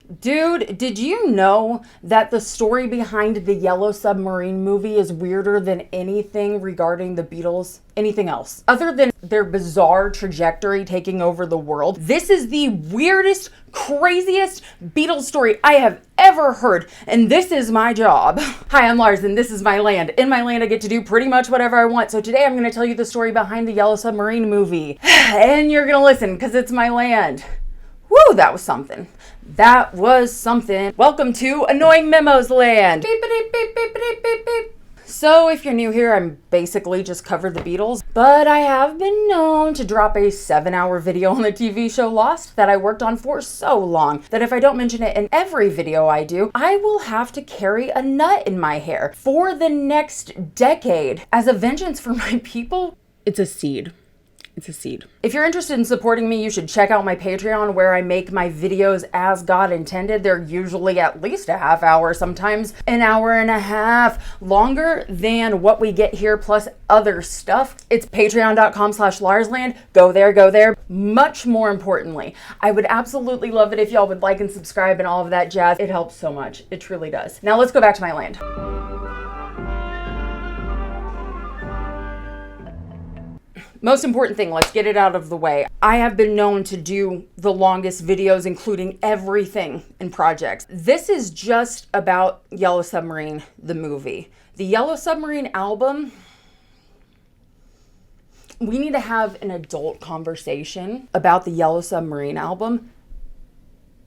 Dude, did you know that the story behind the Yellow Submarine movie is weirder than anything regarding the Beatles? Anything else? Other than their bizarre trajectory taking over the world, this is the weirdest, craziest Beatles story I have ever heard, and this is my job. Hi, I'm Lars, and this is my land. In my land, I get to do pretty much whatever I want, so today I'm going to tell you the story behind the Yellow Submarine movie. And you're going to listen, because it's my land. Woo, that was something. That was something. Welcome to Annoying Memos Land. Beep, beep, beep, beep, beep, beep, beep. So if you're new here, I'm basically just covered the Beatles, but I have been known to drop a 7-hour video on the TV show Lost that I worked on for so long that if I don't mention it in every video I do, I will have to carry a nut in my hair for the next decade. As a vengeance for my people, it's a seed. It's a seed. If you're interested in supporting me, you should check out my Patreon where I make my videos as God intended. They're usually at least a half hour, sometimes an hour and a half longer than what we get here plus other stuff. It's patreon.com/LarsLand. Go there. Much more importantly, I would absolutely love it if y'all would like and subscribe and all of that jazz. It helps so much. It truly does. Now let's go back to my land. Most important thing, let's get it out of the way. I have been known to do the longest videos, including everything in projects. This is just about Yellow Submarine, the movie. The Yellow Submarine album, we need to have an adult conversation about the Yellow Submarine album.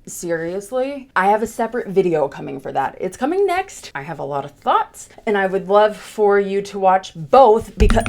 Seriously, I have a separate video coming for that. It's coming next. I have a lot of thoughts, and I would love for you to watch both because...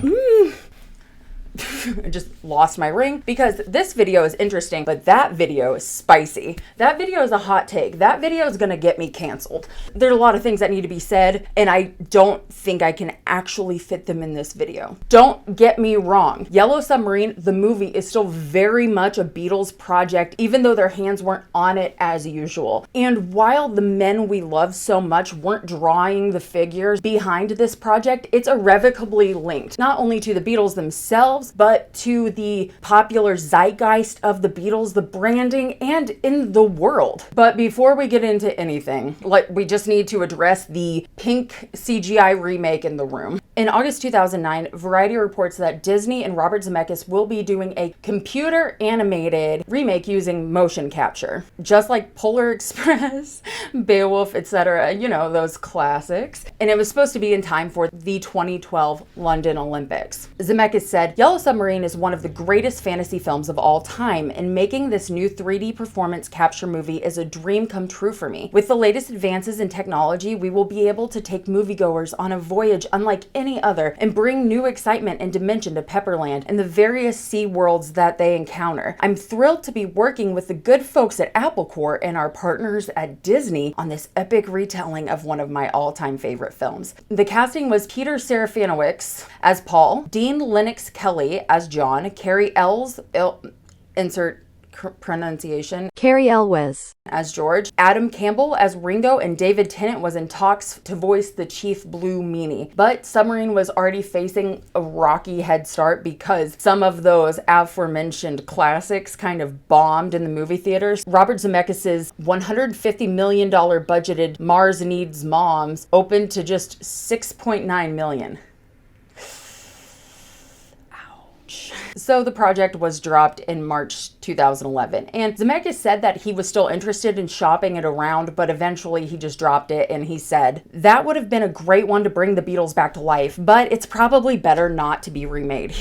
I just lost my ring because this video is interesting, but that video is spicy. That video is a hot take. That video is gonna get me canceled. There are a lot of things that need to be said, and I don't think I can actually fit them in this video. Don't get me wrong. Yellow Submarine, the movie, is still very much a Beatles project, even though their hands weren't on it as usual. And while the men we love so much weren't drawing the figures behind this project, it's irrevocably linked, not only to the Beatles themselves, but to the popular zeitgeist of the Beatles, the branding, and in the world. But before we get into anything, we just need to address the pink CGI remake in the room. In August 2009, Variety reports that Disney and Robert Zemeckis will be doing a computer animated remake using motion capture. Just like Polar Express, Beowulf, etc., you know, those classics. And it was supposed to be in time for the 2012 London Olympics. Zemeckis said, Yellow Submarine is one of the greatest fantasy films of all time, and making this new 3D performance capture movie is a dream come true for me. With the latest advances in technology, we will be able to take moviegoers on a voyage unlike any other and bring new excitement and dimension to Pepperland and the various sea worlds that they encounter. I'm thrilled to be working with the good folks at AppleCore and our partners at Disney on this epic retelling of one of my all-time favorite films. The casting was Peter Serafinowicz as Paul, Dean Lennox Kelly as John, Carrie Ells, insert pronunciation, Carrie Elwes as George, Adam Campbell as Ringo, and David Tennant was in talks to voice the Chief Blue Meanie. But Submarine was already facing a rocky head start because some of those aforementioned classics kind of bombed in the movie theaters. Robert Zemeckis' $150 million budgeted Mars Needs Moms opened to just $6.9 million. So the project was dropped in March 2011, and Zemeckis said that he was still interested in shopping it around, but eventually he just dropped it, and he said, that would have been a great one to bring the Beatles back to life, but it's probably better not to be remade.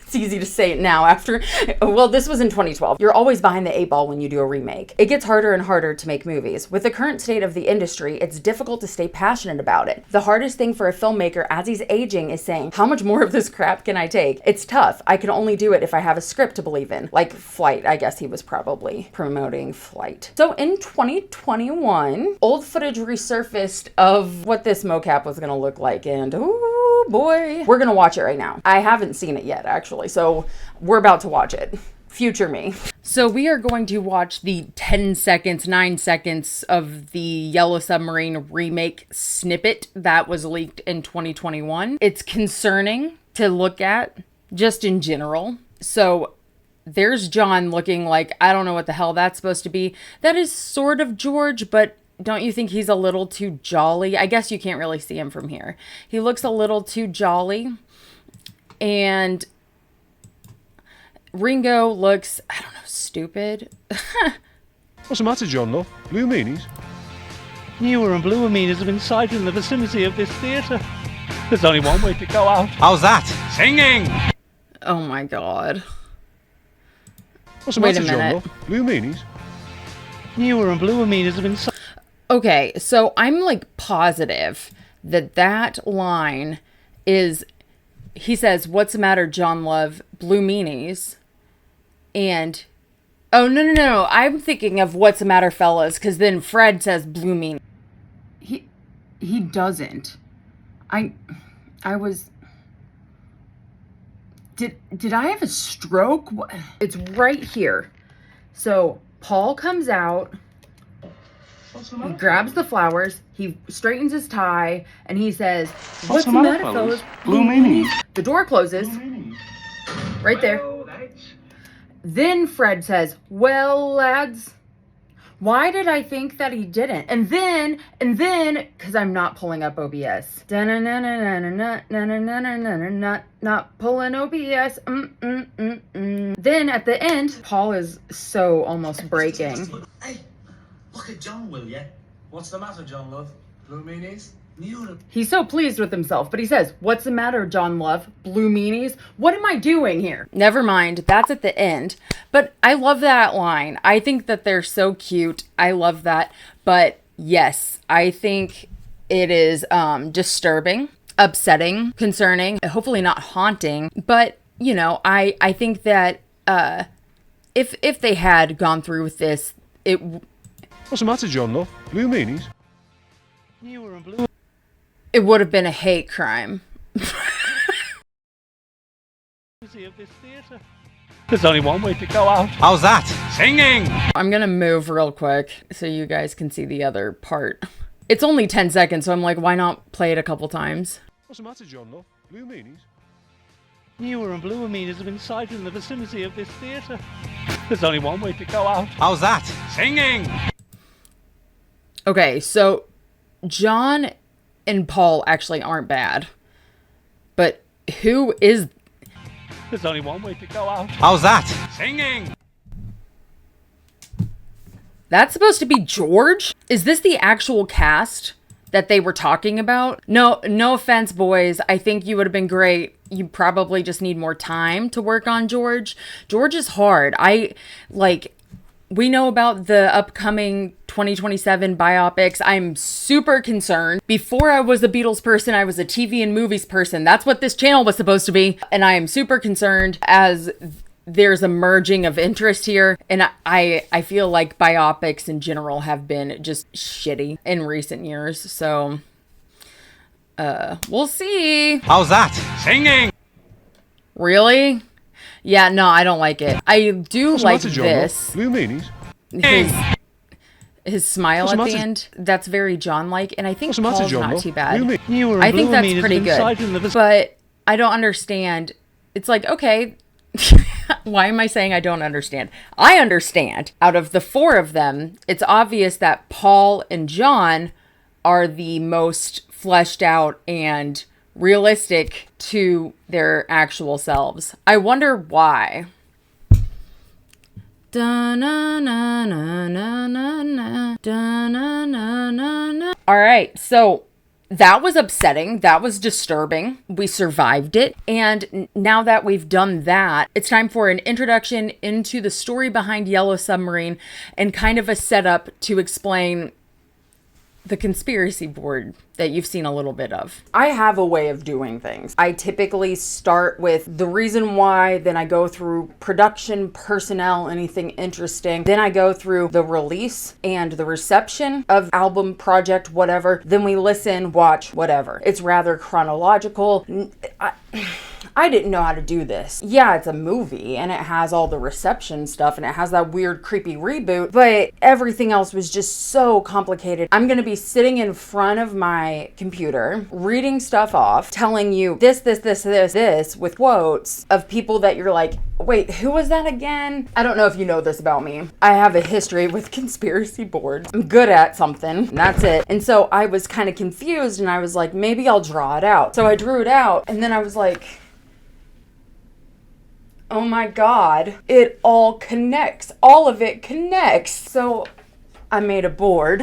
It's easy to say it now after, well, this was in 2012. You're always behind the 8 ball when you do a remake. It gets harder and harder to make movies. With the current state of the industry, it's difficult to stay passionate about it. The hardest thing for a filmmaker as he's aging is saying, how much more of this crap can I take? It's tough. I can only do it if I have a script to believe in. Like Flight, I guess he was probably promoting Flight. So in 2021, old footage resurfaced of what this mocap was gonna look like, and ooh boy, we're gonna watch it right now. I haven't seen it yet, actually, so we're about to watch it. Future me. So we are going to watch the 10 seconds, 9 seconds of the Yellow Submarine remake snippet that was leaked in 2021. It's concerning to look at just in general. So there's John looking like, I don't know what the hell that's supposed to be. That is sort of George, but don't you think he's a little too jolly? I guess you can't really see him from here. He looks a little too jolly. And Ringo looks, I don't know, stupid. What's the matter, John, love? Blue meanies? Newer and bluer meanings have been sighted in the vicinity of this theatre. There's only one way to go out. How's that? Singing! Oh my God. What's the Wait matter, a John, minute. love? Blue meanies? Newer and bluer meanings have been sighted. Okay, so I'm like positive that that line is, he says, what's the matter, John Love? Blue meanies. And, oh, no. I'm thinking of what's the matter, fellas, because then Fred says blue meanies. He doesn't. I was... Did I have a stroke? It's right here. So Paul comes out, he grabs the flowers, he straightens his tie, and he says, what's the matter, fellas? Blue meanies. The door closes. Right there. Then Fred says, well, lads, why did I think that he didn't? And then, because I'm not pulling up OBS. Not pulling OBS. Then at the end, Paul is so almost breaking. Hey, look at John, will ya? What's the matter, John, love? Blue meanies? He's so pleased with himself, but he says, what's the matter, John Love? Blue meanies? What am I doing here? Never mind, that's at the end. But I love that line. I think that they're so cute. I love that. But yes, I think it is disturbing, upsetting, concerning, hopefully not haunting. But, you know, I think that if they had gone through with this, it... What's the matter, John, love? Blue meanies? Newer and bluer. It would have been a hate crime. Of this theatre. There's only one way to go out. How's that? Singing! I'm gonna move real quick so you guys can see the other part. It's only 10 seconds, so I'm like, why not play it a couple times? What's the matter, John, love? Blue meanies? Newer and bluer meanings have been sighted in the vicinity of this theatre. There's only one way to go out. How's that? Singing! Okay, so John and Paul actually aren't bad. But who is... There's only one way to go out. How's that? Singing! That's supposed to be George? Is this the actual cast that they were talking about? No offense, boys. I think you would have been great. You probably just need more time to work on George. George is hard. We know about the upcoming 2027 biopics. I'm super concerned. Before I was a Beatles person, I was a TV and movies person. That's what this channel was supposed to be. And I am super concerned as there's a merging of interest here. And I feel like biopics in general have been just shitty in recent years. So, we'll see. How's that? Singing! Really? Yeah, no, I don't like it. I do What's the like matter, John, this. love? Blue meanies? His smile What's at the the matter? end, that's very John-like, and I think What's the matter, Paul's John, not love? too bad. Blue Newer and I think bluer that's meanings pretty have been sighted in the good. But I don't understand. It's like, okay, why am I saying I don't understand? I understand. Out of the four of them, it's obvious that Paul and John are the most fleshed out and realistic to their actual selves. I wonder why. All right, so that was upsetting. That was disturbing. We survived it. And now that we've done that, it's time for an introduction into the story behind Yellow Submarine and kind of a setup to explain the conspiracy board that you've seen a little bit of. I have a way of doing things. I typically start with the reason why, then I go through production, personnel, anything interesting. Then I go through the release and the reception of album, project, whatever. Then we listen, watch, whatever. It's rather chronological. I didn't know how to do this. Yeah, it's a movie and it has all the reception stuff and it has that weird creepy reboot, but everything else was just so complicated. I'm gonna be sitting in front of my computer, reading stuff off, telling you this with quotes of people that you're like, wait, who was that again? I don't know if you know this about me. I have a history with conspiracy boards. I'm good at something, and that's it. And so I was kind of confused and I was like, maybe I'll draw it out. So I drew it out and then I was like, oh my God, it all connects. All of it connects. So I made a board.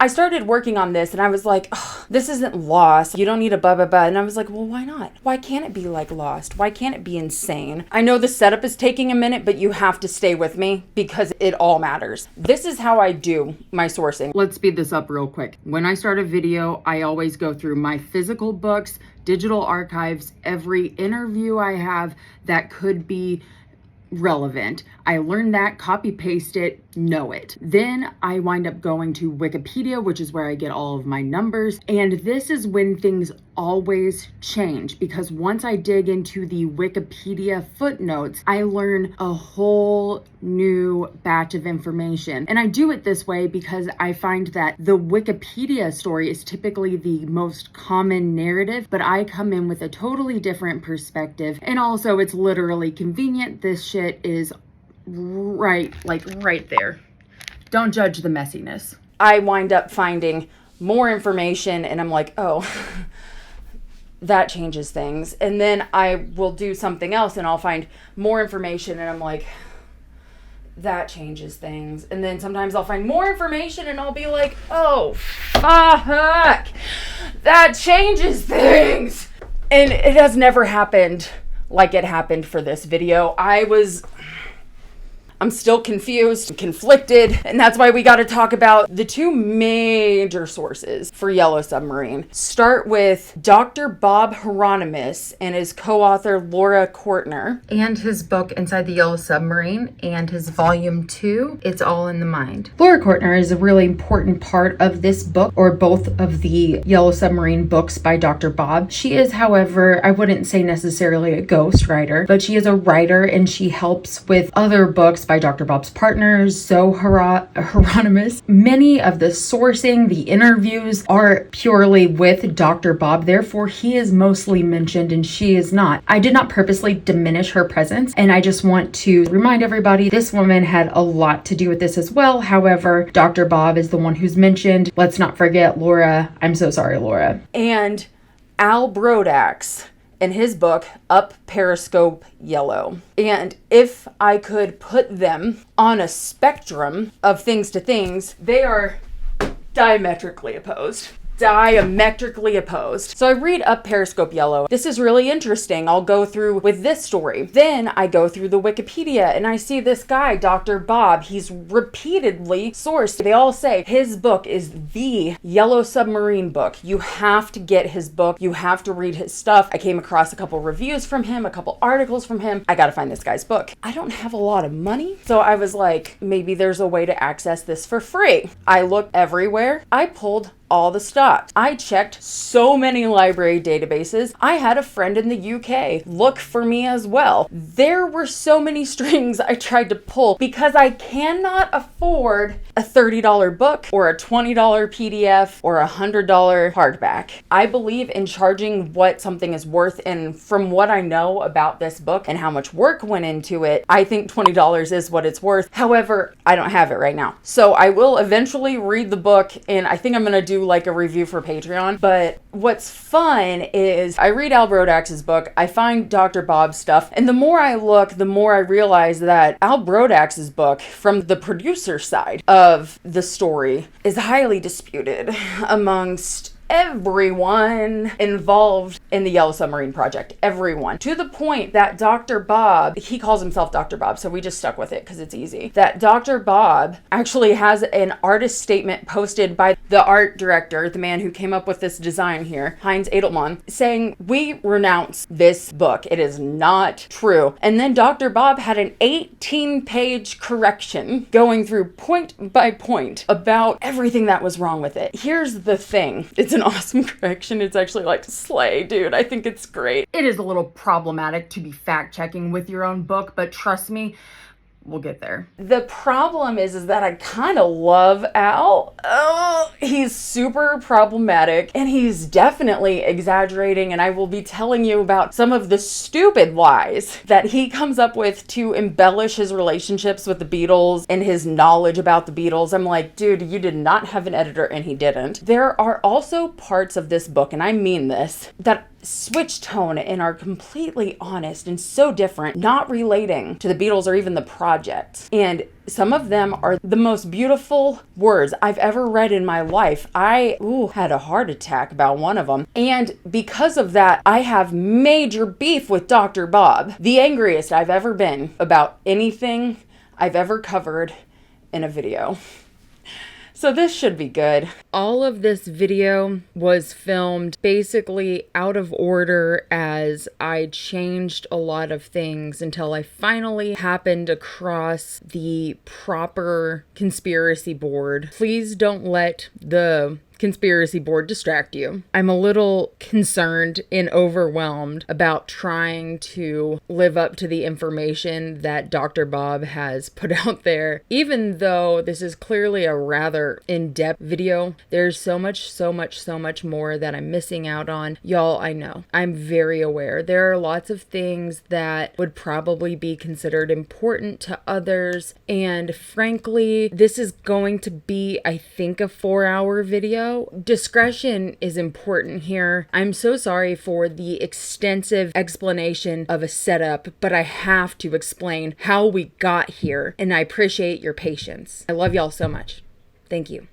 I started working on this and I was like, oh, this isn't Lost. You don't need a blah, blah, blah. And I was like, well, why not? Why can't it be like Lost? Why can't it be insane? I know the setup is taking a minute, but you have to stay with me because it all matters. This is how I do my sourcing. Let's speed this up real quick. When I start a video, I always go through my physical books, digital archives, every interview I have that could be relevant. I learned that, copy paste it, know it. Then I wind up going to Wikipedia, which is where I get all of my numbers. And this is when things always change because once I dig into the Wikipedia footnotes, I learn a whole new batch of information. And I do it this way because I find that the Wikipedia story is typically the most common narrative, but I come in with a totally different perspective. And also it's literally convenient. This shit is right there. Don't judge the messiness. I wind up finding more information and I'm like, oh, that changes things. And then I will do something else and I'll find more information and I'm like, that changes things. And then sometimes I'll find more information and I'll be like, oh, fuck, that changes things. And it has never happened like it happened for this video. I'm still confused, conflicted, and that's why we got to talk about the two major sources for Yellow Submarine. Start with Dr. Bob Hieronymus and his co-author Laura Kortner, and his book Inside the Yellow Submarine and his volume 2, It's All in the Mind. Laura Kortner is a really important part of this book, or both of the Yellow Submarine books by Dr. Bob. She is, however, I wouldn't say necessarily a ghostwriter, but she is a writer and she helps with other books by Dr. Bob's partners, Zoe Hieronymus. Many of the sourcing, the interviews are purely with Dr. Bob. Therefore, he is mostly mentioned and she is not. I did not purposely diminish her presence, and I just want to remind everybody this woman had a lot to do with this as well. However, Dr. Bob is the one who's mentioned. Let's not forget Laura. I'm so sorry, Laura. And Al Brodax in his book, Up Periscope Yellow. And if I could put them on a spectrum of things to things, they are diametrically opposed. Diametrically opposed. So I read Up Periscope Yellow. This is really interesting. I'll go through with this story. Then I go through the Wikipedia and I see this guy, Dr. Bob. He's repeatedly sourced. They all say his book is the Yellow Submarine book. You have to get his book. You have to read his stuff. I came across a couple reviews from him, a couple articles from him. I gotta find this guy's book. I don't have a lot of money, so I was like, maybe there's a way to access this for free. I looked everywhere. I pulled all the stops. I checked so many library databases. I had a friend in the UK look for me as well. There were so many strings I tried to pull because I cannot afford a $30 book or a $20 PDF or a $100 hardback. I believe in charging what something is worth, and from what I know about this book and how much work went into it, I think $20 is what it's worth. However, I don't have it right now. So I will eventually read the book, and I think I'm gonna do like a review for Patreon. But what's fun is I read Al Brodax's book, I find Dr. Bob's stuff, and the more I look, the more I realize that Al Brodax's book, from the producer side of the story, is highly disputed amongst everyone involved in the Yellow Submarine project. Everyone. To the point that Dr. Bob, he calls himself Dr. Bob, so we just stuck with it because it's easy, that Dr. Bob actually has an artist statement posted by the art director, the man who came up with this design here, Heinz Edelman, saying, we renounce this book. It is not true. And then Dr. Bob had an 18-page correction going through point by point about everything that was wrong with it. Here's the thing. It's an awesome correction. It's actually like slay, dude. I think it's great. It is a little problematic to be fact checking with your own book, but trust me, we'll get there. The problem is that I kind of love Al. Oh, he's super problematic and he's definitely exaggerating, and I will be telling you about some of the stupid lies that he comes up with to embellish his relationships with the Beatles and his knowledge about the Beatles. I'm like, dude, you did not have an editor, and he didn't. There are also parts of this book, and I mean this, that switch tone and are completely honest and so different, not relating to the Beatles or even the project. And some of them are the most beautiful words I've ever read in my life. I had a heart attack about one of them. And because of that, I have major beef with Dr. Bob. The angriest I've ever been about anything I've ever covered in a video. So this should be good. All of this video was filmed basically out of order as I changed a lot of things until I finally happened across the proper conspiracy board. Please don't let the conspiracy board distract you. I'm a little concerned and overwhelmed about trying to live up to the information that Dr. Bob has put out there. Even though this is clearly a rather in-depth video, there's so much more that I'm missing out on. Y'all, I know. I'm very aware. There are lots of things that would probably be considered important to others, and frankly, this is going to be, I think, a 4-hour video. Discretion is important here. I'm so sorry for the extensive explanation of a setup, but I have to explain how we got here, and I appreciate your patience. I love y'all so much. Thank you.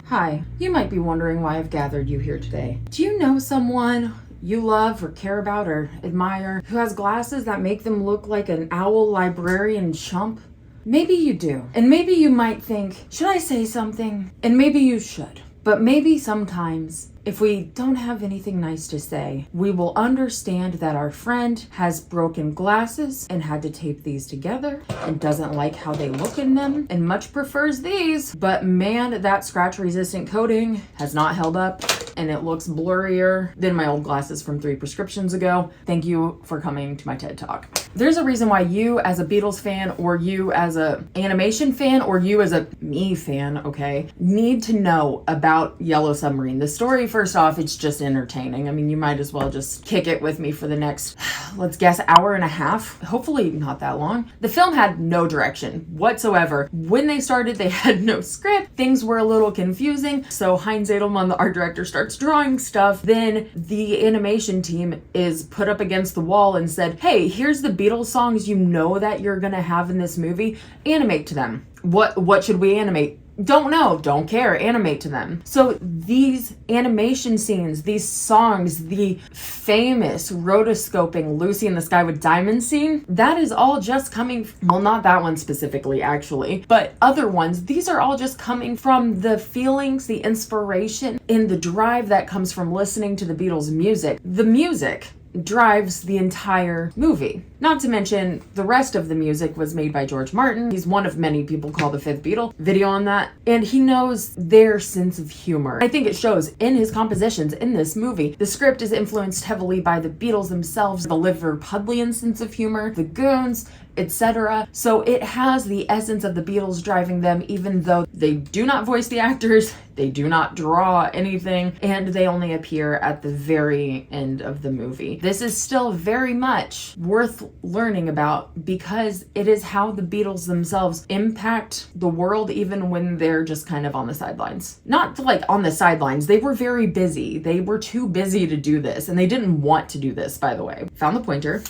Hi, you might be wondering why I've gathered you here today. Do you know someone you love or care about or admire who has glasses that make them look like an owl librarian chump? Maybe you do. And maybe you might think, should I say something? And maybe you should. But maybe sometimes, if we don't have anything nice to say, we will understand that our friend has broken glasses and had to tape these together and doesn't like how they look in them and much prefers these. But man, that scratch resistant coating has not held up and it looks blurrier than my old glasses from 3 prescriptions ago. Thank you for coming to my TED Talk. There's a reason why you as a Beatles fan, or you as a animation fan, or you as a me fan, okay, need to know about Yellow Submarine. The story, first off, it's just entertaining. I mean, you might as well just kick it with me for the next, let's guess, hour and a half. Hopefully not that long. The film had no direction whatsoever. When they started, they had no script. Things were a little confusing. So Heinz Edelman, the art director, starts drawing stuff. Then the animation team is put up against the wall and said, hey, here's the Beatles songs you know that you're gonna have in this movie. Animate to them. What should we animate? Don't know, don't care, animate to them. So these animation scenes, these songs, the famous rotoscoping Lucy in the Sky with Diamonds scene, that is all just coming, well, not that one specifically actually, but other ones. These are all just coming from the feelings, the inspiration, and the drive that comes from listening to the Beatles' music. The music drives the entire movie. Not to mention, the rest of the music was made by George Martin. He's one of many people called the fifth Beatle. Video on that. And he knows their sense of humor. I think it shows in his compositions in this movie. The script is influenced heavily by the Beatles themselves, the Liverpudlian sense of humor, the Goons, etc. So it has the essence of the Beatles driving them, even though they do not voice the actors, they do not draw anything, and they only appear at the very end of the movie. This is still very much worth learning about because it is how the Beatles themselves impact the world even when they're just kind of on the sidelines. Not like on the sidelines, they were very busy. They were too busy to do this, and they didn't want to do this, by the way. Found the pointer.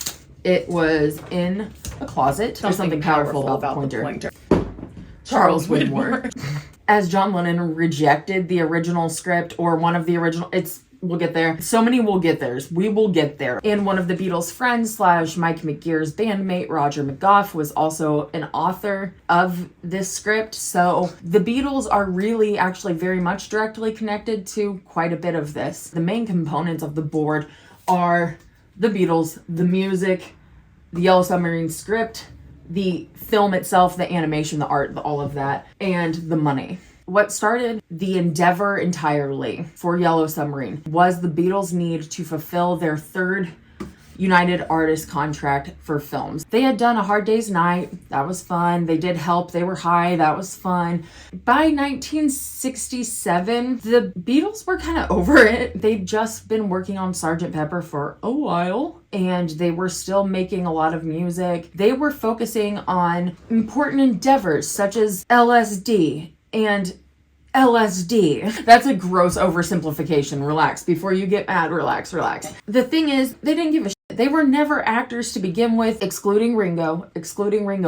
It was in a closet. There's something powerful about the pointer. Charles Widmore. As John Lennon rejected the original script, or one of the original, we'll get there. So many will get theirs. We will get there. And one of the Beatles' friends / Mike McGear's bandmate, Roger McGough, was also an author of this script. So the Beatles are really actually very much directly connected to quite a bit of this. The main components of the board are the Beatles, the music, the Yellow Submarine script, the film itself, the animation, the art, all of that, and the money. What started the endeavor entirely for Yellow Submarine was the Beatles' need to fulfill their third United Artists contract for films. They had done A Hard Day's Night. That was fun. They did Help. They Were High. That was fun. By 1967, the Beatles were kind of over it. They'd just been working on Sgt. Pepper for a while, and they were still making a lot of music. They were focusing on important endeavors such as LSD and LSD. That's a gross oversimplification. Relax. Before you get mad, relax. The thing is, they didn't give a shit. They were never actors to begin with, excluding Ringo.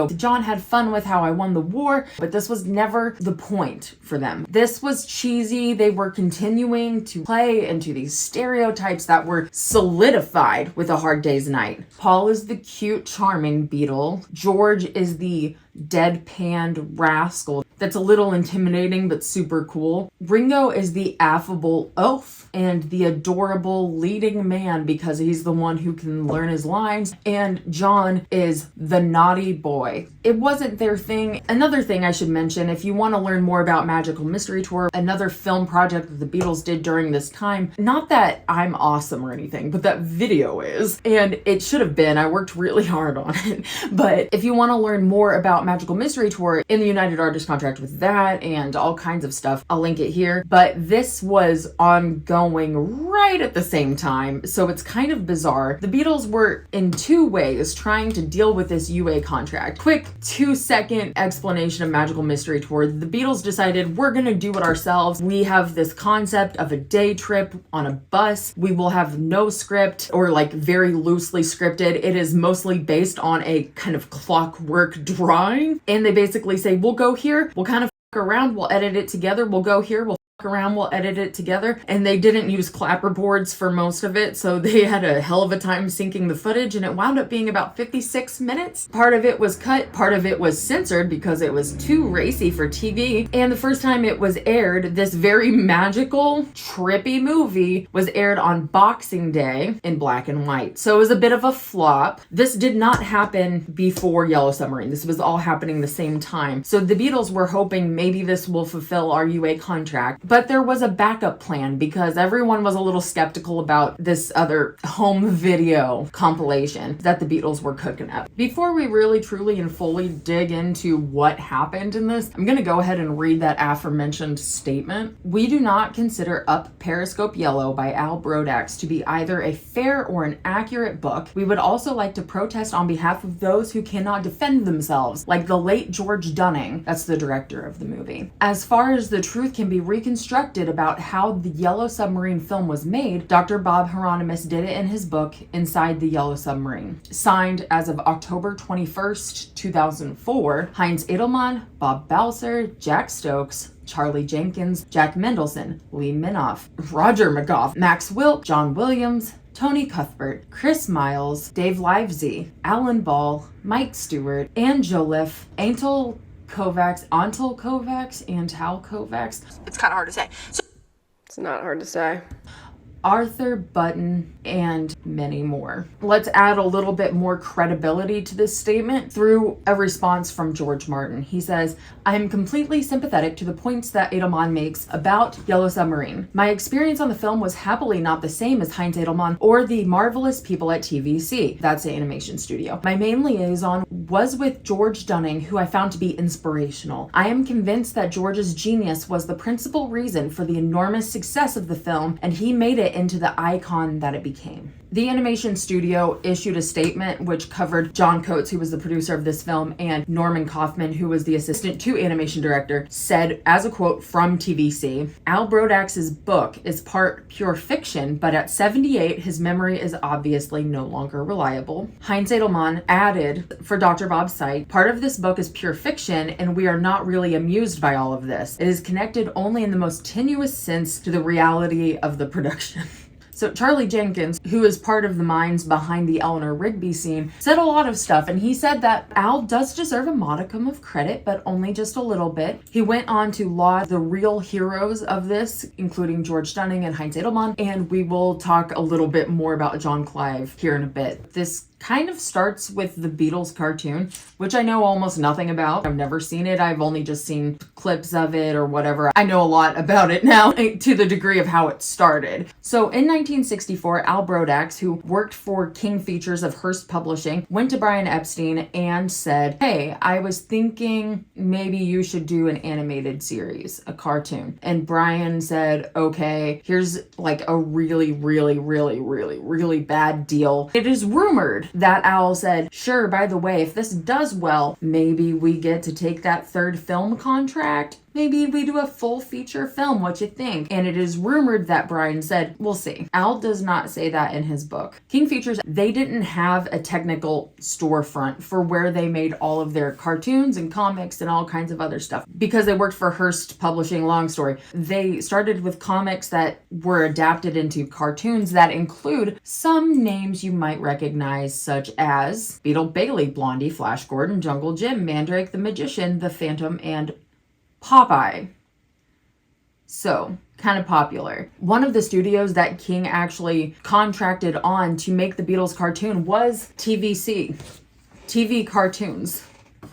John had fun with How I Won the War, but this was never the point for them. This was cheesy. They were continuing to play into these stereotypes that were solidified with A Hard Day's Night. Paul is the cute, charming Beatle. George is the deadpanned rascal that's a little intimidating but super cool. Ringo is the affable oaf and the adorable leading man because he's the one who can learn his lines, and John is the naughty boy. It wasn't their thing. Another thing I should mention, if you want to learn more about Magical Mystery Tour, another film project that the Beatles did during this time, not that I'm awesome or anything, but that video is, and it should have been. I worked really hard on it. But if you want to learn more about Magical Mystery Tour in the United Artists contract with that and all kinds of stuff, I'll link it here. But this was ongoing right at the same time, so it's kind of bizarre. The Beatles were in two ways trying to deal with this UA contract. Quick 2-second explanation of Magical Mystery Tour. The Beatles decided we're gonna do it ourselves. We have this concept of a day trip on a bus. We will have no script, or like very loosely scripted. It is mostly based on a kind of clockwork drawing. And they basically say, we'll go here, we'll kind of around, we'll edit it together, we'll go here, we'll around, we'll edit it together. And they didn't use clapperboards for most of it, so they had a hell of a time syncing the footage, and it wound up being about 56 minutes. Part of it was cut, part of it was censored because it was too racy for TV. And the first time it was aired, this very magical, trippy movie was aired on Boxing Day in black and white. So it was a bit of a flop. This did not happen before Yellow Submarine. This was all happening the same time. So the Beatles were hoping maybe this will fulfill our UA contract. But there was a backup plan because everyone was a little skeptical about this other home video compilation that the Beatles were cooking up. Before we really, truly, and fully dig into what happened in this, I'm going to go ahead and read that aforementioned statement. We do not consider Up Periscope Yellow by Al Brodax to be either a fair or an accurate book. We would also like to protest on behalf of those who cannot defend themselves, like the late George Dunning. That's the director of the movie. As far as the truth can be reconstructed about how the Yellow Submarine film was made, Dr. Bob Hieronymus did it in his book, Inside the Yellow Submarine. Signed as of October 21st, 2004, Heinz Edelman, Bob Balser, Jack Stokes, Charlie Jenkins, Jack Mendelson, Lee Minoff, Roger McGough, Max Wilk, John Williams, Tony Cuthbert, Chris Miles, Dave Livesey, Alan Ball, Mike Stewart, Ann Joliffe, Antal Kovacs, Antal Kovacs. It's kind of hard to say. It's not hard to say. Arthur Button, and many more. Let's add a little bit more credibility to this statement through a response from George Martin. He says, I am completely sympathetic to the points that Edelman makes about Yellow Submarine. My experience on the film was happily not the same as Heinz Edelman or the marvelous people at TVC. That's the animation studio. My main liaison was with George Dunning, who I found to be inspirational. I am convinced that George's genius was the principal reason for the enormous success of the film, and he made it into the icon that it became. The animation studio issued a statement which covered John Coates, who was the producer of this film, and Norman Kaufman, who was the assistant to animation director, said, as a quote from TVC, Al Brodax's book is part pure fiction, but at 78, his memory is obviously no longer reliable. Heinz Edelman added, for Dr. Bob's site, part of this book is pure fiction, and we are not really amused by all of this. It is connected only in the most tenuous sense to the reality of the production. So Charlie Jenkins, who is part of the minds behind the Eleanor Rigby scene, said a lot of stuff, and he said that Al does deserve a modicum of credit, but only just a little bit. He went on to laud the real heroes of this, including George Dunning and Heinz Edelman, and we will talk a little bit more about John Clive here in a bit. This kind of starts with the Beatles cartoon, which I know almost nothing about. I've never seen it. I've only just seen clips of it or whatever. I know a lot about it now to the degree of how it started. So in 1964, Al Brodax, who worked for King Features of Hearst Publishing, went to Brian Epstein and said, hey, I was thinking maybe you should do an animated series, a cartoon. And Brian said, okay, here's like a really, really, really, really, really bad deal. It is rumored that Al said, sure, by the way, if this does well, maybe we get to take that third film contract. Maybe we do a full feature film. What you think? And it is rumored that Brian said, we'll see. Al does not say that in his book. King Features, they didn't have a technical storefront for where they made all of their cartoons and comics and all kinds of other stuff. Because they worked for Hearst Publishing, long story. They started with comics that were adapted into cartoons that include some names you might recognize, such as Beetle Bailey, Blondie, Flash Gordon, Jungle Jim, Mandrake the Magician, The Phantom, and Popeye. So, kind of popular. One of the studios that King actually contracted on to make the Beatles cartoon was TVC, TV Cartoons,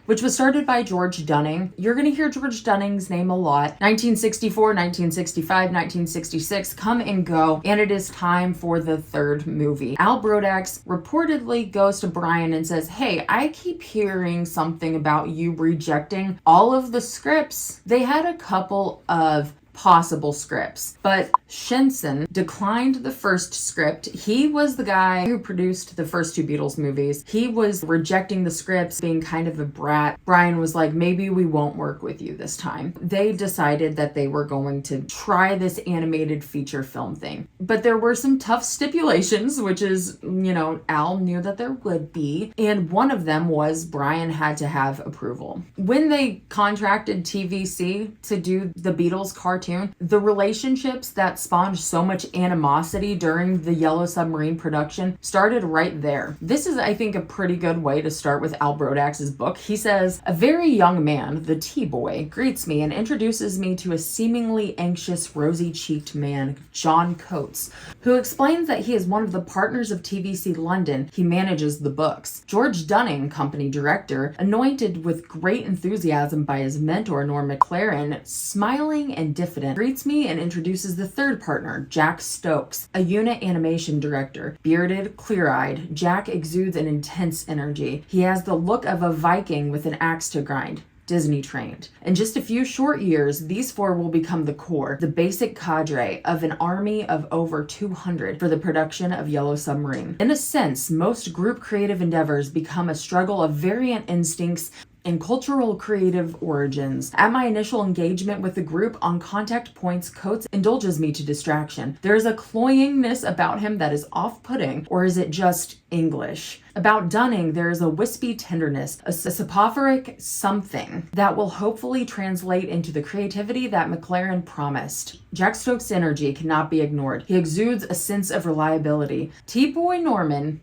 which was started by George Dunning. You're going to hear George Dunning's name a lot. 1964, 1965, 1966 come and go, and it is time for the third movie. Al Brodax reportedly goes to Brian and says, hey, I keep hearing something about you rejecting all of the scripts. They had a couple of possible scripts, but Shenson declined the first script. He was the guy who produced the first two Beatles movies. He was rejecting the scripts, being kind of a brat. Brian was like, maybe we won't work with you this time. They decided that they were going to try this animated feature film thing. But there were some tough stipulations, which is, Al knew that there would be. And one of them was Brian had to have approval. When they contracted TVC to do the Beatles cartoon, the relationships that spawned so much animosity during the Yellow Submarine production started right there. This is, I think, a pretty good way to start with Al Brodax's book. He says, a very young man, the T-boy, greets me and introduces me to a seemingly anxious, rosy-cheeked man, John Coates, who explains that he is one of the partners of TVC London. He manages the books. George Dunning, company director, anointed with great enthusiasm by his mentor, Norm McLaren, smiling and diffident, greets me and introduces the third partner, Jack Stokes, a unit animation director. Bearded, clear-eyed, Jack exudes an intense energy. He has the look of a Viking with an axe to grind. Disney trained. In just a few short years, these four will become the core, the basic cadre of an army of over 200 for the production of Yellow Submarine. In a sense, most group creative endeavors become a struggle of variant instincts and cultural creative origins. At my initial engagement with the group on contact points, Coates indulges me to distraction. There is a cloyingness about him that is off-putting, or is it just English? About Dunning, there is a wispy tenderness, a soporific something that will hopefully translate into the creativity that McLaren promised. Jack Stokes' energy cannot be ignored. He exudes a sense of reliability. T-boy Norman, ...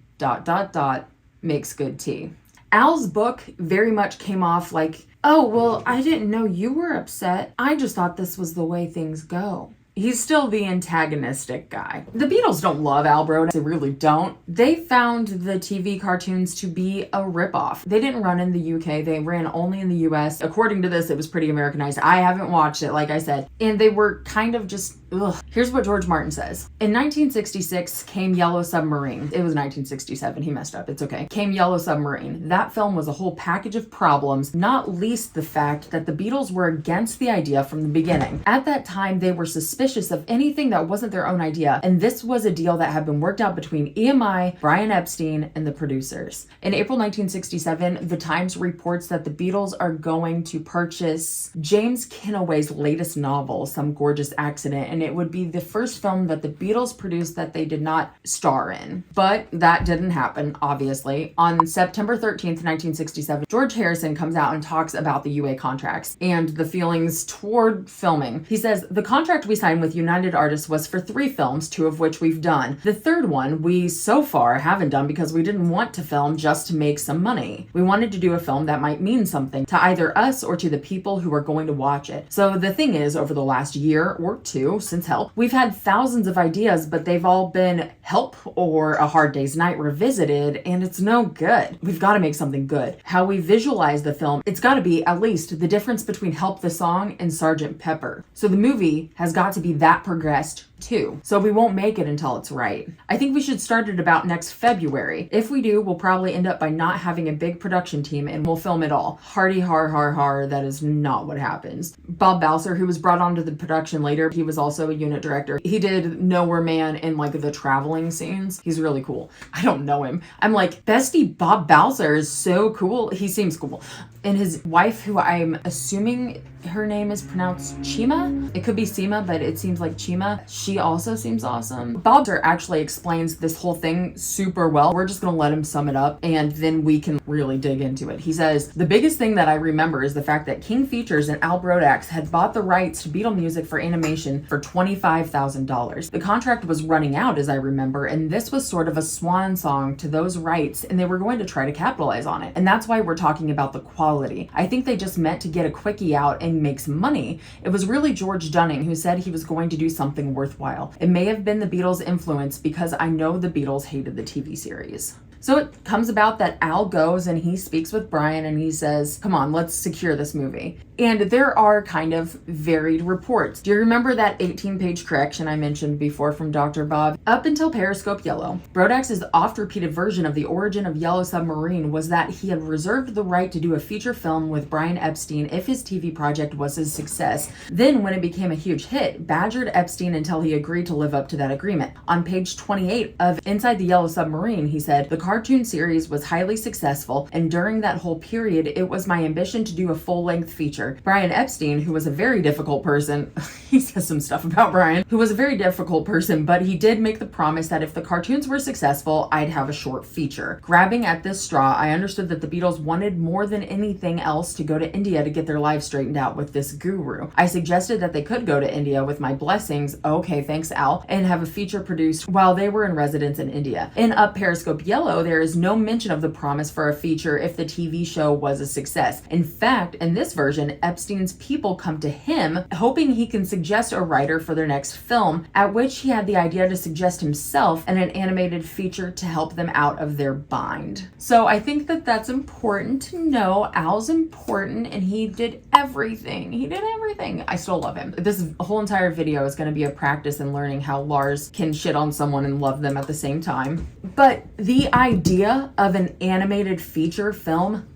makes good tea. Al's book very much came off like, oh, well, I didn't know you were upset. I just thought this was the way things go. He's still the antagonistic guy. The Beatles don't love Al Brodax. They really don't. They found the TV cartoons to be a ripoff. They didn't run in the UK. They ran only in the US. According to this, it was pretty Americanized. I haven't watched it, like I said. And they were kind of just, ugh. Here's what George Martin says. In 1966 came Yellow Submarine. It was 1967. He messed up. It's okay. Came Yellow Submarine. That film was a whole package of problems, not least the fact that the Beatles were against the idea from the beginning. At that time, they were suspicious of anything that wasn't their own idea, and this was a deal that had been worked out between EMI, Brian Epstein, and the producers. In April 1967, The Times reports that the Beatles are going to purchase James Kennaway's latest novel, Some Gorgeous Accident, and it would be the first film that the Beatles produced that they did not star in. But that didn't happen, obviously. On September 13th, 1967, George Harrison comes out and talks about the UA contracts and the feelings toward filming. He says, the contract we signed signed with United Artists was for 3 films, 2 of which we've done. The third one we so far haven't done because we didn't want to film just to make some money. We wanted to do a film that might mean something to either us or to the people who are going to watch it. So the thing is, over the last year or 2 since Help, we've had thousands of ideas, but they've all been Help or A Hard Day's Night revisited, and it's no good. We've got to make something good. How we visualize the film, it's got to be at least the difference between Help the Song and Sgt. Pepper. So the movie has got to be that progressed too. So we won't make it until it's right. I think we should start it about next February. If we do, we'll probably end up by not having a big production team and we'll film it all. Hardy har har har, that is not what happens. Bob Balser, who was brought onto the production later, he was also a unit director. He did Nowhere Man in like the traveling scenes. He's really cool. I don't know him. I'm like, bestie Bob Balser is so cool. He seems cool. And his wife, who I'm assuming her name is pronounced Chima. It could be Seema, but it seems like Chima. She also seems awesome. Balser actually explains this whole thing super well. We're just gonna let him sum it up and then we can really dig into it. He says, the biggest thing that I remember is the fact that King Features and Al Brodax had bought the rights to Beatle music for animation for $25,000. The contract was running out, as I remember, and this was sort of a swan song to those rights, and they were going to try to capitalize on it. And that's why we're talking about the quality. I think they just meant to get a quickie out and make some money. It was really George Dunning who said he was going to do something worthwhile. It may have been the Beatles' influence because I know the Beatles hated the TV series. So it comes about that Al goes and he speaks with Brian and he says, come on, let's secure this movie. And there are kind of varied reports. Do you remember that 18-page correction I mentioned before from Dr. Bob? Up until Periscope Yellow, Brodax's oft-repeated version of the origin of Yellow Submarine was that he had reserved the right to do a feature film with Brian Epstein if his TV project was a success. Then, when it became a huge hit, badgered Epstein until he agreed to live up to that agreement. On page 28 of Inside the Yellow Submarine, he said, the cartoon series was highly successful, and during that whole period, it was my ambition to do a full-length feature. Brian Epstein, who was a very difficult person, he says some stuff about Brian, who was a very difficult person, but he did make the promise that if the cartoons were successful, I'd have a short feature. Grabbing at this straw, I understood that the Beatles wanted more than anything else to go to India to get their lives straightened out with this guru. I suggested that they could go to India with my blessings, okay, thanks Al, and have a feature produced while they were in residence in India. In Up Periscope Yellow, there is no mention of the promise for a feature if the TV show was a success. In fact, in this version, Epstein's people come to him hoping he can suggest a writer for their next film, at which he had the idea to suggest himself and an animated feature to help them out of their bind. So I think that that's important to know. Al's important and he did everything. He did everything. I still love him. This whole entire video is going to be a practice in learning how Lars can shit on someone and love them at the same time. But the idea of an animated feature film,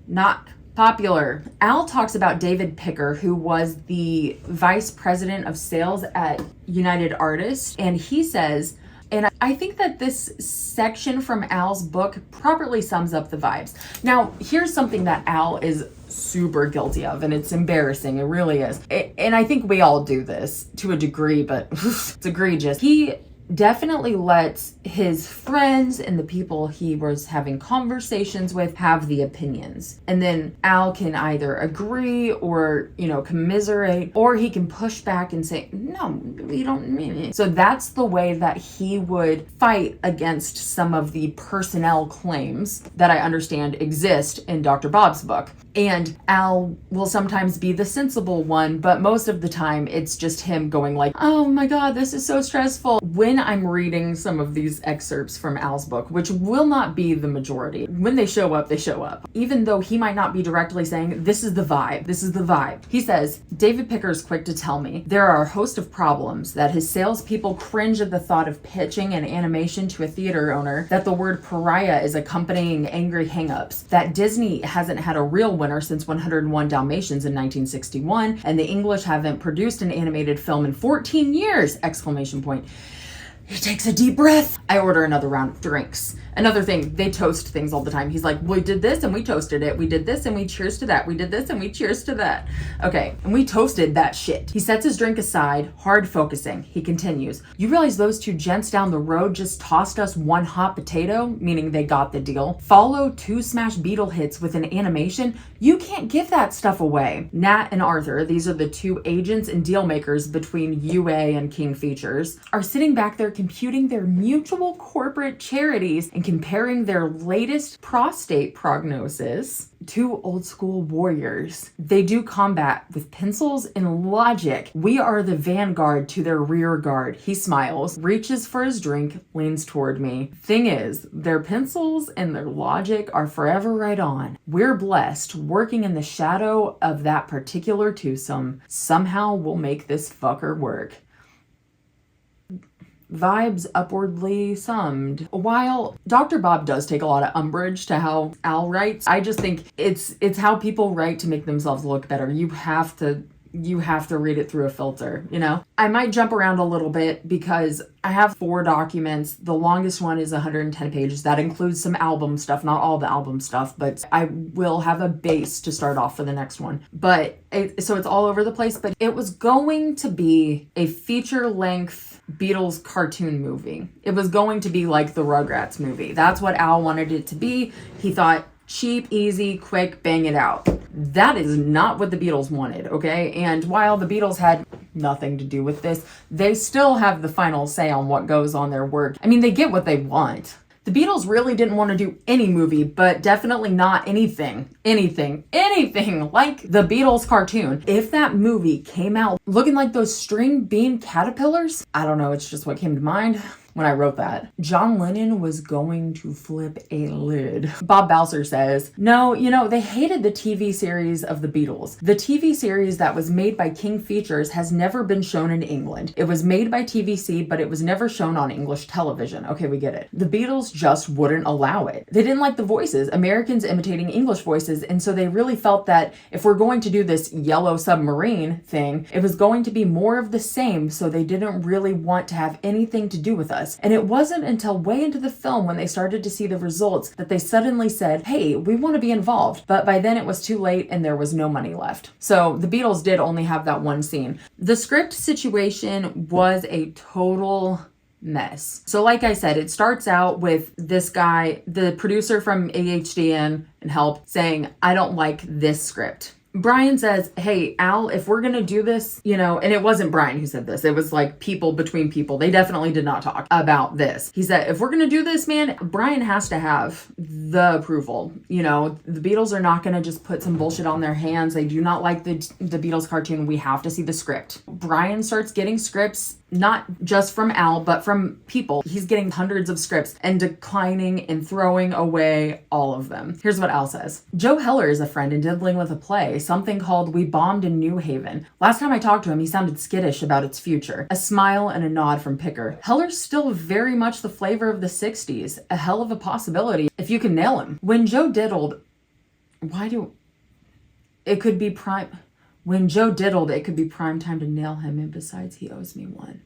not popular. Al talks about David Picker, who was the vice president of sales at United Artists, and he says, and I think that this section from Al's book properly sums up the vibes. Now, here's something that Al is super guilty of, and it's embarrassing. It really is. And I think we all do this to a degree, but it's egregious. He definitely lets his friends and the people he was having conversations with have the opinions. And then Al can either agree or, commiserate, or he can push back and say, no, we don't mean it. So that's the way that he would fight against some of the personnel claims that I understand exist in Dr. Bob's book. And Al will sometimes be the sensible one, but most of the time it's just him going like, oh my God, this is so stressful. When I'm reading some of these excerpts from Al's book, which will not be the majority, when they show up, they show up. Even though he might not be directly saying, this is the vibe, this is the vibe. He says, David Picker is quick to tell me there are a host of problems, that his salespeople cringe at the thought of pitching an animation to a theater owner, that the word pariah is accompanying angry hangups, that Disney hasn't had a real winner since 101 Dalmatians in 1961, and the English haven't produced an animated film in 14 years! Exclamation point. He takes a deep breath. I order another round of drinks. Another thing, they toast things all the time. He's like, we did this and we toasted it. We did this and we cheers to that. We did this and we cheers to that. Okay, and we toasted that shit. He sets his drink aside, hard focusing. He continues, you realize those two gents down the road just tossed us one hot potato, meaning they got the deal. Follow 2 smash Beatle hits with an animation. You can't give that stuff away. Nat and Arthur, these are the 2 agents and deal makers between UA and King Features, are sitting back there computing their mutual corporate charities and comparing their latest prostate prognosis. 2 old school warriors. They do combat with pencils and logic. We are the vanguard to their rear guard. He smiles, reaches for his drink, leans toward me. Thing is, their pencils and their logic are forever right on. We're blessed. Working in the shadow of that particular twosome, somehow we'll make this fucker work. Vibes upwardly summed. While Dr. Bob does take a lot of umbrage to how Al writes, I just think it's how people write to make themselves look better. You have to read it through a filter, you know? I might jump around a little bit because I have 4 documents. The longest one is 110 pages. That includes some album stuff, not all the album stuff, but I will have a base to start off for the next one. But so it's all over the place, but it was going to be a feature-length Beatles cartoon movie. It was going to be like the Rugrats movie. That's what Al wanted it to be. He thought, cheap, easy, quick, bang it out. That is not what the Beatles wanted, okay? And while the Beatles had nothing to do with this, they still have the final say on what goes on their work. I mean, they get what they want. The Beatles really didn't want to do any movie, but definitely not anything like the Beatles cartoon. If that movie came out looking like those string bean caterpillars, I don't know, it's just what came to mind when I wrote that. John Lennon was going to flip a lid. Bob Bowser says, no, they hated the TV series of the Beatles. The TV series that was made by King Features has never been shown in England. It was made by TVC, but it was never shown on English television. Okay, we get it. The Beatles just wouldn't allow it. They didn't like the voices, Americans imitating English voices, and so they really felt that if we're going to do this yellow submarine thing, it was going to be more of the same, so they didn't really want to have anything to do with us. And it wasn't until way into the film when they started to see the results that they suddenly said, hey, we want to be involved. But by then it was too late and there was no money left. So the Beatles did only have that one scene. The script situation was a total mess. So like I said, it starts out with this guy, the producer from AHDN and Help, saying, I don't like this script. Brian says, hey, Al, if we're going to do this, and it wasn't Brian who said this. It was like people between people. They definitely did not talk about this. He said, if we're going to do this, man, Brian has to have the approval. The Beatles are not going to just put some bullshit on their hands. They do not like the Beatles cartoon. We have to see the script. Brian starts getting scripts, not just from Al, but from people. He's getting hundreds of scripts and declining and throwing away all of them. Here's what Al says. Joe Heller is a friend and diddling with a play, something called We Bombed in New Haven. Last time I talked to him, he sounded skittish about its future. A smile and a nod from Picker. Heller's still very much the flavor of the 60s. A hell of a possibility if you can nail him. When Joe diddled, it could be prime time to nail him, and besides, he owes me one.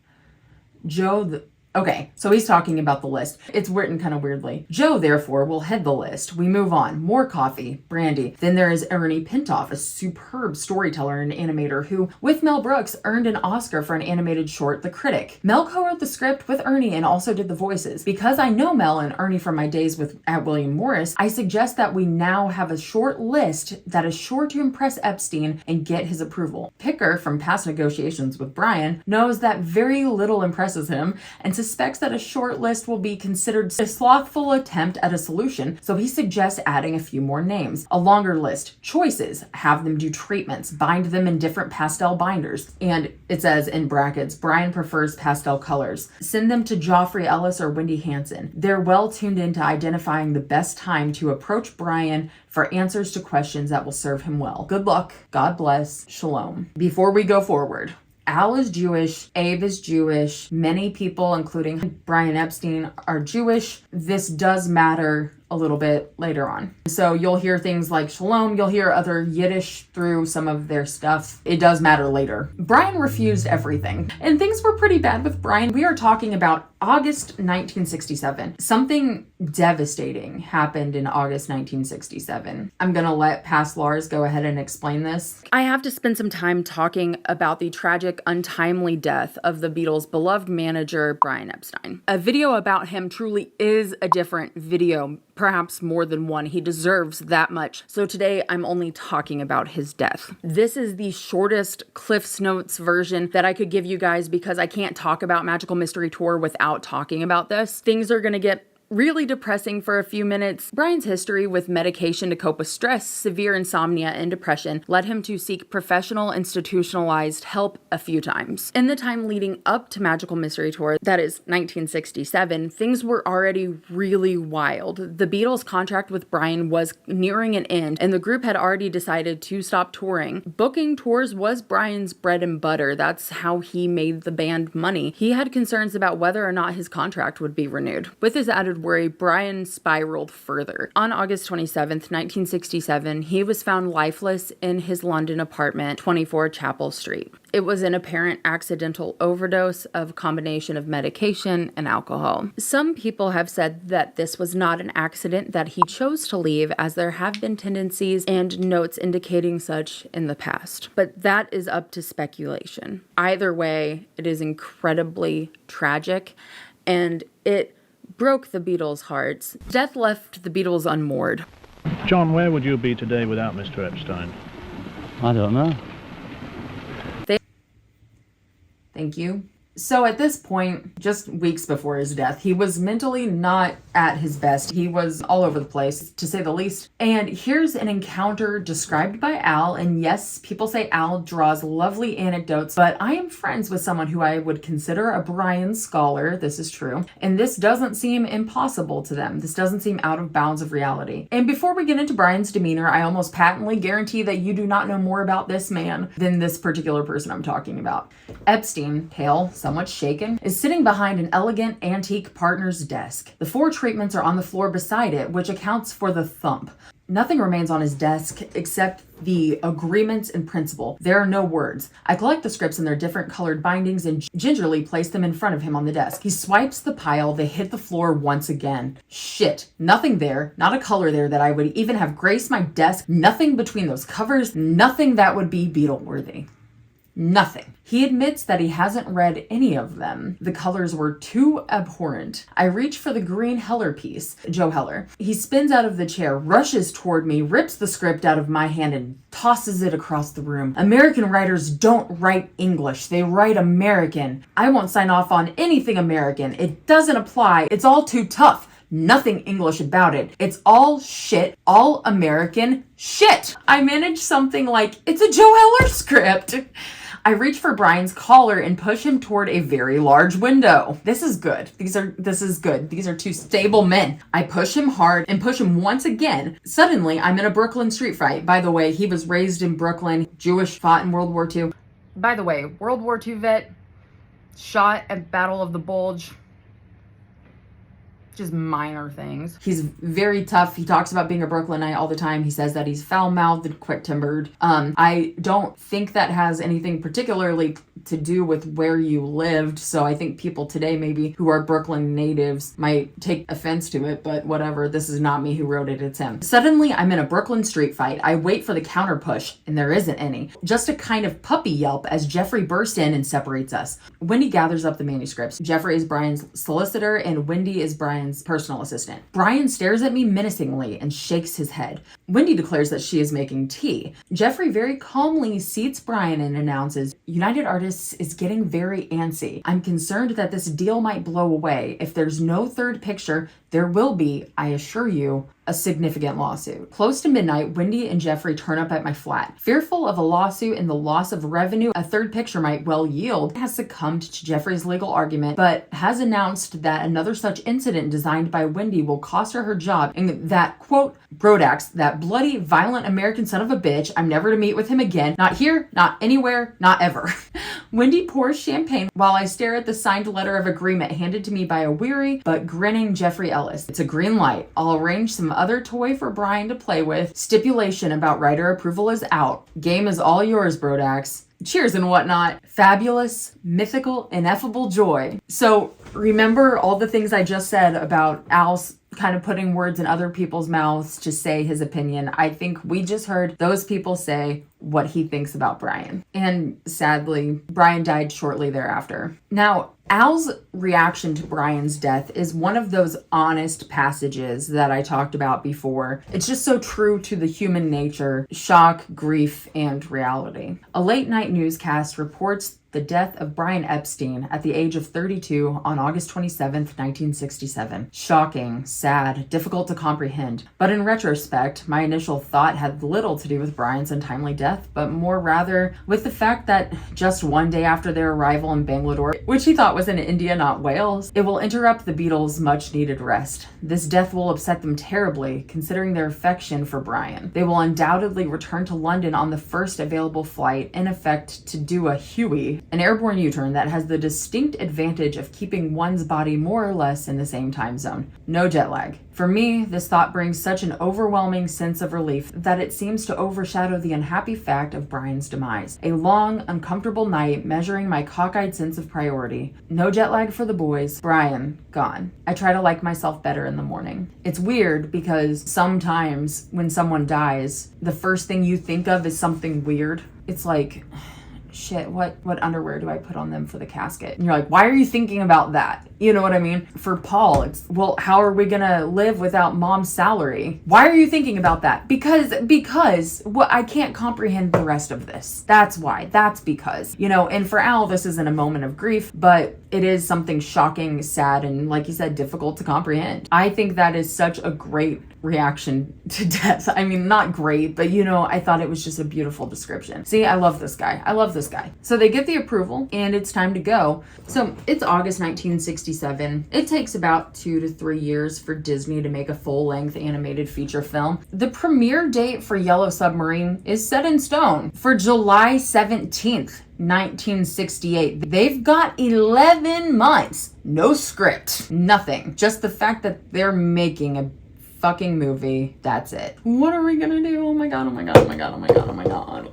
Okay, so he's talking about the list. It's written kind of weirdly. Joe, therefore, will head the list. We move on. More coffee, brandy. Then there is Ernie Pintoff, a superb storyteller and animator who, with Mel Brooks, earned an Oscar for an animated short, The Critic. Mel co-wrote the script with Ernie and also did the voices. Because I know Mel and Ernie from my days at William Morris, I suggest that we now have a short list that is sure to impress Epstein and get his approval. Picker, from past negotiations with Brian, knows that very little impresses him and suspects that a short list will be considered a slothful attempt at a solution, so he suggests adding a few more names. A longer list. Choices. Have them do treatments. Bind them in different pastel binders. And it says in brackets, Brian prefers pastel colors. Send them to Joffrey Ellis or Wendy Hansen. They're well tuned into identifying the best time to approach Brian for answers to questions that will serve him well. Good luck. God bless. Shalom. Before we go forward, Al is Jewish, Abe is Jewish, many people, including Brian Epstein, are Jewish. This does matter a little bit later on. So you'll hear things like shalom, you'll hear other Yiddish through some of their stuff. It does matter later. Brian refused everything, and things were pretty bad with Brian. We are talking about August 1967. Something devastating happened in August 1967. I'm gonna let past Lars go ahead and explain this. I have to spend some time talking about the tragic, untimely death of the Beatles' beloved manager, Brian Epstein. A video about him truly is a different video, perhaps more than one. He deserves that much. So today I'm only talking about his death. This is the shortest Cliff's Notes version that I could give you guys because I can't talk about Magical Mystery Tour without talking about this. Things are gonna get really depressing for a few minutes. Brian's history with medication to cope with stress, severe insomnia, and depression led him to seek professional institutionalized help a few times. In the time leading up to Magical Mystery Tour, that is 1967, things were already really wild. The Beatles' contract with Brian was nearing an end, and the group had already decided to stop touring. Booking tours was Brian's bread and butter. That's how he made the band money. He had concerns about whether or not his contract would be renewed. With his added worry, Brian spiraled further. On August 27th, 1967, he was found lifeless in his London apartment, 24 Chapel Street. It was an apparent accidental overdose of a combination of medication and alcohol. Some people have said that this was not an accident, that he chose to leave, as there have been tendencies and notes indicating such in the past. But that is up to speculation. Either way, it is incredibly tragic, and it broke the Beatles' hearts. Death left the Beatles unmoored. John, where would you be today without Mr. Epstein? I don't know. Thank you. So at this point, just weeks before his death, he was mentally not at his best. He was all over the place, to say the least. And here's an encounter described by Al. And yes, people say Al draws lovely anecdotes, but I am friends with someone who I would consider a Brian scholar. This is true. And this doesn't seem impossible to them. This doesn't seem out of bounds of reality. And before we get into Brian's demeanor, I almost patently guarantee that you do not know more about this man than this particular person I'm talking about. Epstein, pale, somewhat shaken, is sitting behind an elegant antique partner's desk. The 4 treatments are on the floor beside it, which accounts for the thump. Nothing remains on his desk except the agreements in principle. There are no words. I collect the scripts in their different colored bindings and gingerly place them in front of him on the desk. He swipes the pile. They hit the floor once again. Shit. Nothing there. Not a color there that I would even have graced my desk. Nothing between those covers. Nothing that would be Beatle-worthy. Nothing. He admits that he hasn't read any of them. The colors were too abhorrent. I reach for the green Heller piece, Joe Heller. He spins out of the chair, rushes toward me, rips the script out of my hand and tosses it across the room. American writers don't write English. They write American. I won't sign off on anything American. It doesn't apply. It's all too tough. Nothing English about it. It's all shit, all American shit. I manage something like, it's a Joe Heller script. I reach for Brian's collar and push him toward a very large window. This is good. This is good. These are 2 stable men. I push him hard and push him once again. Suddenly, I'm in a Brooklyn street fight. By the way, he was raised in Brooklyn, Jewish, fought in World War II. By the way, World War II vet, shot at Battle of the Bulge. Just minor things. He's very tough. He talks about being a Brooklynite all the time. He says that he's foul-mouthed and quick-tempered. I don't think that has anything particularly to do with where you lived, so I think people today maybe who are Brooklyn natives might take offense to it, but whatever. This is not me who wrote it, it's him. Suddenly, I'm in a Brooklyn street fight. I wait for the counter push, and there isn't any. Just a kind of puppy yelp as Jeffrey bursts in and separates us. Wendy gathers up the manuscripts. Jeffrey is Brian's solicitor, and Wendy is Brian's personal assistant. Brian stares at me menacingly and shakes his head. Wendy declares that she is making tea. Jeffrey very calmly seats Brian and announces, United Artists is getting very antsy. I'm concerned that this deal might blow away. If there's no third picture, there will be, I assure you, a significant lawsuit. Close to midnight, Wendy and Jeffrey turn up at my flat. Fearful of a lawsuit and the loss of revenue a third picture might well yield, has succumbed to Jeffrey's legal argument, but has announced that another such incident designed by Wendy will cost her job, and that, quote, Brodax, that bloody, violent American son of a bitch, I'm never to meet with him again. Not here, not anywhere, not ever. Wendy pours champagne while I stare at the signed letter of agreement handed to me by a weary but grinning Jeffrey Ellis. It's a green light. I'll arrange some other toy for Brian to play with. Stipulation about writer approval is out. Game is all yours, Brodax. Cheers and whatnot. Fabulous, mythical, ineffable joy. So remember all the things I just said about Al's kind of putting words in other people's mouths to say his opinion. I think we just heard those people say what he thinks about Brian. And sadly, Brian died shortly thereafter. Now, Al's reaction to Brian's death is one of those honest passages that I talked about before. It's just so true to the human nature, shock, grief, and reality. A late night newscast reports the death of Brian Epstein at the age of 32 on August 27th, 1967. Shocking, sad, difficult to comprehend. But in retrospect, my initial thought had little to do with Brian's untimely death, but more rather with the fact that just one day after their arrival in Bangalore, which he thought was in India, not Wales, it will interrupt the Beatles' much-needed rest. This death will upset them terribly, considering their affection for Brian. They will undoubtedly return to London on the first available flight, in effect to do a Huey, an airborne U-turn that has the distinct advantage of keeping one's body more or less in the same time zone. No jet lag. For me, this thought brings such an overwhelming sense of relief that it seems to overshadow the unhappy fact of Brian's demise. A long, uncomfortable night measuring my cockeyed sense of priority. No jet lag for the boys. Brian, gone. I try to like myself better in the morning. It's weird because sometimes when someone dies, the first thing you think of is something weird. It's like, shit, what underwear do I put on them for the casket? And you're like, why are you thinking about that? You know what I mean? For Paul, it's, well, how are we gonna live without mom's salary? Why are you thinking about that? Because I can't comprehend the rest of this. That's why. That's because, and for Al, this isn't a moment of grief, but it is something shocking, sad, and like you said, difficult to comprehend. I think that is such a great reaction to death. I mean, not great, but I thought it was just a beautiful description. See, I love this guy. So they get the approval and it's time to go. So it's August 1967. It takes about 2 to 3 years for Disney to make a full-length animated feature film. The premiere date for Yellow Submarine is set in stone for July 17th. 1968. They've got 11 months. No script. Nothing. Just the fact that they're making a fucking movie. That's it. What are we gonna do? Oh my god, oh my god, oh my god, oh my god, oh my god.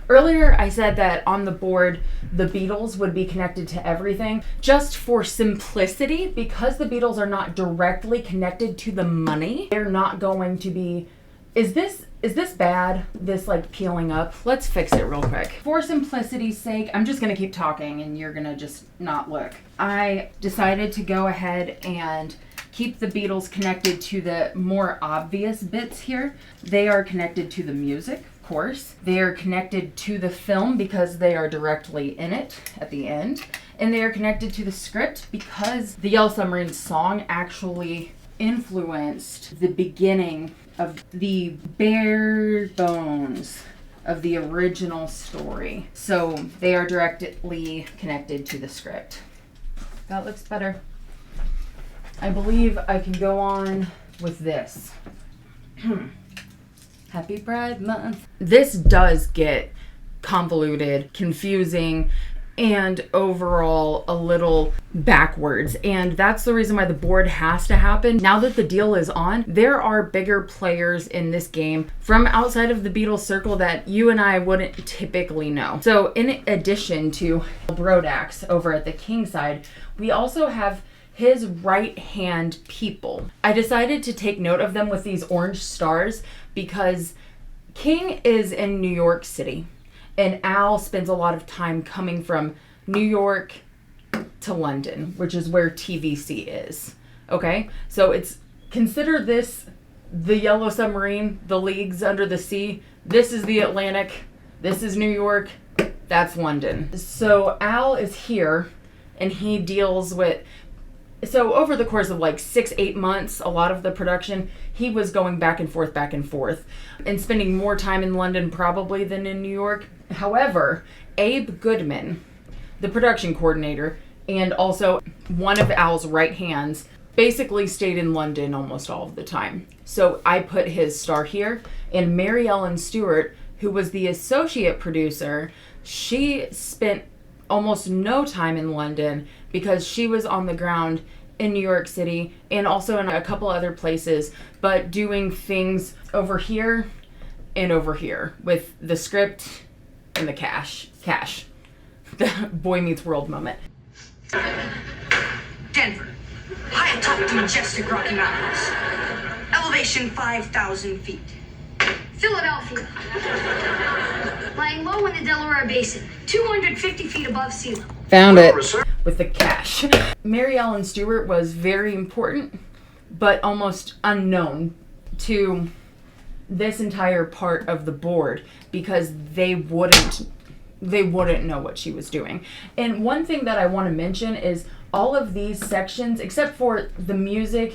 Earlier, I said that on the board, the Beatles would be connected to everything. Just for simplicity, because the Beatles are not directly connected to the money, they're not going to be... Is this bad? This like peeling up? Let's fix it real quick. For simplicity's sake, I'm just gonna keep talking and you're gonna just not look. I decided to go ahead and keep the Beatles connected to the more obvious bits here. They are connected to the music, of course. They are connected to the film because they are directly in it at the end. And they are connected to the script because the Yellow Submarine song actually influenced the beginning of the bare bones of the original story. So they are directly connected to the script. That looks better. I believe I can go on with this. Happy Pride Month. This does get convoluted, confusing, and overall a little backwards. And that's the reason why the board has to happen. Now that the deal is on, there are bigger players in this game from outside of the Beatles circle that you and I wouldn't typically know. So in addition to Brodax over at the King side, we also have his right-hand people. I decided to take note of them with these orange stars because King is in New York City. And Al spends a lot of time coming from New York to London, which is where TVC is. Okay? So consider this the Yellow Submarine, the leagues under the sea. This is the Atlantic. This is New York. That's London. So Al is here and he deals with... So over the course of like 6-8 months, a lot of the production, he was going back and forth, and spending more time in London probably than in New York. However, Abe Goodman, the production coordinator, and also one of Al's right hands, basically stayed in London almost all of the time. So I put his star here, And Mary Ellen Stewart, who was the associate producer, she spent almost no time in London because she was on the ground in New York City and also in a couple other places, but doing things over here and over here with the script and the cash. The Boy Meets World moment. Denver, high atop the majestic Rocky Mountains. Elevation 5,000 feet. Philadelphia, lying low in the Delaware Basin, 250 feet above sea level. Found it. With the cash. Mary Ellen Stewart was very important, but almost unknown to this entire part of the board because they wouldn't know what she was doing. And one thing that I want to mention is all of these sections, except for the music,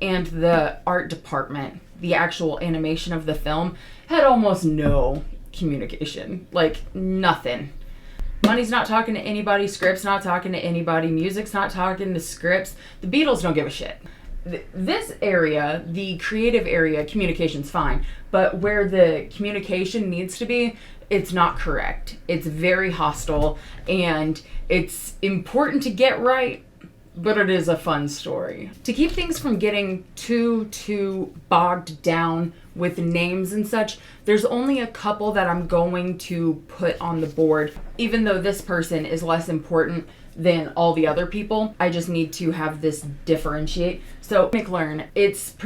and the art department, the actual animation of the film, had almost no communication. Like, nothing. Money's not talking to anybody, script's not talking to anybody, music's not talking to scripts. The Beatles don't give a shit. This area, the creative area, communication's fine, but where the communication needs to be, it's not correct. It's very hostile, and it's important to get right, but it is a fun story. To keep things from getting too bogged down with names and such, there's only a couple that I'm going to put on the board. Even though this person is less important than all the other people, I just need to have this differentiate. So McLaren, it's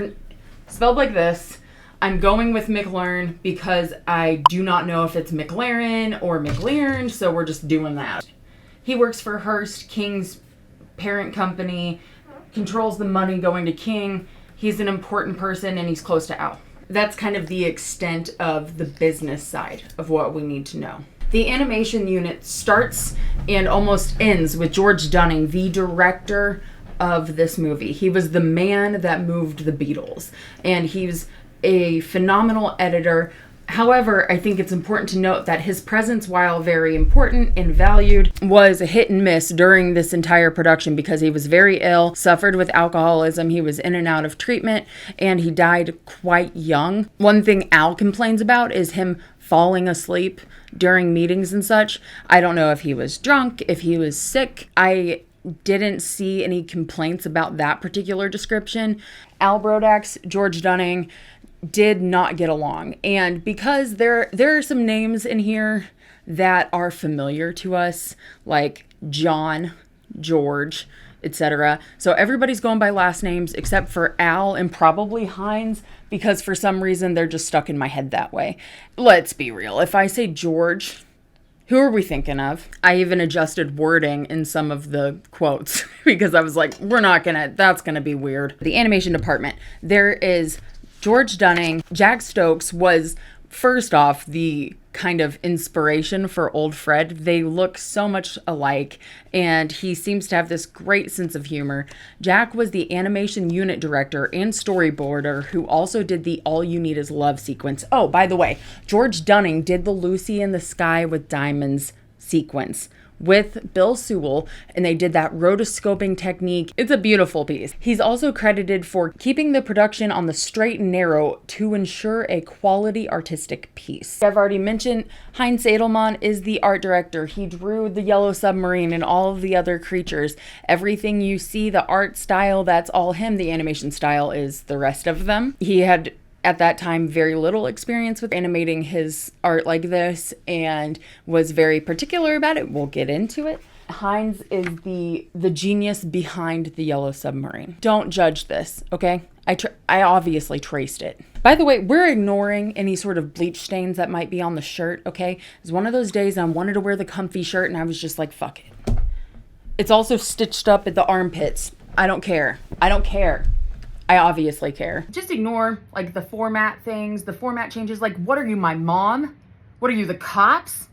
spelled like this. I'm going with McLaren because I do not know if it's McLaren or McLaren, so we're just doing that. He works for Hearst, King's parent company, controls the money going to King. He's an important person and he's close to Al. That's kind of the extent of the business side of what we need to know. The animation unit starts and almost ends with George Dunning, the director of this movie. He was the man that moved the Beatles, and he's a phenomenal editor. However, I think it's important to note that his presence, while very important and valued, was a hit and miss during this entire production because he was very ill, suffered with alcoholism, he was in and out of treatment, and he died quite young. One thing Al complains about is him falling asleep during meetings and such. I don't know if he was drunk, if he was sick. I didn't see any complaints about that particular description. Al Brodax, George Dunning did not get along. And because there are some names in here that are familiar to us, like John, George, etc. So everybody's going by last names except for Al and probably Hines, because for some reason they're just stuck in my head that way. Let's be real. If I say George, who are we thinking of? I even adjusted wording in some of the quotes because I was like, that's gonna be weird. The animation department, there is George Dunning. Jack Stokes was, first off, the kind of inspiration for old Fred. They look so much alike, and he seems to have this great sense of humor. Jack was the animation unit director and storyboarder who also did the All You Need Is Love sequence. Oh, by the way, George Dunning did the Lucy in the Sky with Diamonds sequence with Bill Sewell, and they did that rotoscoping technique. It's a beautiful piece. He's also credited for keeping the production on the straight and narrow to ensure a quality artistic piece. I've already mentioned Heinz Edelman is the art director. He drew the Yellow Submarine and all of the other creatures. Everything you see, the art style, that's all him. The animation style is the rest of them. He had at that time very little experience with animating his art like this and was very particular about it. We'll get into it. Heinz is the genius behind the Yellow Submarine. Don't judge this, okay? I obviously traced it. By the way, we're ignoring any sort of bleach stains that might be on the shirt, okay? It was one of those days I wanted to wear the comfy shirt and I was just like, fuck it. It's also stitched up at the armpits. I don't care. I obviously care. Just ignore, like, the format things, the format changes. Like, what are you, my mom? What are you, the cops?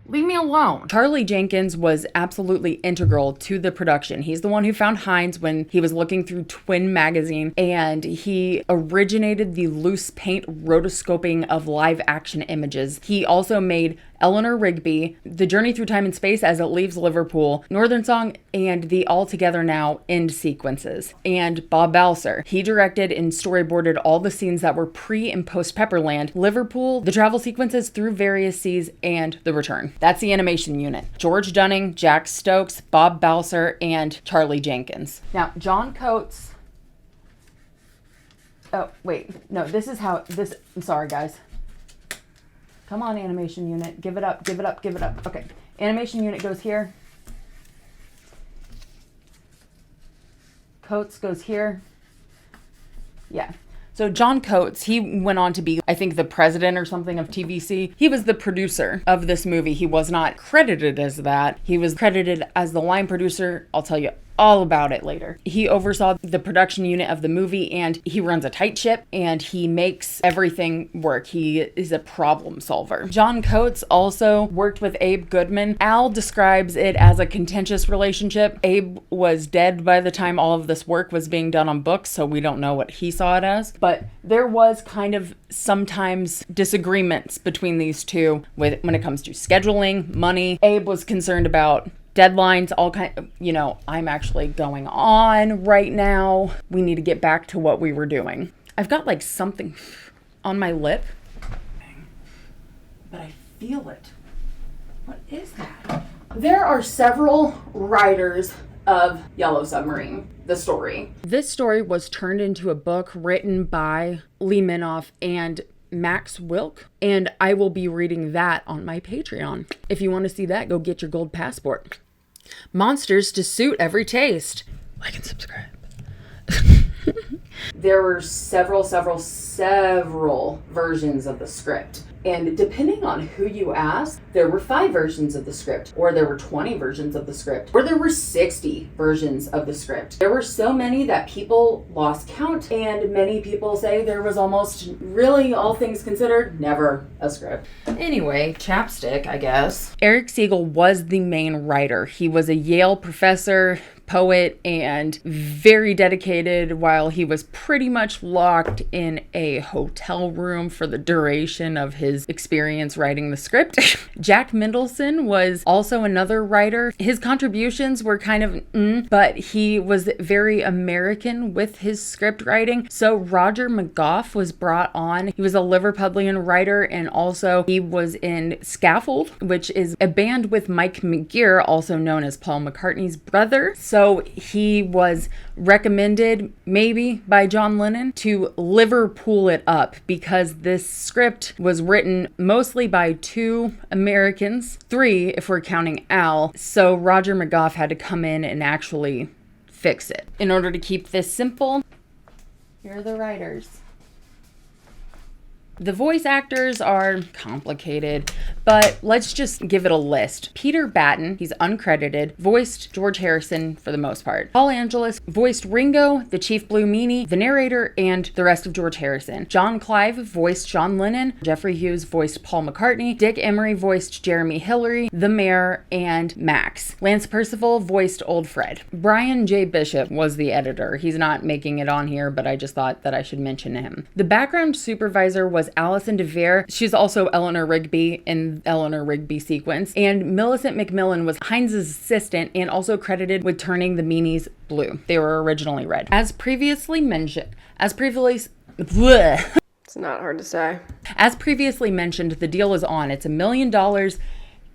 Leave me alone. Charlie Jenkins was absolutely integral to the production. He's the one who found Heinz when he was looking through Twin magazine, and he originated the loose paint rotoscoping of live action images. He also made Eleanor Rigby, The Journey Through Time and Space as it leaves Liverpool, Northern Song, and the All Together Now end sequences. And Bob Balser. He directed and storyboarded all the scenes that were pre and post Pepperland, Liverpool, the travel sequences through various seas, and the return. That's the animation unit. George Dunning, Jack Stokes, Bob Balser, and Charlie Jenkins. Now, John Coates. Oh, wait. No, this is how this. I'm sorry, guys. Come on, animation unit. Give it up, give it up, give it up. Okay. Animation unit goes here. Coates goes here. Yeah. So John Coates, he went on to be, I think, the president or something of TVC. He was the producer of this movie. He was not credited as that. He was credited as the line producer. I'll tell you all about it later. He oversaw the production unit of the movie, and he runs a tight ship, and he makes everything work. He is a problem solver. John Coates also worked with Abe Goodman. Al describes it as a contentious relationship. Abe was dead by the time all of this work was being done on books, so we don't know what he saw it as. But there was kind of sometimes disagreements between these two when it comes to scheduling, money. Abe was concerned about deadlines, all kind of, I'm actually going on right now. We need to get back to what we were doing. I've got like something on my lip, but I feel it. What is that? There are several writers of Yellow Submarine, the story. This story was turned into a book written by Lee Minoff and Max Wilk, and I will be reading that on my Patreon. If you want to see that, go get your gold passport. Monsters to suit every taste. Like and subscribe. There were several versions of the script. And depending on who you ask, there were 5 versions of the script, or there were 20 versions of the script, or there were 60 versions of the script. There were so many that people lost count, and many people say there was almost, really, all things considered, never a script. Anyway, chapstick, I guess. Eric Siegel was the main writer. He was a Yale professor, poet, and very dedicated while he was pretty much locked in a hotel room for the duration of his experience writing the script. Jack Mendelson was also another writer. His contributions were kind of but he was very American with his script writing. So Roger McGough was brought on. He was a Liverpudlian writer, and also he was in Scaffold, which is a band with Mike McGear, also known as Paul McCartney's brother. So he was recommended, maybe by John Lennon, to Liverpool it up, because this script was written mostly by 2 Americans, 3 if we're counting Al. So Roger McGough had to come in and actually fix it. In order to keep this simple, here are the writers. The voice actors are complicated, but let's just give it a list. Peter Batten, he's uncredited, voiced George Harrison for the most part. Paul Angelis voiced Ringo, the Chief Blue Meanie, the narrator, and the rest of George Harrison. John Clive voiced John Lennon. Jeffrey Hughes voiced Paul McCartney. Dick Emery voiced Jeremy Hillary, the Mayor, and Max. Lance Percival voiced Old Fred. Brian J. Bishop was the editor. He's not making it on here, but I just thought that I should mention him. The background supervisor was Alison DeVere. She's also Eleanor Rigby in Eleanor Rigby sequence. And Millicent McMillan was Heinz's assistant and also credited with turning the meanies blue. They were originally red. As previously mentioned, It's not hard to say. As previously mentioned, the deal is on. It's $1 million.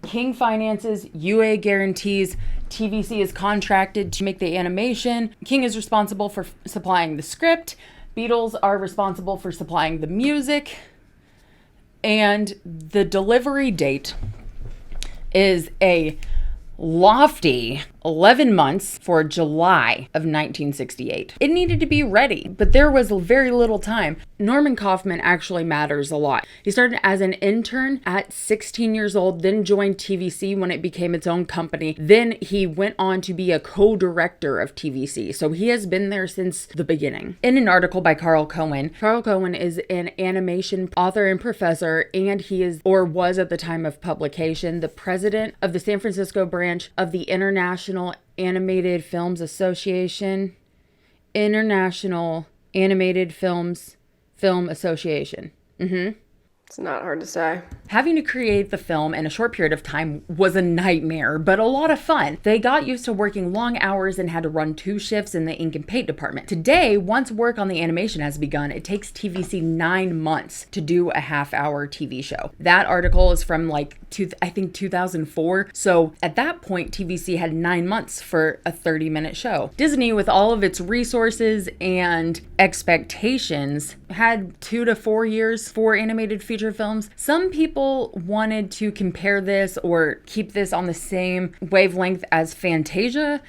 King finances, UA guarantees, TVC is contracted to make the animation. King is responsible for supplying the script. Beatles are responsible for supplying the music. And the delivery date is a lofty 11 months for July of 1968. It needed to be ready, but there was very little time. Norman Kaufman actually matters a lot. He started as an intern at 16 years old, then joined TVC when it became its own company. Then he went on to be a co-director of TVC, so he has been there since the beginning. In an article by Carl Cohen is an animation author and professor, and he is, or was at the time of publication, the president of the San Francisco branch of the International Animated Films Association. International Animated Film Association. It's not hard to say. Having to create the film in a short period of time was a nightmare, but a lot of fun. They got used to working long hours and had to run 2 shifts in the ink and paint department. Today, once work on the animation has begun, it takes TVC 9 months to do a half-hour TV show. That article is from I think 2004. So at that point, TVC had 9 months for a 30-minute show. Disney, with all of its resources and expectations, had 2 to 4 years for animated feature films. Some people wanted to compare this or keep this on the same wavelength as Fantasia.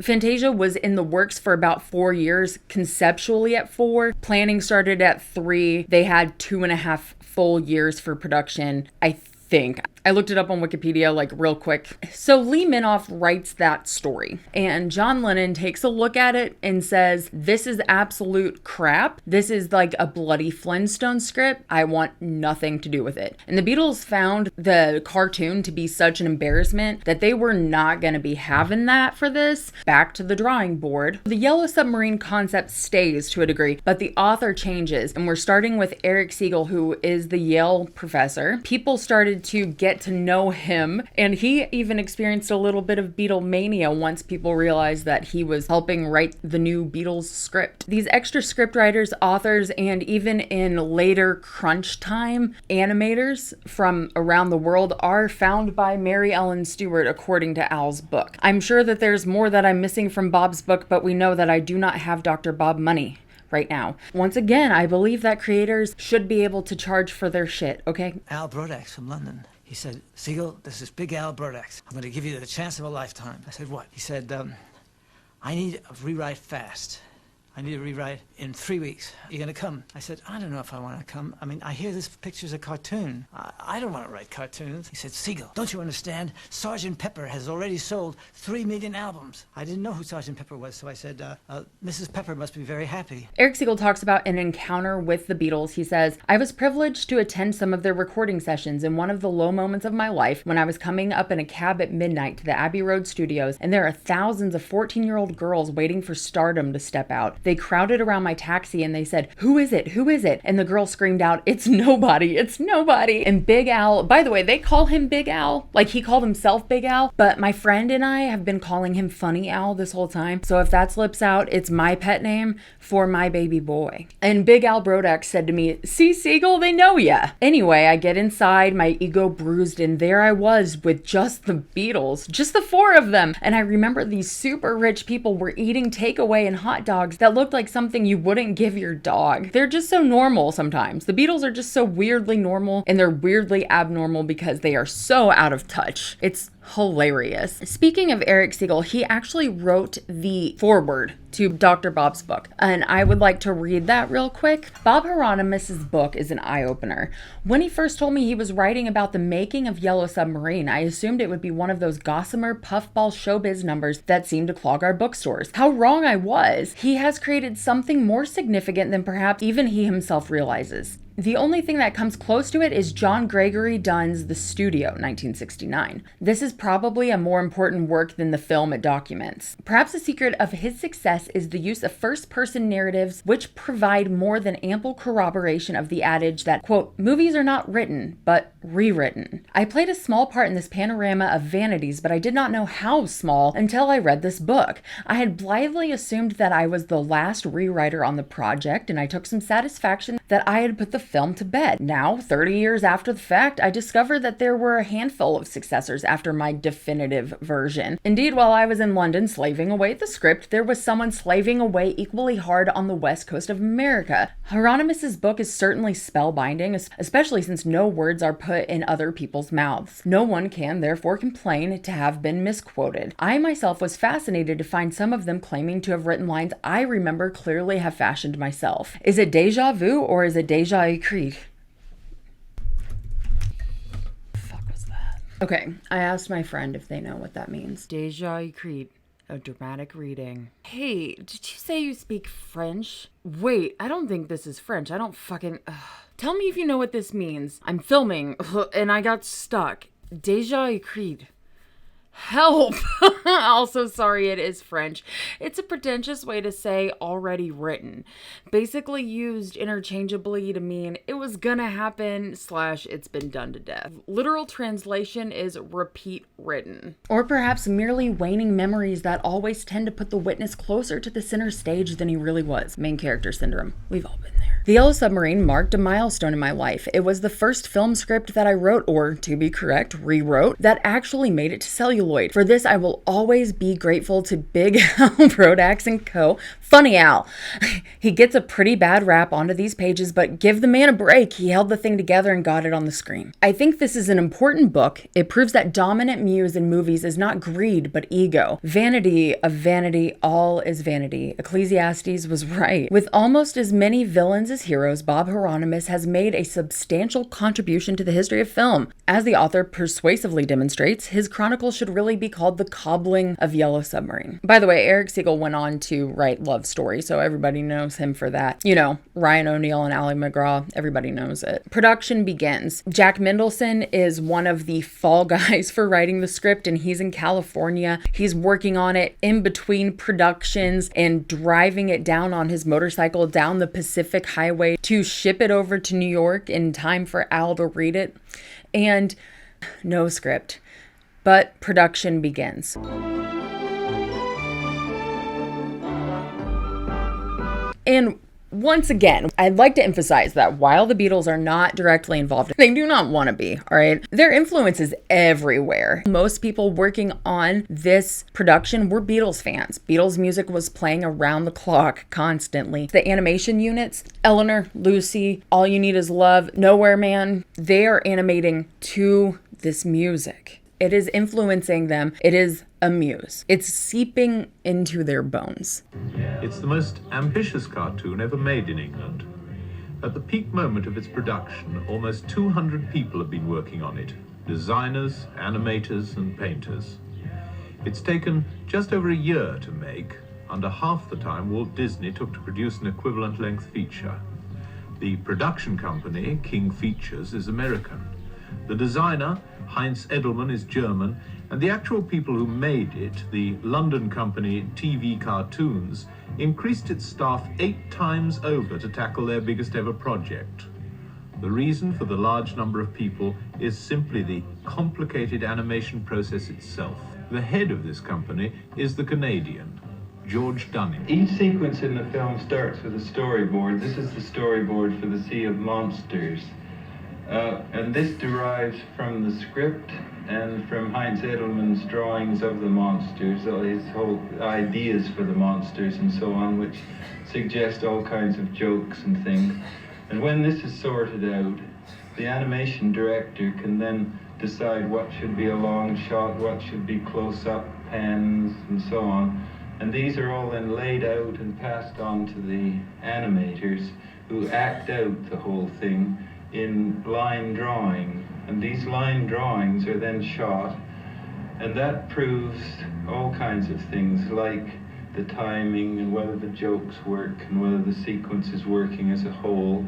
Fantasia was in the works for about 4 years, conceptually at 4. Planning started at 3. They had 2.5 full years for production, I think. I looked it up on Wikipedia real quick. So Lee Minoff writes that story, and John Lennon takes a look at it and says, this is absolute crap. This is like a bloody Flintstone script. I want nothing to do with it. And the Beatles found the cartoon to be such an embarrassment that they were not going to be having that for this. Back to the drawing board. The Yellow Submarine concept stays to a degree, but the author changes, and we're starting with Eric Siegel, who is the Yale professor. People started to get to know him, and he even experienced a little bit of Beatlemania once people realized that he was helping write the new Beatles script. These extra script writers, authors, and even in later crunch time, animators from around the world are found by Mary Ellen Stewart, according to Al's book. I'm sure that there's more that I'm missing from Bob's book, but we know that I do not have Dr. Bob money right now. Once again, I believe that creators should be able to charge for their shit, okay? Al Brodax from London. He said, Siegel, this is Big Al Brodax. I'm going to give you the chance of a lifetime. I said, what? He said, I need a rewrite fast. I need a rewrite in 3 weeks. You going to come? I said, I don't know if I want to come. I mean, I hear this picture's a cartoon. I don't want to write cartoons. He said, Siegel, don't you understand? Sgt. Pepper has already sold 3 million albums. I didn't know who Sgt. Pepper was, so I said, Mrs. Pepper must be very happy. Eric Siegel talks about an encounter with the Beatles. He says, I was privileged to attend some of their recording sessions in one of the low moments of my life when I was coming up in a cab at midnight to the Abbey Road studios, and there are thousands of 14-year-old girls waiting for stardom to step out. They crowded around my taxi and they said, who is it? Who is it? And the girl screamed out, it's nobody. It's nobody. And Big Al, by the way, they call him Big Al. Like he called himself Big Al, but my friend and I have been calling him Funny Al this whole time. So if that slips out, it's my pet name for my baby boy. And Big Al Brodax said to me, see, Siegel, they know ya. Anyway, I get inside, my ego bruised, and there I was with just the Beatles, just the 4 of them. And I remember these super rich people were eating takeaway and hot dogs that looked like something you wouldn't give your dog. They're just so normal sometimes. The Beatles are just so weirdly normal, and they're weirdly abnormal because they are so out of touch. It's hilarious. Speaking of Eric Siegel, he actually wrote the foreword to Dr. Bob's book, and I would like to read that real quick. Bob Hieronymus's book is an eye-opener. When he first told me he was writing about the making of Yellow Submarine, I assumed it would be one of those gossamer puffball showbiz numbers that seem to clog our bookstores. How wrong I was. He has created something more significant than perhaps even he himself realizes. The only thing that comes close to it is John Gregory Dunn's The Studio, 1969. This is probably a more important work than the film it documents. Perhaps the secret of his success is the use of first-person narratives which provide more than ample corroboration of the adage that, quote, movies are not written, but rewritten. I played a small part in this panorama of vanities, but I did not know how small until I read this book. I had blithely assumed that I was the last rewriter on the project, and I took some satisfaction that I had put the film to bed. Now, 30 years after the fact, I discovered that there were a handful of successors after my definitive version. Indeed, while I was in London slaving away at the script, there was someone slaving away equally hard on the west coast of America. Hieronymus's book is certainly spellbinding, especially since no words are put in other people's mouths. No one can therefore complain to have been misquoted. I myself was fascinated to find some of them claiming to have written lines I remember clearly have fashioned myself. Is it deja vu or is it deja écrit? Fuck was that? Okay, I asked my friend if they know what that means. Deja écrit. A dramatic reading. Hey, did you say you speak French? Wait, I don't think this is French. I don't fucking... Tell me if you know what this means. I'm filming, and I got stuck. Deja écrit. Help! Also, sorry, it is French. It's a pretentious way to say already written. Basically used interchangeably to mean it was gonna happen / it's been done to death. Literal translation is repeat written. Or perhaps merely waning memories that always tend to put the witness closer to the center stage than he really was. Main character syndrome. We've all been there. The Yellow Submarine marked a milestone in my life. It was the first film script that I wrote, or to be correct, rewrote, that actually made it to celluloid. For this, I will always be grateful to Big Al Brodax & Co. Funny Al. He gets a pretty bad rap onto these pages, but give the man a break. He held the thing together and got it on the screen. I think this is an important book. It proves that dominant muse in movies is not greed, but ego. Vanity of vanity, all is vanity. Ecclesiastes was right. With almost as many villains as heroes, Bob Hieronymus has made a substantial contribution to the history of film. As the author persuasively demonstrates, his chronicle should really be called The Cobbling of Yellow Submarine. By the way, Eric Siegel went on to write Love Story, so everybody knows him for that. You know, Ryan O'Neal and Ally McGraw, everybody knows it. Production begins. Jack Mendelson is one of the fall guys for writing the script, and he's in California. He's working on it in between productions and driving it down on his motorcycle down the Pacific Highway to ship it over to New York in time for Al to read it. And no script, but production begins. And once again, I'd like to emphasize that while the Beatles are not directly involved, they do not want to be, all right? Their influence is everywhere. Most people working on this production were Beatles fans. Beatles music was playing around the clock constantly. The animation units, Eleanor, Lucy, All You Need Is Love, Nowhere Man, they are animating to this music. It is influencing them. It is a muse. It's seeping into their bones. It's the most ambitious cartoon ever made in England. At the peak moment of its production, almost 200 people have been working on it. Designers, animators, and painters. It's taken just over a year to make, under half the time Walt Disney took to produce an equivalent length feature. The production company, King Features, is American. The designer, Heinz Edelman, is German, and the actual people who made it, the London company TV Cartoons, increased its staff 8 times over to tackle their biggest ever project. The reason for the large number of people is simply the complicated animation process itself. The head of this company is the Canadian, George Dunning. Each sequence in the film starts with a storyboard. This is the storyboard for the Sea of Monsters. And this derives from the script and from Heinz Edelman's drawings of the monsters, his whole ideas for the monsters and so on, which suggest all kinds of jokes and things. And when this is sorted out, the animation director can then decide what should be a long shot, what should be close-up pans, and so on. And these are all then laid out and passed on to the animators, who act out the whole thing in line drawing, and these line drawings are then shot, and that proves all kinds of things like the timing and whether the jokes work and whether the sequence is working as a whole.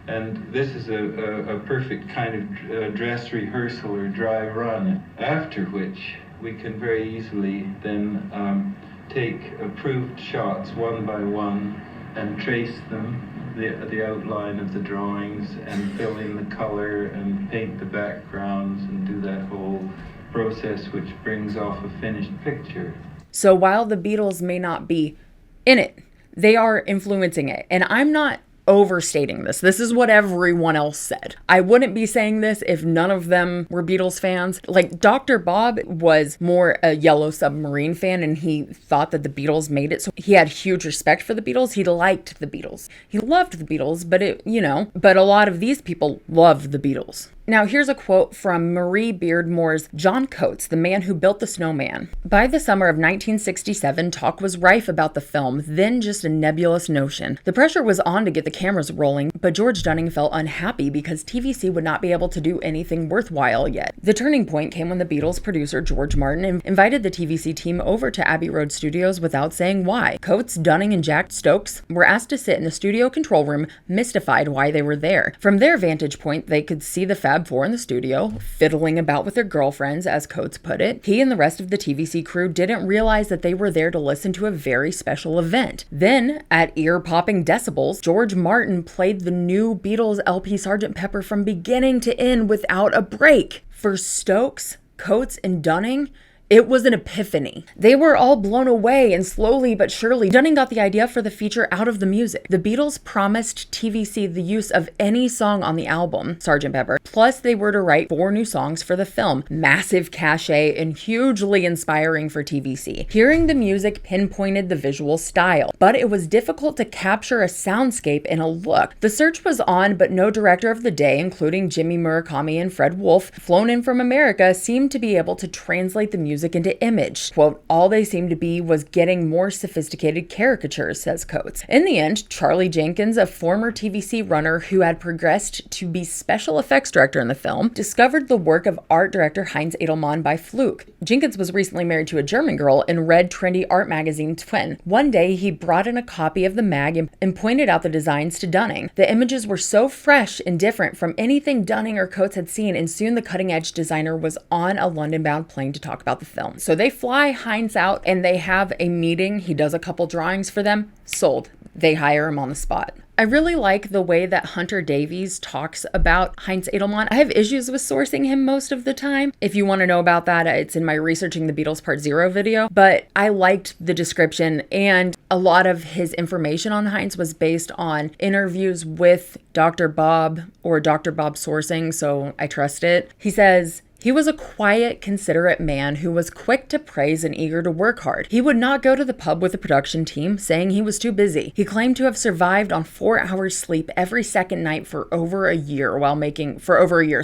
And this is a perfect kind of dress rehearsal or dry run, after which we can very easily then take approved shots one by one and trace them, the outline of the drawings, and fill in the color and paint the backgrounds and do that whole process, which brings off a finished picture. So while the Beatles may not be in it, they are influencing it. And I'm not overstating this. This is what everyone else said. I wouldn't be saying this if none of them were Beatles fans. Like, Dr. Bob was more a Yellow Submarine fan, and he thought that the Beatles made it. So he had huge respect for the Beatles. He liked the Beatles. He loved the Beatles, but a lot of these people loved the Beatles. Now, here's a quote from Marie Beardmore's John Coates, the man who built the snowman. By the summer of 1967, talk was rife about the film, then just a nebulous notion. The pressure was on to get the cameras rolling, but George Dunning felt unhappy because TVC would not be able to do anything worthwhile yet. The turning point came when the Beatles' producer George Martin invited the TVC team over to Abbey Road Studios without saying why. Coates, Dunning, and Jack Stokes were asked to sit in the studio control room, mystified why they were there. From their vantage point, they could see the Fab 4 in the studio, fiddling about with their girlfriends, as Coates put it. He and the rest of the TVC crew didn't realize that they were there to listen to a very special event. Then, at ear-popping decibels, George Martin played the new Beatles LP Sgt. Pepper from beginning to end without a break. For Stokes, Coates, and Dunning, it was an epiphany. They were all blown away, and slowly but surely, Dunning got the idea for the feature out of the music. The Beatles promised TVC the use of any song on the album, Sgt. Pepper, plus they were to write 4 new songs for the film. Massive cachet and hugely inspiring for TVC. Hearing the music pinpointed the visual style, but it was difficult to capture a soundscape and a look. The search was on, but no director of the day, including Jimmy Murakami and Fred Wolf, flown in from America, seemed to be able to translate the music into image. Quote, all they seemed to be was getting more sophisticated caricatures, says Coates. In the end, Charlie Jenkins, a former TVC runner who had progressed to be special effects director in the film, discovered the work of art director Heinz Edelmann by fluke. Jenkins was recently married to a German girl and read trendy art magazine Twin. One day, he brought in a copy of the mag and pointed out the designs to Dunning. The images were so fresh and different from anything Dunning or Coates had seen, and soon the cutting-edge designer was on a London-bound plane to talk about the film. So they fly Heinz out and they have a meeting. He does a couple drawings for them. Sold. They hire him on the spot. I really like the way that Hunter Davies talks about Heinz Edelmann. I have issues with sourcing him most of the time. If you want to know about that, it's in my Researching the Beatles Part 0 video. But I liked the description, and a lot of his information on Heinz was based on interviews with Dr. Bob or Dr. Bob sourcing, so I trust it. He says, he was a quiet, considerate man who was quick to praise and eager to work hard. He would not go to the pub with the production team, saying he was too busy. He claimed to have survived on 4 hours sleep every second night for over a year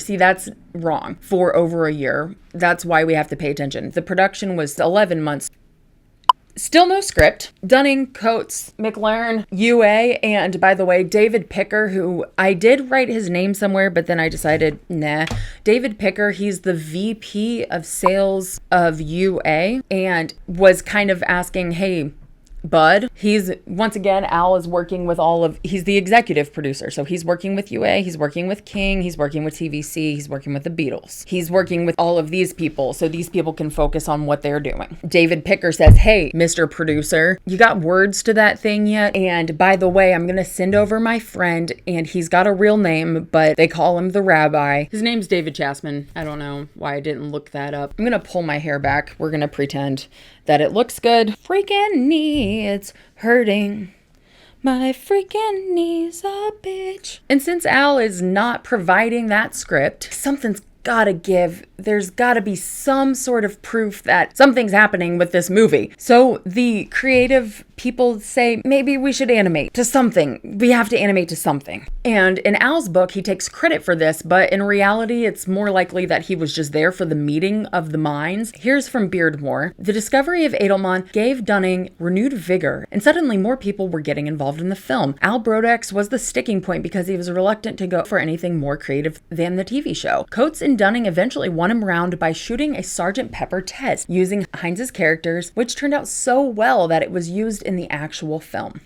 See, that's wrong. For over a year. That's why we have to pay attention. The production was 11 months. Still no script. Dunning, Coates, McLaren, UA, and by the way, David Picker, who I did write his name somewhere, but then I decided, nah. David Picker, he's the VP of sales of UA, and was kind of asking, hey, Bud, once again, Al is working with he's the executive producer. So he's working with UA, he's working with King, he's working with TVC, he's working with the Beatles. He's working with all of these people so these people can focus on what they're doing. David Picker says, hey, Mr. Producer, you got words to that thing yet? And by the way, I'm going to send over my friend, and he's got a real name, but they call him the Rabbi. His name's David Chasman. I don't know why I didn't look that up. I'm going to pull my hair back. We're going to pretend that it looks good. Freaking knee, it's hurting. My freaking knees are bitch. And since Al is not providing that script, something's gotta give. There's gotta be some sort of proof that something's happening with this movie. So the creative people say, maybe we should animate to something. We have to animate to something. And in Al's book, he takes credit for this, but in reality, it's more likely that he was just there for the meeting of the minds. Here's from Beardmore. The discovery of Edelmann gave Dunning renewed vigor, and suddenly more people were getting involved in the film. Al Brodex was the sticking point because he was reluctant to go for anything more creative than the TV show. Coates and Dunning eventually won him round by shooting a Sgt. Pepper test using Heinz's characters, which turned out so well that it was used in the actual film.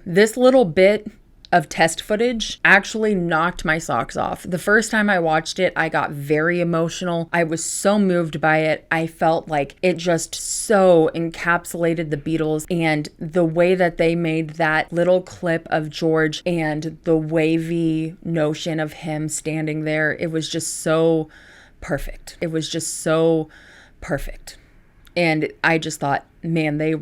This little bit of test footage actually knocked my socks off. The first time I watched it, I got very emotional. I was so moved by it. I felt like it just so encapsulated the Beatles, and the way that they made that little clip of George and the wavy notion of him standing there, it was just so perfect. It was just so perfect. And I just thought, man, they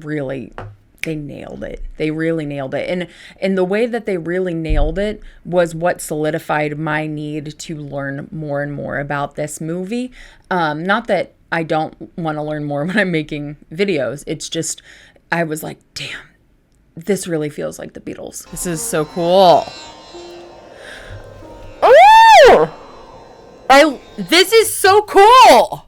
nailed it. They really nailed it. And the way that they really nailed it was what solidified my need to learn more and more about this movie. Not that I don't want to learn more when I'm making videos. It's just, I was like, damn, this really feels like the Beatles. This is so cool. Oh! This is so cool!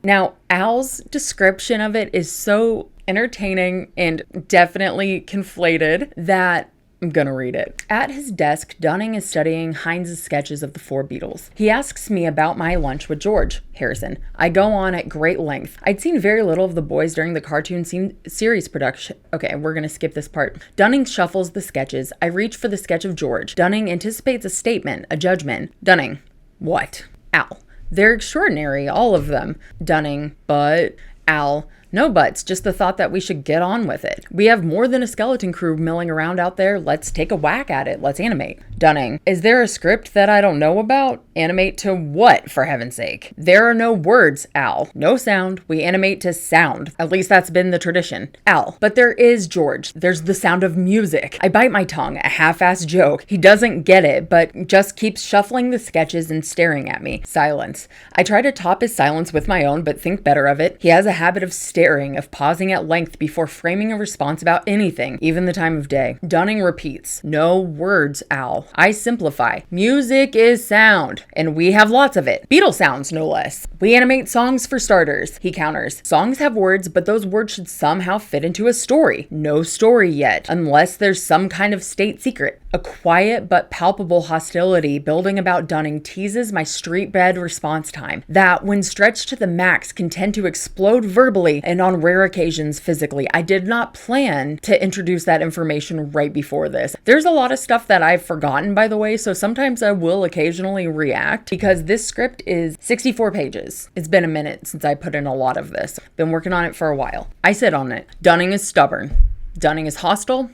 Now, Al's description of it is so entertaining and definitely conflated that I'm gonna read it. At his desk, Dunning is studying Heinz's sketches of the four Beatles. He asks me about my lunch with George Harrison. I go on at great length. I'd seen very little of the boys during the cartoon series production. Okay, we're gonna skip this part. Dunning shuffles the sketches. I reach for the sketch of George. Dunning anticipates a statement, a judgment. Dunning, what? Al, they're extraordinary, all of them. Dunning, but... Al, no buts, just the thought that we should get on with it. We have more than a skeleton crew milling around out there. Let's take a whack at it. Let's animate. Dunning, is there a script that I don't know about? Animate to what, for heaven's sake? There are no words, Al. No sound. We animate to sound. At least that's been the tradition. Al, but there is George. There's the sound of music. I bite my tongue, a half-assed joke. He doesn't get it, but just keeps shuffling the sketches and staring at me. Silence. I try to top his silence with my own, but think better of it. He has a habit of staring, of pausing at length before framing a response about anything, even the time of day. Dunning repeats, no words, Al. I simplify. Music is sound, and we have lots of it. Beatles sounds, no less. We animate songs for starters, he counters. Songs have words, but those words should somehow fit into a story. No story yet, unless there's some kind of state secret. A quiet but palpable hostility building about Dunning teases my street-bred response time that, when stretched to the max, can tend to explode verbally and on rare occasions physically. I did not plan to introduce that information right before this. There's a lot of stuff that I've forgotten, by the way, so sometimes I will occasionally react because this script is 64 pages. It's been a minute since I put in a lot of this. Been working on it for a while. I sit on it. Dunning is stubborn. Dunning is hostile.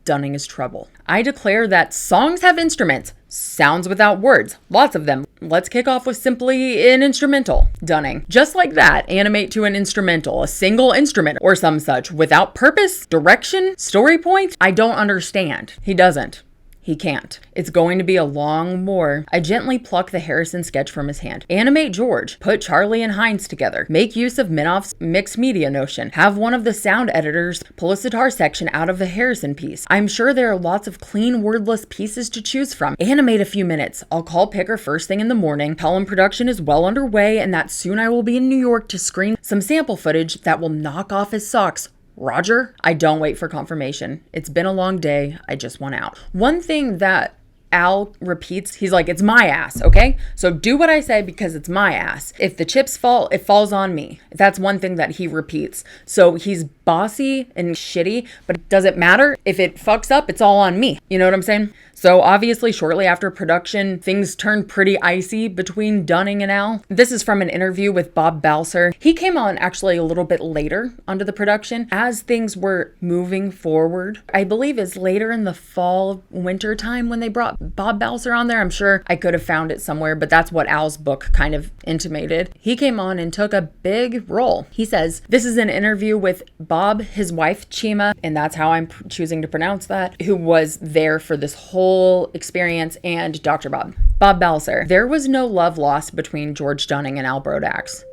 Dunning is trouble. I declare that songs have instruments, sounds without words, lots of them. Let's kick off with simply an instrumental. Dunning, just like that, animate to an instrumental, a single instrument or some such, without purpose, direction, story point. I don't understand. He doesn't. He can't. It's going to be a long war. I gently pluck the Harrison sketch from his hand. Animate George. Put Charlie and Heinz together. Make use of Minoff's mixed media notion. Have one of the sound editors pull a sitar section out of the Harrison piece. I'm sure there are lots of clean, wordless pieces to choose from. Animate a few minutes. I'll call Picker first thing in the morning. Tell him production is well underway and that soon I will be in New York to screen some sample footage that will knock off his socks. Roger? I don't wait for confirmation. It's been a long day. I just want out. One thing that Al repeats, he's like, it's my ass, okay? So do what I say because it's my ass. If the chips fall, it falls on me. That's one thing that he repeats. So he's bossy and shitty, but does it matter? If it fucks up, it's all on me. You know what I'm saying? So obviously, shortly after production, things turned pretty icy between Dunning and Al. This is from an interview with Bob Balser. He came on actually a little bit later onto the production as things were moving forward. I believe it's later in the fall, winter time when they brought Bob Balser on there. I'm sure I could have found it somewhere, but that's what Al's book kind of intimated. He came on and took a big role. He says, this is an interview with Bob, his wife, Chima, and that's how I'm choosing to pronounce that, who was there for this whole experience, and Dr. Bob Balser. There was no love lost between George Dunning and Al Brodax.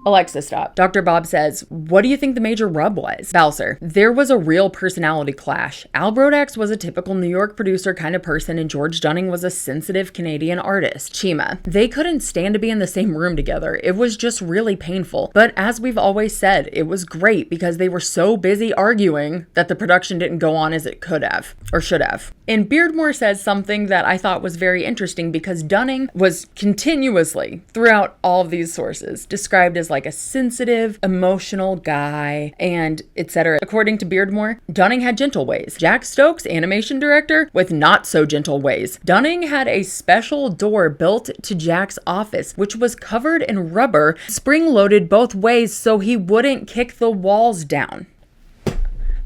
Alexa, stop. Dr. Bob says, what do you think the major rub was? Balser, there was a real personality clash. Al Brodax was a typical New York producer kind of person, and George Dunning was a sensitive Canadian artist. Chima, they couldn't stand to be in the same room together. It was just really painful. But as we've always said, it was great because they were so busy arguing that the production didn't go on as it could have, or should have. And Beardmore says something that I thought was very interesting because Dunning was continuously, throughout all of these sources, described as like a sensitive, emotional guy, and etc. According to Beardmore, Dunning had gentle ways. Jack Stokes, animation director, with not so gentle ways. Dunning had a special door built to Jack's office, which was covered in rubber, spring-loaded both ways so he wouldn't kick the walls down.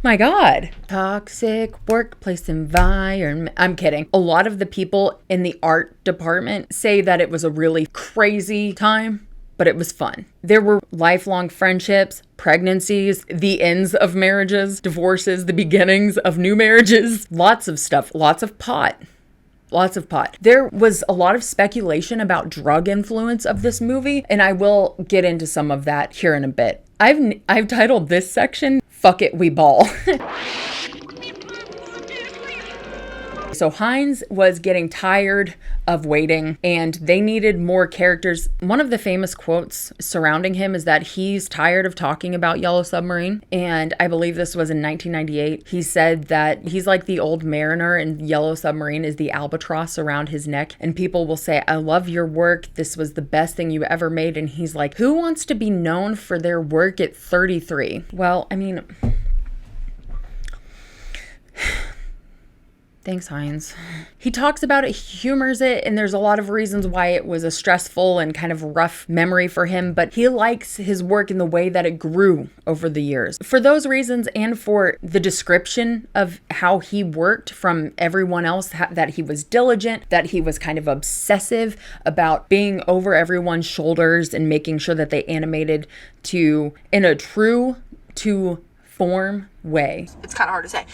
My God. Toxic workplace environment. I'm kidding. A lot of the people in the art department say that it was a really crazy time, but it was fun. There were lifelong friendships, pregnancies, the ends of marriages, divorces, the beginnings of new marriages, lots of stuff, lots of pot. Lots of pot. There was a lot of speculation about drug influence of this movie, and I will get into some of that here in a bit. I've titled this section, Fuck It, We Ball. So Hines was getting tired of waiting and they needed more characters. One of the famous quotes surrounding him is that he's tired of talking about Yellow Submarine. And I believe this was in 1998. He said that he's like the old mariner and Yellow Submarine is the albatross around his neck. And people will say, I love your work. This was the best thing you ever made. And he's like, who wants to be known for their work at 33? Well, I mean, thanks, Hines. He talks about it, humors it, and there's a lot of reasons why it was a stressful and kind of rough memory for him, but he likes his work in the way that it grew over the years. For those reasons and for the description of how he worked from everyone else, that he was diligent, that he was kind of obsessive about being over everyone's shoulders and making sure that they animated in a true to form way. It's kind of hard to say.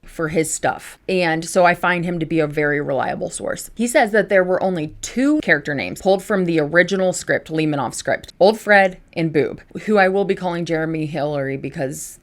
For his stuff. And so I find him to be a very reliable source. He says that there were only 2 character names pulled from the original script, Lemonoff script, Old Fred and Boob, who I will be calling Jeremy Hillary because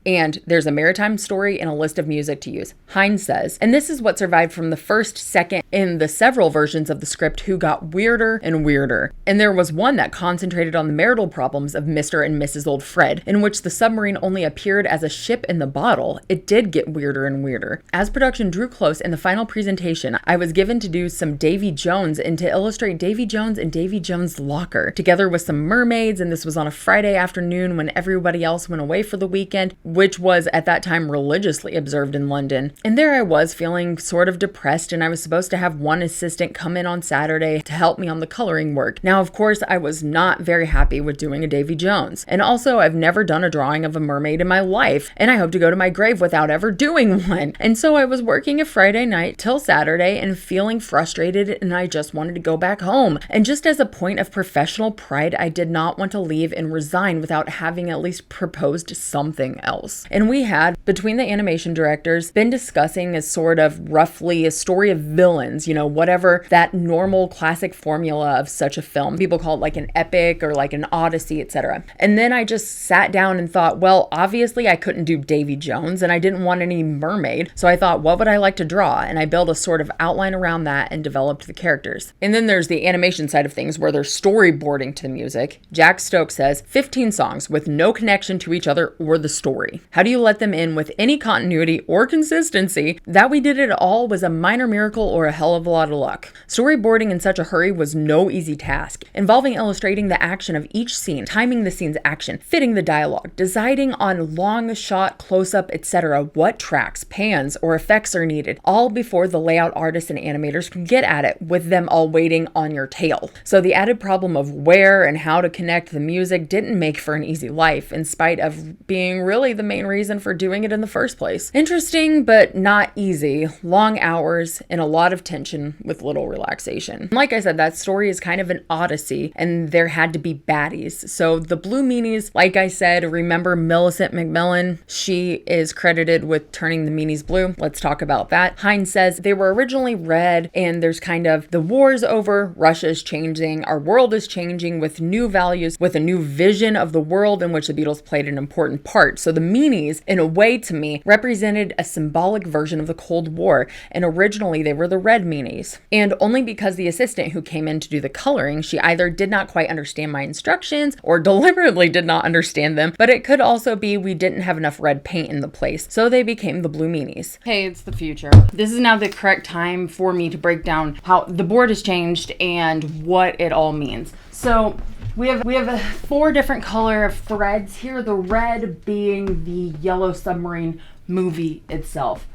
and there's a maritime story and a list of music to use. Hines says, and this is what survived from the first, second, in the several versions of the script who got weirder and weirder. And there was one that concentrated on the marital problems of Mr. and Mrs. Old Fred, in which the submarine only appeared as a ship in the bottle. It did get weirder and weirder. As production drew close in the final presentation, I was given to do some Davy Jones and to illustrate Davy Jones and Davy Jones' locker, together with some mermaids, and this was on a Friday afternoon when everybody else went away for the weekend, which was at that time religiously observed in London. And there I was feeling sort of depressed, and I was supposed to have one assistant come in on Saturday to help me on the coloring work. Now, of course, I was not very happy with doing a Davy Jones. And also, I've never done a drawing of a mermaid in my life, and I hope to go to my grave without ever doing one. And so I was working a Friday night till Saturday and feeling frustrated, and I just wanted to go back home. And just as a point of professional pride, I did not want to leave and resign without having at least proposed something else. And we had, between the animation directors, been discussing a sort of roughly a story of villains, whatever that normal classic formula of such a film. People call it like an epic or like an odyssey, etc. And then I just sat down and thought, well, obviously I couldn't do Davy Jones and I didn't want any mermaid. So I thought, what would I like to draw? And I built a sort of outline around that and developed the characters. And then there's the animation side of things where they're storyboarding to the music. Jack Stokes says 15 songs with no connection to each other or the story. How do you let them in with any continuity or consistency? That we did it all was a minor miracle or a hell of a lot of luck. Storyboarding in such a hurry was no easy task, involving illustrating the action of each scene, timing the scene's action, fitting the dialogue, deciding on long shot, close-up, etc., what tracks, pans, or effects are needed, all before the layout artists and animators can get at it, with them all waiting on your tail. So the added problem of where and how to connect the music didn't make for an easy life, in spite of being really the main reason for doing it in the first place. Interesting, but not easy. Long hours and a lot of tension with little relaxation. Like I said, that story is kind of an odyssey, and there had to be baddies. So the Blue Meanies, like I said, remember Millicent McMillan? She is credited with turning the Meanies blue. Let's talk about that. Hines says they were originally red, and there's kind of the war's over, Russia's changing, our world is changing with new values, with a new vision of the world in which the Beatles played an important part. So the Meanies, in a way to me, represented a symbolic version of the Cold War, and originally they were the red Meanies. And only because the assistant who came in to do the coloring, she either did not quite understand my instructions or deliberately did not understand them, but it could also be we didn't have enough red paint in the place, so they became the Blue Meanies. Hey, it's the future. This is now the correct time for me to break down how the board has changed and what it all means. So we have 4 different color of threads here, the red being the Yellow Submarine movie itself.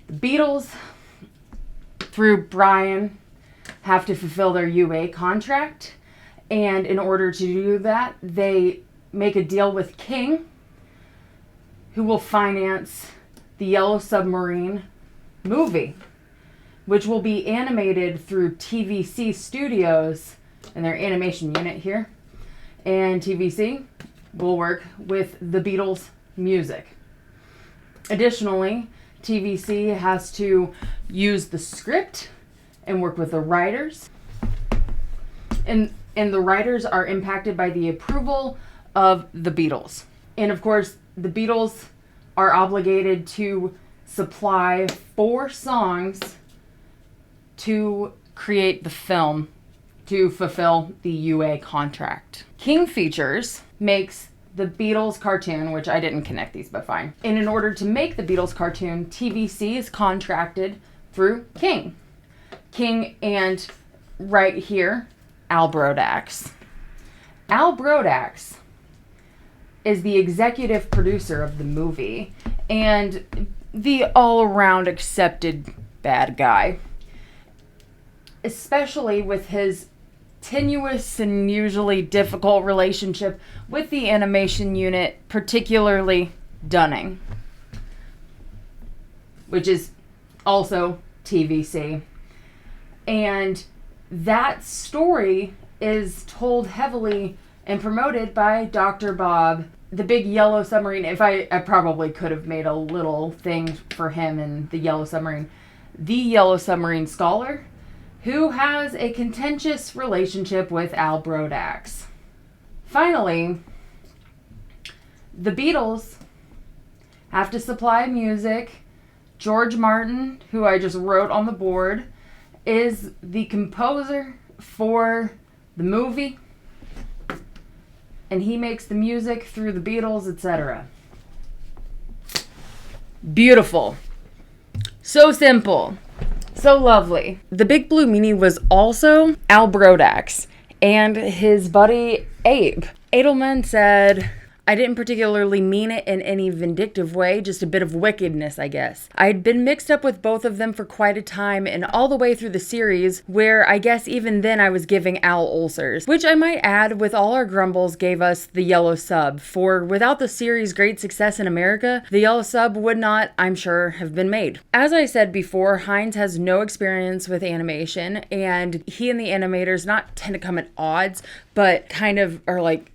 The Beatles, through Brian, have to fulfill their UA contract, and in order to do that, they make a deal with King, who will finance the Yellow Submarine movie, which will be animated through TVC Studios and their animation unit here. And TVC will work with the Beatles music. Additionally, TVC has to use the script and work with the writers. And the writers are impacted by the approval of the Beatles. And of course, the Beatles are obligated to supply 4 songs to create the film to fulfill the UA contract. King Features makes the Beatles cartoon, which I didn't connect these, but fine. And in order to make the Beatles cartoon, TVC is contracted through King. King and right here, Al Brodax. Al Brodax is the executive producer of the movie and the all-around accepted bad guy, especially with his tenuous and usually difficult relationship with the animation unit, particularly Dunning, which is also TVC. And that story is told heavily and promoted by Dr. Bob, the big yellow submarine. If I probably could have made a little thing for him and the yellow submarine. The yellow submarine scholar who has a contentious relationship with Al Brodax. Finally, the Beatles have to supply music. George Martin, who I just wrote on the board, is the composer for the movie, and he makes the music through the Beatles, etc. Beautiful. So simple. So lovely. The Big Blue Meanie was also Al Brodax and his buddy Abe. Edelman said, I didn't particularly mean it in any vindictive way, just a bit of wickedness, I guess. I'd been mixed up with both of them for quite a time and all the way through the series, where I guess even then I was giving Al ulcers, which I might add with all our grumbles gave us the yellow sub, for without the series' great success in America, the yellow sub would not, I'm sure, have been made. As I said before, Hines has no experience with animation, and he and the animators not tend to come at odds, but kind of are like,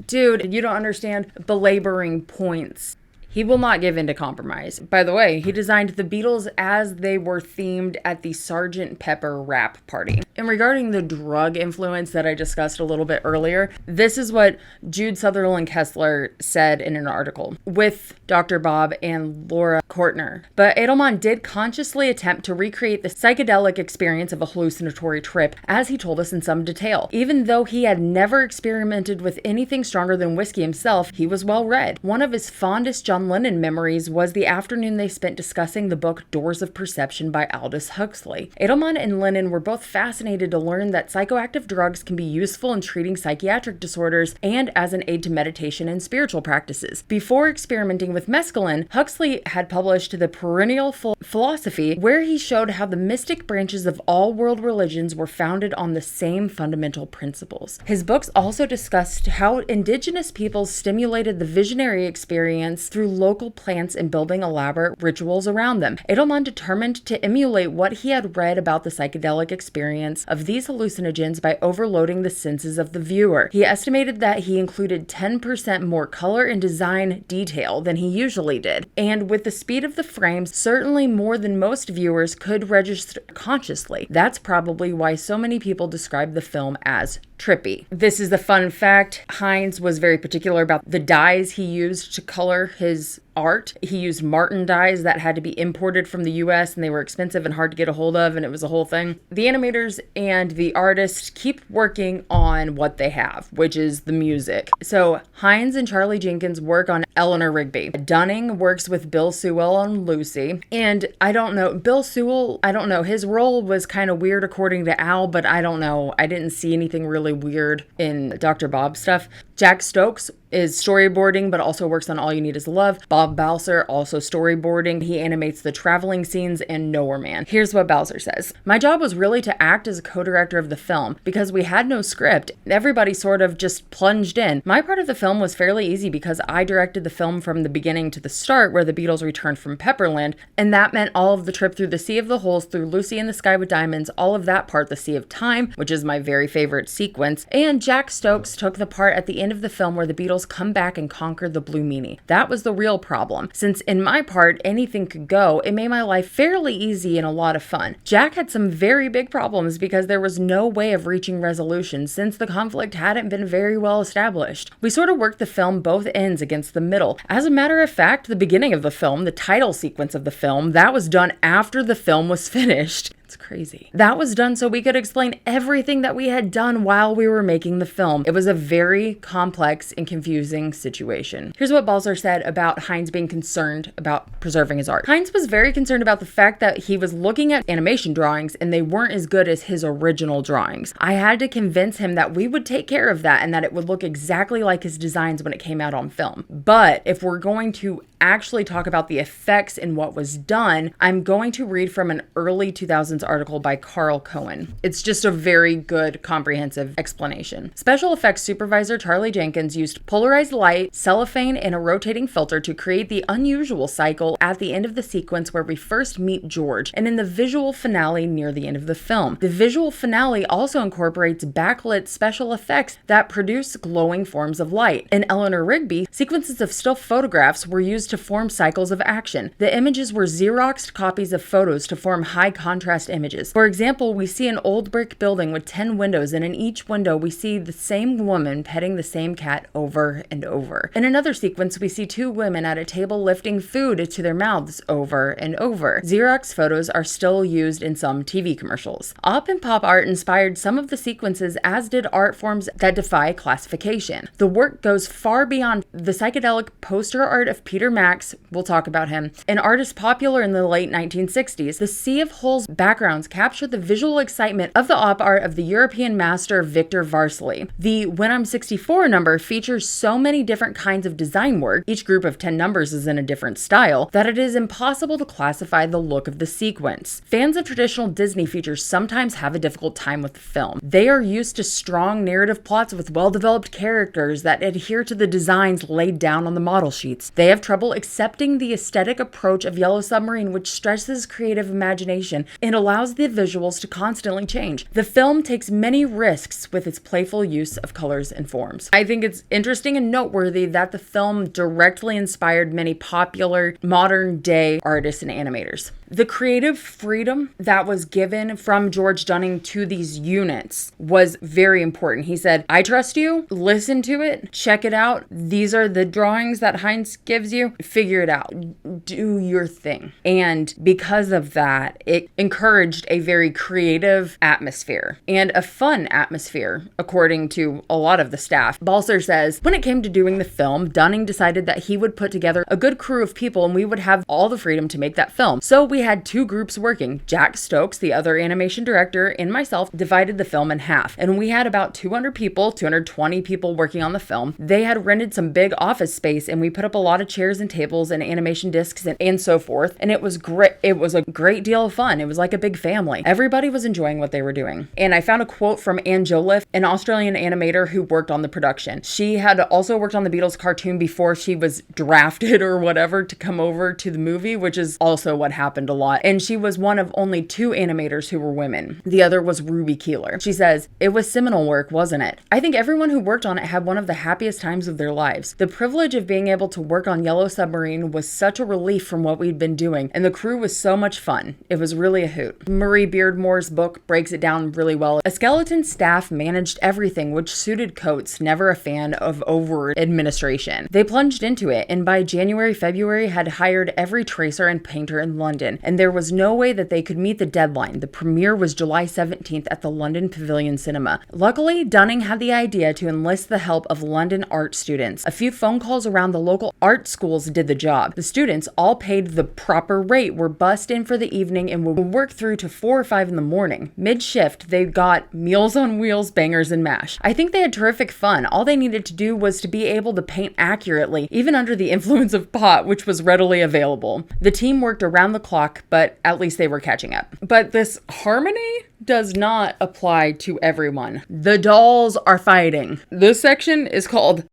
dude, you don't understand, belaboring points. He will not give in to compromise. By the way, he designed the Beatles as they were themed at the Sgt. Pepper wrap party. And regarding the drug influence that I discussed a little bit earlier, this is what Jude Sutherland Kessler said in an article with Dr. Bob and Laura Kortner. But Edelman did consciously attempt to recreate the psychedelic experience of a hallucinatory trip, as he told us in some detail. Even though he had never experimented with anything stronger than whiskey himself, he was well read. One of his fondest John Lennon memories was the afternoon they spent discussing the book Doors of Perception by Aldous Huxley. Edelman and Lennon were both fascinated to learn that psychoactive drugs can be useful in treating psychiatric disorders and as an aid to meditation and spiritual practices. Before experimenting with mescaline, Huxley had published The Perennial Philosophy, where he showed how the mystic branches of all world religions were founded on the same fundamental principles. His books also discussed how indigenous peoples stimulated the visionary experience through local plants and building elaborate rituals around them. Edelman determined to emulate what he had read about the psychedelic experience of these hallucinogens by overloading the senses of the viewer. He estimated that he included 10% more color and design detail than he usually did, and with the speed of the frames, certainly more than most viewers could register consciously. That's probably why so many people describe the film as trippy. This is the fun fact. Hines was very particular about the dyes he used to color his art. He used Martin dyes that had to be imported from the US, and they were expensive and hard to get a hold of, and it was a whole thing. The animators and the artists keep working on what they have, which is the music. So Hines and Charlie Jenkins work on Eleanor Rigby. Dunning works with Bill Sewell on Lucy. And I don't know, Bill Sewell, I don't know, his role was kind of weird according to Al, but I don't know. I didn't see anything really weird in Dr. Bob stuff. Jack Stokes is storyboarding, but also works on All You Need Is Love. Bob Balser, also storyboarding. He animates the traveling scenes and Nowhere Man. Here's what Balser says. My job was really to act as a co-director of the film. Because we had no script, everybody sort of just plunged in. My part of the film was fairly easy because I directed the film from the beginning to the start, where the Beatles returned from Pepperland, and that meant all of the trip through the Sea of the Holes, through Lucy in the Sky with Diamonds, all of that part, the Sea of Time, which is my very favorite sequence, and Jack Stokes took the part at the end of the film where the Beatles come back and conquer the Blue Meanie. That was the real problem. Since in my part, anything could go, it made my life fairly easy and a lot of fun. Jack had some very big problems because there was no way of reaching resolution since the conflict hadn't been very well established. We sort of worked the film both ends against the middle. As a matter of fact, the beginning of the film, the title sequence of the film, that was done after the film was finished. It's crazy. That was done so we could explain everything that we had done while we were making the film. It was a very complex and confusing situation. Here's what Balzer said about Hines being concerned about preserving his art. Hines was very concerned about the fact that he was looking at animation drawings and they weren't as good as his original drawings. I had to convince him that we would take care of that and that it would look exactly like his designs when it came out on film. But if we're going to actually talk about the effects and what was done, I'm going to read from an early 2000s article by Carl Cohen. It's just a very good, comprehensive explanation. Special effects supervisor Charlie Jenkins used polarized light, cellophane, and a rotating filter to create the unusual cycle at the end of the sequence where we first meet George, and in the visual finale near the end of the film. The visual finale also incorporates backlit special effects that produce glowing forms of light. In Eleanor Rigby, sequences of still photographs were used to form cycles of action. The images were Xeroxed copies of photos to form high contrast images. For example, we see an old brick building with 10 windows, and in each window we see the same woman petting the same cat over and over. In another sequence, we see two women at a table lifting food to their mouths over and over. Xerox photos are still used in some TV commercials. Op and pop art inspired some of the sequences, as did art forms that defy classification. The work goes far beyond the psychedelic poster art of Peter Max, we'll talk about him, an artist popular in the late 1960s. The Sea of Holes backgrounds capture the visual excitement of the op art of the European master Victor Varsely. The When I'm 64 number features so many different kinds of design work, each group of 10 numbers is in a different style, that it is impossible to classify the look of the sequence. Fans of traditional Disney features sometimes have a difficult time with the film. They are used to strong narrative plots with well-developed characters that adhere to the designs laid down on the model sheets. They have trouble accepting the aesthetic approach of Yellow Submarine, which stresses creative imagination and allows the visuals to constantly change. The film takes many risks with its playful use of colors and forms. I think it's interesting and noteworthy that the film directly inspired many popular modern day artists and animators. The creative freedom that was given from George Dunning to these units was very important. He said, I trust you, listen to it, check it out. These are the drawings that Hines gives you, figure it out, do your thing. And because of that, it encouraged a very creative atmosphere and a fun atmosphere, according to a lot of the staff. Balzer says, when it came to doing the film, Dunning decided that he would put together a good crew of people and we would have all the freedom to make that film. So we had two groups working. Jack Stokes, the other animation director, and myself divided the film in half. And we had about 200 people, 220 people working on the film. They had rented some big office space and we put up a lot of chairs and tables and animation discs and so forth. And it was great. It was a great deal of fun. It was like a big family. Everybody was enjoying what they were doing. And I found a quote from Anne Joliffe, an Australian animator who worked on the production. She had also worked on the Beatles cartoon before she was drafted or whatever to come over to the movie, which is also what happened a lot. And she was one of only 2 animators who were women. The other was Ruby Keeler. She says, it was seminal work, wasn't it? I think everyone who worked on it had one of the happiest times of their lives. The privilege of being able to work on Yellow Submarine was such a relief from what we'd been doing, and the crew was so much fun. It was really a hoot. Marie Beardmore's book breaks it down really well. A skeleton staff managed everything, which suited Coates, never a fan of over administration. They plunged into it, and by January, February had hired every tracer and painter in London, and there was no way that they could meet the deadline. The premiere was July 17th at the London Pavilion Cinema. Luckily, Dunning had the idea to enlist the help of London art students. A few phone calls around the local art schools did the job. The students, all paid the proper rate, were bussed in for the evening and would work through to 4 or 5 in the morning. Mid-shift, they got Meals on Wheels, bangers, and mash. I think they had terrific fun. All they needed to do was to be able to paint accurately, even under the influence of pot, which was readily available. The team worked around the clock, but at least they were catching up. But this harmony does not apply to everyone. The dolls are fighting. This section is called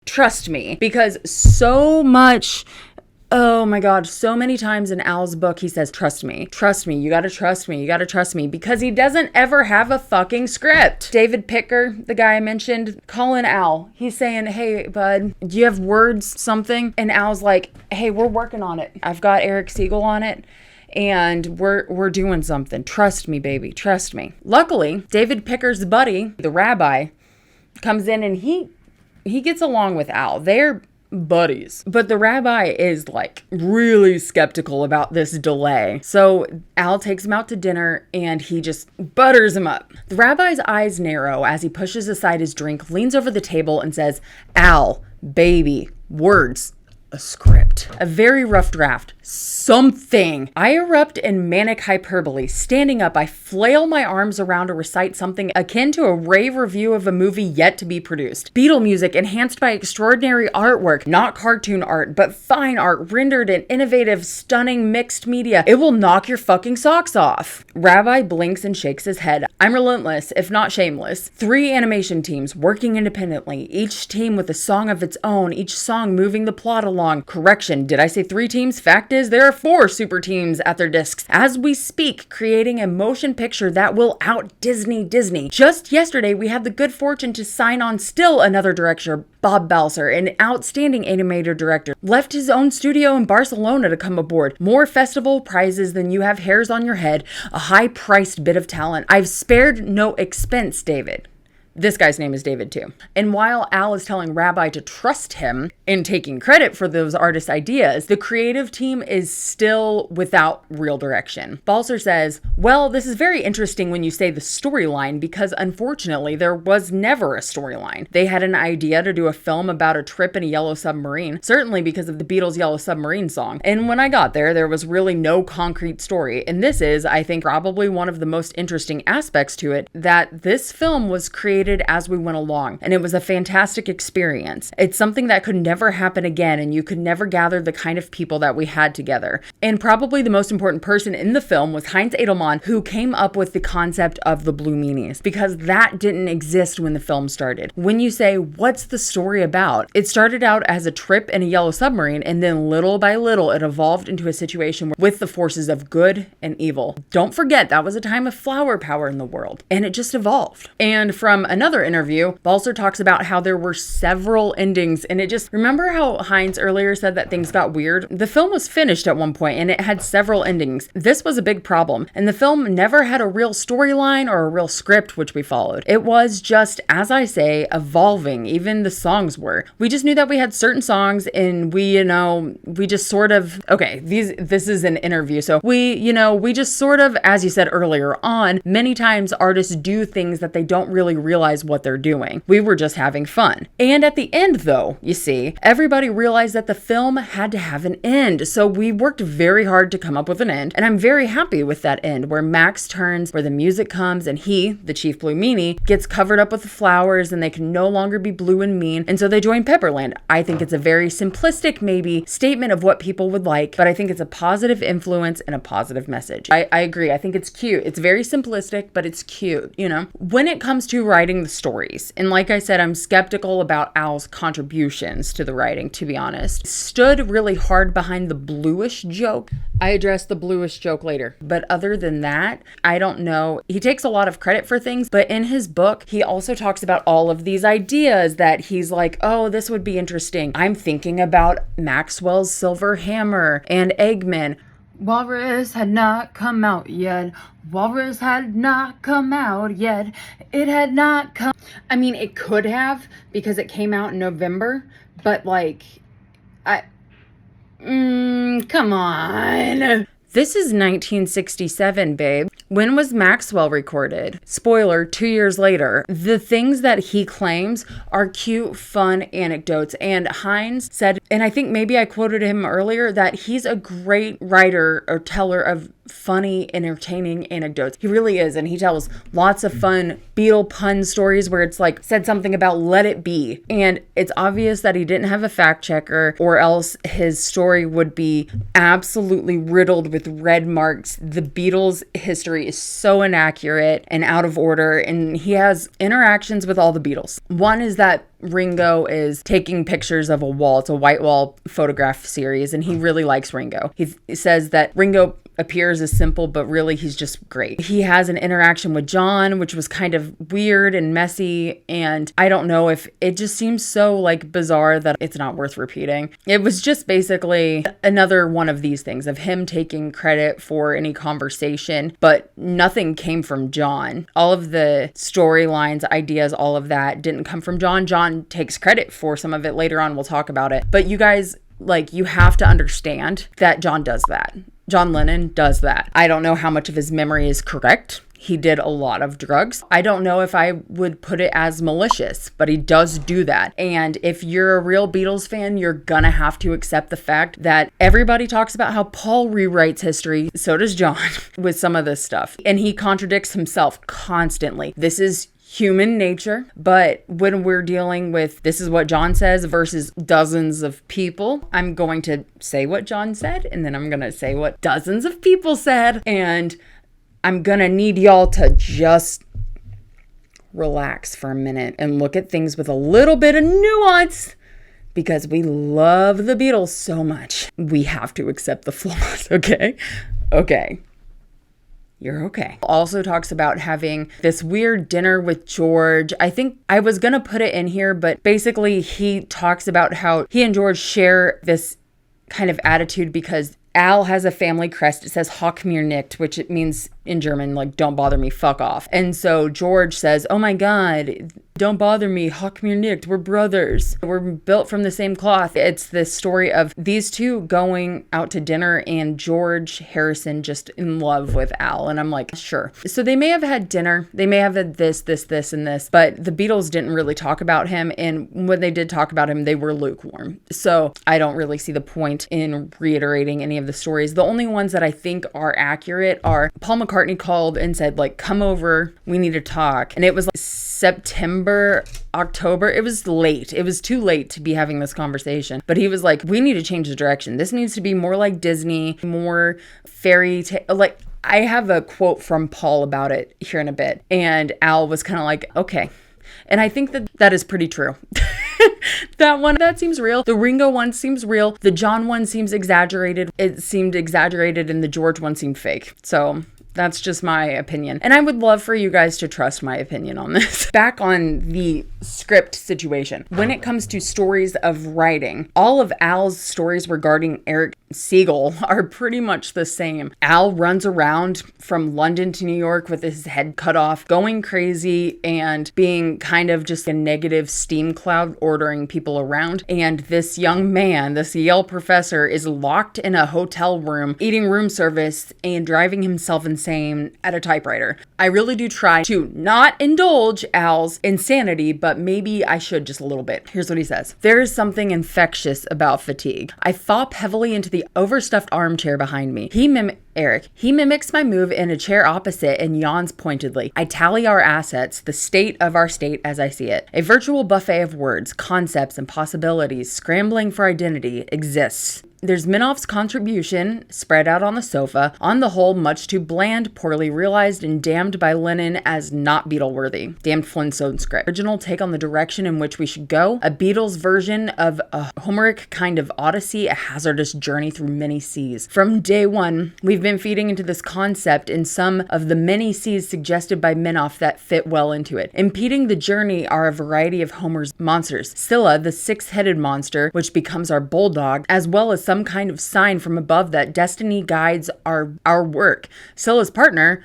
Trust Me, because so much Oh my God, so many times in Al's book, he says, trust me, you gotta trust me, you gotta trust me, because he doesn't ever have a fucking script. David Picker, the guy I mentioned, calling Al. He's saying, hey, bud, do you have words, something? And Al's like, hey, we're working on it. I've got Eric Siegel on it. And we're doing something. Trust me, baby. Trust me. Luckily, David Picker's buddy, the rabbi, comes in and he gets along with Al. They're buddies. But the rabbi is like really skeptical about this delay. So Al takes him out to dinner and he just butters him up. The rabbi's eyes narrow as he pushes aside his drink, leans over the table and says, Al, baby, words. A script. A very rough draft. Something. I erupt in manic hyperbole. Standing up, I flail my arms around to recite something akin to a rave review of a movie yet to be produced. Beatle music enhanced by extraordinary artwork. Not cartoon art, but fine art rendered in innovative, stunning mixed media. It will knock your fucking socks off. Rabbi blinks and shakes his head. I'm relentless, if not shameless. 3 animation teams working independently. Each team with a song of its own. Each song moving the plot along. Correction, did I say 3 teams? Fact is, there are 4 super teams at their discs as we speak, creating a motion picture that will out Disney. Just yesterday, we had the good fortune to sign on still another director, Bob Balser, an outstanding animator director, left his own studio in Barcelona to come aboard. More festival prizes than you have hairs on your head, a high-priced bit of talent. I've spared no expense, David. This guy's name is David too. And while Al is telling Rabbi to trust him in taking credit for those artist ideas, the creative team is still without real direction. Balser says, well, this is very interesting when you say the storyline, because unfortunately there was never a storyline. They had an idea to do a film about a trip in a yellow submarine, certainly because of the Beatles' Yellow Submarine song. And when I got there was really no concrete story. And this is, I think, probably one of the most interesting aspects to it, that this film was created as we went along, and it was a fantastic experience. It's something that could never happen again, and you could never gather the kind of people that we had together. And probably the most important person in the film was Heinz Edelman, who came up with the concept of the Blue Meanies, because that didn't exist when the film started. When you say, what's the story about? It started out as a trip in a yellow submarine, and then little by little it evolved into a situation with the forces of good and evil. Don't forget, that was a time of flower power in the world, and it just evolved. And from another interview, Balser talks about how there were several endings, and it just, remember how Heinz earlier said that things got weird? The film was finished at one point and it had several endings. This was a big problem, and the film never had a real storyline or a real script which we followed. It was just, as I say, evolving. Even the songs were. We just knew that we had certain songs, and we just sort of, okay, this is an interview, so we just sort of, as you said earlier on, many times artists do things that they don't really realize what they're doing. We were just having fun. And at the end, though, you see, everybody realized that the film had to have an end. So we worked very hard to come up with an end. And I'm very happy with that end, where Max turns, where the music comes, and he, the Chief Blue Meanie, gets covered up with the flowers, and they can no longer be blue and mean. And so they join Pepperland. I think it's a very simplistic, maybe, statement of what people would like, but I think it's a positive influence and a positive message. I agree. I think it's cute. It's very simplistic, but it's cute, When it comes to writing the stories, and like I said, I'm skeptical about Al's contributions to the writing, to be honest. Stood really hard behind the bluish joke. I address the bluish joke later, but other than that, I don't know. He takes a lot of credit for things, but in his book, he also talks about all of these ideas that he's like, oh, this would be interesting. I'm thinking about Maxwell's Silver Hammer and Eggman. Walrus had not come out yet. Walrus had not come out yet. It had not come. I mean, it could have, because it came out in November, but come on. This is 1967, babe. When was Maxwell recorded? Spoiler, 2 years later. The things that he claims are cute, fun anecdotes. And Heinz said, and I think maybe I quoted him earlier, that he's a great writer or teller of funny, entertaining anecdotes. He really is. And he tells lots of fun Beatle pun stories where it's like said something about let it be. And it's obvious that he didn't have a fact checker, or else his story would be absolutely riddled with red marks. The Beatles history history is so inaccurate and out of order, and he has interactions with all the Beatles. One is that Ringo is taking pictures of a wall. It's a white wall photograph series, and he really likes Ringo. He says that Ringo appears as simple, but really he's just great. He has an interaction with John, which was kind of weird and messy, and I don't know if it just seems so like bizarre that it's not worth repeating. It was just basically another one of these things of him taking credit for any conversation, but nothing came from John. All of the storylines, ideas, all of that didn't come from John. John takes credit for some of it later on. We'll talk about it. But you guys, like, you have to understand that John does that. John Lennon does that. I don't know how much of his memory is correct. He did a lot of drugs. I don't know if I would put it as malicious, but he does do that. And if you're a real Beatles fan, you're gonna have to accept the fact that everybody talks about how Paul rewrites history. So does John with some of this stuff. And he contradicts himself constantly. This is human nature, but when we're dealing with this is what John says versus dozens of people, I'm going to say what John said, and then I'm going to say what dozens of people said, and I'm going to need y'all to just relax for a minute and look at things with a little bit of nuance, because we love the Beatles so much. We have to accept the flaws, okay? Okay. You're okay. Also talks about having this weird dinner with George. I think I was going to put it in here, but basically he talks about how he and George share this kind of attitude because Al has a family crest. It says Hock mir nicht, which it means in German, like, don't bother me, fuck off. And so George says, oh my God, don't bother me, Hock mir nicht, we're brothers. We're built from the same cloth. It's this story of these two going out to dinner and George Harrison just in love with Al. And I'm like, sure. So they may have had dinner. They may have had this, and this, but the Beatles didn't really talk about him. And when they did talk about him, they were lukewarm. So I don't really see the point in reiterating any of the stories. The only ones that I think are accurate are Paul McCartney called and said, like, come over, we need to talk. And it was like September, October. It was late. It was too late to be having this conversation. But he was like, we need to change the direction. This needs to be more like Disney, more fairy tale. Like, I have a quote from Paul about it here in a bit. And Al was kind of like, okay. And I think that that is pretty true. That seems real. The Ringo one seems real. The John one seems exaggerated. It seemed exaggerated, and the George one seemed fake. So that's just my opinion. And I would love for you guys to trust my opinion on this. Back on the script situation. When it comes to stories of writing, all of Al's stories regarding Eric Siegel are pretty much the same. Al runs around from London to New York with his head cut off, going crazy and being kind of just a negative steam cloud ordering people around. And this young man, this Yale professor, is locked in a hotel room, eating room service and driving himself insane at a typewriter. I really do try to not indulge Al's insanity, but maybe I should just a little bit. Here's what he says. There is something infectious about fatigue. I fop heavily into the overstuffed armchair behind me. He mimics my move in a chair opposite and yawns pointedly. I tally our assets, the state of our state as I see it. A virtual buffet of words, concepts, and possibilities scrambling for identity exists. There's Minoff's contribution spread out on the sofa, on the whole much too bland, poorly realized, and damned by Lennon as not Beatle-worthy. Damned Flintstone script. Original take on the direction in which we should go, a Beatles version of a Homeric kind of odyssey, a hazardous journey through many seas. From day one, we've been feeding into this concept in some of the many seas suggested by Minoff that fit well into it. Impeding the journey are a variety of Homer's monsters. Scylla, the six-headed monster, which becomes our bulldog, as well as some kind of sign from above that destiny guides our work. Scylla's partner,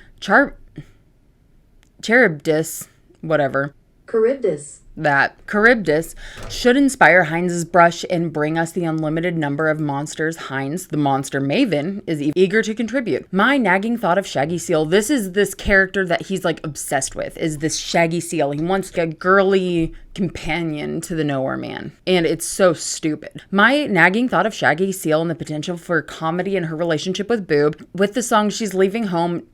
Charybdis, whatever. Charybdis should inspire Heinz's brush and bring us the unlimited number of monsters Heinz, the monster maven, is eager to contribute. My nagging thought of Shaggy Seal, this is this character that he's like obsessed with, is this Shaggy Seal. He wants a girly companion to the Nowhere Man, and it's so stupid. My nagging thought of Shaggy Seal and the potential for comedy in her relationship with Boob, with the song She's Leaving Home,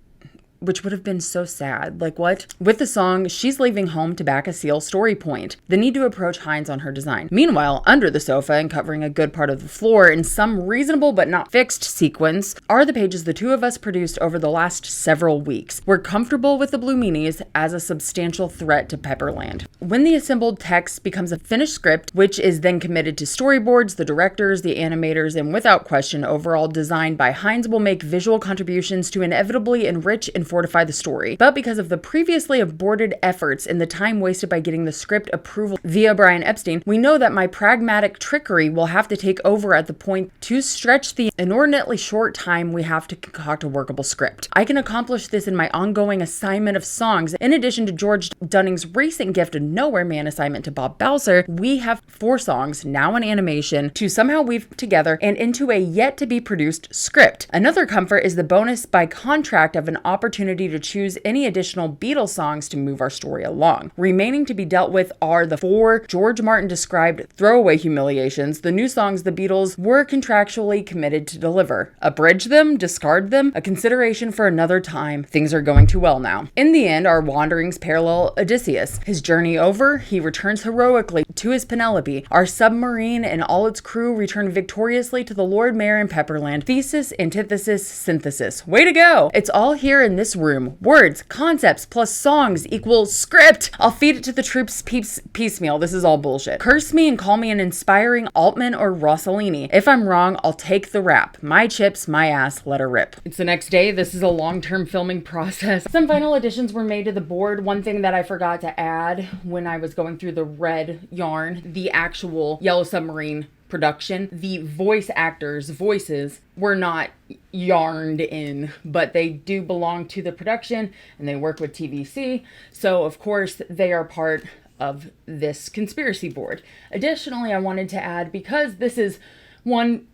which would have been so sad. Like, what? With the song, she's leaving home to back a seal story point. The need to approach Hines on her design. Meanwhile, under the sofa and covering a good part of the floor in some reasonable but not fixed sequence are the pages the two of us produced over the last several weeks. We're comfortable with the Blue Meanies as a substantial threat to Pepperland. When the assembled text becomes a finished script, which is then committed to storyboards, the directors, the animators, and without question, overall design by Hines will make visual contributions to inevitably enrich and fortify the story. But because of the previously aborted efforts and the time wasted by getting the script approval via Brian Epstein, we know that my pragmatic trickery will have to take over at the point to stretch the inordinately short time we have to concoct a workable script. I can accomplish this in my ongoing assignment of songs. In addition to George Dunning's recent gift of Nowhere Man assignment to Bob Balser, we have 4 songs, now in animation, to somehow weave together and into a yet-to-be produced script. Another comfort is the bonus by contract of an opportunity to choose any additional Beatles songs to move our story along. Remaining to be dealt with are the 4 George Martin described throwaway humiliations, the new songs the Beatles were contractually committed to deliver. Abridge them, discard them, a consideration for another time. Things are going too well now. In the end, our wanderings parallel Odysseus. His journey over, he returns heroically to his Penelope. Our submarine and all its crew return victoriously to the Lord Mayor in Pepperland. Thesis, antithesis, synthesis. Way to go! It's all here in this room. Words, concepts, plus songs equals script. I'll feed it to the troops piecemeal. This is all bullshit. Curse me and call me an inspiring Altman or Rossellini. If I'm wrong, I'll take the rap. My chips, my ass, let her rip. It's the next day. This is a long-term filming process. Some final additions were made to the board. One thing that I forgot to add when I was going through the red yarn, the actual Yellow Submarine production, the voice actors' voices were not yarned in, but they do belong to the production and they work with TVC. So of course they are part of this conspiracy board. Additionally, I wanted to add, because this is 1/5,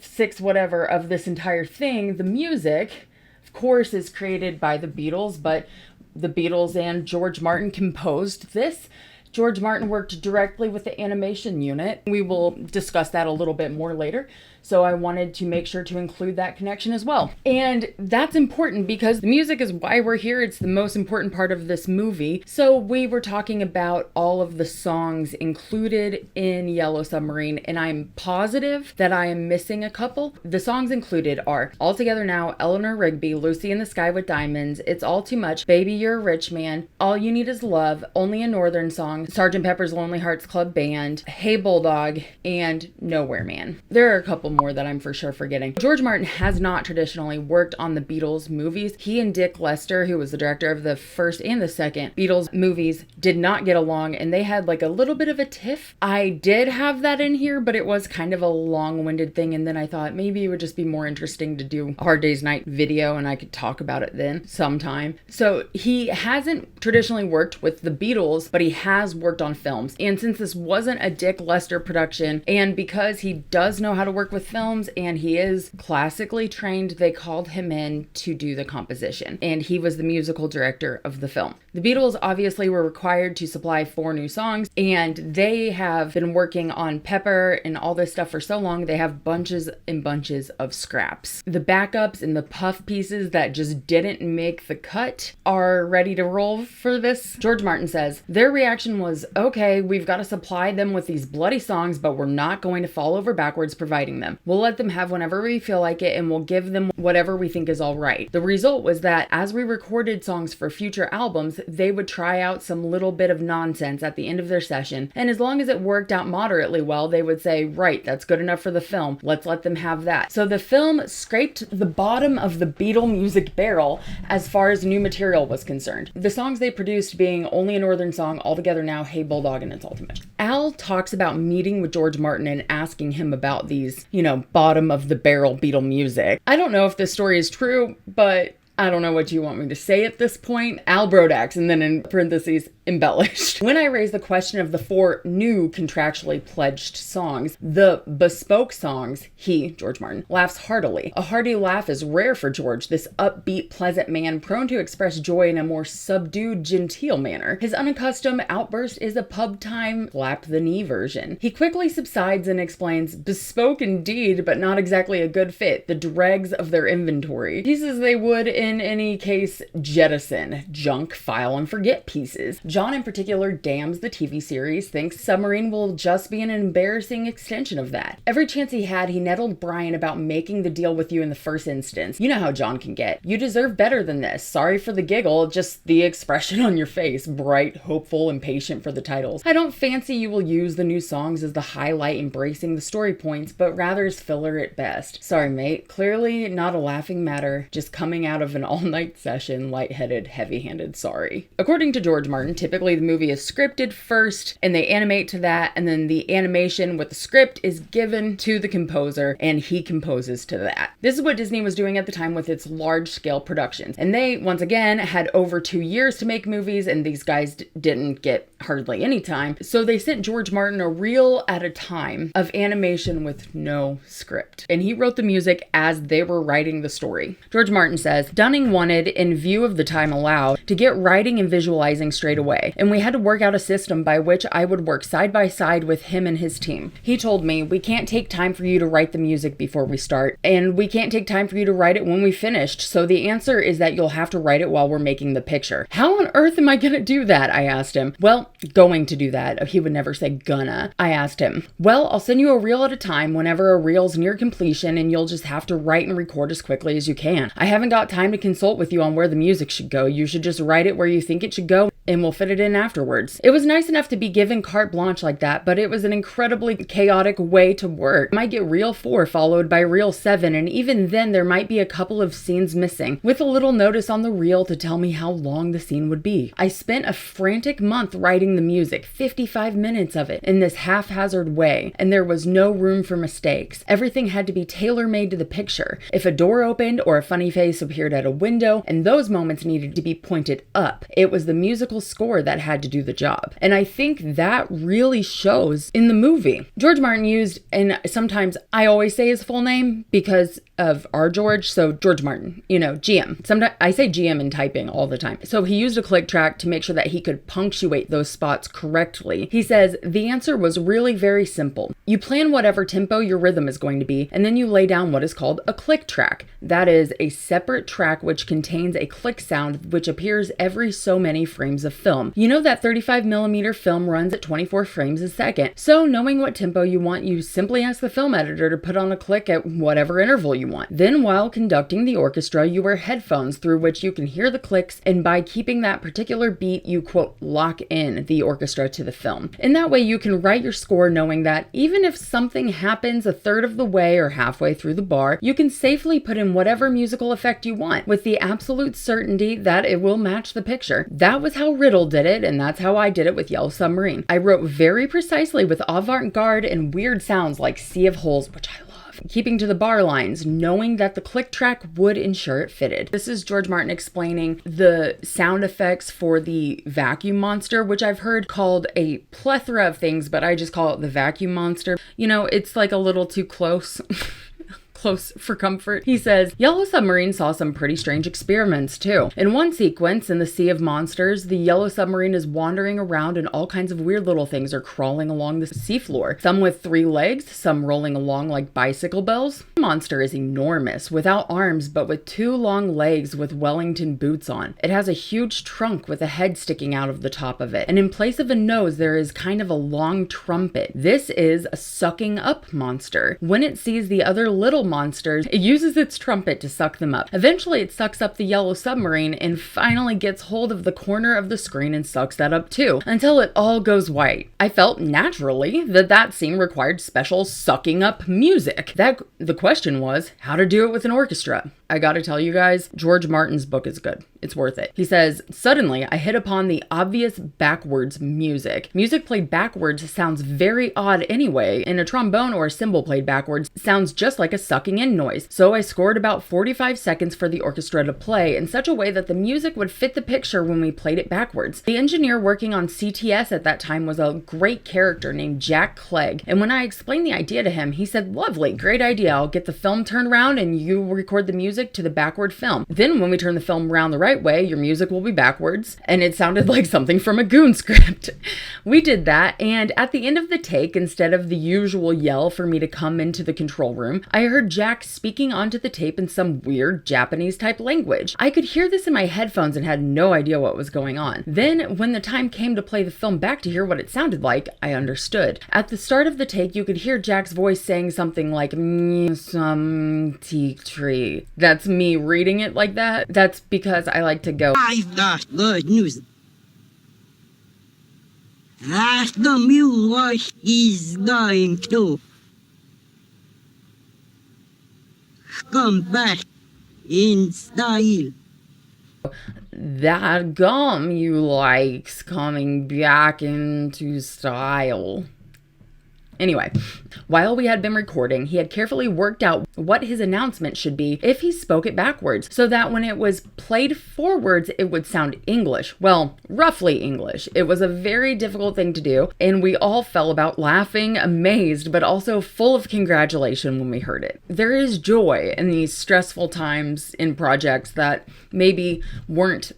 6th, whatever of this entire thing, the music, of course, is created by the Beatles, but the Beatles and George Martin composed this. George Martin worked directly with the animation unit. We will discuss that a little bit more later. So I wanted to make sure to include that connection as well. And that's important because the music is why we're here. It's the most important part of this movie. So we were talking about all of the songs included in Yellow Submarine, and I'm positive that I am missing a couple. The songs included are All Together Now, Eleanor Rigby, Lucy in the Sky with Diamonds, It's All Too Much, Baby You're a Rich Man, All You Need Is Love, Only a Northern Song, Sgt. Pepper's Lonely Hearts Club Band, Hey Bulldog, and Nowhere Man. There are a couple more that I'm for sure forgetting. George Martin has not traditionally worked on the Beatles movies. He and Dick Lester, who was the director of the first and the second Beatles movies, did not get along, and they had like a little bit of a tiff. I did have that in here, but it was kind of a long-winded thing, and then I thought maybe it would just be more interesting to do a Hard Day's Night video and I could talk about it then sometime. So he hasn't traditionally worked with the Beatles, but he has worked on films. And since this wasn't a Dick Lester production, and because he does know how to work with films and he is classically trained, they called him in to do the composition, and he was the musical director of the film. The Beatles obviously were required to supply 4 new songs, and they have been working on Pepper and all this stuff for so long, they have bunches and bunches of scraps. The backups and the puff pieces that just didn't make the cut are ready to roll for this. George Martin says, their reaction was, okay, we've got to supply them with these bloody songs, but we're not going to fall over backwards providing them. We'll let them have whenever we feel like it, and we'll give them whatever we think is all right. The result was that as we recorded songs for future albums, they would try out some little bit of nonsense at the end of their session, and as long as it worked out moderately well, they would say, right, that's good enough for the film. Let's let them have that. So the film scraped the bottom of the Beatle music barrel as far as new material was concerned. The songs they produced being Only a Northern Song, All Together Now, Hey Bulldog, and It's All Too Much. Al talks about meeting with George Martin and asking him about these, bottom of the barrel Beatle music. I don't know if this story is true, but I don't know what you want me to say at this point. Al Brodax, and then in parentheses, embellished. When I raised the question of the 4 new contractually pledged songs, the bespoke songs, he, George Martin, laughs heartily. A hearty laugh is rare for George, this upbeat, pleasant man prone to express joy in a more subdued, genteel manner. His unaccustomed outburst is a pub-time, slap-the-knee version. He quickly subsides and explains, bespoke indeed, but not exactly a good fit, the dregs of their inventory. Pieces they would in in any case, jettison, junk, file, and forget pieces. John in particular damns the TV series, thinks Submarine will just be an embarrassing extension of that. Every chance he had, he nettled Brian about making the deal with you in the first instance. You know how John can get. You deserve better than this. Sorry for the giggle, just the expression on your face. Bright, hopeful, impatient for the titles. I don't fancy you will use the new songs as the highlight embracing the story points, but rather as filler at best. Sorry, mate. Clearly not a laughing matter, just coming out of an all-night session, lightheaded, heavy-handed sorry. According to George Martin, typically the movie is scripted first, and they animate to that, and then the animation with the script is given to the composer, and he composes to that. This is what Disney was doing at the time with its large-scale productions, and they, once again, had over 2 years to make movies, and these guys didn't get hardly any time, so they sent George Martin a reel at a time of animation with no script, and he wrote the music as they were writing the story. George Martin says, Dunning wanted, in view of the time allowed, to get writing and visualizing straight away, and we had to work out a system by which I would work side by side with him and his team. He told me, we can't take time for you to write the music before we start, and we can't take time for you to write it when we finished, so the answer is that you'll have to write it while we're making the picture. How on earth am I gonna do that? I asked him. Well, going to do that. He would never say gonna. I asked him, well, I'll send you a reel at a time whenever a reel's near completion, and you'll just have to write and record as quickly as you can. I haven't got time to consult with you on where the music should go. You should just write it where you think it should go, and we'll fit it in afterwards. It was nice enough to be given carte blanche like that, but it was an incredibly chaotic way to work. I might get reel 4 followed by reel 7, and even then there might be a couple of scenes missing, with a little notice on the reel to tell me how long the scene would be. I spent a frantic month writing the music, 55 minutes of it, in this haphazard way, and there was no room for mistakes. Everything had to be tailor-made to the picture. If a door opened or a funny face appeared at a window, and those moments needed to be pointed up, it was the musical score that had to do the job. And I think that really shows in the movie. George Martin used, and sometimes I always say his full name because of our George, so George Martin, GM. Sometimes I say GM in typing all the time. So he used a click track to make sure that he could punctuate those spots correctly. He says, the answer was really very simple. You plan whatever tempo your rhythm is going to be, and then you lay down what is called a click track. That is a separate track which contains a click sound which appears every so many frames of film. You know that 35mm film runs at 24 frames a second. So knowing what tempo you want, you simply ask the film editor to put on a click at whatever interval you want. Then while conducting the orchestra, you wear headphones through which you can hear the clicks, and by keeping that particular beat, you quote, lock in the orchestra to the film. In that way, you can write your score knowing that even if something happens a third of the way or halfway through the bar, you can safely put in whatever musical effect you want with the absolute certainty that it will match the picture. That was how Riddle did it, and that's how I did it with Yellow Submarine. I wrote very precisely with avant-garde and weird sounds like Sea of Holes, which I love. Keeping to the bar lines, knowing that the click track would ensure it fitted. This is George Martin explaining the sound effects for the vacuum monster, which I've heard called a plethora of things, but I just call it the vacuum monster. It's like a little too close. Close for comfort. He says, Yellow Submarine saw some pretty strange experiments too. In one sequence in the Sea of Monsters, the Yellow Submarine is wandering around and all kinds of weird little things are crawling along the seafloor. Some with 3 legs, some rolling along like bicycle bells. The monster is enormous, without arms but with 2 long legs with Wellington boots on. It has a huge trunk with a head sticking out of the top of it, and in place of a nose there is kind of a long trumpet. This is a sucking up monster. When it sees the other little monsters, it uses its trumpet to suck them up. Eventually it sucks up the Yellow Submarine and finally gets hold of the corner of the screen and sucks that up too, until it all goes white. I felt naturally that scene required special sucking up music. The question was how to do it with an orchestra. I gotta tell you guys, George Martin's book is good. It's worth it. He says, suddenly I hit upon the obvious backwards music. Music played backwards sounds very odd anyway, and a trombone or a cymbal played backwards sounds just like a sucking in noise. So I scored about 45 seconds for the orchestra to play in such a way that the music would fit the picture when we played it backwards. The engineer working on CTS at that time was a great character named Jack Clegg, and when I explained the idea to him, he said, lovely, great idea. I'll get the film turned around and you record the music music to the backward film. Then when we turn the film around the right way, your music will be backwards. And it sounded like something from a Goon script. We did that, and at the end of the take, instead of the usual yell for me to come into the control room, I heard Jack speaking onto the tape in some weird Japanese type language. I could hear this in my headphones and had no idea what was going on. Then, when the time came to play the film back to hear what it sounded like, I understood. At the start of the take, you could hear Jack's voice saying something like, some tea tree. That's me reading it like that. That's because I like to go, I've got good news. That the mule is going to come back in style. That gum you like's coming back into style. Anyway, while we had been recording, he had carefully worked out what his announcement should be if he spoke it backwards, so that when it was played forwards, it would sound English. Well, roughly English. It was a very difficult thing to do, and we all fell about laughing, amazed, but also full of congratulation when we heard it. There is joy in these stressful times in projects that maybe weren't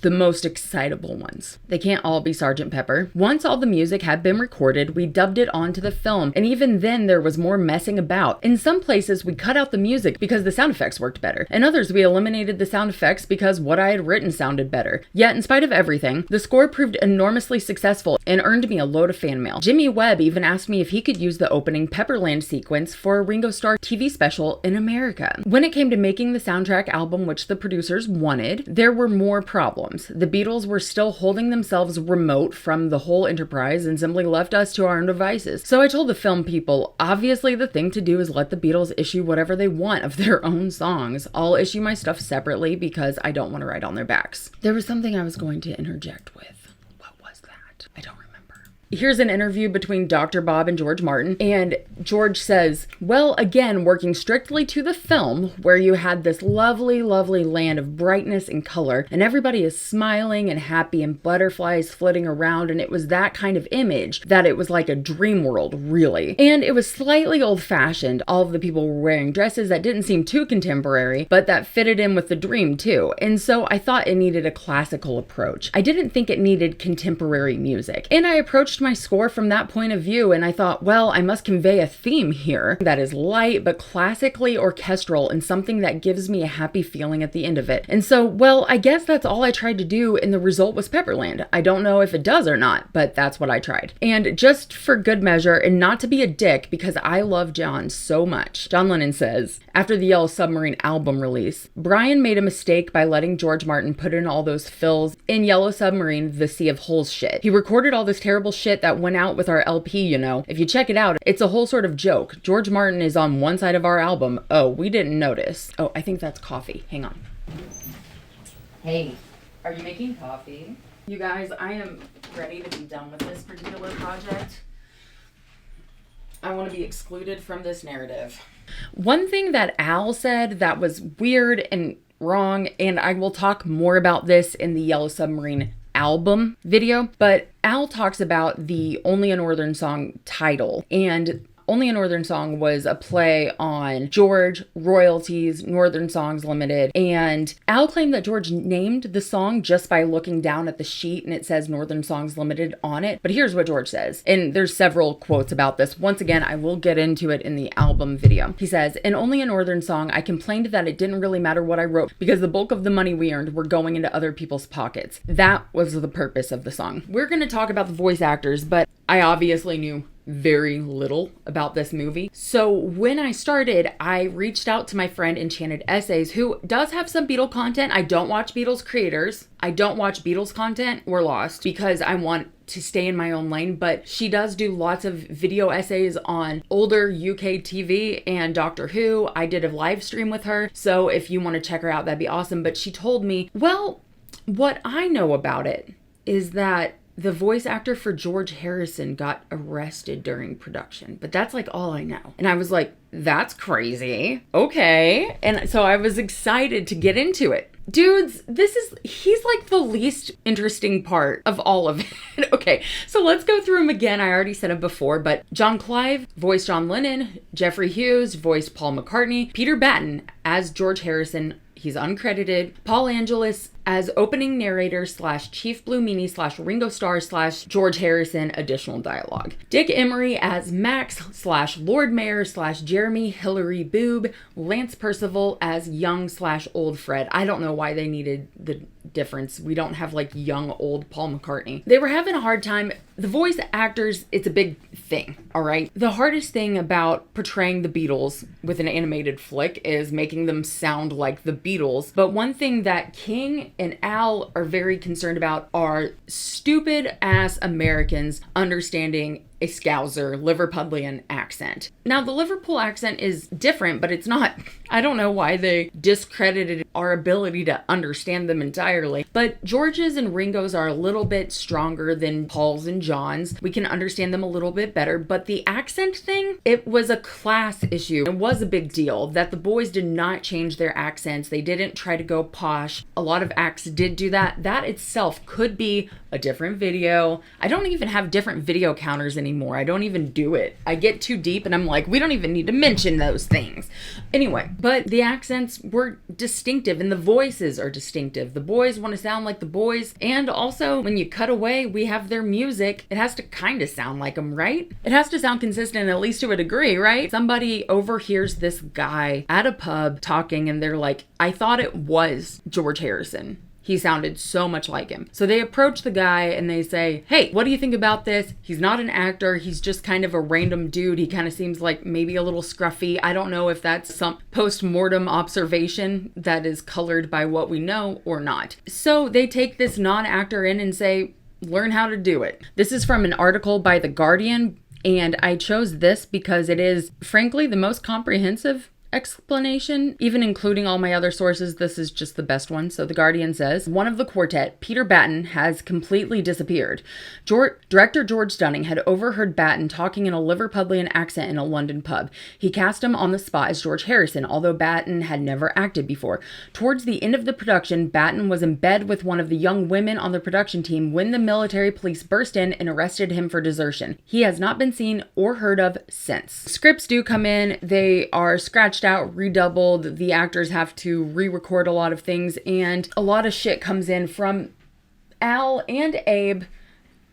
the most excitable ones. They can't all be Sgt. Pepper. Once all the music had been recorded, we dubbed it onto the film, and even then there was more messing about. In some places, we cut out the music because the sound effects worked better. In others, we eliminated the sound effects because what I had written sounded better. Yet, in spite of everything, the score proved enormously successful and earned me a load of fan mail. Jimmy Webb even asked me if he could use the opening Pepperland sequence for a Ringo Starr TV special in America. When it came to making the soundtrack album which the producers wanted, there were more problems. The Beatles were still holding themselves remote from the whole enterprise and simply left us to our own devices. So I told the film people, obviously the thing to do is let the Beatles issue whatever they want of their own songs. I'll issue my stuff separately because I don't want to ride on their backs. There was something I was going to interject with. What was that? I don't remember. Here's an interview between Dr. Bob and George Martin, and George says, well, again, working strictly to the film, where you had this lovely, lovely land of brightness and color, and everybody is smiling and happy and butterflies flitting around, and it was that kind of image that it was like a dream world, really. And it was slightly old-fashioned. All of the people were wearing dresses that didn't seem too contemporary, but that fitted in with the dream, too. And so I thought it needed a classical approach. I didn't think it needed contemporary music. And I approached my score from that point of view, and I thought, well, I must convey a theme here that is light but classically orchestral and something that gives me a happy feeling at the end of it. And so, well, I guess that's all I tried to do, and the result was Pepperland. I don't know if it does or not, but that's what I tried. And just for good measure, and not to be a dick, because I love John so much, John Lennon says, after the Yellow Submarine album release, Brian made a mistake by letting George Martin put in all those fills in Yellow Submarine, the Sea of Holes shit. He recorded all this terrible shit that went out with our LP, you know. If you check it out, it's a whole sort of joke. George Martin is on one side of our album. Oh, we didn't notice. Oh, I think that's coffee. Hang on. Hey, are you making coffee? You guys, I am ready to be done with this particular project. I want to be excluded from this narrative. One thing that Al said that was weird and wrong, and I will talk more about this in the Yellow Submarine album video, but Al talks about the Only a Northern Song title, and Only a Northern Song was a play on George, royalties, Northern Songs Limited, and Al claimed that George named the song just by looking down at the sheet and it says Northern Songs Limited on it. But here's what George says, and there's several quotes about this. Once again, I will get into it in the album video. He says, in Only a Northern Song, I complained that it didn't really matter what I wrote because the bulk of the money we earned were going into other people's pockets. That was the purpose of the song. We're going to talk about the voice actors, but I obviously knew very little about this movie. So when I started, I reached out to my friend Enchanted Essays, who does have some Beatles content. I don't watch Beatles creators. I don't watch Beatles content. We're lost because I want to stay in my own lane, but she does do lots of video essays on older UK TV and Doctor Who. I did a live stream with her, so if you want to check her out, that'd be awesome. But she told me, well, what I know about it is that the voice actor for George Harrison got arrested during production, but that's like all I know. And I was like, that's crazy. Okay. And so I was excited to get into it. Dudes, he's like the least interesting part of all of it. Okay, so let's go through him again. I already said him before, but John Clive voiced John Lennon, Jeffrey Hughes voiced Paul McCartney, Peter Batten as George Harrison, he's uncredited, Paul Angelis as opening narrator / Chief Blue Meanie / Ringo Starr / George Harrison, additional dialogue. Dick Emery as Max / Lord Mayor / Jeremy Hillary Boob. Lance Percival as young / old Fred. I don't know why they needed the difference. We don't have like young old Paul McCartney. They were having a hard time. The voice actors, it's a big thing, all right? The hardest thing about portraying the Beatles with an animated flick is making them sound like the Beatles. But one thing that King and Al are very concerned about are stupid ass Americans understanding a Scouser, Liverpudlian accent. Now, the Liverpool accent is different, but it's not, I don't know why they discredited our ability to understand them entirely. But George's and Ringo's are a little bit stronger than Paul's and John's. We can understand them a little bit better, but the accent thing, it was a class issue. It was a big deal that the boys did not change their accents. They didn't try to go posh. A lot of acts did do that. That itself could be a different video. I don't even have different video counters anymore. I don't even do it. I get too deep and I'm like, we don't even need to mention those things. Anyway, but the accents were distinctive and the voices are distinctive. The boys want to sound like the boys. And also when you cut away, we have their music. It has to kind of sound like them, right? It has to sound consistent, at least to a degree, right? Somebody overhears this guy at a pub talking and they're like, I thought it was George Harrison. He sounded so much like him. So they approach the guy and they say, hey, what do you think about this? He's not an actor. He's just kind of a random dude. He kind of seems like maybe a little scruffy. I don't know if that's some post-mortem observation that is colored by what we know or not. So they take this non-actor in and say, learn how to do it. This is from an article by The Guardian, and I chose this because it is, frankly, the most comprehensive explanation, even including all my other sources. This is just the best one. So The Guardian says, one of the quartet, Peter Batten, has completely disappeared. Director George Dunning had overheard Batten talking in a Liverpudlian accent in a London pub. He cast him on the spot as George Harrison, although Batten had never acted before. Towards the end of the production, Batten was in bed with one of the young women on the production team when the military police burst in and arrested him for desertion. He has not been seen or heard of since. Scripts do come in. They are scratched out, redoubled. The actors have to re-record a lot of things, and a lot of shit comes in from Al and Abe.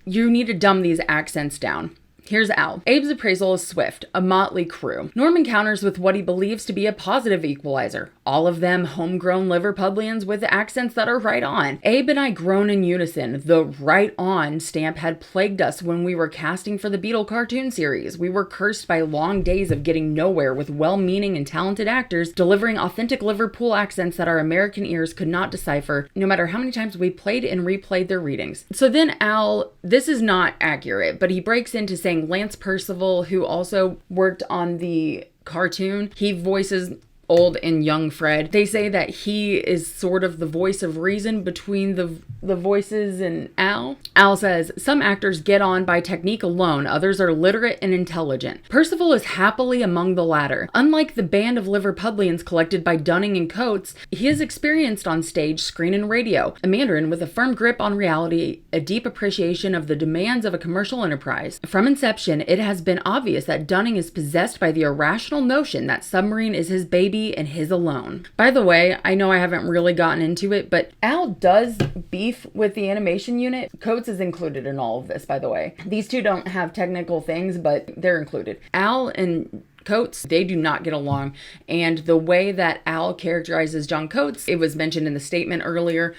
You need to dumb these accents down. Here's Al. Abe's appraisal is swift, a motley crew. Norman counters with what he believes to be a positive equalizer. All of them homegrown Liverpudlians with accents that are right on. Abe and I groan in unison. The right on stamp had plagued us when we were casting for the Beatle cartoon series. We were cursed by long days of getting nowhere with well-meaning and talented actors delivering authentic Liverpool accents that our American ears could not decipher, no matter how many times we played and replayed their readings. So then Al, this is not accurate, but he breaks into saying Lance Percival, who also worked on the cartoon, he voices old and young Fred. They say that he is sort of the voice of reason between the voices and Al. Al says, some actors get on by technique alone, others are literate and intelligent. Percival is happily among the latter. Unlike the band of Liverpudlians collected by Dunning and Coates, he is experienced on stage, screen, and radio. A Mandarin with a firm grip on reality, a deep appreciation of the demands of a commercial enterprise. From inception, it has been obvious that Dunning is possessed by the irrational notion that Submarine is his baby and his alone. By the way, I know I haven't really gotten into it, but Al does beef with the animation unit. Coates is included in all of this, by the way. These two don't have technical things, but they're included. Al and Coates, they do not get along. And the way that Al characterizes John Coates, it was mentioned in the statement earlier,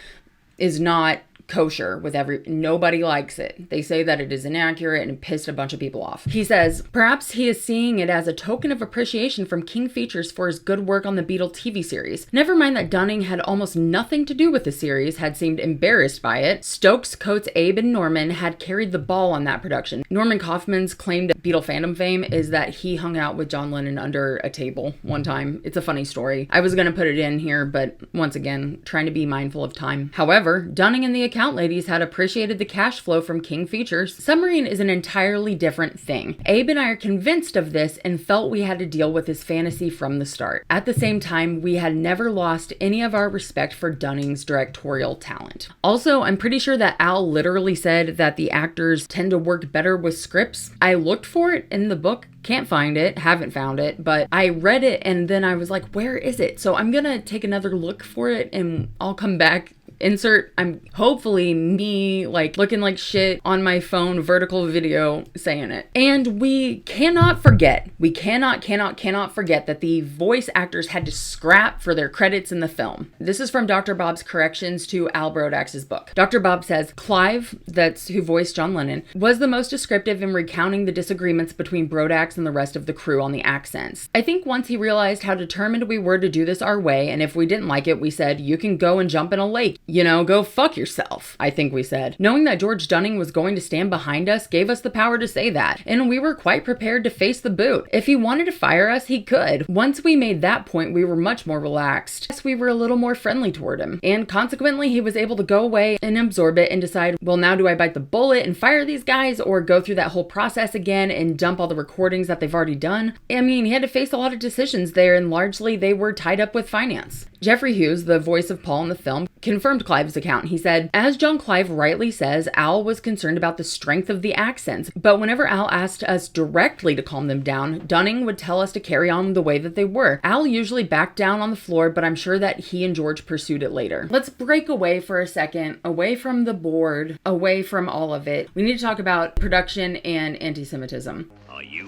is not kosher with nobody likes it. They say that it is inaccurate and pissed a bunch of people off. He says, perhaps he is seeing it as a token of appreciation from King Features for his good work on the Beatles TV series. Never mind that Dunning had almost nothing to do with the series, had seemed embarrassed by it. Stokes, Coates, Abe, and Norman had carried the ball on that production. Norman Kaufman's claim to Beatle fandom fame is that he hung out with John Lennon under a table one time. It's a funny story. I was going to put it in here, but once again, trying to be mindful of time. However, Dunning and the account ladies had appreciated the cash flow from King Features, Submarine is an entirely different thing. Abe and I are convinced of this and felt we had to deal with his fantasy from the start. At the same time, we had never lost any of our respect for Dunning's directorial talent. Also, I'm pretty sure that Al literally said that the actors tend to work better with scripts. I looked for it in the book, can't find it, haven't found it, but I read it and then I was like, where is it? So I'm gonna take another look for it and I'll come back. Insert, I'm hopefully me like looking like shit on my phone, vertical video saying it. And we cannot forget that the voice actors had to scrap for their credits in the film. This is from Dr. Bob's corrections to Al Brodax's book. Dr. Bob says, Clive, that's who voiced John Lennon, was the most descriptive in recounting the disagreements between Brodax and the rest of the crew on the accents. I think once he realized how determined we were to do this our way, and if we didn't like it, we said, you can go and jump in a lake. You know, go fuck yourself, I think we said. Knowing that George Dunning was going to stand behind us gave us the power to say that, and we were quite prepared to face the boot. If he wanted to fire us, he could. Once we made that point, we were much more relaxed. Yes, we were a little more friendly toward him, and consequently, he was able to go away and absorb it and decide, well, now do I bite the bullet and fire these guys, or go through that whole process again and dump all the recordings that they've already done? I mean, he had to face a lot of decisions there, and largely they were tied up with finance. Jeffrey Hughes, the voice of Paul in the film, confirmed Clive's account. He said, as John Clive rightly says, Al was concerned about the strength of the accents, but whenever Al asked us directly to calm them down, Dunning would tell us to carry on the way that they were. Al usually backed down on the floor, but I'm sure that he and George pursued it later. Let's break away for a second, away from the board, away from all of it. We need to talk about production and anti-Semitism. Are you,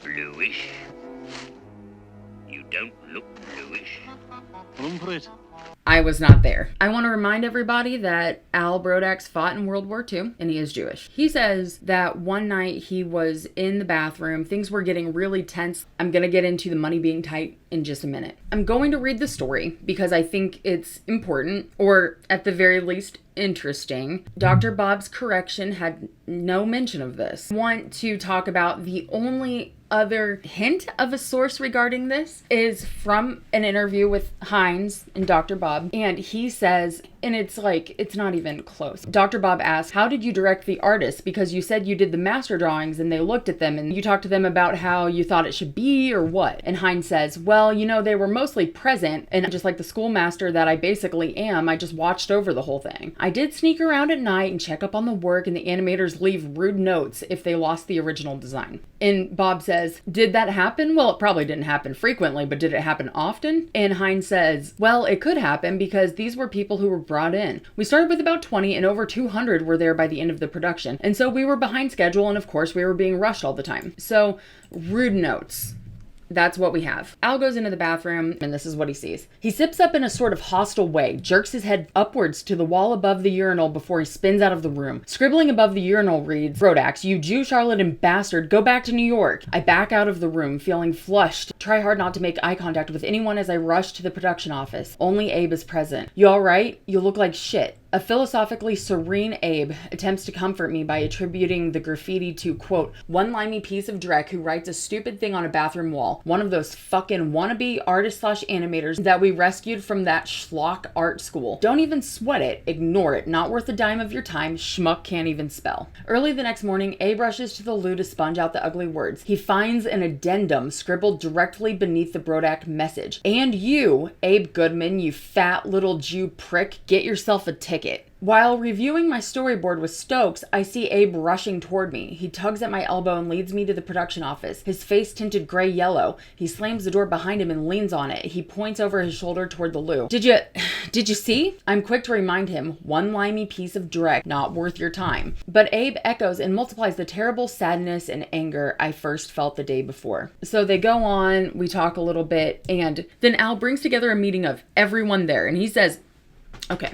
bluish? You don't look bluish. I was not there. I want to remind everybody that Al Brodax fought in World War II and he is Jewish. He says that one night he was in the bathroom, things were getting really tense. I'm going to get into the money being tight in just a minute. I'm going to read the story because I think it's important, or at the very least interesting. Dr. Bob's correction had no mention of this. I want to talk about the only other hint of a source regarding this is from an interview with Hines and Dr. Bob, and he says, and it's like, it's not even close. Dr. Bob asked, how did you direct the artists? Because you said you did the master drawings and they looked at them and you talked to them about how you thought it should be or what? And Hines says, well, you know, they were mostly present, and just like the schoolmaster that I basically am, I just watched over the whole thing. I did sneak around at night and check up on the work, and the animators leave rude notes if they lost the original design. And Bob says, did that happen? Well, it probably didn't happen frequently, but did it happen often? And Hines says, well, it could happen because these were people who were brought in. We started with about 20 and over 200 were there by the end of the production. And so we were behind schedule, and of course we were being rushed all the time. So rude notes. That's what we have. Al goes into the bathroom, and this is what he sees. He sips up in a sort of hostile way, jerks his head upwards to the wall above the urinal before he spins out of the room. Scribbling above the urinal reads, Brodax, you Jew charlatan bastard, go back to New York. I back out of the room, feeling flushed. Try hard not to make eye contact with anyone as I rush to the production office. Only Abe is present. You all right? You look like shit. A philosophically serene Abe attempts to comfort me by attributing the graffiti to, quote, one limey piece of dreck who writes a stupid thing on a bathroom wall. One of those fucking wannabe artists/animators that we rescued from that schlock art school. Don't even sweat it. Ignore it. Not worth a dime of your time. Schmuck can't even spell. Early the next morning, Abe rushes to the loo to sponge out the ugly words. He finds an addendum scribbled directly beneath the Brodax message. And you, Abe Goodman, you fat little Jew prick, get yourself a ticket. While reviewing my storyboard with Stokes, I see Abe rushing toward me. He tugs at my elbow and leads me to the production office, his face tinted gray-yellow. He slams the door behind him and leans on it. He points over his shoulder toward the loo. Did you see? I'm quick to remind him, one limey piece of dreck, not worth your time. But Abe echoes and multiplies the terrible sadness and anger I first felt the day before. So they go on, we talk a little bit, and then Al brings together a meeting of everyone there, and he says, okay,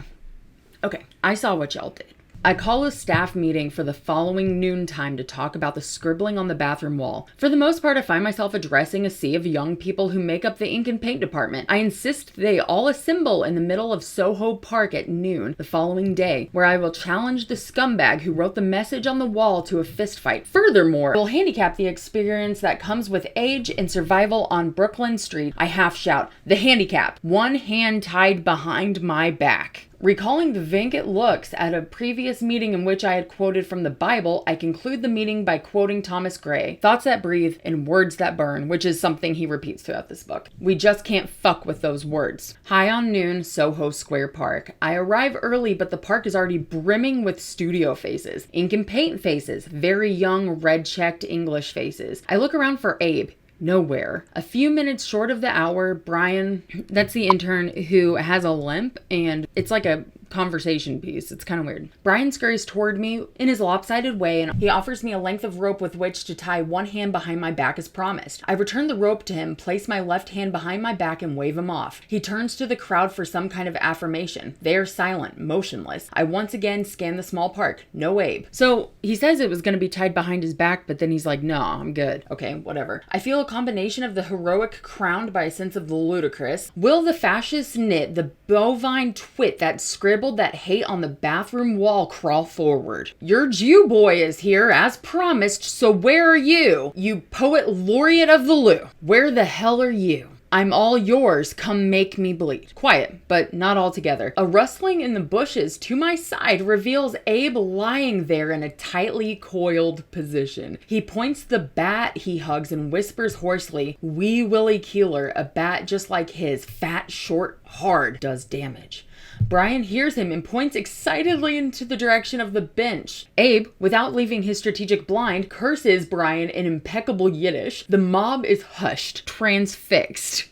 I saw what y'all did. I call a staff meeting for the following noontime to talk about the scribbling on the bathroom wall. For the most part, I find myself addressing a sea of young people who make up the ink and paint department. I insist they all assemble in the middle of Soho Park at noon the following day, where I will challenge the scumbag who wrote the message on the wall to a fistfight. Furthermore, I will handicap the experience that comes with age and survival on Brooklyn Street. I half shout, the handicap, one hand tied behind my back. Recalling the vacant looks at a previous meeting in which I had quoted from the Bible, I conclude the meeting by quoting Thomas Gray, "Thoughts that breathe and words that burn," which is something he repeats throughout this book. We just can't fuck with those words. High on noon, Soho Square Park. I arrive early, but the park is already brimming with studio faces, ink and paint faces, very young, red-checked English faces. I look around for Abe. Nowhere. A few minutes short of the hour, Brian, that's the intern who has a limp, and it's like a conversation piece. It's kind of weird. Brian scurries toward me in his lopsided way, and he offers me a length of rope with which to tie one hand behind my back as promised. I return the rope to him, place my left hand behind my back, and wave him off. He turns to the crowd for some kind of affirmation. They are silent, motionless. I once again scan the small park. No Abe. So he says it was going to be tied behind his back, but then he's like, no, I'm good. Okay, whatever. I feel a combination of the heroic crowned by a sense of the ludicrous. Will the fascist nit, the bovine twit that scribbled that hate on the bathroom wall crawl forward? Your Jew boy is here as promised, so where are you? You poet laureate of the Lou. Where the hell are you? I'm all yours, come make me bleed. Quiet, but not altogether. A rustling in the bushes to my side reveals Abe lying there in a tightly coiled position. He points the bat he hugs and whispers hoarsely, "Wee Willie Keeler, a bat just like his, fat, short, hard, does damage." Brian hears him and points excitedly into the direction of the bench. Abe, without leaving his strategic blind, curses Brian in impeccable Yiddish. The mob is hushed, transfixed.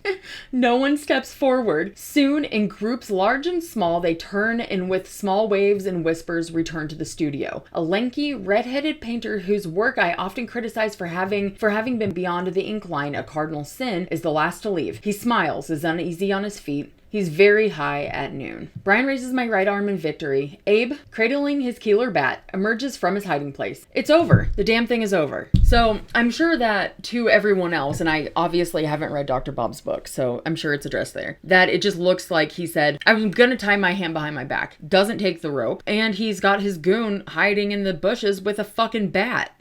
No one steps forward. Soon, in groups large and small, they turn and with small waves and whispers return to the studio. A lanky, red-headed painter whose work I often criticize for having been beyond the ink line, a cardinal sin, is the last to leave. He smiles, is uneasy on his feet. He's very high at noon. Brian raises my right arm in victory. Abe, cradling his Keeler bat, emerges from his hiding place. It's over. The damn thing is over. So I'm sure that to everyone else, and I obviously haven't read Dr. Bob's book, so I'm sure it's addressed there, that it just looks like he said, I'm gonna tie my hand behind my back. Doesn't take the rope. And he's got his goon hiding in the bushes with a fucking bat.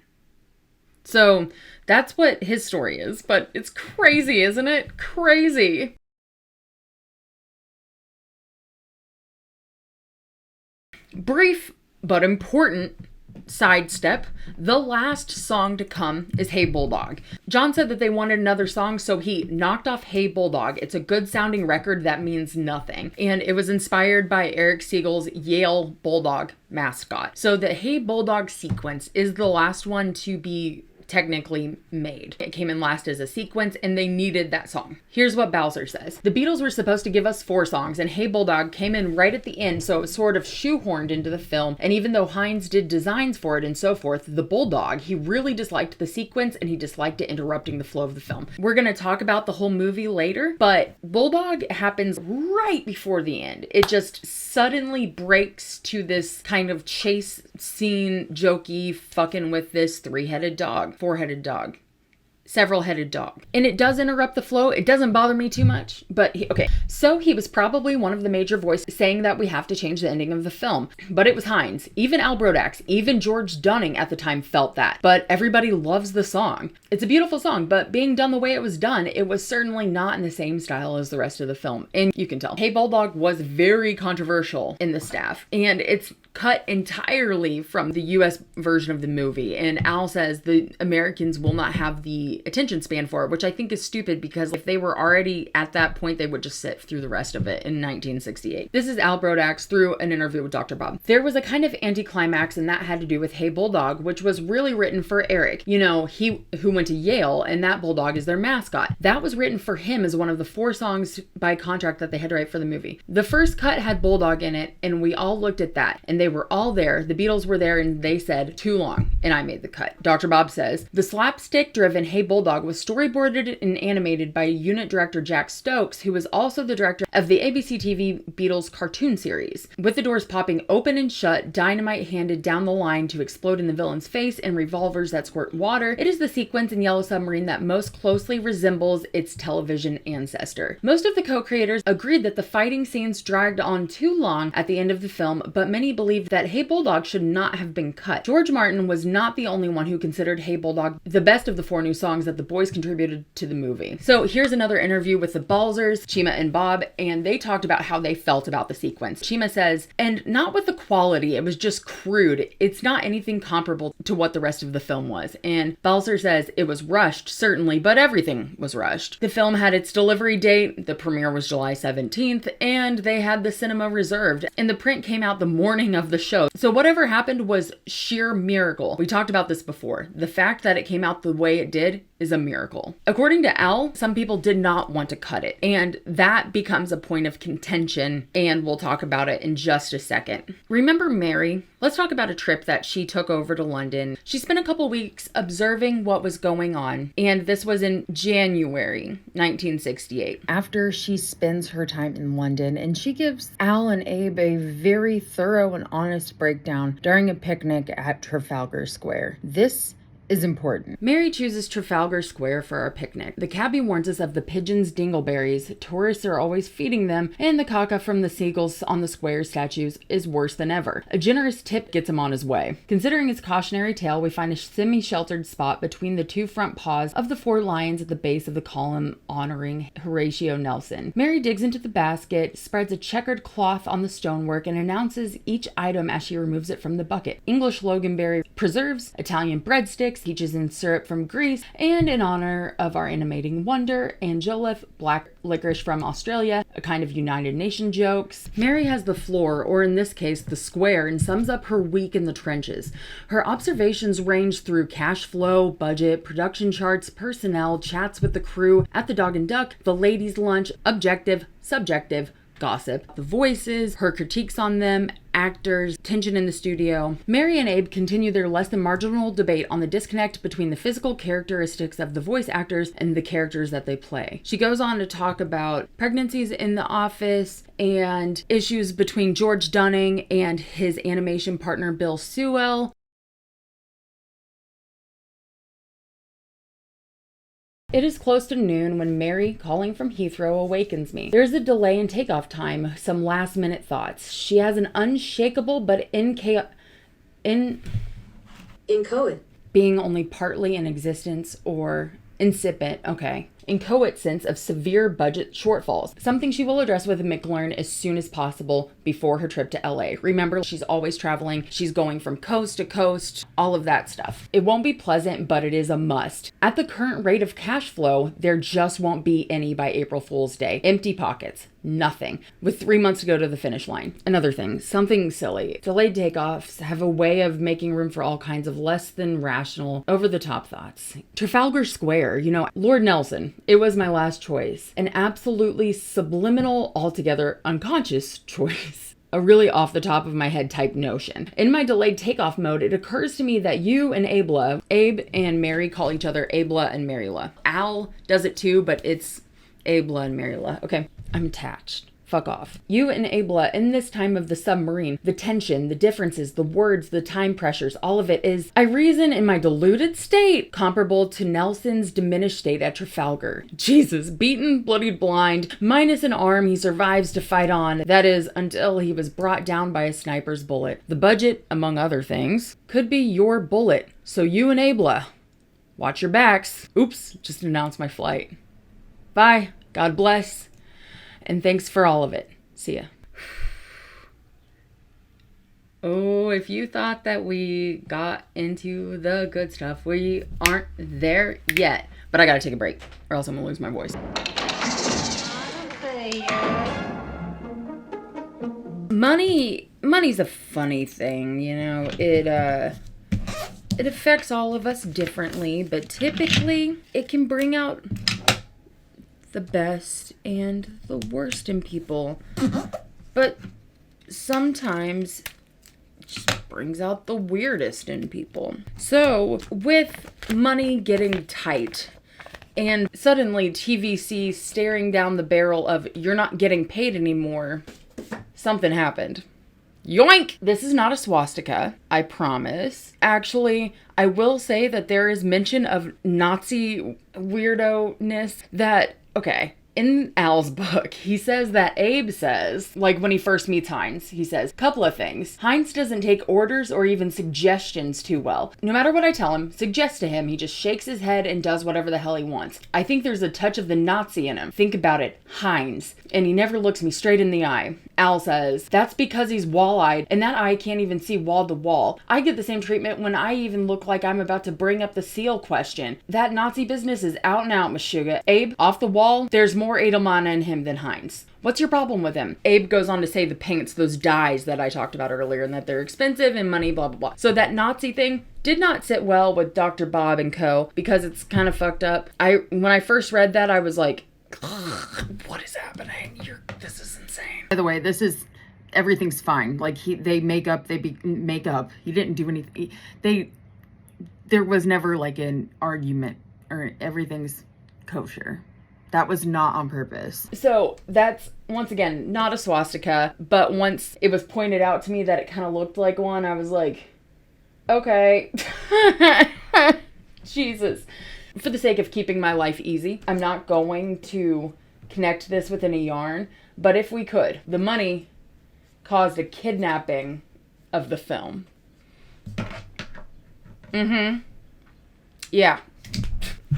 So that's what his story is. But it's crazy, isn't it? Crazy. Brief but important sidestep. The last song to come is Hey Bulldog. John said that they wanted another song, so he knocked off Hey Bulldog. It's a good sounding record that means nothing. And it was inspired by Eric Siegel's Yale Bulldog mascot. So the Hey Bulldog sequence is the last one to be technically made. It came in last as a sequence and they needed that song. Here's what Bowser says. The Beatles were supposed to give us 4 songs and Hey Bulldog came in right at the end, so it was sort of shoehorned into the film. And even though Hines did designs for it and so forth, the Bulldog, he really disliked the sequence and he disliked it interrupting the flow of the film. We're going to talk about the whole movie later, but Bulldog happens right before the end. It just suddenly breaks to this kind of chase scene, jokey, fucking with this 3-headed dog. 4-headed dog. Several-headed dog. And it does interrupt the flow. It doesn't bother me too much. But, okay. So he was probably one of the major voices saying that we have to change the ending of the film. But it was Hines. Even Al Brodax, even George Dunning at the time felt that. But everybody loves the song. It's a beautiful song, but being done the way it was done, it was certainly not in the same style as the rest of the film. And you can tell. Hey Bulldog was very controversial in the staff. And it's cut entirely from the US version of the movie. And Al says the Americans will not have the attention span for it, which I think is stupid because if they were already at that point, they would just sit through the rest of it in 1968. This is Al Brodax through an interview with Dr. Bob. There was a kind of anticlimax, and that had to do with Hey Bulldog, which was really written for Eric. You know, he who went to Yale, and that Bulldog is their mascot. That was written for him as one of the 4 songs by contract that they had to write for the movie. The first cut had Bulldog in it, and we all looked at that, and they were all there. The Beatles were there, and they said, too long, and I made the cut. Dr. Bob says, the slapstick-driven Hey Bulldog was storyboarded and animated by unit director Jack Stokes, who was also the director of the ABC TV Beatles cartoon series. With the doors popping open and shut, dynamite handed down the line to explode in the villain's face, and revolvers that squirt water, it is the sequence in Yellow Submarine that most closely resembles its television ancestor. Most of the co-creators agreed that the fighting scenes dragged on too long at the end of the film, but many believe believed that Hey Bulldog should not have been cut. George Martin was not the only one who considered Hey Bulldog the best of the 4 new songs that the boys contributed to the movie. So here's another interview with the Balzers, Chima and Bob, and they talked about how they felt about the sequence. Chima says, and not with the quality, it was just crude. It's not anything comparable to what the rest of the film was. And Balzer says, it was rushed, certainly, but everything was rushed. The film had its delivery date, the premiere was July 17th, and they had the cinema reserved, and the print came out the morning of the show. So whatever happened was sheer miracle. We talked about this before. The fact that it came out the way it did is a miracle. According to Al, some people did not want to cut it, and that becomes a point of contention, and we'll talk about it in just a second. Remember Mary? Let's talk about a trip that she took over to London. She spent a couple weeks observing what was going on, and this was in January 1968. After she spends her time in London, and she gives Al and Abe a very thorough and honest breakdown during a picnic at Trafalgar Square. This is important. Mary chooses Trafalgar Square for our picnic. The cabbie warns us of the pigeons' dingleberries. Tourists are always feeding them, and the caca from the seagulls on the square statues is worse than ever. A generous tip gets him on his way. Considering his cautionary tale, we find a semi-sheltered spot between the 2 front paws of the 4 lions at the base of the column honoring Horatio Nelson. Mary digs into the basket, spreads a checkered cloth on the stonework, and announces each item as she removes it from the bucket. English loganberry preserves, Italian breadsticks, peaches in syrup from Greece, and in honor of our animating wonder, Angelif, black licorice from Australia, a kind of United Nations jokes. Mary has the floor, or in this case, the square, and sums up her week in the trenches. Her observations range through cash flow, budget, production charts, personnel, chats with the crew, at the Dog and Duck, the ladies' lunch, objective, subjective, gossip, the voices, her critiques on them, actors, tension in the studio. Mary and Abe continue their less than marginal debate on the disconnect between the physical characteristics of the voice actors and the characters that they play. She goes on to talk about pregnancies in the office and issues between George Dunning and his animation partner Bill Sewell. It is close to noon when Mary, calling from Heathrow, awakens me. There's a delay in takeoff time, some last-minute thoughts. She has an unshakable but inchoate being only partly in existence or incipient, inchoate sense of severe budget shortfalls, something she will address with McLaren as soon as possible before her trip to LA. Remember, she's always traveling. She's going from coast to coast, all of that stuff. It won't be pleasant, but it is a must. At the current rate of cash flow, there just won't be any by April Fool's Day. Empty pockets. Nothing. With 3 months to go to the finish line. Another thing, something silly. Delayed takeoffs have a way of making room for all kinds of less than rational, over-the-top thoughts. Trafalgar Square, Lord Nelson. It was my last choice. An absolutely subliminal, altogether unconscious choice. A really off the top of my head type notion. In my delayed takeoff mode, it occurs to me that you and Abe and Mary call each other Abla and Maryla. Al does it too, but it's Abla and Maryla. Okay, I'm attached. Fuck off. You and Abla, in this time of the submarine, the tension, the differences, the words, the time pressures, all of it is, I reason in my deluded state, comparable to Nelson's diminished state at Trafalgar. Jesus, beaten, bloodied, blind, minus an arm he survives to fight on, that is, until he was brought down by a sniper's bullet. The budget, among other things, could be your bullet. So you and Abla, watch your backs. Oops, just announced my flight. Bye. God bless. And thanks for all of it. See ya. Oh, if you thought that we got into the good stuff, we aren't there yet. But I gotta take a break, or else I'm gonna lose my voice. Money's a funny thing, It affects all of us differently, but typically it can bring out the best and the worst in people. But sometimes it just brings out the weirdest in people. So with money getting tight and suddenly TVC staring down the barrel of you're not getting paid anymore, something happened. Yoink! This is not a swastika, I promise. Actually, I will say that there is mention of Nazi weirdo-ness that, okay, In Al's book, he says that Abe says, like when he first meets Heinz, he says, couple of things. Heinz doesn't take orders or even suggestions too well. No matter what I tell him, suggest to him, he just shakes his head and does whatever the hell he wants. I think there's a touch of the Nazi in him. Think about it, Heinz. And he never looks me straight in the eye. Al says, that's because he's wall-eyed and that eye can't even see wall to wall. I get the same treatment when I even look like I'm about to bring up the seal question. That Nazi business is out and out, Meshuggah. Abe, off the wall, there's more Edelman in him than Heinz. What's your problem with him? Abe goes on to say the paints, those dyes that I talked about earlier, and that they're expensive and money, blah, blah, blah. So that Nazi thing did not sit well with Dr. Bob and co. because it's kind of fucked up. When I first read that, I was like, what is happening? This is insane. By the way, everything's fine. Like they make up. He didn't do anything. There was never like an argument or everything's kosher. That was not on purpose. So that's, once again, not a swastika, but once it was pointed out to me that it kind of looked like one, I was like, okay. Jesus. For the sake of keeping my life easy, I'm not going to connect this within a yarn, but if we could, the money caused a kidnapping of the film. Yeah.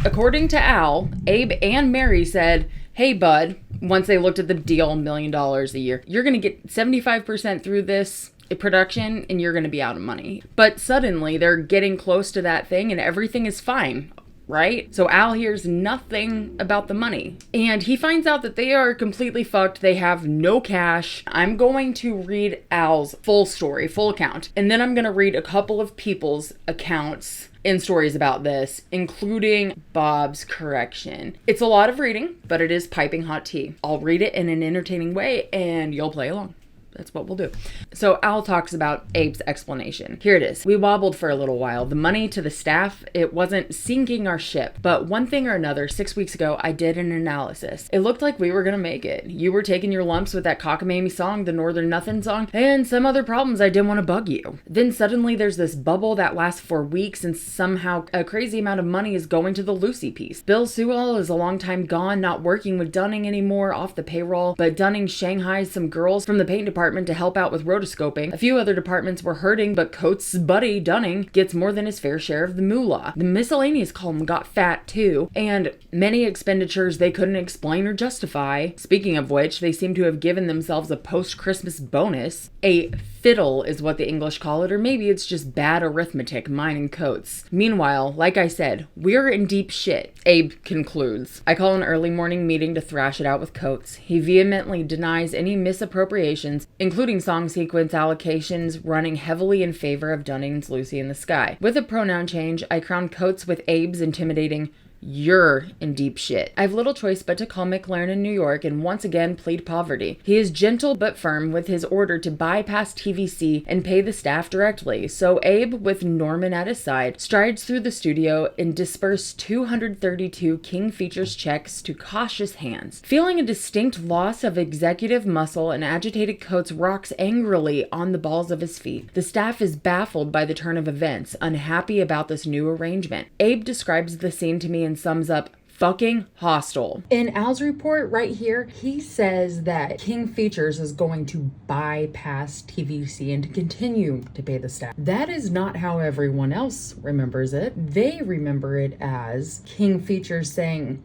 According to Al, Abe and Mary said, hey, bud, once they looked at the deal, $1 million a year, you're going to get 75% through this production and you're going to be out of money. But suddenly they're getting close to that thing and everything is fine, right? So Al hears nothing about the money and he finds out that they are completely fucked. They have no cash. I'm going to read Al's full story, full account, and then I'm going to read a couple of people's accounts in stories about this, including Bob's correction. It's a lot of reading, but it is piping hot tea. I'll read it in an entertaining way and you'll play along. That's what we'll do. So Al talks about Abe's explanation. Here it is. We wobbled for a little while. The money to the staff, it wasn't sinking our ship. But one thing or another, 6 weeks ago, I did an analysis. It looked like we were going to make it. You were taking your lumps with that cockamamie song, the Northern Nothing song, and some other problems I didn't want to bug you. Then suddenly there's this bubble that lasts for weeks and somehow a crazy amount of money is going to the Lucy piece. Bill Sewell is a long time gone, not working with Dunning anymore, off the payroll, but Dunning shanghais some girls from the paint department to help out with rotoscoping. A few other departments were hurting, but Coates' buddy, Dunning, gets more than his fair share of the moolah. The miscellaneous column got fat too, and many expenditures they couldn't explain or justify. Speaking of which, they seem to have given themselves a post-Christmas bonus. A fiddle is what the English call it, or maybe it's just bad arithmetic, mine and Coates. Meanwhile, like I said, we're in deep shit, Abe concludes. I call an early morning meeting to thrash it out with Coates. He vehemently denies any misappropriations, including song sequence allocations running heavily in favor of Dunning's Lucy in the Sky. With a pronoun change, I crown Coates with Abe's intimidating "You're in deep shit." I have little choice but to call McLaren in New York and once again plead poverty. He is gentle but firm with his order to bypass TVC and pay the staff directly, so Abe, with Norman at his side, strides through the studio and disperses 232 King Features checks to cautious hands. Feeling a distinct loss of executive muscle, an agitated Coates rocks angrily on the balls of his feet. The staff is baffled by the turn of events, unhappy about this new arrangement. Abe describes the scene to me and sums up, fucking hostile. In Al's report right here, he says that King Features is going to bypass TVC and to continue to pay the staff. That is not how everyone else remembers it. They remember it as King Features saying,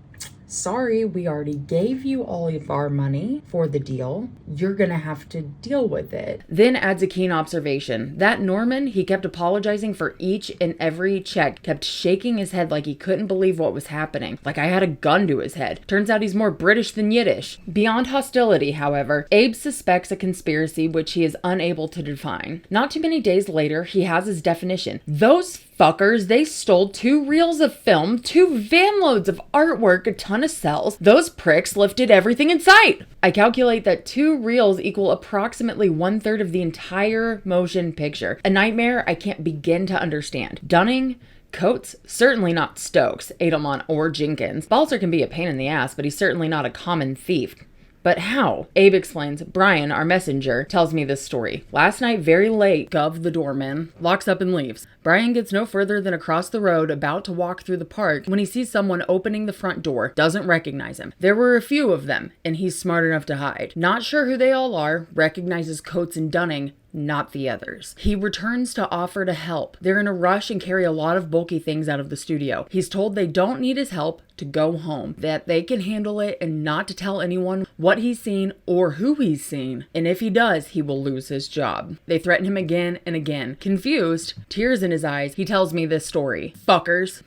sorry, we already gave you all of our money for the deal. You're gonna have to deal with it. Then adds a keen observation. That Norman, he kept apologizing for each and every check, kept shaking his head like he couldn't believe what was happening, like I had a gun to his head. Turns out he's more British than Yiddish. Beyond hostility, however, Abe suspects a conspiracy which he is unable to define. Not too many days later, he has his definition. Those fuckers, they stole 2 reels of film, 2 van loads of artwork, a ton of cells. Those pricks lifted everything in sight. I calculate that 2 reels equal approximately 1/3 of the entire motion picture. A nightmare I can't begin to understand. Dunning, Coates, certainly not Stokes, Edelman, or Jenkins. Balzer can be a pain in the ass, but he's certainly not a common thief. But how? Abe explains. Brian, our messenger, tells me this story. Last night, very late, Gov, the doorman, locks up and leaves. Brian gets no further than across the road, about to walk through the park, when he sees someone opening the front door, doesn't recognize him. There were a few of them, and he's smart enough to hide. Not sure who they all are, recognizes Coates and Dunning, not the others. He returns to offer to help. They're in a rush and carry a lot of bulky things out of the studio. He's told they don't need his help, to go home, that they can handle it and not to tell anyone what he's seen or who he's seen. And if he does, he will lose his job. They threaten him again and again. Confused, tears in his eyes, he tells me this story. Fuckers.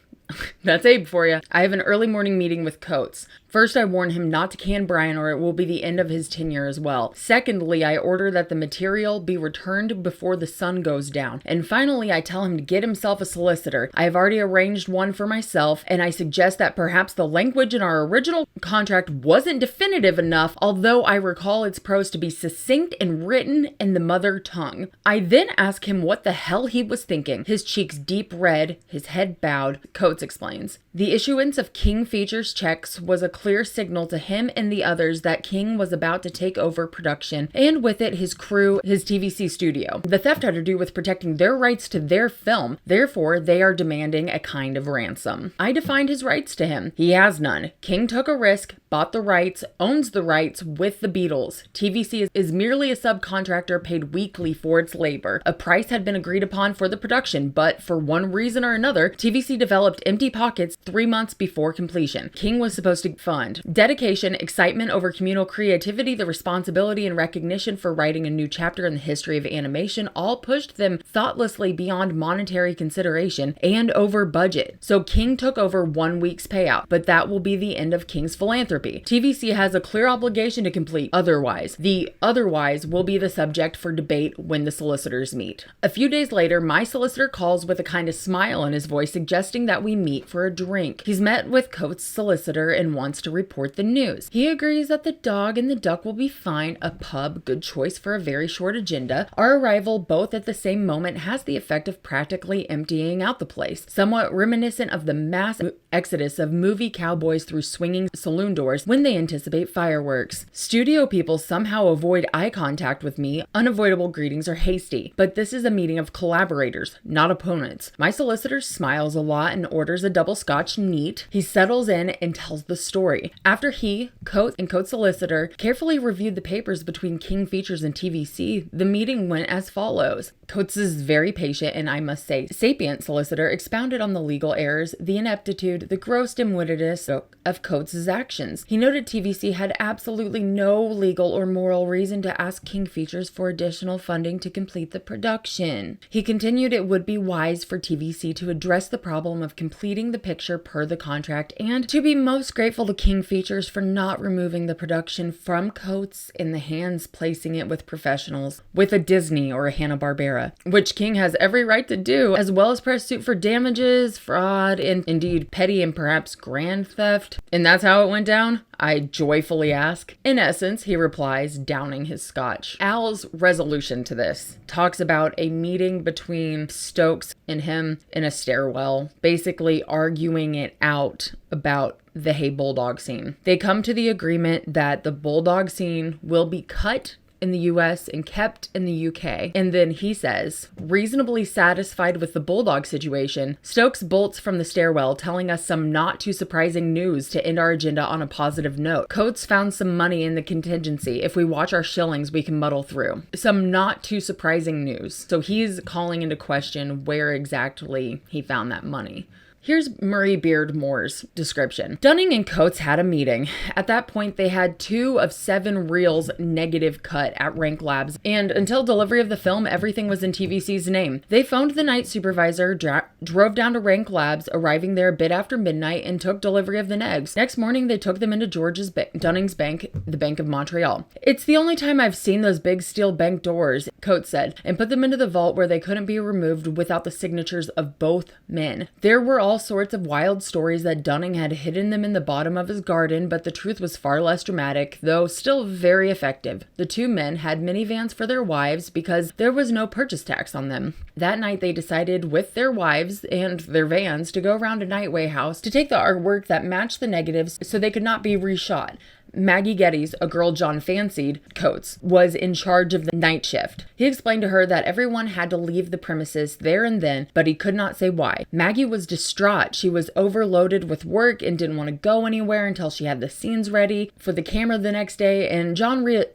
That's Abe for you. I have an early morning meeting with Coates. First, I warn him not to can Brian or it will be the end of his tenure as well. Secondly, I order that the material be returned before the sun goes down. And finally, I tell him to get himself a solicitor. I have already arranged one for myself, and I suggest that perhaps the language in our original contract wasn't definitive enough, although I recall its prose to be succinct and written in the mother tongue. I then ask him what the hell he was thinking. His cheeks deep red, his head bowed. Coates explains. The issuance of King Features checks was a clear signal to him and the others that King was about to take over production, and with it his crew, his TVC studio. The theft had to do with protecting their rights to their film, therefore they are demanding a kind of ransom. I defined his rights to him. He has none. King took a risk, bought the rights, owns the rights with the Beatles. TVC is merely a subcontractor paid weekly for its labor. A price had been agreed upon for the production, but for one reason or another, TVC developed empty pockets 3 months before completion. King was supposed to fund dedication, excitement over communal creativity, the responsibility and recognition for writing a new chapter in the history of animation all pushed them thoughtlessly beyond monetary consideration and over budget. So King took over 1 week's payout, but that will be the end of King's philanthropy. TVC has a clear obligation to complete otherwise. The otherwise will be the subject for debate when the solicitors meet. A few days later, my solicitor calls with a kind of smile in his voice, suggesting that we meet for a drink. He's met with Coates' solicitor and wants to report the news. He agrees that the dog and the duck will be fine, a pub, good choice for a very short agenda. Our arrival both at the same moment has the effect of practically emptying out the place, somewhat reminiscent of the mass exodus of movie cowboys through swinging saloon doors when they anticipate fireworks. Studio people somehow avoid eye contact with me. Unavoidable greetings are hasty, but this is a meeting of collaborators, not opponents. My solicitor smiles a lot and orders a double scotch neat. He settles in and tells the story. After he, Coates, and Coates' solicitor carefully reviewed the papers between King Features and TVC, the meeting went as follows. Coates' very patient and, I must say, sapient solicitor expounded on the legal errors, the ineptitude, the gross dim-wittedness of Coates' actions. He noted TVC had absolutely no legal or moral reason to ask King Features for additional funding to complete the production. He continued it would be wise for TVC to address the problem of completing the picture per the contract and to be most grateful to King Features for not removing the production from Coates in the hands placing it with professionals, with a Disney or a Hanna-Barbera, which King has every right to do, as well as press suit for damages, fraud, and indeed petty and perhaps grand theft. And that's how it went down? I joyfully ask. In essence, he replies, downing his scotch. Al's resolution to this talks about a meeting between Stokes and him in a stairwell, basically arguing it out about the Hey Bulldog scene. They come to the agreement that the Bulldog scene will be cut in the US and kept in the UK. And then he says, reasonably satisfied with the Bulldog situation, Stokes bolts from the stairwell, telling us some not too surprising news to end our agenda on a positive note. Coates found some money in the contingency. If we watch our shillings, we can muddle through. Some not too surprising news. So he's calling into question where exactly he found that money. Here's Murray Beardmore's description. Dunning and Coates had a meeting. At that point, they had 2 of 7 reels negative cut at Rank Labs, and until delivery of the film, everything was in TVC's name. They phoned the night supervisor, drove down to Rank Labs, arriving there a bit after midnight, and took delivery of the negs. Next morning, they took them into Dunning's bank, the Bank of Montreal. It's the only time I've seen those big steel bank doors, Coates said, and put them into the vault where they couldn't be removed without the signatures of both men. There were all sorts of wild stories that Dunning had hidden them in the bottom of his garden, but the truth was far less dramatic, though still very effective. The 2 men had minivans for their wives because there was no purchase tax on them. That night they decided with their wives and their vans to go around a Nightway house to take the artwork that matched the negatives so they could not be reshot. Maggie Geddes, a girl John fancied, Coates, was in charge of the night shift. He explained to her that everyone had to leave the premises there and then, but he could not say why. Maggie was distraught. She was overloaded with work and didn't want to go anywhere until she had the scenes ready for the camera the next day, and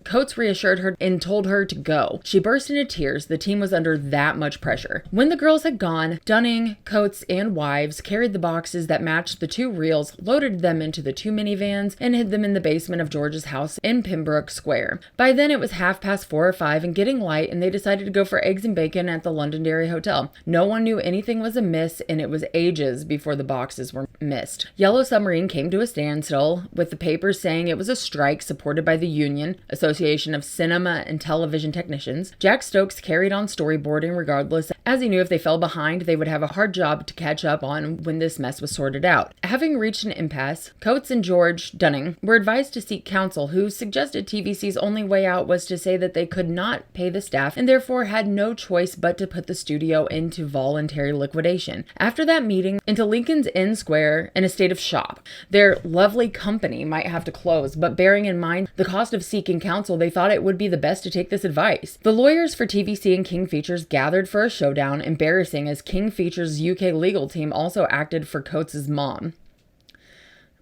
Coates reassured her and told her to go. She burst into tears. The team was under that much pressure. When the girls had gone, Dunning, Coates, and wives carried the boxes that matched the 2 reels, loaded them into the 2 minivans, and hid them in the basement of George's house in Pembroke Square. By then it was 4:30 or 5 and getting light, and they decided to go for eggs and bacon at the Londonderry Hotel. No one knew anything was amiss, and it was ages before the boxes were missed. Yellow Submarine came to a standstill, with the papers saying it was a strike supported by the Union, Association of Cinema and Television Technicians. Jack Stokes carried on storyboarding regardless, as he knew if they fell behind, they would have a hard job to catch up on when this mess was sorted out. Having reached an impasse, Coates and George Dunning were advised to seek counsel, who suggested TVC's only way out was to say that they could not pay the staff and therefore had no choice but to put the studio into voluntary liquidation. After that meeting, into Lincoln's Inn Square in a state of shock. Their lovely company might have to close, but bearing in mind the cost of seeking counsel, they thought it would be the best to take this advice. The lawyers for TVC and King Features gathered for a showdown, embarrassing as King Features' UK legal team also acted for Coates' mum.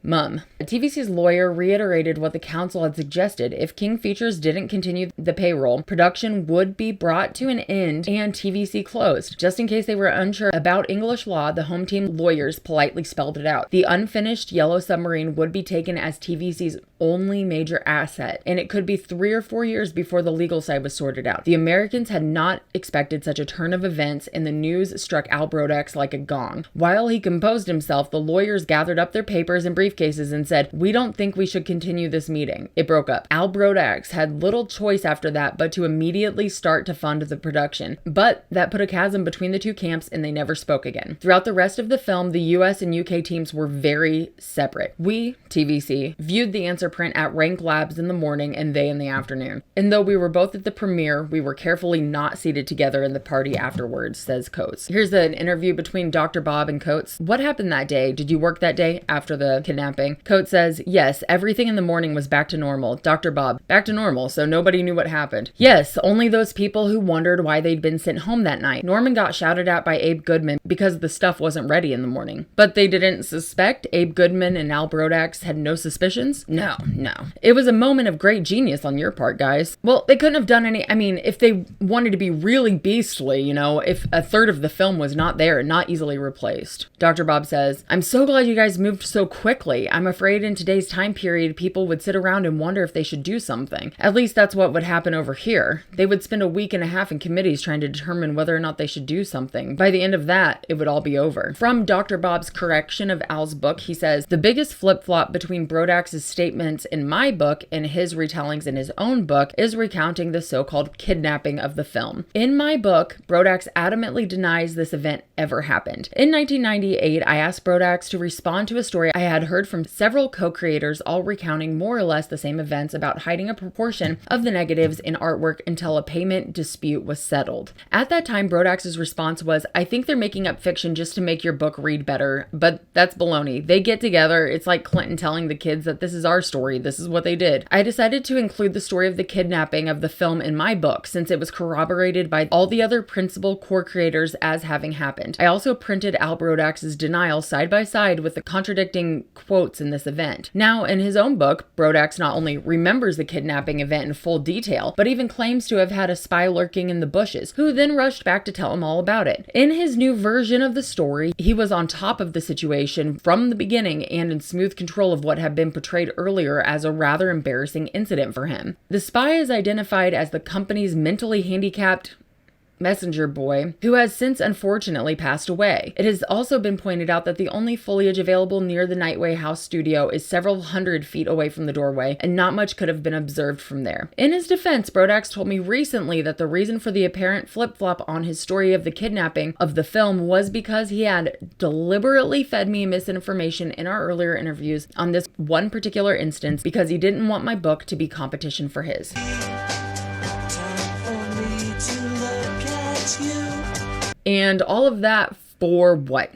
TVC's lawyer reiterated what the council had suggested. If King Features didn't continue the payroll, production would be brought to an end and TVC closed. Just in case they were unsure about English law, the home team lawyers politely spelled it out. The unfinished Yellow Submarine would be taken as TVC's only major asset, and it could be 3 or 4 years before the legal side was sorted out. The Americans had not expected such a turn of events, and the news struck Al Brodax like a gong. While he composed himself, the lawyers gathered up their papers and briefcases and said, "We don't think we should continue this meeting." It broke up. Al Brodax had little choice after that but to immediately start to fund the production. But that put a chasm between the 2 camps, and they never spoke again. Throughout the rest of the film, the US and UK teams were very separate. We, TVC, viewed the answer print at Rank Labs in the morning and they in the afternoon. And though we were both at the premiere, we were carefully not seated together in the party afterwards, says Coates. Here's an interview between Dr. Bob and Coates. What happened that day? Did you work that day after the kidnapping? Coates says, yes, everything in the morning was back to normal. Dr. Bob, back to normal, so nobody knew what happened. Yes, only those people who wondered why they'd been sent home that night. Norman got shouted at by Abe Goodman because the stuff wasn't ready in the morning. But they didn't suspect Abe Goodman and Al Brodax had no suspicions? No. It was a moment of great genius on your part, guys. Well, they couldn't have done if they wanted to be really beastly, if a third of the film was not there and not easily replaced. Dr. Bob says, I'm so glad you guys moved so quickly. I'm afraid in today's time period, people would sit around and wonder if they should do something. At least that's what would happen over here. They would spend a week and a half in committees trying to determine whether or not they should do something. By the end of that, it would all be over. From Dr. Bob's correction of Al's book, he says, the biggest flip-flop between Brodax's statements in my book and his retellings in his own book is recounting the so-called kidnapping of the film. In my book, Brodax adamantly denies this event ever happened. In 1998, I asked Brodax to respond to a story I had heard from several co-creators, all recounting more or less the same events about hiding a proportion of the negatives in artwork until a payment dispute was settled. At that time, Brodax's response was, I think they're making up fiction just to make your book read better, but that's baloney. They get together, it's like Clinton telling the kids that this is our story, this is what they did. I decided to include the story of the kidnapping of the film in my book, since it was corroborated by all the other principal core creators as having happened. I also printed Al Brodax's denial side by side with the contradicting quotes in this event. Now, in his own book, Brodax not only remembers the kidnapping event in full detail, but even claims to have had a spy lurking in the bushes, who then rushed back to tell him all about it. In his new version of the story, he was on top of the situation from the beginning and in smooth control of what had been portrayed earlier as a rather embarrassing incident for him. The spy is identified as the company's mentally handicapped messenger boy, who has since unfortunately passed away. It has also been pointed out that the only foliage available near the Nightway House studio is several hundred feet away from the doorway, and not much could have been observed from there. In his defense, Brodax told me recently that the reason for the apparent flip-flop on his story of the kidnapping of the film was because he had deliberately fed me misinformation in our earlier interviews on this one particular instance because he didn't want my book to be competition for his. And all of that for what?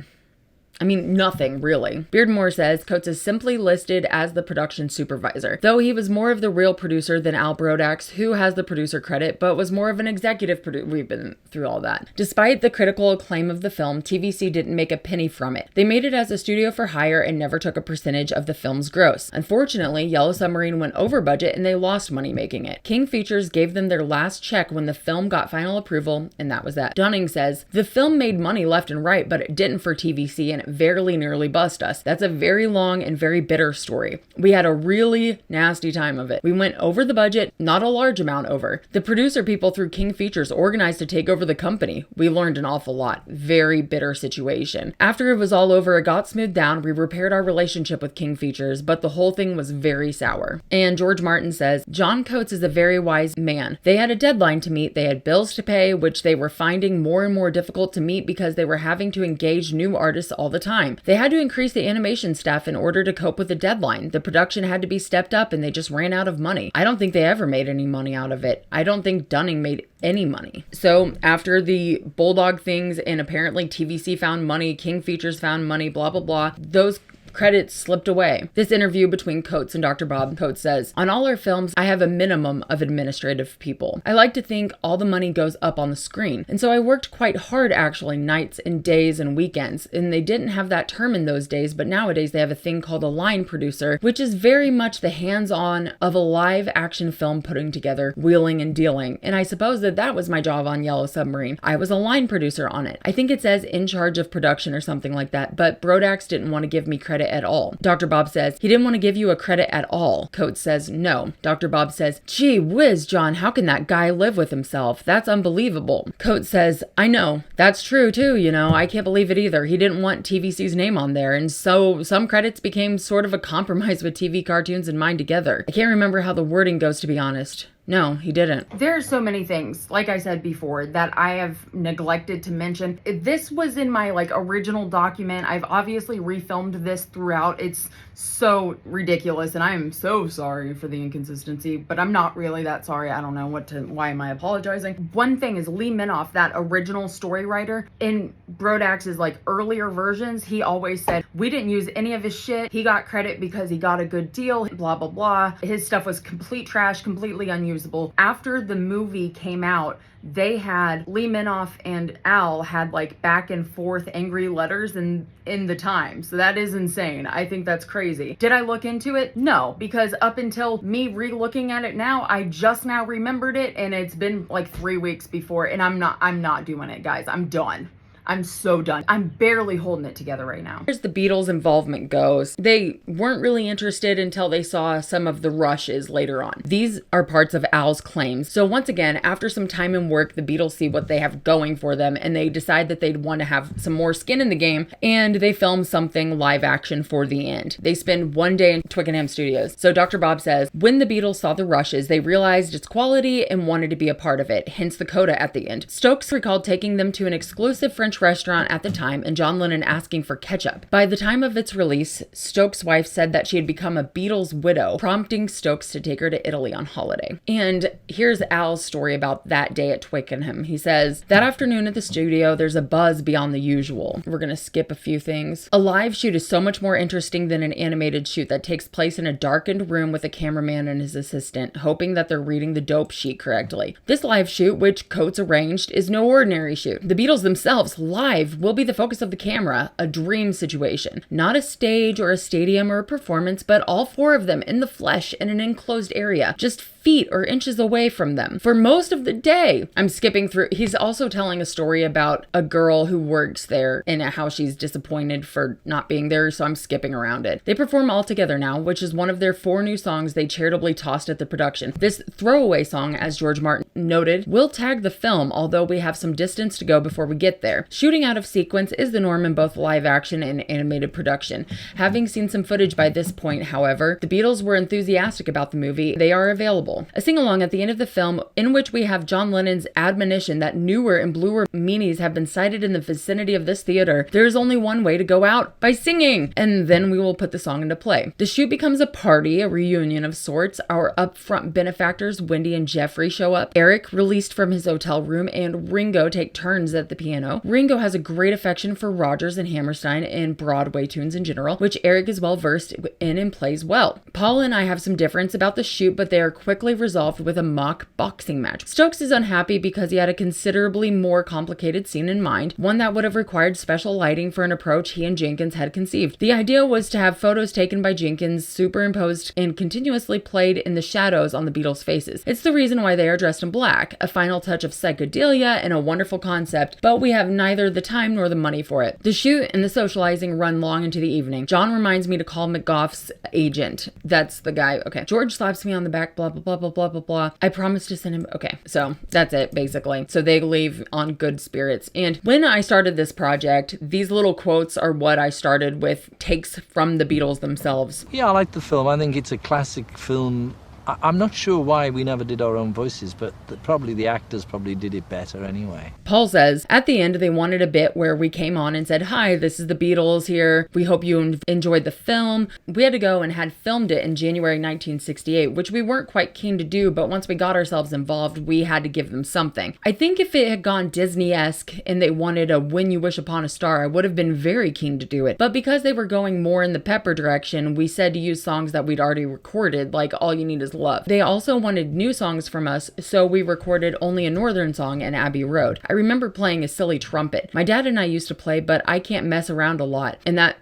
I mean, nothing really. Beardmore says Coates is simply listed as the production supervisor, though he was more of the real producer than Al Brodax, who has the producer credit, but was more of an executive producer. We've been through all that. Despite the critical acclaim of the film, TVC didn't make a penny from it. They made it as a studio for hire and never took a percentage of the film's gross. Unfortunately, Yellow Submarine went over budget and they lost money making it. King Features gave them their last check when the film got final approval, and that was that. Dunning says, the film made money left and right, but it didn't for TVC and it very nearly bust us. That's a very long and very bitter story. We had a really nasty time of it. We went over the budget, not a large amount over. The producer people through King Features organized to take over the company. We learned an awful lot. Very bitter situation. After it was all over, it got smoothed down. We repaired our relationship with King Features, but the whole thing was very sour. And George Martin says, John Coates is a very wise man. They had a deadline to meet. They had bills to pay, which they were finding more and more difficult to meet because they were having to engage new artists all the time. They had to increase the animation staff in order to cope with the deadline. The production had to be stepped up and they just ran out of money. I don't think they ever made any money out of it. I don't think Dunning made any money. So after the Bulldog things and apparently TVC found money, King Features found money, blah, blah, blah, those credits slipped away. This interview between Coates and Dr. Bob, Coates says, on all our films, I have a minimum of administrative people. I like to think all the money goes up on the screen. And so I worked quite hard actually, nights and days and weekends. And they didn't have that term in those days, but nowadays they have a thing called a line producer, which is very much the hands-on of a live action film putting together, wheeling and dealing. And I suppose that was my job on Yellow Submarine. I was a line producer on it. I think it says in charge of production or something like that, but Brodax didn't want to give me credit at all. Dr. Bob says, he didn't want to give you a credit at all. Coates says, no. Dr. Bob says, gee whiz, John, how can that guy live with himself? That's unbelievable. Coates says, I know. That's true too, I can't believe it either. He didn't want TVC's name on there, and so some credits became sort of a compromise with TV cartoons in mind together. I can't remember how the wording goes, to be honest. No, he didn't. There are so many things, like I said before, that I have neglected to mention. This was in my original document. I've obviously refilmed this throughout. It's so ridiculous, and I am so sorry for the inconsistency, but I'm not really that sorry. I don't know why am I apologizing? One thing is Lee Minoff, that original story writer, in Brodax's earlier versions, he always said, we didn't use any of his shit. He got credit because he got a good deal, blah, blah, blah. His stuff was complete trash, completely unusable. After the movie came out, they had Lee Minoff and Al had back and forth angry letters in the Times. So that is insane. I think that's crazy. Did I look into it? No, because up until me re-looking at it now, I just now remembered it, and it's been 3 weeks before, and I'm not doing it, guys. I'm done. I'm so done. I'm barely holding it together right now. Here's the Beatles' involvement goes. They weren't really interested until they saw some of the rushes later on. These are parts of Al's claims. So once again, after some time and work, the Beatles see what they have going for them, and they decide that they'd want to have some more skin in the game, and they film something live action for the end. They spend one day in Twickenham Studios. So Dr. Bob says, when the Beatles saw the rushes, they realized its quality and wanted to be a part of it, hence the coda at the end. Stokes recalled taking them to an exclusive French restaurant at the time and John Lennon asking for ketchup. By the time of its release, Stokes' wife said that she had become a Beatles widow, prompting Stokes to take her to Italy on holiday. And here's Al's story about that day at Twickenham. He says, that afternoon at the studio, there's a buzz beyond the usual. We're going to skip a few things. A live shoot is so much more interesting than an animated shoot that takes place in a darkened room with a cameraman and his assistant, hoping that they're reading the dope sheet correctly. This live shoot, which Coates arranged, is no ordinary shoot. The Beatles themselves, live, will be the focus of the camera, a dream situation. Not a stage or a stadium or a performance, but all four of them in the flesh in an enclosed area, just feet or inches away from them for most of the day. I'm skipping through. He's also telling a story about a girl who works there and how she's disappointed for not being there, so I'm skipping around it. They perform All Together Now, which is one of their 4 new songs they charitably tossed at the production. This throwaway song, as George Martin noted, will tag the film, although we have some distance to go before we get there. Shooting out of sequence is the norm in both live action and animated production. Having seen some footage by this point, however, the Beatles were enthusiastic about the movie. They are available. Soul, a sing-along at the end of the film in which we have John Lennon's admonition that newer and bluer meanies have been sighted in the vicinity of this theater. There is only one way to go out, by singing, and then we will put the song into play. The shoot becomes a party, a reunion of sorts. Our upfront benefactors, Wendy and Jeffrey, show up. Eric, released from his hotel room, and Ringo take turns at the piano. Ringo has a great affection for Rodgers and Hammerstein and Broadway tunes in general, which Eric is well versed in and plays well. Paul and I have some difference about the shoot, but they are quickly resolved with a mock boxing match. Stokes is unhappy because he had a considerably more complicated scene in mind, one that would have required special lighting for an approach he and Jenkins had conceived. The idea was to have photos taken by Jenkins superimposed and continuously played in the shadows on the Beatles' faces. It's the reason why they are dressed in black, a final touch of psychedelia and a wonderful concept, but we have neither the time nor the money for it. The shoot and the socializing run long into the evening. John reminds me to call McGough's agent. That's the guy. Okay. George slaps me on the back, blah, blah, blah, blah, blah, blah, blah. I promise to send him. Okay. So that's it, basically. So they leave on good spirits. And when I started this project, these little quotes are what I started with, takes from the Beatles themselves. Yeah, I like the film. I think it's a classic film. I'm not sure why we never did our own voices, but probably the actors probably did it better anyway. Paul says, at the end, they wanted a bit where we came on and said, hi, this is the Beatles here. We hope you enjoyed the film. We had to go and had filmed it in January 1968, which we weren't quite keen to do, but once we got ourselves involved, we had to give them something. I think if it had gone Disney-esque and they wanted a When You Wish Upon a Star, I would have been very keen to do it. But because they were going more in the Pepper direction, we said to use songs that we'd already recorded, like All You Need Is Love. They also wanted new songs from us, so we recorded Only a Northern Song and Abbey Road. I remember playing a silly trumpet. My dad and I used to play, but I can't mess around a lot. And that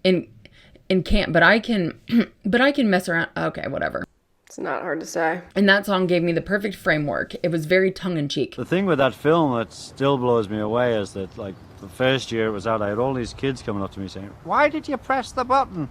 but I can mess around. Okay, whatever. It's not hard to say. And that song gave me the perfect framework. It was very tongue-in-cheek. The thing with that film that still blows me away is that, like, the first year it was out, I had all these kids coming up to me saying, "Why did you press the button?"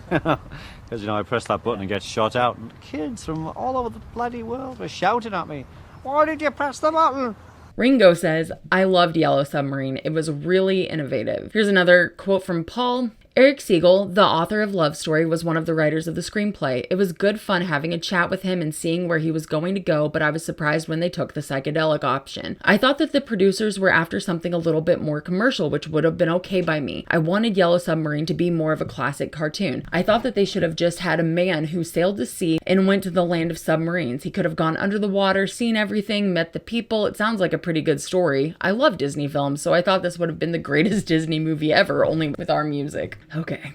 Because, I press that button and get shot out. And kids from all over the bloody world were shouting at me, "Why did you press the button?" Ringo says, I loved Yellow Submarine. It was really innovative. Here's another quote from Paul. Eric Siegel, the author of Love Story, was one of the writers of the screenplay. It was good fun having a chat with him and seeing where he was going to go, but I was surprised when they took the psychedelic option. I thought that the producers were after something a little bit more commercial, which would have been okay by me. I wanted Yellow Submarine to be more of a classic cartoon. I thought that they should have just had a man who sailed the sea and went to the land of submarines. He could have gone under the water, seen everything, met the people. It sounds like a pretty good story. I love Disney films, so I thought this would have been the greatest Disney movie ever, only with our music. Okay.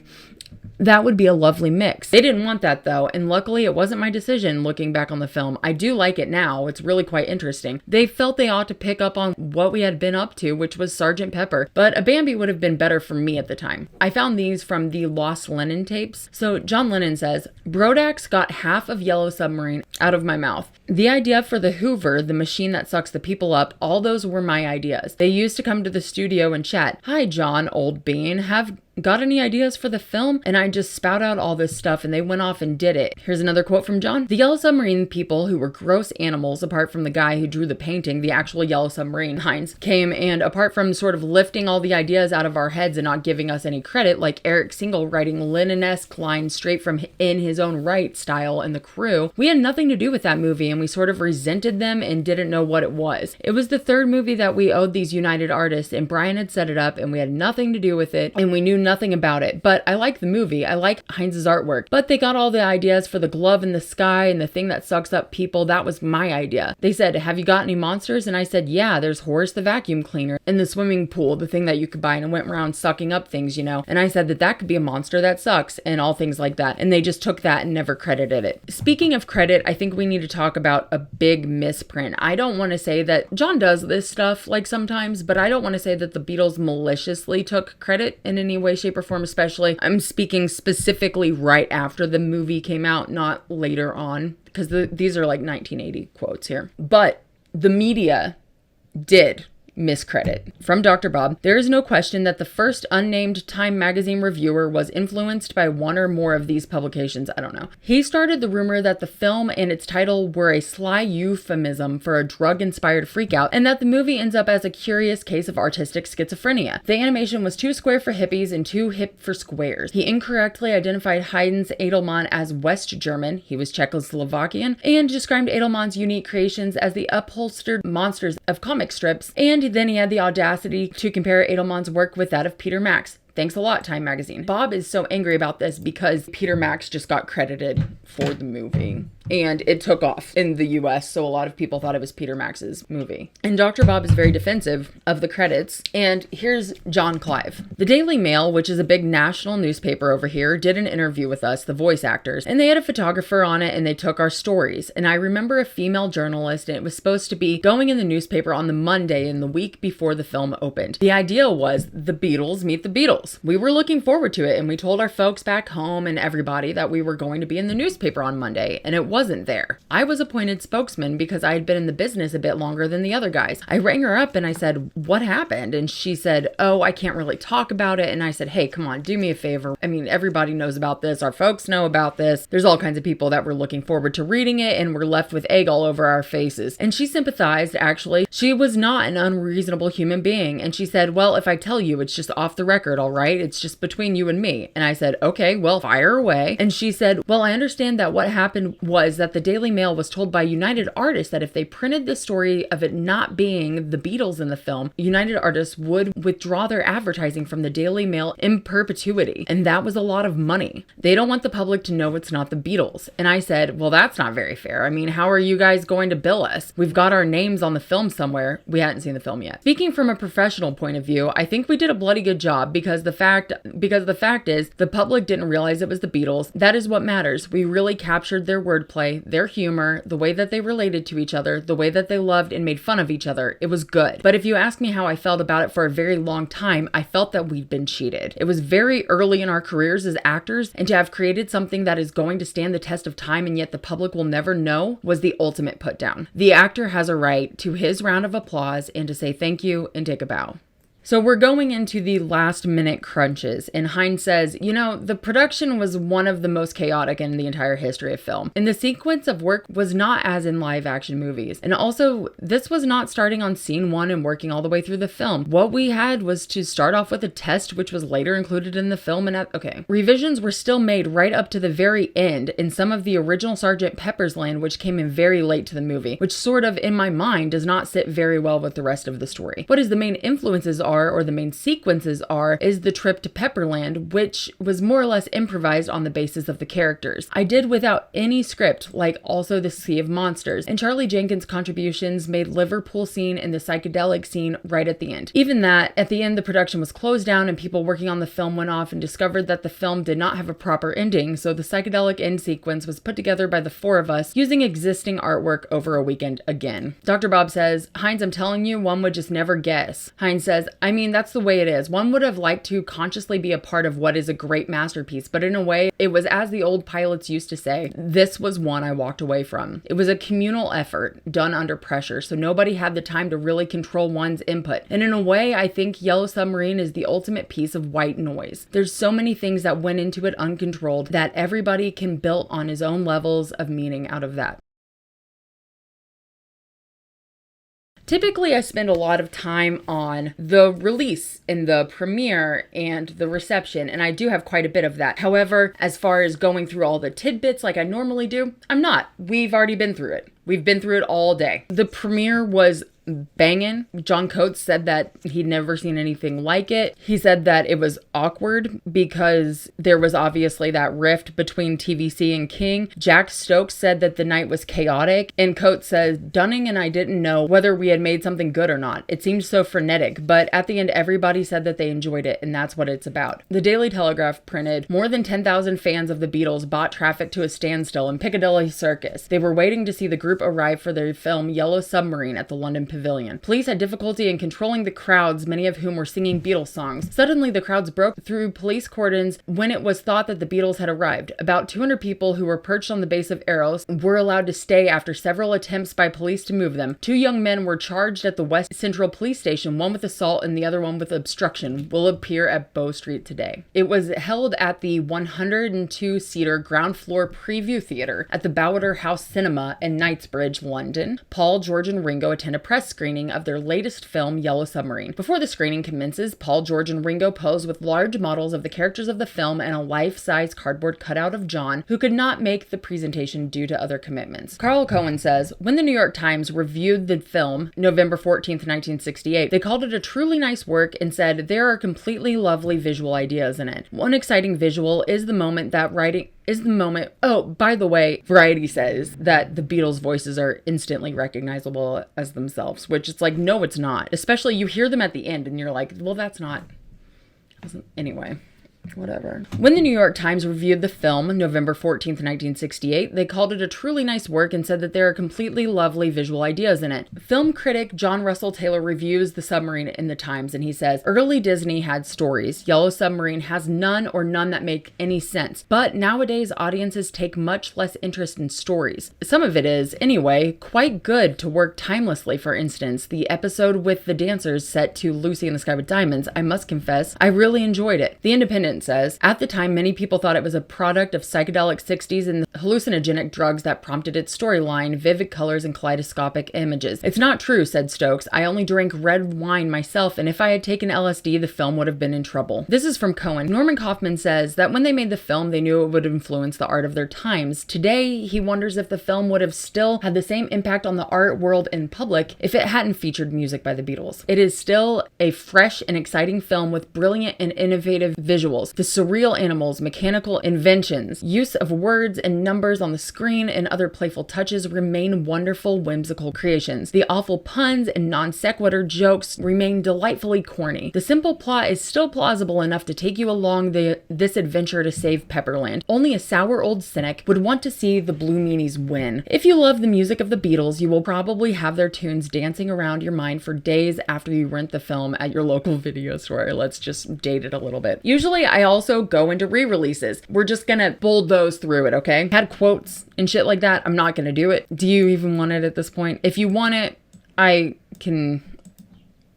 That would be a lovely mix. They didn't want that though, and luckily it wasn't my decision looking back on the film. I do like it now. It's really quite interesting. They felt they ought to pick up on what we had been up to, which was Sgt. Pepper, but a Bambi would have been better for me at the time. I found these from the Lost Lennon tapes. So John Lennon says, Brodax got half of Yellow Submarine out of my mouth. The idea for the Hoover, the machine that sucks the people up, all those were my ideas. They used to come to the studio and chat. Hi, John, old bean. Have got any ideas for the film? And I just spout out all this stuff and they went off and did it. Here's another quote from John. The Yellow Submarine people, who were gross animals apart from the guy who drew the painting, the actual Yellow Submarine, Heinz, came, and apart from sort of lifting all the ideas out of our heads and not giving us any credit, like Eric Siegel writing Lennon-esque lines straight from in his own right style and the crew, we had nothing to do with that movie and we sort of resented them and didn't know what it was. It was the third movie that we owed these United artists, and Brian had set it up and we had nothing to do with it and we knew nothing about it. But I like the movie. I like Heinz's artwork. But they got all the ideas for the glove in the sky and the thing that sucks up people. That was my idea. They said, have you got any monsters? And I said, yeah, there's Horace the vacuum cleaner in the swimming pool, the thing that you could buy, and it went around sucking up things, And I said that could be a monster that sucks and all things like that. And they just took that and never credited it. Speaking of credit, I think we need to talk about a big misprint. I don't want to say that John does this stuff like sometimes, but I don't want to say that the Beatles maliciously took credit in any way, shape, or form, especially. I'm speaking specifically right after the movie came out, not later on, because these are like 1980 quotes here. But the media did miscredit. From Dr. Bob, there is no question that the first unnamed Time magazine reviewer was influenced by one or more of these publications. I don't know. He started the rumor that the film and its title were a sly euphemism for a drug-inspired freakout, and that the movie ends up as a curious case of artistic schizophrenia. The animation was too square for hippies and too hip for squares. He incorrectly identified Heinz Edelmann as West German, he was Czechoslovakian, and described Edelmann's unique creations as the upholstered monsters of comic strips, and then he had the audacity to compare Edelmann's work with that of Peter Max. Thanks a lot, Time magazine. Bob is so angry about this because Peter Max just got credited for the movie. And it took off in the US, so a lot of people thought it was Peter Max's movie. And Dr. Bob is very defensive of the credits. And here's John Clive. The Daily Mail, which is a big national newspaper over here, did an interview with us, the voice actors, and they had a photographer on it and they took our stories. And I remember a female journalist, and it was supposed to be going in the newspaper on the Monday in the week before the film opened. The idea was the Beatles meet the Beatles. We were looking forward to it, and we told our folks back home and everybody that we were going to be in the newspaper on Monday, and it wasn't there. I was appointed spokesman because I had been in the business a bit longer than the other guys. I rang her up and I said, what happened? And she said, oh, I can't really talk about it. And I said, hey, come on, do me a favor. I mean, everybody knows about this. Our folks know about this. There's all kinds of people that were looking forward to reading it, and we're left with egg all over our faces. And she sympathized, actually. She was not an unreasonable human being. And she said, well, if I tell you, it's just off the record, all right? It's just between you and me. And I said, okay, well, fire away. And she said, well, I understand that what happened was that the Daily Mail was told by United Artists that if they printed the story of it not being the Beatles in the film, United Artists would withdraw their advertising from the Daily Mail in perpetuity. And that was a lot of money. They don't want the public to know it's not the Beatles. And I said, well, that's not very fair. I mean, how are you guys going to bill us? We've got our names on the film somewhere. We hadn't seen the film yet. Speaking from a professional point of view, I think we did a bloody good job because the fact is the public didn't realize it was the Beatles. That is what matters. We really captured their wordplay, their humor, the way that they related to each other, the way that they loved and made fun of each other. It was good. But if you ask me how I felt about it for a very long time, I felt that we'd been cheated. It was very early in our careers as actors, and to have created something that is going to stand the test of time and yet the public will never know was the ultimate put down. The actor has a right to his round of applause and to say thank you and take a bow. So we're going into the last minute crunches, and Heinz says, you know, the production was one of the most chaotic in the entire history of film, and the sequence of work was not as in live action movies. And also, this was not starting on scene one and working all the way through the film. What we had was to start off with a test, which was later included in the film, and revisions were still made right up to the very end in some of the original Sgt. Pepper's Land, which came in very late to the movie, which sort of, in my mind, does not sit very well with the rest of the story. What is the main influences are, or the main sequences are, is the trip to Pepperland, which was more or less improvised on the basis of the characters. I did without any script, like also the Sea of Monsters, and Charlie Jenkins' contributions made Liverpool scene and the psychedelic scene right at the end. Even that, at the end the production was closed down and people working on the film went off and discovered that the film did not have a proper ending, so the psychedelic end sequence was put together by the four of us using existing artwork over a weekend again. Dr. Bob says, Heinz, I'm telling you, one would just never guess. Heinz says, I mean, that's the way it is. One would have liked to consciously be a part of what is a great masterpiece, but in a way, it was, as the old pilots used to say, this was one I walked away from. It was a communal effort done under pressure, so nobody had the time to really control one's input. And in a way, I think Yellow Submarine is the ultimate piece of white noise. There's so many things that went into it uncontrolled that everybody can build on his own levels of meaning out of that. Typically, I spend a lot of time on the release and the premiere and the reception, and I do have quite a bit of that. However, as far as going through all the tidbits like I normally do, I'm not. We've already been through it. We've been through it all day. The premiere was banging. John Coates said that he'd never seen anything like it. He said that it was awkward because there was obviously that rift between TVC and King. Jack Stokes said that the night was chaotic, and Coates says, Dunning and I didn't know whether we had made something good or not. It seemed so frenetic, but at the end everybody said that they enjoyed it, and that's what it's about. The Daily Telegraph printed, more than 10,000 fans of the Beatles bought traffic to a standstill in Piccadilly Circus. They were waiting to see the group arrive for their film Yellow Submarine at the London pavilion. Police had difficulty in controlling the crowds, many of whom were singing Beatles songs. Suddenly, the crowds broke through police cordons when it was thought that the Beatles had arrived. About 200 people who were perched on the base of arrows were allowed to stay after several attempts by police to move them. 2 young men were charged at the West Central Police Station, one with assault and the other one with obstruction. Will appear at Bow Street today. It was held at the 102-seater ground floor preview theater at the Bowder House Cinema in Knightsbridge, London. Paul, George, and Ringo attend a press screening of their latest film, Yellow Submarine. Before the screening commences, Paul, George, and Ringo pose with large models of the characters of the film and a life-size cardboard cutout of John, who could not make the presentation due to other commitments. Carl Cohen says, when the New York Times reviewed the film, November 14th, 1968, they called it a truly nice work and said there are completely lovely visual ideas in it. One exciting visual is the moment that oh, by the way, Variety says that the Beatles' voices are instantly recognizable as themselves, which it's like, no, it's not. Especially you hear them at the end and you're like, well, that's not. Anyway. Whatever. When the New York Times reviewed the film, November 14th, 1968, they called it a truly nice work and said that there are completely lovely visual ideas in it. Film critic John Russell Taylor reviews The Submarine in the Times, and he says, early Disney had stories. Yellow Submarine has none or none that make any sense. But nowadays, audiences take much less interest in stories. Some of it is, anyway, quite good to work timelessly. For instance, the episode with the dancers set to Lucy in the Sky with Diamonds, I must confess, I really enjoyed it. The Independent says, at the time, many people thought it was a product of psychedelic 60s and the hallucinogenic drugs that prompted its storyline, vivid colors, and kaleidoscopic images. It's not true, said Stokes. I only drink red wine myself, and if I had taken LSD, the film would have been in trouble. This is from Cohen. Norman Kaufman says that when they made the film, they knew it would influence the art of their times. Today, he wonders if the film would have still had the same impact on the art world and public if it hadn't featured music by the Beatles. It is still a fresh and exciting film with brilliant and innovative visuals. The surreal animals, mechanical inventions, use of words and numbers on the screen, and other playful touches remain wonderful, whimsical creations. The awful puns and non sequitur jokes remain delightfully corny. The simple plot is still plausible enough to take you along this adventure to save Pepperland. Only a sour old cynic would want to see the Blue Meanies win. If you love the music of the Beatles, you will probably have their tunes dancing around your mind for days after you rent the film at your local video store. Let's just date it a little bit. Usually I also go into re-releases. We're just gonna bulldoze through it, okay? Had quotes and shit like that. I'm not gonna do it. Do you even want it at this point? If you want it, I can...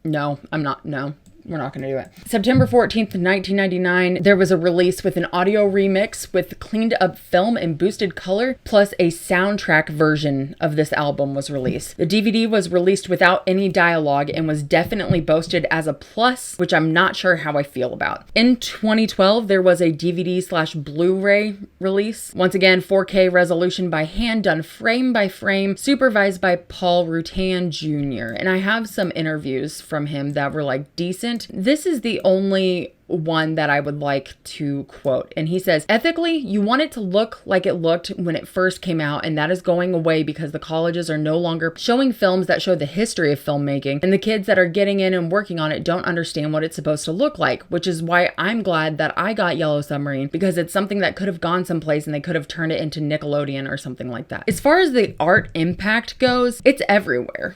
No, I'm not. No. We're not going to do it. September 14th, 1999, there was a release with an audio remix with cleaned up film and boosted color, plus a soundtrack version of this album was released. The DVD was released without any dialogue and was definitely boasted as a plus, which I'm not sure how I feel about. In 2012, there was a DVD/Blu-ray release. Once again, 4K resolution by hand, done frame by frame, supervised by Paul Rutan Jr. And I have some interviews from him that were like decent. This is the only one that I would like to quote. And he says, ethically, you want it to look like it looked when it first came out, and that is going away because the colleges are no longer showing films that show the history of filmmaking, and the kids that are getting in and working on it don't understand what it's supposed to look like, which is why I'm glad that I got Yellow Submarine, because it's something that could have gone someplace and they could have turned it into Nickelodeon or something like that. As far as the art impact goes, it's everywhere.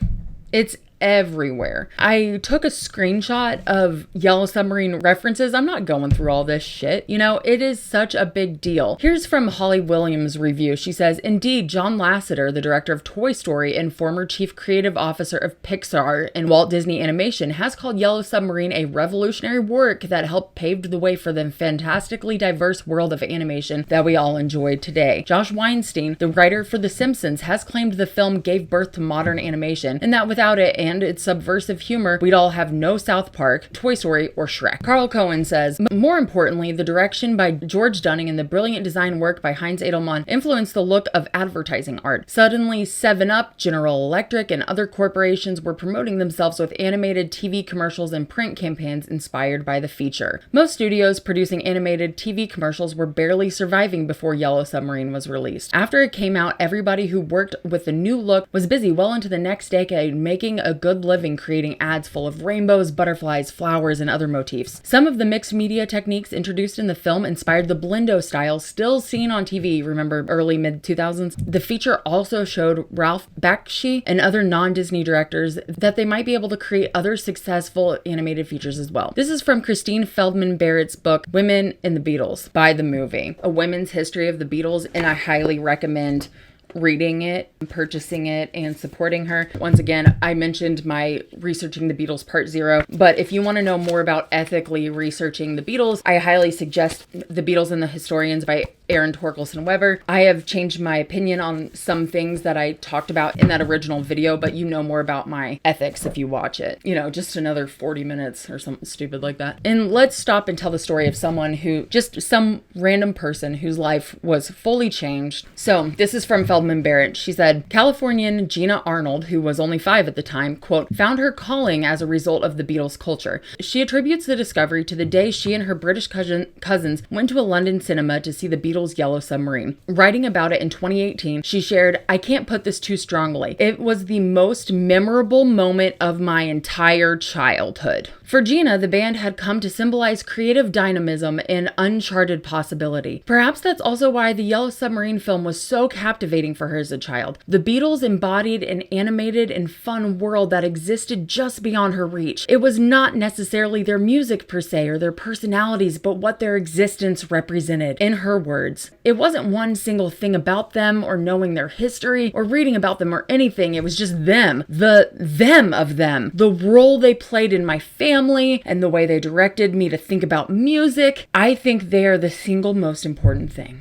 It's everywhere. I took a screenshot of Yellow Submarine references. I'm not going through all this shit. You know, it is such a big deal. Here's from Holly Williams' review. She says, indeed, John Lasseter, the director of Toy Story and former chief creative officer of Pixar and Walt Disney Animation, has called Yellow Submarine a revolutionary work that helped pave the way for the fantastically diverse world of animation that we all enjoy today. Josh Weinstein, the writer for The Simpsons, has claimed the film gave birth to modern animation, and that without it and its subversive humor, we'd all have no South Park, Toy Story, or Shrek. Carl Cohen says, more importantly, the direction by George Dunning and the brilliant design work by Heinz Edelman influenced the look of advertising art. Suddenly, 7-Up, General Electric, and other corporations were promoting themselves with animated TV commercials and print campaigns inspired by the feature. Most studios producing animated TV commercials were barely surviving before Yellow Submarine was released. After it came out, everybody who worked with the new look was busy well into the next decade making a a good living creating ads full of rainbows, butterflies, flowers, and other motifs. Some of the mixed media techniques introduced in the film inspired the Blindo style still seen on TV, remember early mid-2000s? The feature also showed Ralph Bakshi and other non-Disney directors that they might be able to create other successful animated features as well. This is from Christine Feldman Barrett's book, Women in the Beatles, by the movie. A women's history of the Beatles, and I highly recommend reading it, purchasing it, and supporting her. Once again, I mentioned my researching the Beatles part 0, but if you want to know more about ethically researching the Beatles, I highly suggest The Beatles and the Historians by Aaron Torkelson Weber. I have changed my opinion on some things that I talked about in that original video, but you know more about my ethics if you watch it. You know, just another 40 minutes or something stupid like that. And let's stop and tell the story of someone who, just some random person whose life was fully changed. So this is from Feldman Barrett. She said, Californian Gina Arnold, who was only 5 at the time, quote, found her calling as a result of the Beatles culture. She attributes the discovery to the day she and her British cousins went to a London cinema to see the Beatles' Yellow Submarine. Writing about it in 2018, she shared, I can't put this too strongly. It was the most memorable moment of my entire childhood. For Gina, the band had come to symbolize creative dynamism and uncharted possibility. Perhaps that's also why the Yellow Submarine film was so captivating for her as a child. The Beatles embodied an animated and fun world that existed just beyond her reach. It was not necessarily their music per se or their personalities, but what their existence represented. In her words, it wasn't one single thing about them or knowing their history or reading about them or anything. It was just them, the them of them, the role they played in my family and the way they directed me to think about music. I think they are the single most important thing.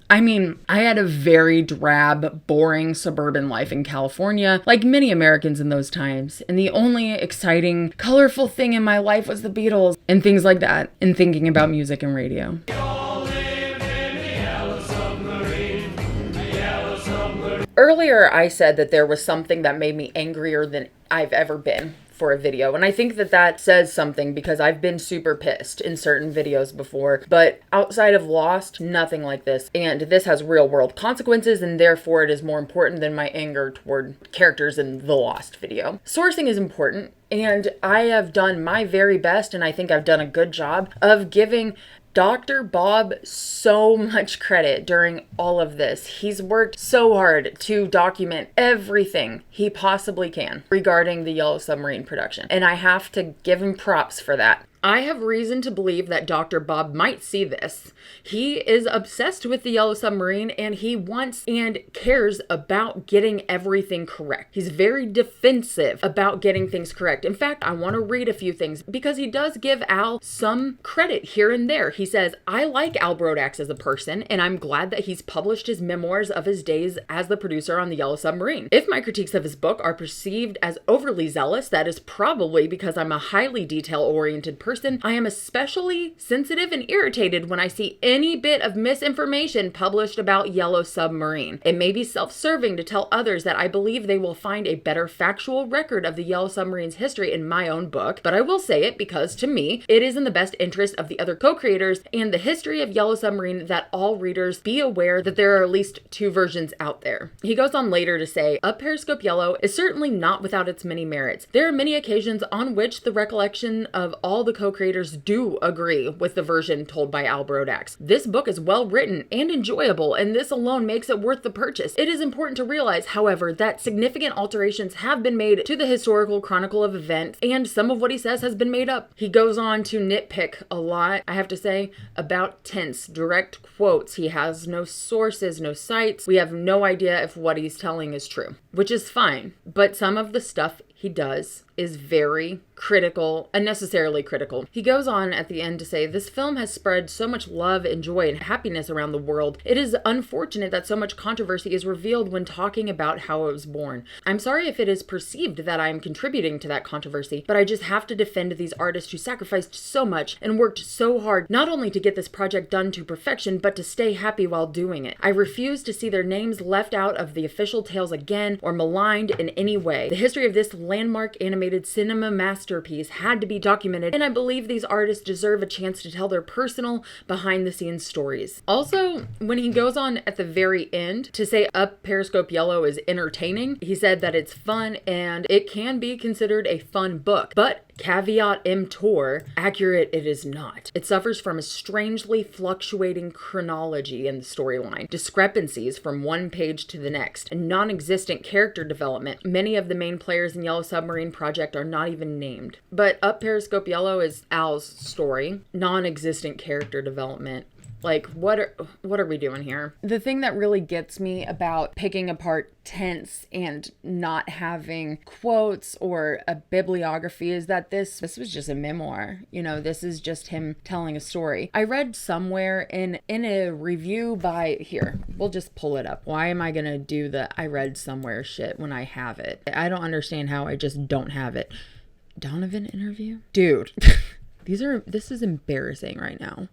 I mean, I had a very drab, boring suburban life in California, like many Americans in those times, and the only exciting, colorful thing in my life was the Beatles and things like that, and thinking about music and radio. Earlier, I said that there was something that made me angrier than I've ever been for a video, and I think that that says something because I've been super pissed in certain videos before, but outside of Lost, nothing like this, and this has real world consequences, and therefore it is more important than my anger toward characters in the Lost video. Sourcing is important, and I have done my very best, and I think I've done a good job of giving Dr. Bob so much credit during all of this. He's worked so hard to document everything he possibly can regarding the Yellow Submarine production, and I have to give him props for that. I have reason to believe that Dr. Bob might see this. He is obsessed with the Yellow Submarine and he wants and cares about getting everything correct. He's very defensive about getting things correct. In fact, I want to read a few things because he does give Al some credit here and there. He says, I like Al Brodax as a person and I'm glad that he's published his memoirs of his days as the producer on the Yellow Submarine. If my critiques of his book are perceived as overly zealous, that is probably because I'm a highly detail-oriented person. I am especially sensitive and irritated when I see any bit of misinformation published about Yellow Submarine. It may be self-serving to tell others that I believe they will find a better factual record of the Yellow Submarine's history in my own book, but I will say it because, to me, it is in the best interest of the other co-creators and the history of Yellow Submarine that all readers be aware that there are at least 2 versions out there. He goes on later to say, A Periscope Yellow is certainly not without its many merits. There are many occasions on which the recollection of all the co-creators do agree with the version told by Al Brodax. This book is well written and enjoyable, and this alone makes it worth the purchase. It is important to realize, however, that significant alterations have been made to the historical chronicle of events, and some of what he says has been made up. He goes on to nitpick a lot, I have to say, about tense, direct quotes. He has no sources, no sites. We have no idea if what he's telling is true, which is fine, but some of the stuff he does is very critical, unnecessarily critical. He goes on at the end to say, this film has spread so much love and joy and happiness around the world. It is unfortunate that so much controversy is revealed when talking about how it was born. I'm sorry if it is perceived that I am contributing to that controversy, but I just have to defend these artists who sacrificed so much and worked so hard, not only to get this project done to perfection, but to stay happy while doing it. I refuse to see their names left out of the official tales again or maligned in any way. The history of this landmark animated animated cinema masterpiece had to be documented, and I believe these artists deserve a chance to tell their personal behind-the-scenes stories. Also, when he goes on at the very end to say Up Periscope Yellow is entertaining, he said that it's fun and it can be considered a fun book, but caveat emptor, accurate it is not. It suffers from a strangely fluctuating chronology in the storyline, discrepancies from one page to the next, and non-existent character development. Many of the main players in Yellow Submarine project are not even named. But Up Periscope Yellow is Al's story. Non-existent character development. Like, what are we doing here? The thing that really gets me about picking apart tense and not having quotes or a bibliography is that this was just a memoir. You know, this is just him telling a story. I read somewhere in a review by, here, we'll just pull it up. Why am I gonna do the I read somewhere shit when I have it? I don't understand how I just don't have it. Donovan interview? Dude, this is embarrassing right now.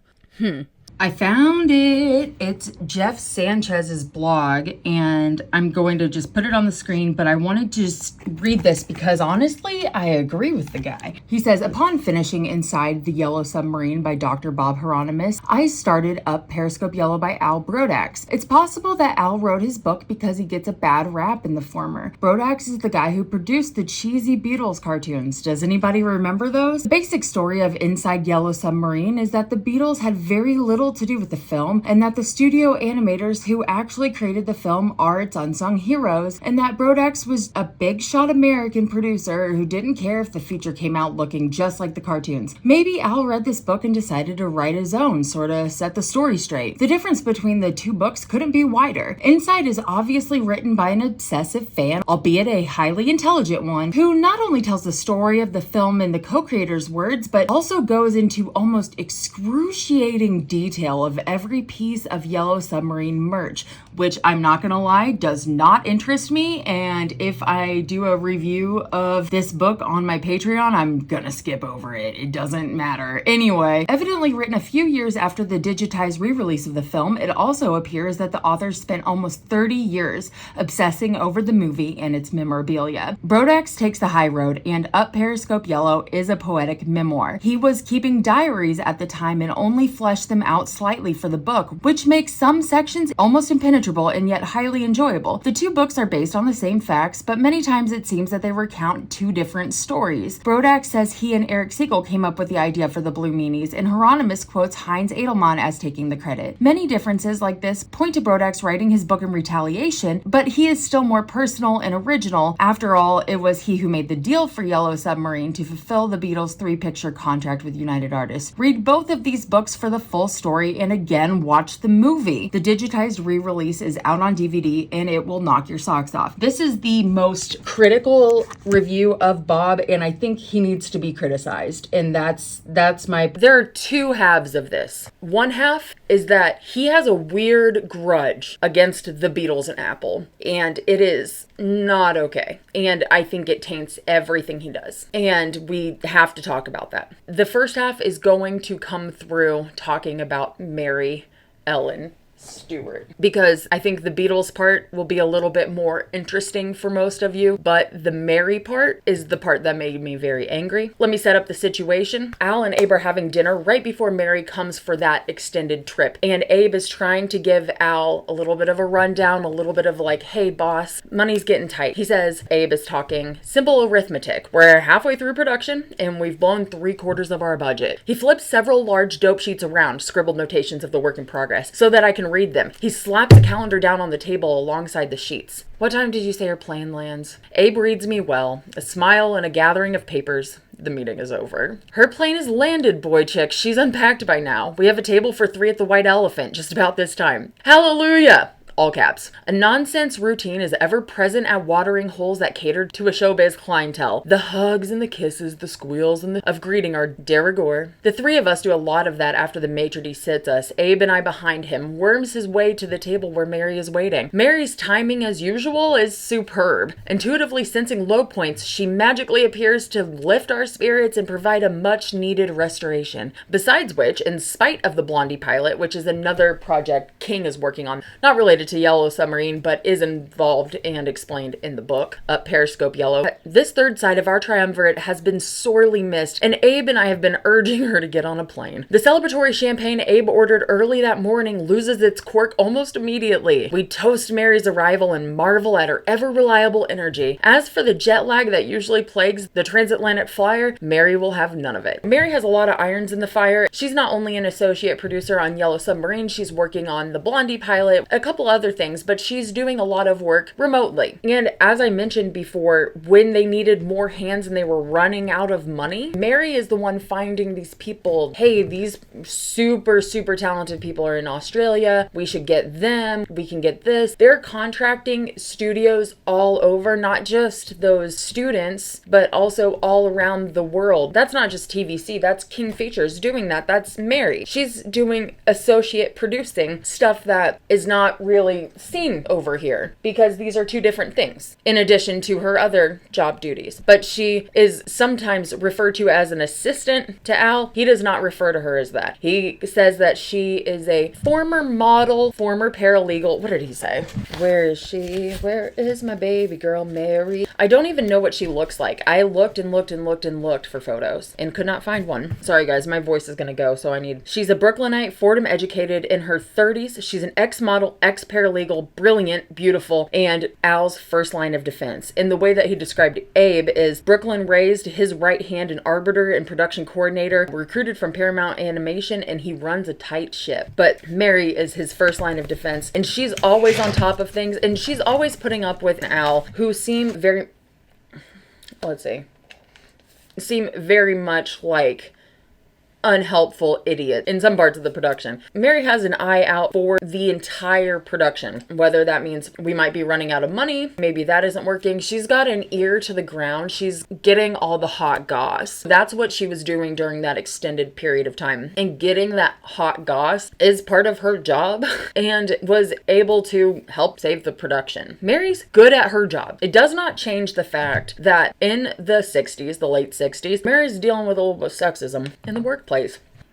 I found it. It's Jeff Sanchez's blog, and I'm going to just put it on the screen, but I wanted to just read this because honestly, I agree with the guy. He says, upon finishing Inside the Yellow Submarine by Dr. Bob Hieronymus, I started Up Periscope Yellow by Al Brodax. It's possible that Al wrote his book because he gets a bad rap in the former. Brodax is the guy who produced the cheesy Beatles cartoons. Does anybody remember those? The basic story of Inside Yellow Submarine is that the Beatles had very little to do with the film, and that the studio animators who actually created the film are its unsung heroes, and that Brodax was a big shot American producer who didn't care if the feature came out looking just like the cartoons. Maybe Al read this book and decided to write his own, sorta set the story straight. The difference between the two books couldn't be wider. Inside is obviously written by an obsessive fan, albeit a highly intelligent one, who not only tells the story of the film in the co-creator's words, but also goes into almost excruciating detail of every piece of Yellow Submarine merch, which I'm not gonna lie, does not interest me. And if I do a review of this book on my Patreon, I'm gonna skip over it. It doesn't matter. Anyway, evidently written a few years after the digitized re-release of the film, it also appears that the author spent almost 30 years obsessing over the movie and its memorabilia. Brodax takes the high road, and Up Periscope Yellow is a poetic memoir. He was keeping diaries at the time and only fleshed them out slightly for the book, which makes some sections almost impenetrable and yet highly enjoyable. The two books are based on the same facts, but many times it seems that they recount two different stories. Brodax says he and Eric Siegel came up with the idea for the Blue Meanies, and Hieronymus quotes Heinz Edelman as taking the credit. Many differences like this point to Brodax writing his book in retaliation, but he is still more personal and original. After all, it was he who made the deal for Yellow Submarine to fulfill the Beatles' 3-picture contract with United Artists. Read both of these books for the full story, and again, watch the movie. The digitized re-release is out on DVD, and it will knock your socks off. This is the most critical review of Bob, and I think he needs to be criticized. And that's my... There are two halves of this. One half is that he has a weird grudge against the Beatles and Apple, and it is not okay. And I think it taints everything he does. And we have to talk about that. The first half is going to come through talking about Mary Ellen Stewart, because I think the Beatles part will be a little bit more interesting for most of you, but the Mary part is the part that made me very angry. Let me set up the situation. Al and Abe are having dinner right before Mary comes for that extended trip, and Abe is trying to give Al a little bit of a rundown, a little bit of like, hey boss, money's getting tight. He says, Abe is talking simple arithmetic. We're halfway through production and we've blown 3/4 of our budget. He flips several large dope sheets around, scribbled notations of the work in progress, so that I can read them. He slaps a calendar down on the table alongside the sheets. What time did you say her plane lands? Abe reads me well. A smile and a gathering of papers. The meeting is over. Her plane is landed, boy chick. She's unpacked by now. We have a table for 3 at the White Elephant just about this time. Hallelujah! All caps. A nonsense routine is ever present at watering holes that cater to a showbiz clientele. The hugs and the kisses, the squeals and of greeting are de rigueur. The 3 of us do a lot of that after the maitre d' sits us, Abe and I behind him, worms his way to the table where Mary is waiting. Mary's timing, as usual, is superb. Intuitively sensing low points, she magically appears to lift our spirits and provide a much-needed restoration. Besides which, in spite of the Blondie pilot, which is another project King is working on, not related to Yellow Submarine, but is involved and explained in the book, Periscope Yellow. This third side of our triumvirate has been sorely missed, and Abe and I have been urging her to get on a plane. The celebratory champagne Abe ordered early that morning loses its cork almost immediately. We toast Mary's arrival and marvel at her ever-reliable energy. As for the jet lag that usually plagues the transatlantic flyer, Mary will have none of it. Mary has a lot of irons in the fire. She's not only an associate producer on Yellow Submarine, she's working on the Blondie pilot, a couple other things, but she's doing a lot of work remotely. And as I mentioned before, when they needed more hands and they were running out of money, Mary is the one finding these people. Hey, these super talented people are in Australia. We should get them. We can get this. They're contracting studios all over, not just those students, but also all around the world. That's not just TVC, that's King Features doing that. That's Mary. She's doing associate producing stuff that is not really seen over here because these are two different things in addition to her other job duties. But she is sometimes referred to as an assistant to Al. He does not refer to her as that. He says that she is a former model, former paralegal. What did he say? Where is she? Where is my baby girl, Mary? I don't even know what she looks like. I looked and looked and looked and looked for photos and could not find one. Sorry guys, my voice is gonna go, so she's a Brooklynite, Fordham educated, in her 30s. She's an ex-model, ex-paralegal, brilliant, beautiful, and Al's first line of defense. And the way that he described Abe is Brooklyn raised his right hand, an arbiter and production coordinator, recruited from Paramount Animation, and he runs a tight ship. But Mary is his first line of defense, and she's always on top of things, and she's always putting up with Al, who seem very much like unhelpful idiot in some parts of the production. Mary has an eye out for the entire production, whether that means we might be running out of money, maybe that isn't working. She's got an ear to the ground. She's getting all the hot goss. That's what she was doing during that extended period of time. And getting that hot goss is part of her job and was able to help save the production. Mary's good at her job. It does not change the fact that in the 60s, the late 60s, Mary's dealing with a little bit of sexism in the workplace.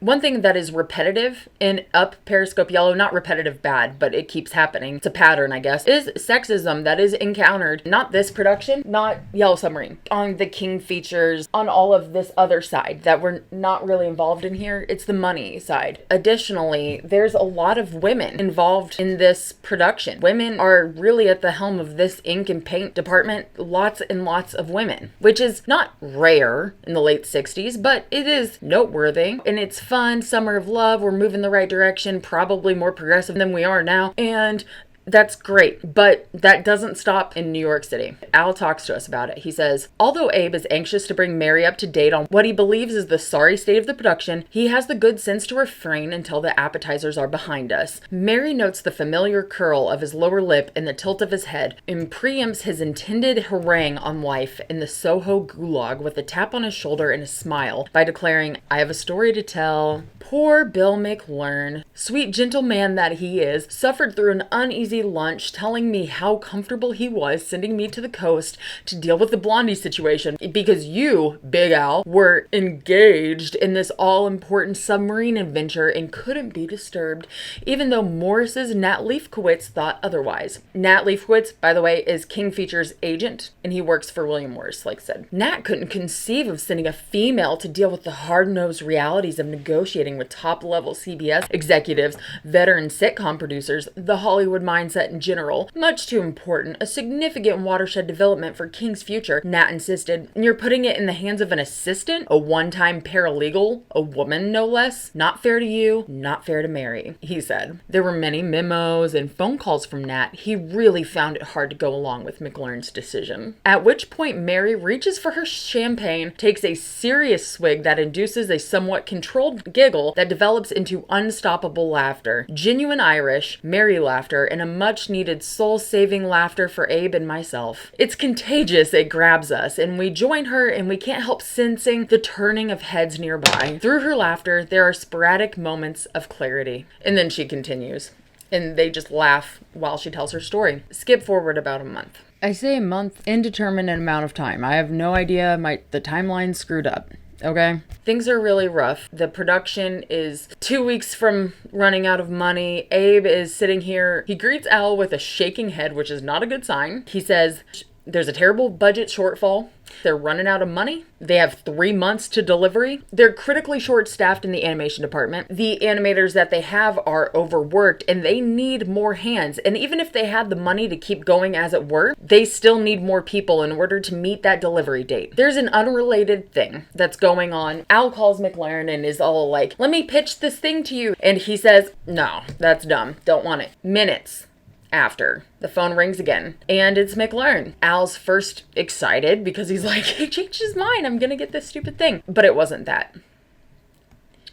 One thing that is repetitive in Periscope Yellow, not repetitive bad, but it keeps happening, it's a pattern I guess, is sexism that is encountered, not this production, not Yellow Submarine, on the King Features, on all of this other side that we're not really involved in here. It's the money side. Additionally, there's a lot of women involved in this production. Women are really at the helm of this ink and paint department, lots and lots of women, which is not rare in the late 60s, but it is noteworthy, and it's fun. Summer of Love, we're moving the right direction, probably more progressive than we are now, and that's great, but that doesn't stop in New York City. Al talks to us about it. He says, although Abe is anxious to bring Mary up to date on what he believes is the sorry state of the production, he has the good sense to refrain until the appetizers are behind us. Mary notes the familiar curl of his lower lip and the tilt of his head, and preempts his intended harangue on life in the Soho gulag with a tap on his shoulder and a smile by declaring, I have a story to tell. Poor Bill McLearn, sweet gentle man that he is, suffered through an uneasy lunch telling me how comfortable he was sending me to the coast to deal with the Blondie situation because you, Big Al, were engaged in this all-important submarine adventure and couldn't be disturbed, even though Morris's Nat Leifkowitz thought otherwise. Nat Leifkowitz, by the way, is King Features' agent, and he works for William Morris, like I said. Nat couldn't conceive of sending a female to deal with the hard-nosed realities of negotiating with top-level CBS executives, veteran sitcom producers, the Hollywood mindset in general. Much too important, a significant watershed development for King's future, Nat insisted. You're putting it in the hands of an assistant, a one-time paralegal, a woman no less. Not fair to you, not fair to Mary, he said. There were many memos and phone calls from Nat. He really found it hard to go along with McLearn's decision. At which point Mary reaches for her champagne, takes a serious swig that induces a somewhat controlled giggle that develops into unstoppable laughter. Genuine Irish, merry laughter, and a much-needed soul-saving laughter for Abe and myself. It's contagious, it grabs us, and we join her and we can't help sensing the turning of heads nearby. Through her laughter, there are sporadic moments of clarity. And then she continues. And they just laugh while she tells her story. Skip forward about a month. I say a month, indeterminate amount of time. I have no idea, the timeline's screwed up. Okay? Things are really rough. The production is 2 weeks from running out of money. Abe is sitting here. He greets Al with a shaking head, which is not a good sign. He says, there's a terrible budget shortfall. They're running out of money. They have 3 months to delivery. They're critically short-staffed in the animation department. The animators that they have are overworked and they need more hands. And even if they had the money to keep going as it were, they still need more people in order to meet that delivery date. There's an unrelated thing that's going on. Al calls McLaren and is all like, let me pitch this thing to you. And he says, no, that's dumb. Don't want it. Minutes after, the phone rings again, and it's McLaren. Al's first excited because he's like, he changed his mind, I'm gonna get this stupid thing. But it wasn't that.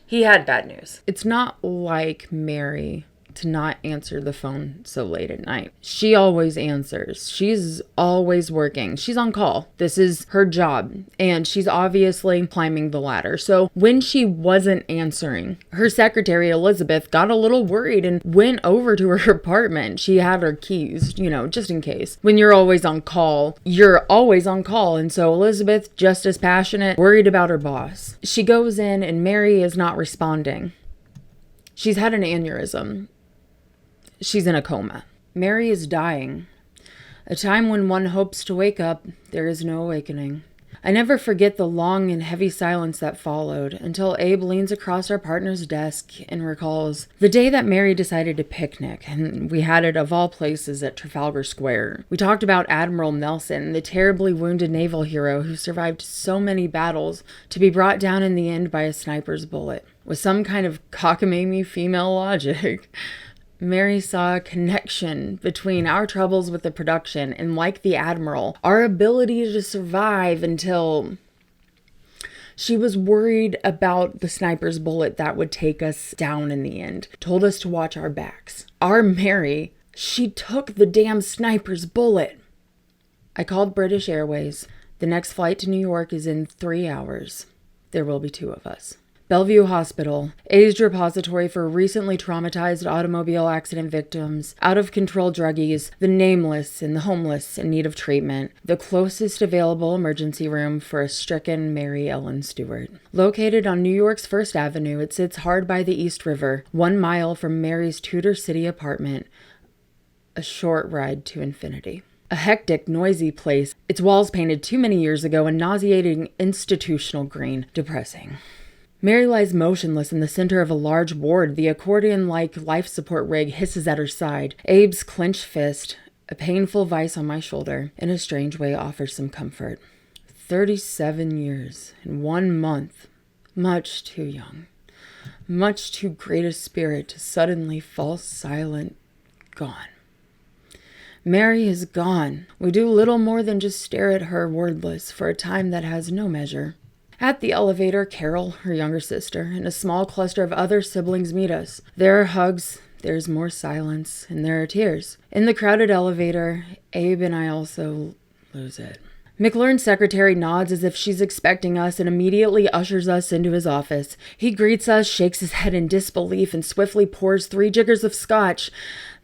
He had bad news. It's not like Mary to not answer the phone so late at night. She always answers. She's always working. She's on call. This is her job, and she's obviously climbing the ladder. So when she wasn't answering, her secretary Elizabeth got a little worried and went over to her apartment. She had her keys, just in case. When you're always on call, you're always on call. And so Elizabeth, just as passionate, worried about her boss. She goes in and Mary is not responding. She's had an aneurysm. She's in a coma. Mary is dying. A time when one hopes to wake up, there is no awakening. I never forget the long and heavy silence that followed until Abe leans across our partner's desk and recalls the day that Mary decided to picnic, and we had it of all places at Trafalgar Square. We talked about Admiral Nelson, the terribly wounded naval hero who survived so many battles to be brought down in the end by a sniper's bullet. With some kind of cockamamie female logic, Mary saw a connection between our troubles with the production and, like the Admiral, our ability to survive until she was worried about the sniper's bullet that would take us down in the end. Told us to watch our backs. Our Mary, she took the damn sniper's bullet. I called British Airways. The next flight to New York is in 3 hours. There will be 2 of us. Bellevue Hospital, aged repository for recently traumatized automobile accident victims, out-of-control druggies, the nameless and the homeless in need of treatment, the closest available emergency room for a stricken Mary Ellen Stewart. Located on New York's First Avenue, it sits hard by the East River, 1 mile from Mary's Tudor City apartment, a short ride to infinity. A hectic, noisy place, its walls painted too many years ago in nauseating institutional green, depressing. Mary lies motionless in the center of a large ward. The accordion-like life support rig hisses at her side. Abe's clenched fist, a painful vice on my shoulder, in a strange way offers some comfort. 37 years in 1 month. Much too young. Much too great a spirit to suddenly fall silent. Gone. Mary is gone. We do little more than just stare at her wordless for a time that has no measure. At the elevator, Carol, her younger sister, and a small cluster of other siblings meet us. There are hugs, there's more silence, and there are tears. In the crowded elevator, Abe and I also lose it. McLearn's secretary nods as if she's expecting us and immediately ushers us into his office. He greets us, shakes his head in disbelief, and swiftly pours 3 jiggers of scotch,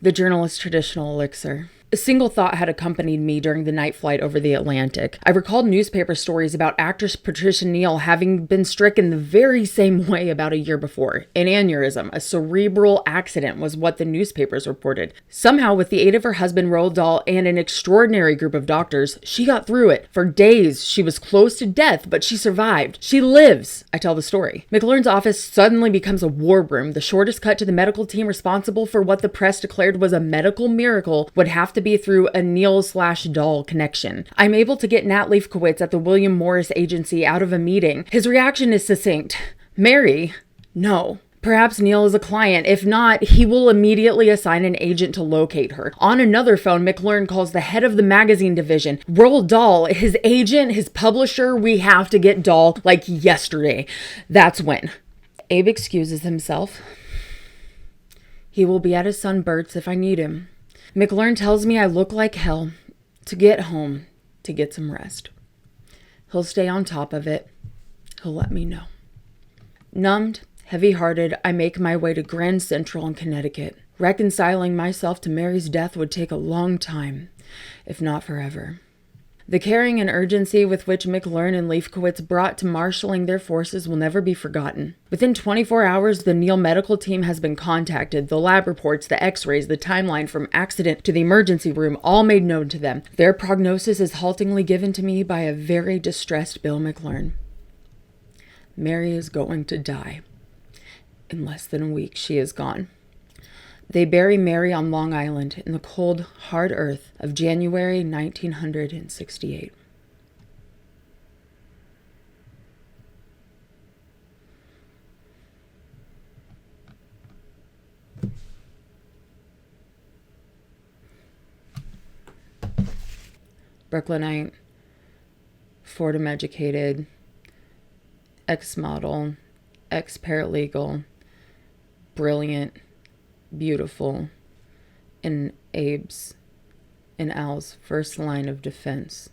the journalist's traditional elixir. A single thought had accompanied me during the night flight over the Atlantic. I recalled newspaper stories about actress Patricia Neal having been stricken the very same way about a year before. An aneurysm, a cerebral accident, was what the newspapers reported. Somehow, with the aid of her husband Roald Dahl and an extraordinary group of doctors, she got through it. For days, she was close to death, but she survived. She lives, I tell the story. McLearn's office suddenly becomes a war room. The shortest cut to the medical team responsible for what the press declared was a medical miracle would have to be through a Neal/Dahl connection. I'm able to get Nat Leifkowitz at the William Morris Agency out of a meeting. His reaction is succinct. Mary? No. Perhaps Neal is a client. If not, he will immediately assign an agent to locate her. On another phone, McLearn calls the head of the magazine division. Roald Dahl, his agent, his publisher. We have to get Dahl like yesterday. That's when. Abe excuses himself. He will be at his son Bert's if I need him. McLearn tells me I look like hell. To get home, to get some rest. He'll stay on top of it. He'll let me know. Numbed, heavy-hearted, I make my way to Grand Central in Connecticut. Reconciling myself to Mary's death would take a long time, if not forever. The caring and urgency with which McLearn and Leifkowitz brought to marshaling their forces will never be forgotten. Within 24 hours, the Neal medical team has been contacted. The lab reports, the x-rays, the timeline from accident to the emergency room, all made known to them. Their prognosis is haltingly given to me by a very distressed Bill McLearn. Mary is going to die. In less than a week, she is gone. They bury Mary on Long Island in the cold, hard earth of January 1968. Brooklynite, Fordham educated, ex-model, ex-paralegal, brilliant, beautiful, in Abe's and Al's first line of defense,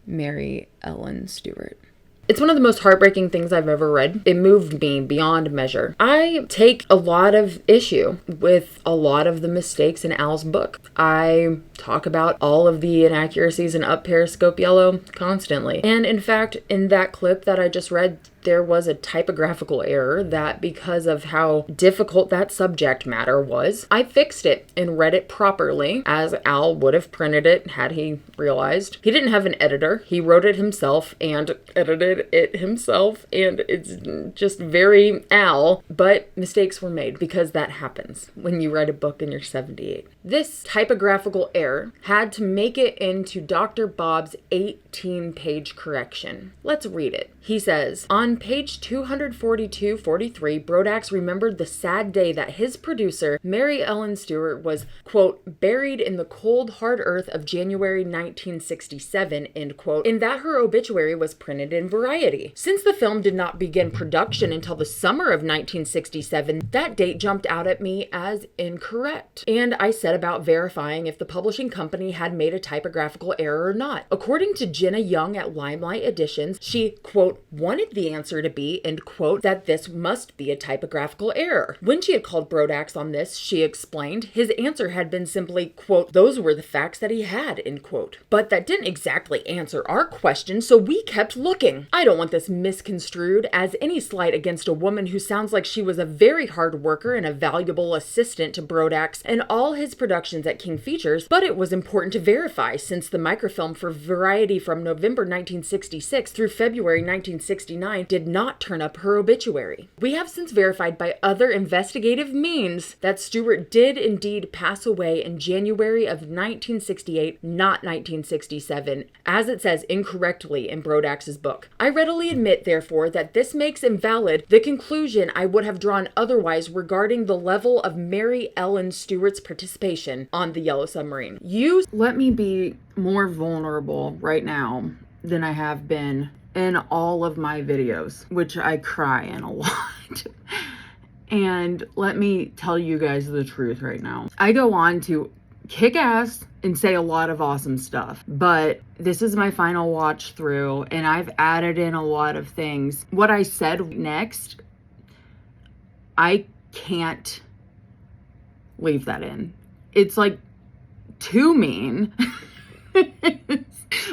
Mary Ellen Stewart. It's one of the most heartbreaking things I've ever read. It moved me beyond measure. I take a lot of issue with a lot of the mistakes in Al's book. I talk about all of the inaccuracies in Up Periscope Yellow constantly. And in fact, in that clip that I just read, there was a typographical error that, because of how difficult that subject matter was, I fixed it and read it properly, as Al would have printed it had he realized. He didn't have an editor. He wrote it himself and edited it himself, and it's just very Al, but mistakes were made because that happens when you write a book and you're 78. This typographical error had to make it into Dr. Bob's 18-page correction. Let's read it. He says, on page 242-43, Brodax remembered the sad day that his producer, Mary Ellen Stewart, was, quote, buried in the cold, hard earth of January 1967, end quote, and that her obituary was printed in Variety. Since the film did not begin production until the summer of 1967, that date jumped out at me as incorrect. And I set about verifying if the publishing company had made a typographical error or not. According to Jenna Young at Limelight Editions, she, quote, wanted the answer to be, end quote, that this must be a typographical error. When she had called Brodax on this, she explained his answer had been simply, quote, those were the facts that he had, end quote. But that didn't exactly answer our question, so we kept looking. I don't want this misconstrued as any slight against a woman who sounds like she was a very hard worker and a valuable assistant to Brodax and all his productions at King Features, but it was important to verify since the microfilm for Variety from November 1966 through February 1969 did not turn up her obituary. We have since verified by other investigative means that Stewart did indeed pass away in January of 1968, not 1967, as it says incorrectly in Brodax's book. I readily admit, therefore, that this makes invalid the conclusion I would have drawn otherwise regarding the level of Mary Ellen Stewart's participation on the Yellow Submarine. You let me be more vulnerable right now than I have been in all of my videos, which I cry in a lot. And let me tell you guys the truth right now. I go on to kick ass and say a lot of awesome stuff, but this is my final watch through and I've added in a lot of things. What I said next, I can't leave that in. It's like too mean.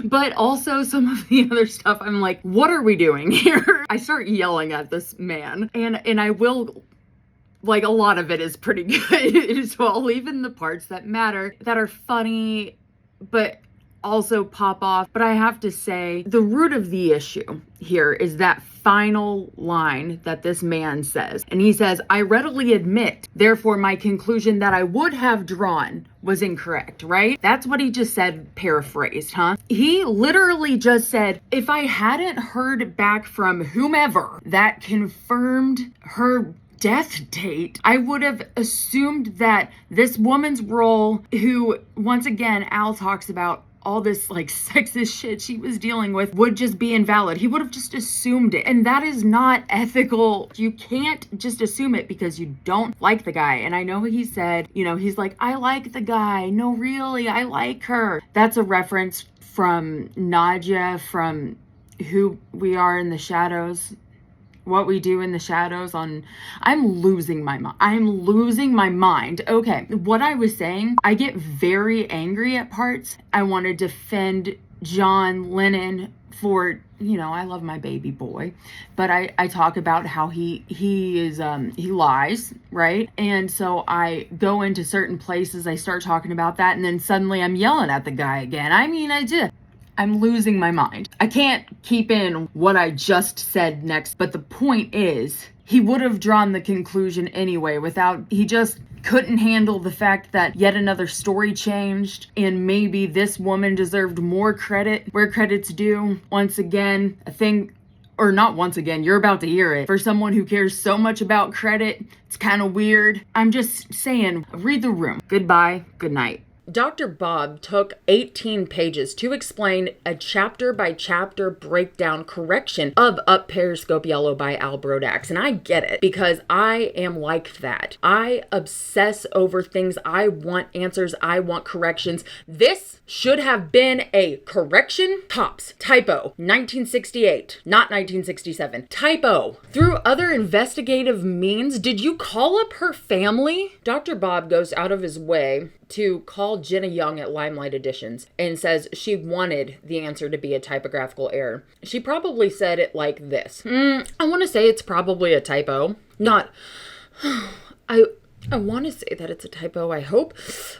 But also some of the other stuff, I'm like, what are we doing here? I start yelling at this man, and I will, like, a lot of it is pretty good. So I'll leave in the parts that matter, that are funny, but also pop off. But I have to say, the root of the issue here is that final line that this man says. And he says, I readily admit, therefore my conclusion that I would have drawn was incorrect, right? That's what he just said, paraphrased, huh? He literally just said, if I hadn't heard back from whomever that confirmed her death date, I would have assumed that this woman's role, who, once again, Al talks about all this like sexist shit she was dealing with, would just be invalid. He would have just assumed it. And that is not ethical. You can't just assume it because you don't like the guy. And I know he said, you know, he's like, I like the guy. No, really, I like her. That's a reference from Nadia from Who We Are in the Shadows, what we do in the shadows on, I'm losing my mind. I'm losing my mind. Okay, what I was saying, I get very angry at parts. I want to defend John Lennon for, I love my baby boy, but I talk about how he lies, right? And so I go into certain places, I start talking about that, and then suddenly I'm yelling at the guy again. I'm losing my mind. I can't keep in what I just said next, but the point is, he would have drawn the conclusion anyway he just couldn't handle the fact that yet another story changed and maybe this woman deserved more credit where credit's due. Once again, not once again, you're about to hear it. For someone who cares so much about credit, it's kind of weird. I'm just saying, read the room. Goodbye, good night. Dr. Bob took 18 pages to explain a chapter-by-chapter breakdown correction of Up Periscope Yellow by Al Brodax. And I get it, because I am like that. I obsess over things. I want answers. I want corrections. This should have been a correction. Tops. Typo. 1968. Not 1967. Typo. Through other investigative means, did you call up her family? Dr. Bob goes out of his way to call Jenna Young at Limelight Editions and says she wanted the answer to be a typographical error. She probably said it like this. I want to say it's probably a typo. Not, I want to say that it's a typo, I hope.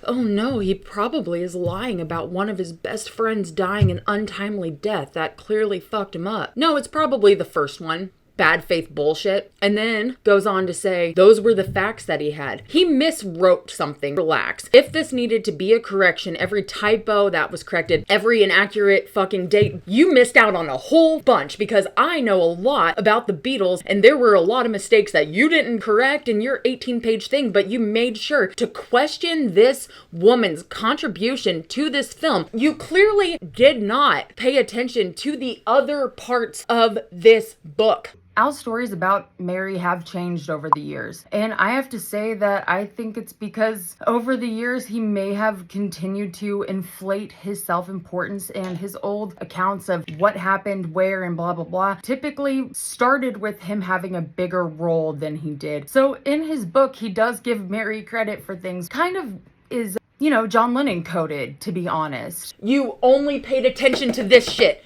Oh no, he probably is lying about one of his best friends dying an untimely death. That clearly fucked him up. No, it's probably the first one. Bad faith bullshit. And then goes on to say those were the facts that he had. He miswrote something. Relax. If this needed to be a correction, every typo that was corrected, every inaccurate fucking date, you missed out on a whole bunch, because I know a lot about the Beatles and there were a lot of mistakes that you didn't correct in your 18-page thing, but you made sure to question this woman's contribution to this film. You clearly did not pay attention to the other parts of this book. Al's stories about Mary have changed over the years. And I have to say that I think it's because over the years, he may have continued to inflate his self-importance, and his old accounts of what happened where and blah, blah, blah, typically started with him having a bigger role than he did. So in his book, he does give Mary credit for things kind of is, John Lennon coded, to be honest. You only paid attention to this shit.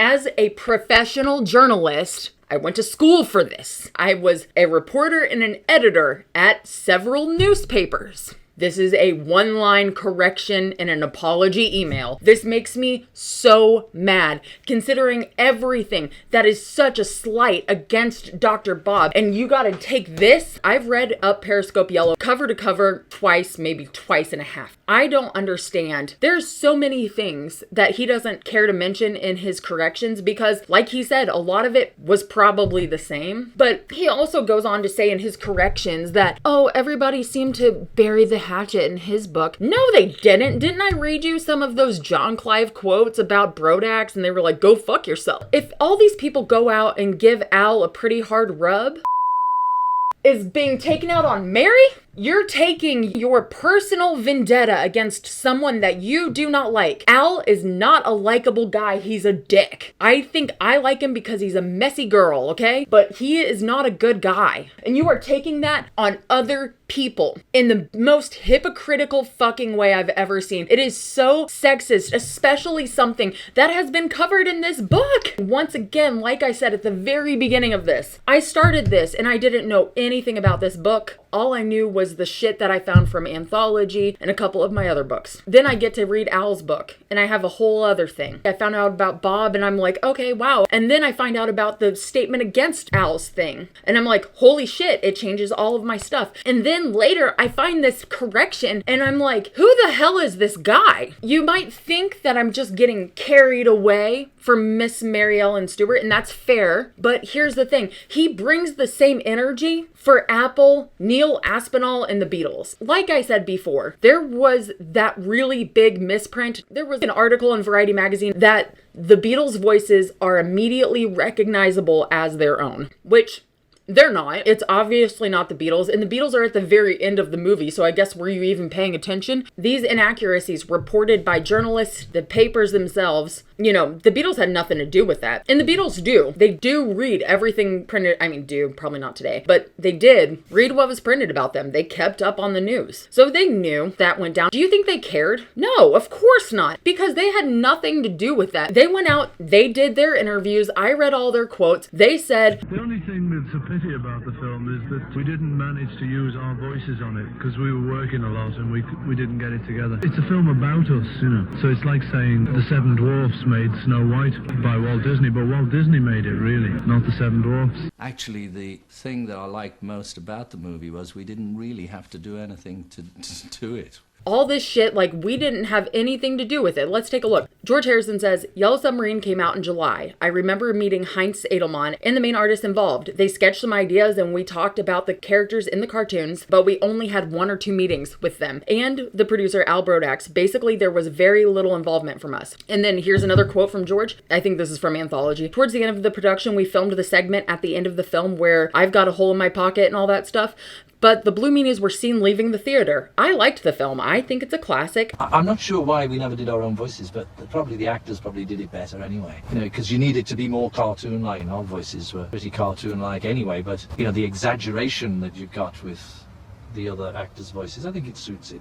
As a professional journalist, I went to school for this. I was a reporter and an editor at several newspapers. This is a one-line correction and an apology email. This makes me so mad, considering everything that is such a slight against Dr. Bob. And you gotta take this. I've read Up Periscope Yellow cover to cover twice, maybe twice and a half. I don't understand. There's so many things that he doesn't care to mention in his corrections because, like he said, a lot of it was probably the same. But he also goes on to say in his corrections that, everybody seemed to bury the hatchet in his book. No, they didn't. Didn't I read you some of those John Clive quotes about Brodax and they were like, go fuck yourself? If all these people go out and give Al a pretty hard rub, is being taken out on Mary? You're taking your personal vendetta against someone that you do not like. Al is not a likable guy. He's a dick. I think I like him because he's a messy girl, okay? But he is not a good guy. And you are taking that on other people in the most hypocritical fucking way I've ever seen. It is so sexist, especially something that has been covered in this book. Once again, like I said at the very beginning of this, I started this and I didn't know anything about this book. All I knew was the shit that I found from Anthology and a couple of my other books. Then I get to read Al's book and I have a whole other thing. I found out about Bob and I'm like, okay, wow. And then I find out about the statement against Al's thing. And I'm like, holy shit, it changes all of my stuff. And then later I find this correction and I'm like, who the hell is this guy? You might think that I'm just getting carried away for Miss Mary Ellen Stewart, and that's fair. But here's the thing. He brings the same energy for Apple, Neil Aspinall, and the Beatles. Like I said before, there was that really big misprint. There was an article in Variety magazine that the Beatles' voices are immediately recognizable as their own, which They're not. It's obviously not the Beatles, and the Beatles are at the very end of the movie, so I guess were you even paying attention? These inaccuracies reported by journalists, the papers themselves, you know, the Beatles had nothing to do with that. And the Beatles do. They do read everything printed, probably not today, but they did read what was printed about them. They kept up on the news. So they knew that went down. Do you think they cared? No, of course not, because they had nothing to do with that. They went out, they did their interviews, I read all their quotes. They said, the only thing that's a pity about the film is that we didn't manage to use our voices on it because we were working a lot and we didn't get it together. It's a film about us, you know. So it's like saying the Seven Dwarfs made Snow White by Walt Disney, but Walt Disney made it, really, not the Seven Dwarfs. Actually, the thing that I liked most about the movie was we didn't really have to do anything to it. all this shit, like we didn't have anything to do with it. Let's take a look. George Harrison says, Yellow Submarine came out in July. I remember meeting Heinz Edelman and the main artist involved. They sketched some ideas and we talked about the characters in the cartoons, but we only had 1 or 2 meetings with them. And the producer, Al Brodax. Basically, there was very little involvement from us. And then here's another quote from George. I think this is from Anthology. Towards the end of the production, we filmed the segment at the end of the film where I've got a hole in my pocket and all that stuff. But the Blue Meanies were seen leaving the theater. I liked the film. I think it's a classic. I'm not sure why we never did our own voices, but probably the actors probably did it better anyway. You know, because you needed to be more cartoon-like, and our voices were pretty cartoon-like anyway, but, you know, the exaggeration that you got with the other actors' voices, I think it suits it.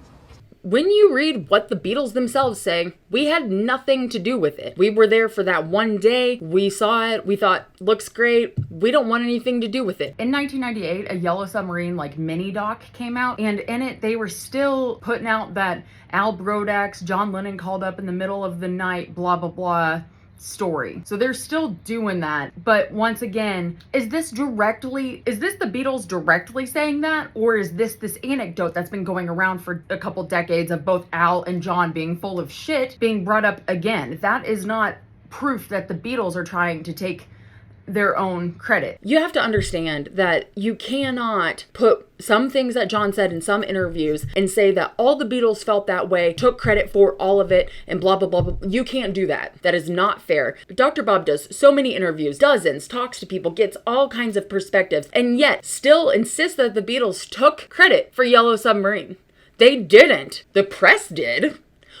When you read what the Beatles themselves say, we had nothing to do with it. We were there for that one day. We saw it. We thought, looks great. We don't want anything to do with it. In 1998, a Yellow Submarine mini doc came out, and in it, they were still putting out that Al Brodax, John Lennon called up in the middle of the night, blah, blah, blah story. So they're still doing that. But once again, is this the Beatles directly saying that? Or is this anecdote that's been going around for a couple decades of both Al and John being full of shit being brought up again? That is not proof that the Beatles are trying to take their own credit. You have to understand that you cannot put some things that John said in some interviews and say that all the Beatles felt that way, took credit for all of it, and blah, blah, blah, blah. You can't do that. That is not fair. Dr. Bob does so many interviews, dozens, talks to people, gets all kinds of perspectives, and yet still insists that the Beatles took credit for Yellow Submarine. They didn't. The press did.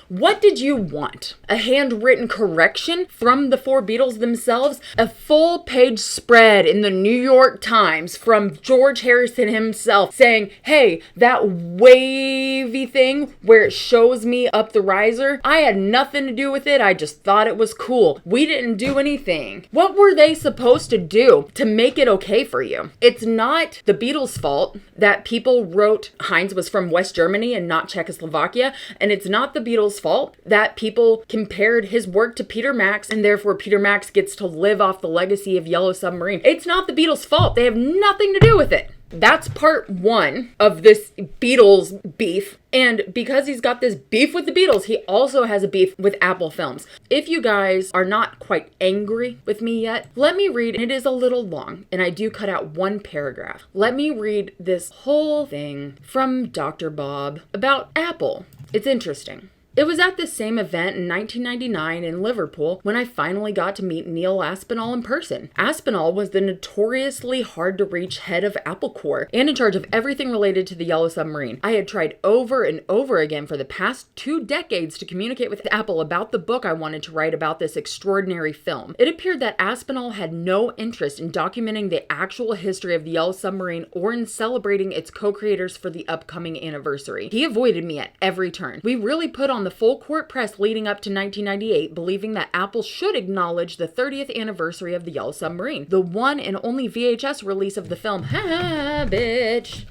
What did you want? A handwritten correction from the 4 Beatles themselves? A full-page spread in the New York Times from George Harrison himself saying, hey, that wavy thing where it shows me up the riser, I had nothing to do with it. I just thought it was cool. We didn't do anything. What were they supposed to do to make it okay for you? It's not the Beatles' fault that people wrote Heinz was from West Germany and not Czechoslovakia, and it's not the Beatles' fault that people compared his work to Peter Max and therefore Peter Max gets to live off the legacy of Yellow Submarine. It's not the Beatles' fault. They have nothing to do with it. That's part 1 of this Beatles beef. And because he's got this beef with the Beatles, he also has a beef with Apple Films. If you guys are not quite angry with me yet, let me read. It is a little long, and I do cut out 1 paragraph. Let me read this whole thing from Dr. Bob about Apple. It's interesting. It was at this same event in 1999 in Liverpool when I finally got to meet Neil Aspinall in person. Aspinall was the notoriously hard-to-reach head of Apple Corps and in charge of everything related to the Yellow Submarine. I had tried over and over again for the past 2 decades to communicate with Apple about the book I wanted to write about this extraordinary film. It appeared that Aspinall had no interest in documenting the actual history of the Yellow Submarine or in celebrating its co-creators for the upcoming anniversary. He avoided me at every turn. We really put on the full court press leading up to 1998, believing that Apple should acknowledge the 30th anniversary of the Yellow Submarine. The one and only VHS release of the film, bitch,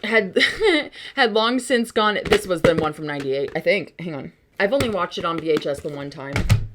had long since gone. This was the one from 98, I think. Hang on. I've only watched it on VHS the one time.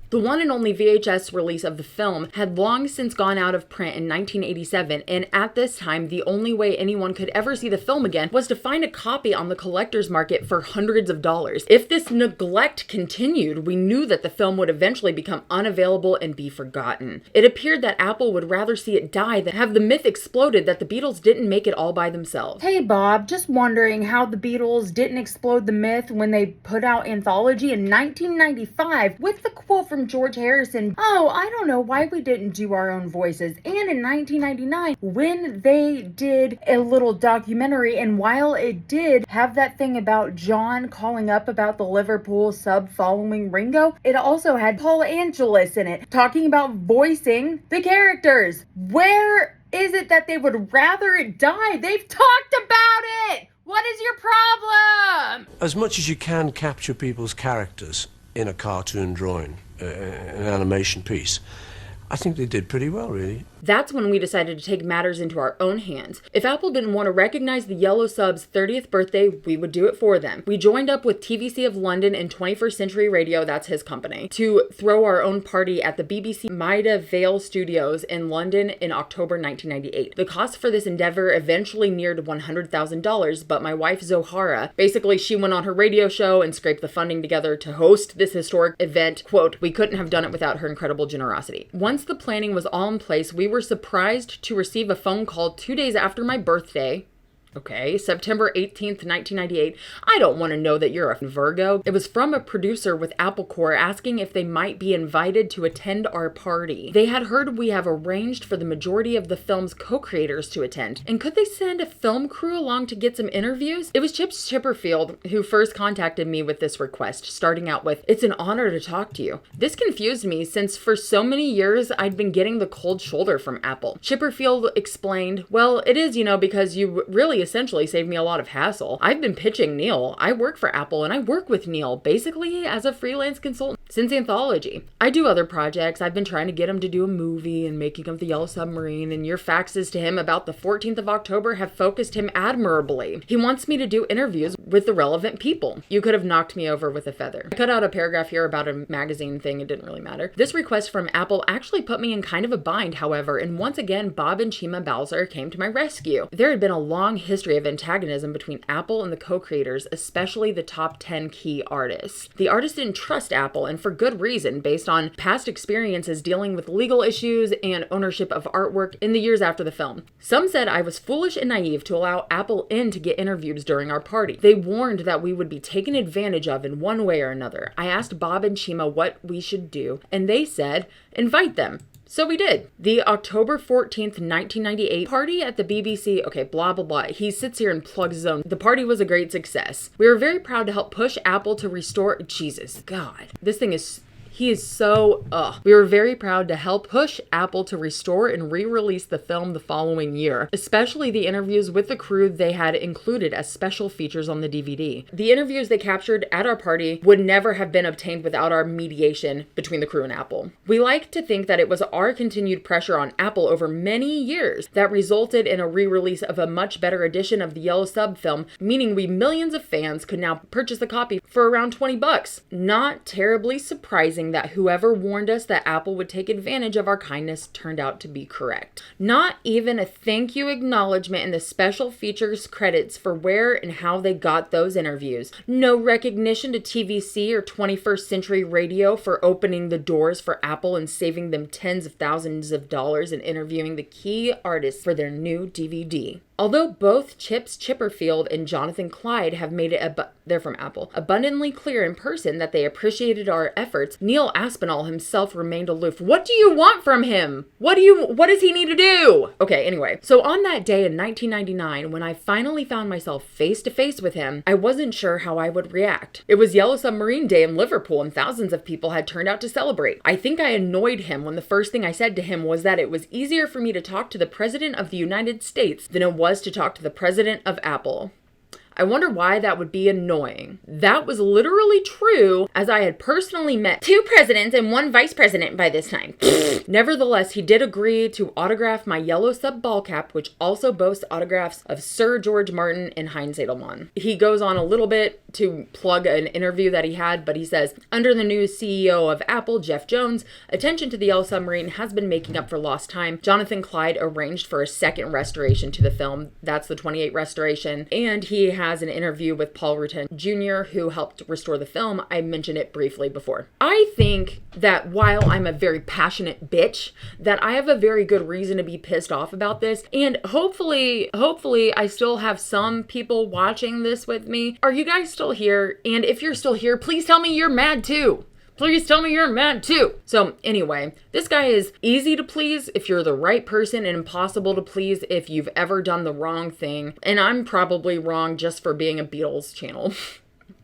The one and only VHS release of the film had long since gone out of print in 1987, and at this time, the only way anyone could ever see the film again was to find a copy on the collector's market for hundreds of dollars. If this neglect continued, we knew that the film would eventually become unavailable and be forgotten. It appeared that Apple would rather see it die than have the myth exploded that the Beatles didn't make it all by themselves. Hey Bob, just wondering how the Beatles didn't explode the myth when they put out Anthology in 1995 with the quote from from George Harrison, oh, I don't know why we didn't do our own voices. And in 1999, when they did a little documentary, and while it did have that thing about John calling up about the Liverpool sub following Ringo, it also had Paul Angelis in it, talking about voicing the characters. Where is it that they would rather it die? They've talked about it! What is your problem? As much as you can capture people's characters in a cartoon drawing, an animation piece, I think they did pretty well, really. That's when we decided to take matters into our own hands. If Apple didn't want to recognize the Yellow Sub's 30th birthday, we would do it for them. We joined up with TVC of London and 21st Century Radio, that's his company, to throw our own party at the BBC Maida Vale Studios in London in October 1998. The cost for this endeavor eventually neared $100,000, but my wife Zohara, basically she went on her radio show and scraped the funding together to host this historic event. Quote, we couldn't have done it without her incredible generosity. Once the planning was all in place, we were surprised to receive a phone call 2 days after my birthday. Okay, September 18th, 1998. I don't want to know that you're a Virgo. It was from a producer with Apple Corps asking if they might be invited to attend our party. They had heard we have arranged for the majority of the film's co-creators to attend. And could they send a film crew along to get some interviews? It was Chip Chipperfield who first contacted me with this request, starting out with, it's an honor to talk to you. This confused me since for so many years I'd been getting the cold shoulder from Apple. Chipperfield explained, well, it is, because you really essentially saved me a lot of hassle. I've been pitching Neil. I work for Apple and I work with Neil basically as a freelance consultant since Anthology. I do other projects. I've been trying to get him to do a movie and making of the Yellow Submarine, and your faxes to him about the 14th of October have focused him admirably. He wants me to do interviews with the relevant people. You could have knocked me over with a feather. I cut out a paragraph here about a magazine thing. It didn't really matter. This request from Apple actually put me in kind of a bind, however, and once again, Bob and Chima Bowser came to my rescue. There had been a long history of antagonism between Apple and the co-creators, especially the top 10 key artists. The artists didn't trust Apple, and for good reason, based on past experiences dealing with legal issues and ownership of artwork in the years after the film. Some said I was foolish and naive to allow Apple in to get interviews during our party. They warned that we would be taken advantage of in one way or another. I asked Bob and Chima what we should do, and they said, invite them. So we did. The October 14th, 1998 party at the BBC, okay, blah, blah, blah. He sits here and plugs his own. The party was a great success. We were very proud to help push Apple to restore, Jesus, God, this thing is... He is so, We were very proud to help push Apple to restore and re-release the film the following year, especially the interviews with the crew they had included as special features on the DVD. The interviews they captured at our party would never have been obtained without our mediation between the crew and Apple. We like to think that it was our continued pressure on Apple over many years that resulted in a re-release of a much better edition of the Yellow Sub film, meaning we millions of fans could now purchase a copy for around $20. Not terribly surprising that whoever warned us that Apple would take advantage of our kindness turned out to be correct. Not even a thank you acknowledgement in the special features credits for where and how they got those interviews. No recognition to TVC or 21st Century Radio for opening the doors for Apple and saving them tens of thousands of dollars in interviewing the key artists for their new DVD. Although both Chips Chipperfield and Jonathan Clyde have made it, they're from Apple, abundantly clear in person that they appreciated our efforts, Neil Aspinall himself remained aloof. What do you want from him? What does he need to do? Okay, anyway. So on that day in 1999, when I finally found myself face to face with him, I wasn't sure how I would react. It was Yellow Submarine Day in Liverpool and thousands of people had turned out to celebrate. I think I annoyed him when the first thing I said to him was that it was easier for me to talk to the President of the United States than it was to talk to the president of Apple. I wonder why that would be annoying. That was literally true, as I had personally met 2 presidents and 1 vice president by this time. Nevertheless, he did agree to autograph my Yellow Sub ball cap, which also boasts autographs of Sir George Martin and Heinz Edelman. He goes on a little bit to plug an interview that he had, but he says, under the new CEO of Apple, Jeff Jones, attention to the Yellow Submarine has been making up for lost time. Jonathan Clyde arranged for a second restoration to the film. That's the 28 restoration. And he has an interview with Paul Rutten Jr., who helped restore the film. I mentioned it briefly before. I think that while I'm a very passionate bitch, that I have a very good reason to be pissed off about this. And hopefully I still have some people watching this with me. Are you guys still here? And if you're still here, please tell me you're mad too. Please tell me you're mad too. So anyway, this guy is easy to please if you're the right person and impossible to please if you've ever done the wrong thing. And I'm probably wrong just for being a Beatles channel.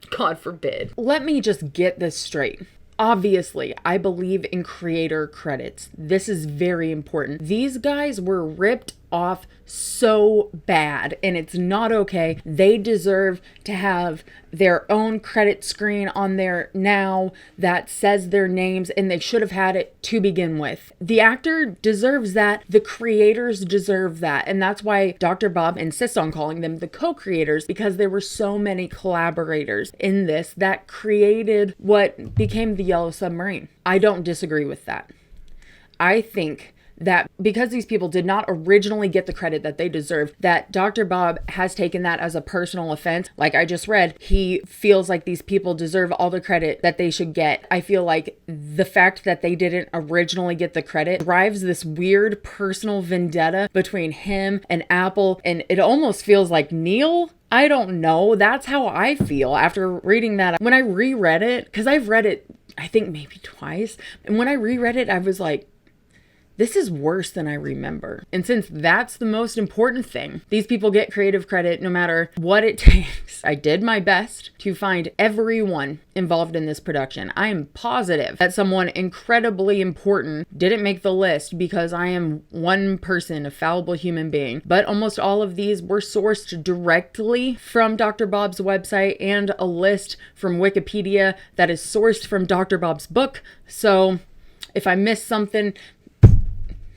God forbid. Let me just get this straight. Obviously, I believe in creator credits. This is very important. These guys were ripped off so bad, and it's not okay. They deserve to have their own credit screen on there now that says their names, and they should have had it to begin with. The actor deserves that. The creators deserve that. And that's why Dr. Bob insists on calling them the co-creators, because there were so many collaborators in this that created what became the Yellow Submarine. I don't disagree with that. I think that because these people did not originally get the credit that they deserve, that Dr. Bob has taken that as a personal offense. Like I just read, he feels like these people deserve all the credit that they should get. I feel like the fact that they didn't originally get the credit drives this weird personal vendetta between him and Apple, and it almost feels like Neil. I don't know. That's how I feel after reading that. When I reread it, because I've read it, I think maybe twice, and when I reread it, I was like, this is worse than I remember. And since that's the most important thing, these people get creative credit no matter what it takes. I did my best to find everyone involved in this production. I am positive that someone incredibly important didn't make the list because I am one person, a fallible human being. But almost all of these were sourced directly from Dr. Bob's website and a list from Wikipedia that is sourced from Dr. Bob's book. So if I missed something,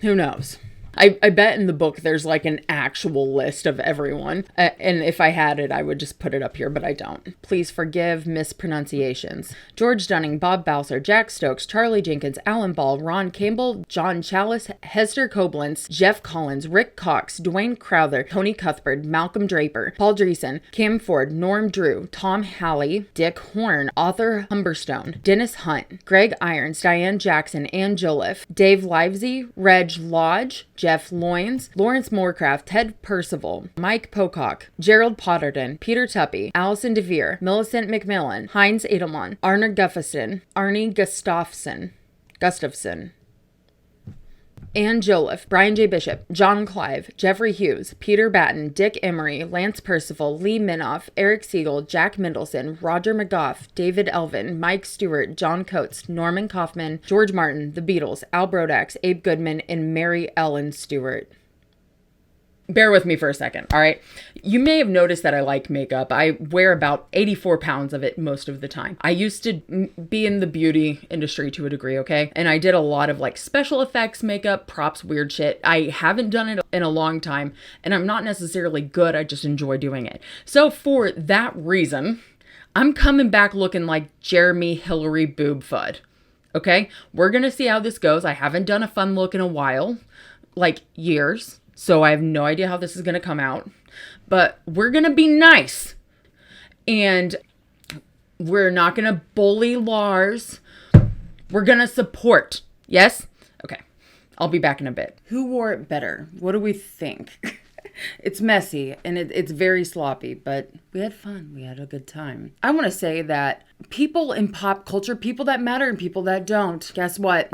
who knows? I bet in the book there's like an actual list of everyone. And if I had it, I would just put it up here, but I don't. Please forgive mispronunciations. George Dunning, Bob Bowser, Jack Stokes, Charlie Jenkins, Alan Ball, Ron Campbell, John Chalice, Hester Koblenz, Jeff Collins, Rick Cox, Dwayne Crowther, Tony Cuthbert, Malcolm Draper, Paul Dreesen, Cam Ford, Norm Drew, Tom Halley, Dick Horn, Arthur Humberstone, Dennis Hunt, Greg Irons, Diane Jackson, Ann Joliffe, Dave Livesey, Reg Lodge, Jeff Loynes, Lawrence Moorcraft, Ted Percival, Mike Pocock, Gerald Potterton, Peter Tuppy, Allison DeVere, Millicent McMillan, Heinz Edelman, Arne Gustafson, Arnie Gustafson, Ann Joliffe, Brian J. Bishop, John Clive, Jeffrey Hughes, Peter Batten, Dick Emery, Lance Percival, Lee Minoff, Eric Siegel, Jack Mendelson, Roger McGough, David Elvin, Mike Stewart, John Coates, Norman Kaufman, George Martin, The Beatles, Al Brodax, Abe Goodman, and Mary Ellen Stewart. Bear with me for a second, all right? You may have noticed that I like makeup. I wear about 84 pounds of it most of the time. I used to be in the beauty industry to a degree, okay? And I did a lot of like special effects makeup, props, weird shit. I haven't done it in a long time, and I'm not necessarily good. I just enjoy doing it. So for that reason, I'm coming back looking like Jeremy Hillary Boob Fudd, okay? We're gonna see how this goes. I haven't done a fun look in a while, like years. So I have no idea how this is going to come out, but we're going to be nice, and we're not going to bully Lars. We're going to support. Yes? Okay. I'll be back in a bit. Who wore it better? What do we think? It's messy and it's very sloppy, but we had fun. We had a good time. I want to say that people in pop culture, people that matter and people that don't, guess what?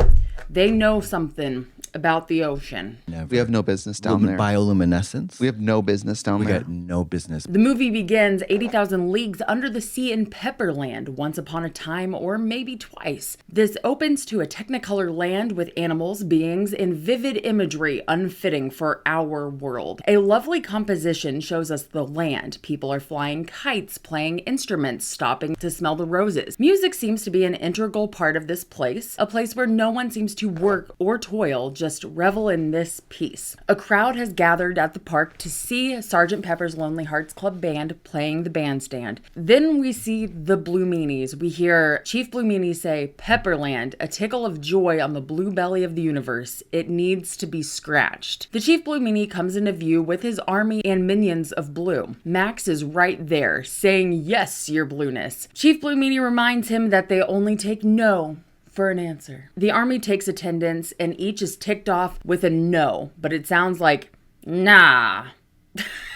They know something about the ocean. Never. We have no business down there. Bioluminescence. We have no business down there. We got no business. The movie begins 80,000 leagues under the sea in Pepperland, once upon a time or maybe twice. This opens to a technicolor land with animals, beings, and vivid imagery unfitting for our world. A lovely composition shows us the land. People are flying kites, playing instruments, stopping to smell the roses. Music seems to be an integral part of this place, a place where no one seems to work or toil, just revel in this piece. A crowd has gathered at the park to see Sgt. Pepper's Lonely Hearts Club Band playing the bandstand. Then we see the Blue Meanies. We hear Chief Blue Meanie say, "Pepperland, a tickle of joy on the blue belly of the universe. It needs to be scratched." The Chief Blue Meanie comes into view with his army and minions of blue. Max is right there, saying, "Yes, your blueness." Chief Blue Meanie reminds him that they only take no for an answer. The army takes attendance and each is ticked off with a no, but it sounds like nah.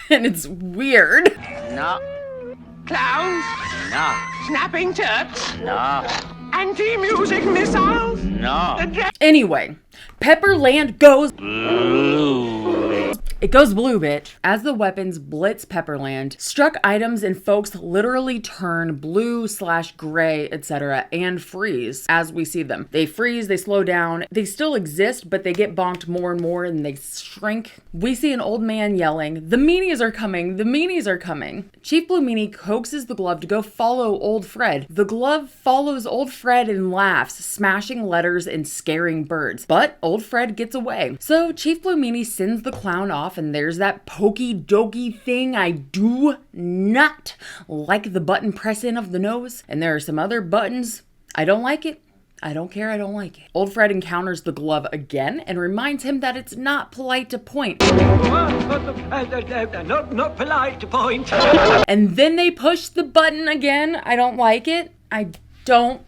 And it's weird. No. Clowns? No. Snapping turps? No. Anti-music missiles? No. Anyway, Pepperland goes Blue. It goes blue, bitch. As the weapons blitz Pepperland, struck items and folks literally turn blue/gray, etc., and freeze as we see them. They freeze, they slow down, they still exist, but they get bonked more and more and they shrink. We see an old man yelling, "The meanies are coming, the meanies are coming." Chief Blue Meanie coaxes the glove to go follow old Fred. The glove follows old Fred and laughs, smashing letters and scaring birds. But old Fred gets away. So Chief Blue Meanie sends the clown off, and there's that pokey dokey thing I do not like, the button press in of the nose. And there are some other buttons. I don't like it. I don't care, I don't like it. Old Fred encounters the glove again and reminds him that it's not polite to point. Not polite to point. And then they push the button again. I don't like it. I don't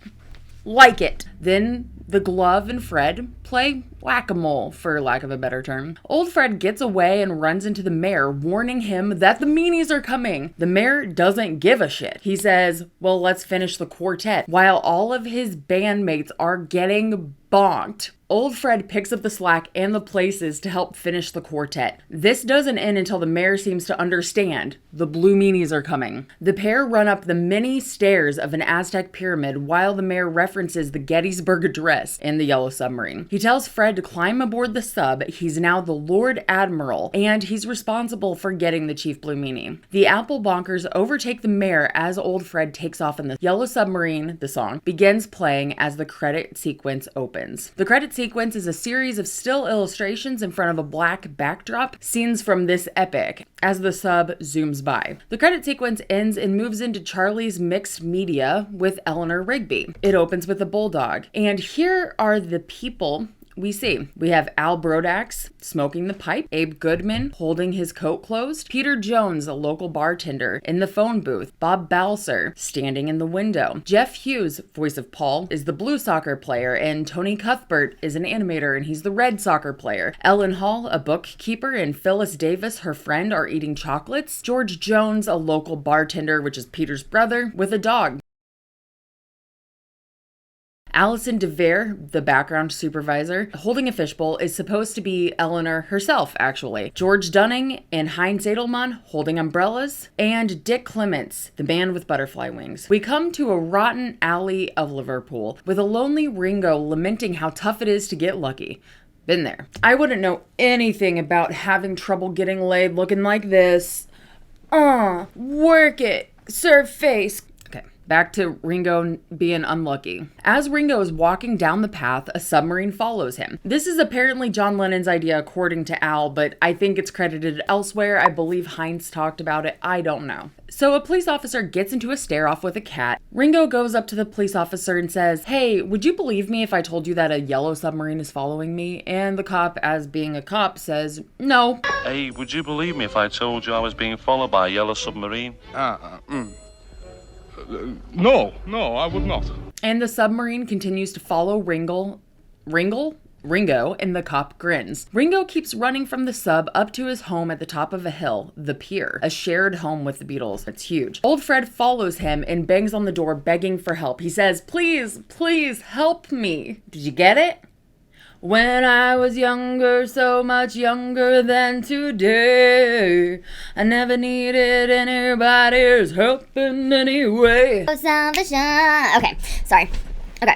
like it. Then the glove and Fred play whack-a-mole, for lack of a better term. Old Fred gets away and runs into the mayor, warning him that the meanies are coming. The mayor doesn't give a shit. He says, well, let's finish the quartet, while all of his bandmates are getting bonked. Old Fred picks up the slack and the places to help finish the quartet. This doesn't end until the mayor seems to understand the blue meanies are coming. The pair run up the many stairs of an Aztec pyramid while the mayor references the Gettysburg Address in the Yellow Submarine. He tells Fred to climb aboard the sub. He's now the Lord Admiral, and he's responsible for getting the Chief Blue Meanie. The Apple Bonkers overtake the mayor as old Fred takes off, and the Yellow Submarine, the song, begins playing as the credit sequence opens. The credit sequence is a series of still illustrations in front of a black backdrop, scenes from this epic, as the sub zooms by. The credit sequence ends and moves into Charlie's mixed media with Eleanor Rigby. It opens with a bulldog. And here are the people we see. We have Al Brodax smoking the pipe, Abe Goodman holding his coat closed, Peter Jones, a local bartender, in the phone booth, Bob Balser standing in the window. Jeff Hughes, voice of Paul, is the blue soccer player, and Tony Cuthbert is an animator and he's the red soccer player. Ellen Hall, a bookkeeper, and Phyllis Davis, her friend, are eating chocolates. George Jones, a local bartender, which is Peter's brother, with a dog. Allison DeVere, the background supervisor, holding a fishbowl, is supposed to be Eleanor herself, actually. George Dunning and Heinz Edelman holding umbrellas, and Dick Clements, the man with butterfly wings. We come to a rotten alley of Liverpool, with a lonely Ringo lamenting how tough it is to get lucky. Been there. I wouldn't know anything about having trouble getting laid looking like this. Work it. Serve face. Back to Ringo being unlucky. As Ringo is walking down the path, a submarine follows him. This is apparently John Lennon's idea according to Al, but I think it's credited elsewhere. I believe Heinz talked about it. I don't know. So a police officer gets into a stare-off with a cat. Ringo goes up to the police officer and says, "Hey, would you believe me if I told you that a yellow submarine is following me?" And the cop, as being a cop, says, "No." Hey, would you believe me if I told you I was being followed by a yellow submarine? No, I would not. And the submarine continues to follow Ringo, and the cop grins. Ringo keeps running from the sub up to his home at the top of a hill, the pier, a shared home with the Beatles. It's huge. Old Fred follows him and bangs on the door begging for help. He says, "Please, please help me." Did you get it? When I was younger, so much younger than today, I never needed anybody's help in any way. Okay, sorry. Okay.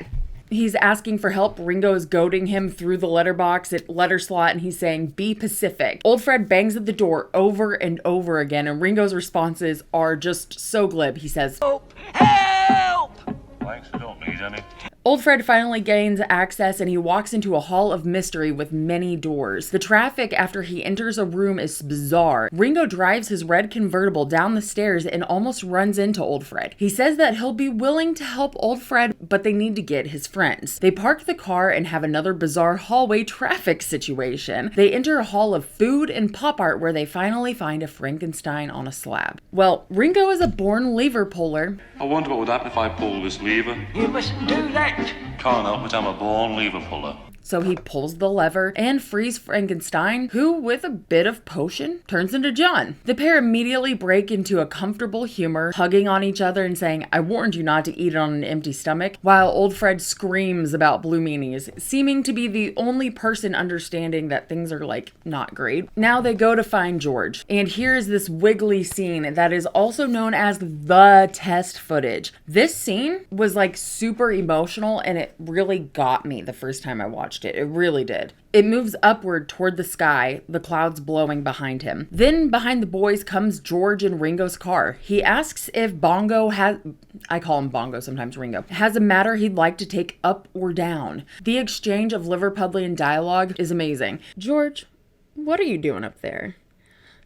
He's asking for help. Ringo's goading him through the letterbox at letter slot, and he's saying, "Be Pacific." Old Fred bangs at the door over and over again, and Ringo's responses are just so glib. He says, "Help! Help!" Thanks, I don't need any. Old Fred finally gains access, and he walks into a hall of mystery with many doors. The traffic after he enters a room is bizarre. Ringo drives his red convertible down the stairs and almost runs into Old Fred. He says that he'll be willing to help Old Fred, but they need to get his friends. They park the car and have another bizarre hallway traffic situation. They enter a hall of food and pop art where they finally find a Frankenstein on a slab. Well, Ringo is a born lever puller. I wonder what would happen if I pulled this lever. You mustn't do that. Can't help it, I'm a born lever puller. So he pulls the lever and frees Frankenstein, who, with a bit of potion, turns into John. The pair immediately break into a comfortable humor, hugging on each other and saying, "I warned you not to eat it on an empty stomach," while old Fred screams about blue meanies, seeming to be the only person understanding that things are like not great. Now they go to find George, and here's this wiggly scene that is also known as the test footage. This scene was like super emotional, and it really got me the first time I watched it. It really did. It moves upward toward the sky, the clouds blowing behind him. Then behind the boys comes George in Ringo's car. He asks if Bongo has, I call him Bongo sometimes, Ringo, has a matter he'd like to take up or down. The exchange of Liverpudlian dialogue is amazing. "George, what are you doing up there?"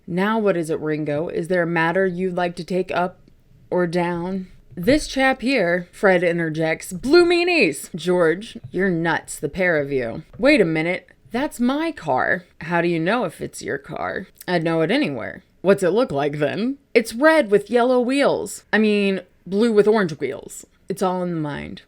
"Now what is it, Ringo? Is there a matter you'd like to take up or down?" "This chap here," Fred interjects, "blue meanies." "George, you're nuts, the pair of you." "Wait a minute. That's my car." "How do you know if it's your car?" "I'd know it anywhere." "What's it look like then?" "It's red with yellow wheels. I mean, blue with orange wheels. It's all in the mind."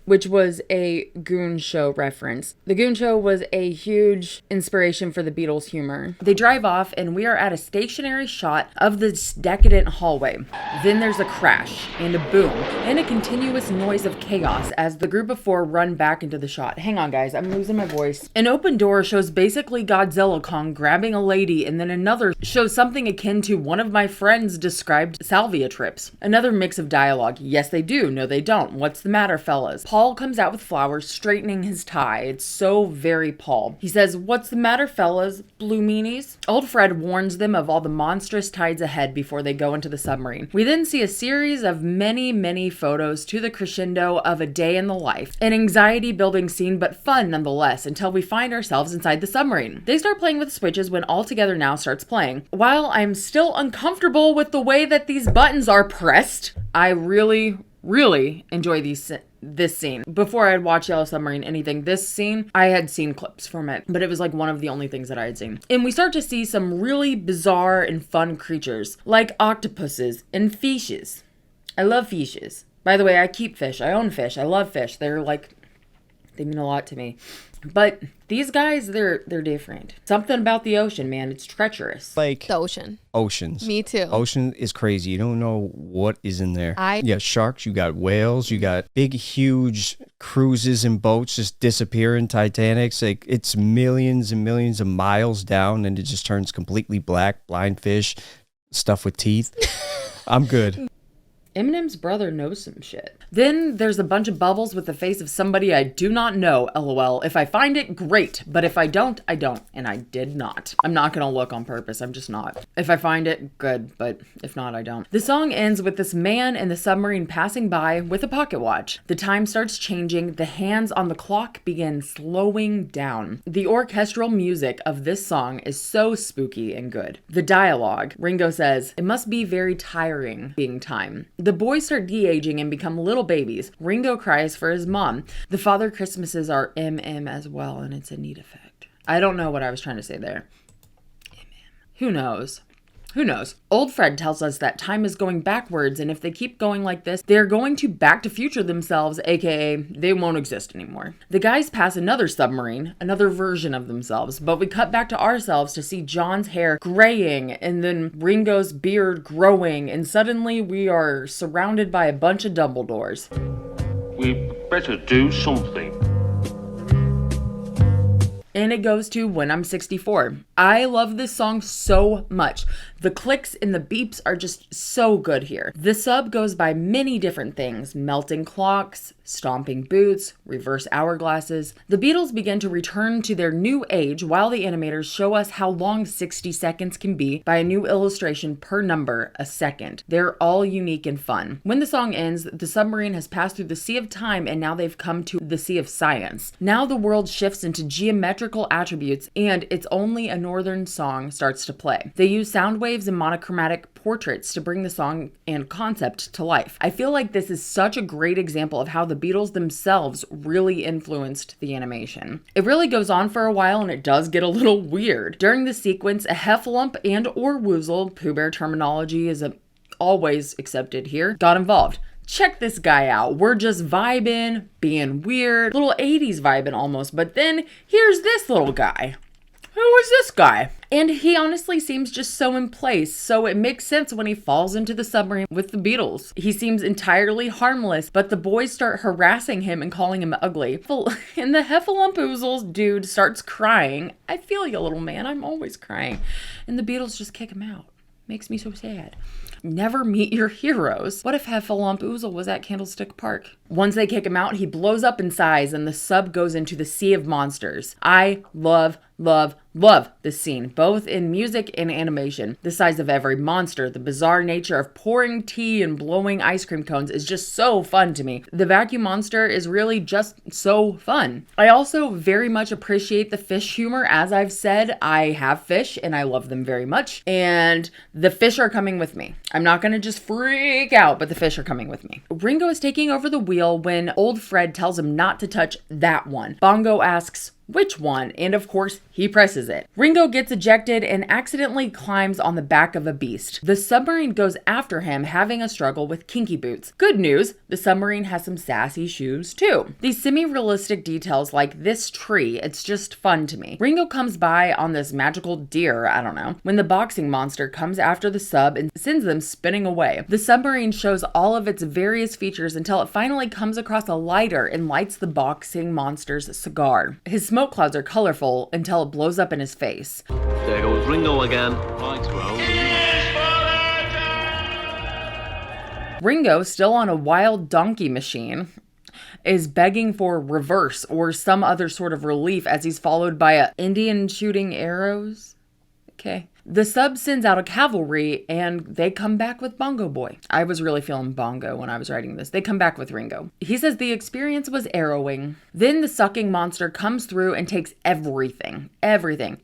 Which was a Goon Show reference. The Goon Show was a huge inspiration for the Beatles humor. They drive off and we are at a stationary shot of this decadent hallway. Then there's a crash and a boom and a continuous noise of chaos as the group of four run back into the shot. Hang on guys, I'm losing my voice. An open door shows basically Godzilla Kong grabbing a lady, and then another shows something akin to one of my friends described salvia trips. Another mix of dialogue. Yes they do, no they don't. What's the matter fellas? Paul comes out with flowers, straightening his tie. It's so very Paul. He says, "What's the matter, fellas? Blue meanies?" Old Fred warns them of all the monstrous tides ahead before they go into the submarine. We then see a series of many photos to the crescendo of a day in the life. An anxiety-building scene, but fun nonetheless, until we find ourselves inside the submarine. They start playing with the switches when All Together Now starts playing. While I'm still uncomfortable with the way that these buttons are pressed, I really enjoy this scene. Before I had watched Yellow Submarine, anything, this scene, I had seen clips from it, but it was like one of the only things that I had seen. And we start to see some really bizarre and fun creatures, like octopuses and fishes. I love fishes. By the way, I keep fish. I own fish. I love fish. They mean a lot to me. But these guys, they're different. Something about the ocean, man. It's treacherous. Like the ocean. Oceans. Me too. Ocean is crazy. You don't know what is in there. You got sharks, you got whales, you got big, huge cruises and boats just disappearing, Titanics. Like, it's millions and millions of miles down, and it just turns completely black. Blind fish, stuff with teeth. I'm good. Eminem's brother knows some shit. Then there's a bunch of bubbles with the face of somebody I do not know, lol. If I find it, great. But if I don't, I don't. And I did not. I'm not gonna look on purpose. I'm just not. If I find it, good. But if not, I don't. The song ends with this man in the submarine passing by with a pocket watch. The time starts changing. The hands on the clock begin slowing down. The orchestral music of this song is so spooky and good. The dialogue. Ringo says, "It must be very tiring being time." The boys start de-aging and become little babies. Ringo cries for his mom. The Father Christmases are MM as well, and it's a neat effect. I don't know what I was trying to say there. Who knows? Who knows? Old Fred tells us that time is going backwards, and if they keep going like this, they're going to back to future themselves, aka they won't exist anymore. The guys pass another submarine, another version of themselves, but we cut back to ourselves to see John's hair graying and then Ringo's beard growing, and suddenly we are surrounded by a bunch of Dumbledores. We better do something. And it goes to When I'm 64. I love this song so much. The clicks and the beeps are just so good here. The sub goes by many different things: melting clocks, stomping boots, reverse hourglasses. The Beatles begin to return to their new age while the animators show us how long 60 seconds can be by a new illustration per number a second. They're all unique and fun. When the song ends, the submarine has passed through the sea of time and now they've come to the sea of science. Now the world shifts into geometrical attributes and It's Only a Northern Song starts to play. They use sound waves and monochromatic portraits to bring the song and concept to life. I feel like this is such a great example of how the Beatles themselves really influenced the animation. It really goes on for a while and it does get a little weird. During the sequence, a heffalump and or woozle, Pooh Bear terminology is always accepted here, got involved. check this guy out. We're just vibing, being weird, little 80s vibing almost. But then here's this little guy. Who is this guy? And he honestly seems just so in place, so it makes sense when he falls into the submarine with the Beatles. He seems entirely harmless, but the boys start harassing him and calling him ugly. And the Heffalumpoozles dude starts crying. I feel you, little man. I'm always crying. And the Beatles just kick him out. Makes me so sad. Never meet your heroes. What if Heffalumpoozle was at Candlestick Park? Once they kick him out, he blows up in size and the sub goes into the sea of monsters. I love this scene, both in music and animation. The size of every monster, the bizarre nature of pouring tea and blowing ice cream cones is just so fun to me. The vacuum monster is really just so fun. I also very much appreciate the fish humor. As I've said, I have fish and I love them very much. And the fish are coming with me. I'm not going to just freak out, but the fish are coming with me. Ringo is taking over the wheel when old Fred tells him not to touch that one. Bongo asks, which one? And of course, he presses it. Ringo gets ejected and accidentally climbs on the back of a beast. The submarine goes after him, having a struggle with Kinky Boots. Good news, the submarine has some sassy shoes too. These semi-realistic details like this tree, it's just fun to me. Ringo comes by on this magical deer, I don't know, when the boxing monster comes after the sub and sends them spinning away. The submarine shows all of its various features until it finally comes across a lighter and lights the boxing monster's cigar. His smoke clouds are colorful until it blows up in his face. There goes Ringo again. Right, Ringo, still on a wild donkey machine, is begging for reverse or some other sort of relief as he's followed by an Indian shooting arrows. Okay. The sub sends out a cavalry and they come back with Bongo Boy. I was really feeling Bongo when I was writing this. They come back with Ringo. He says the experience was harrowing. Then the sucking monster comes through and takes everything,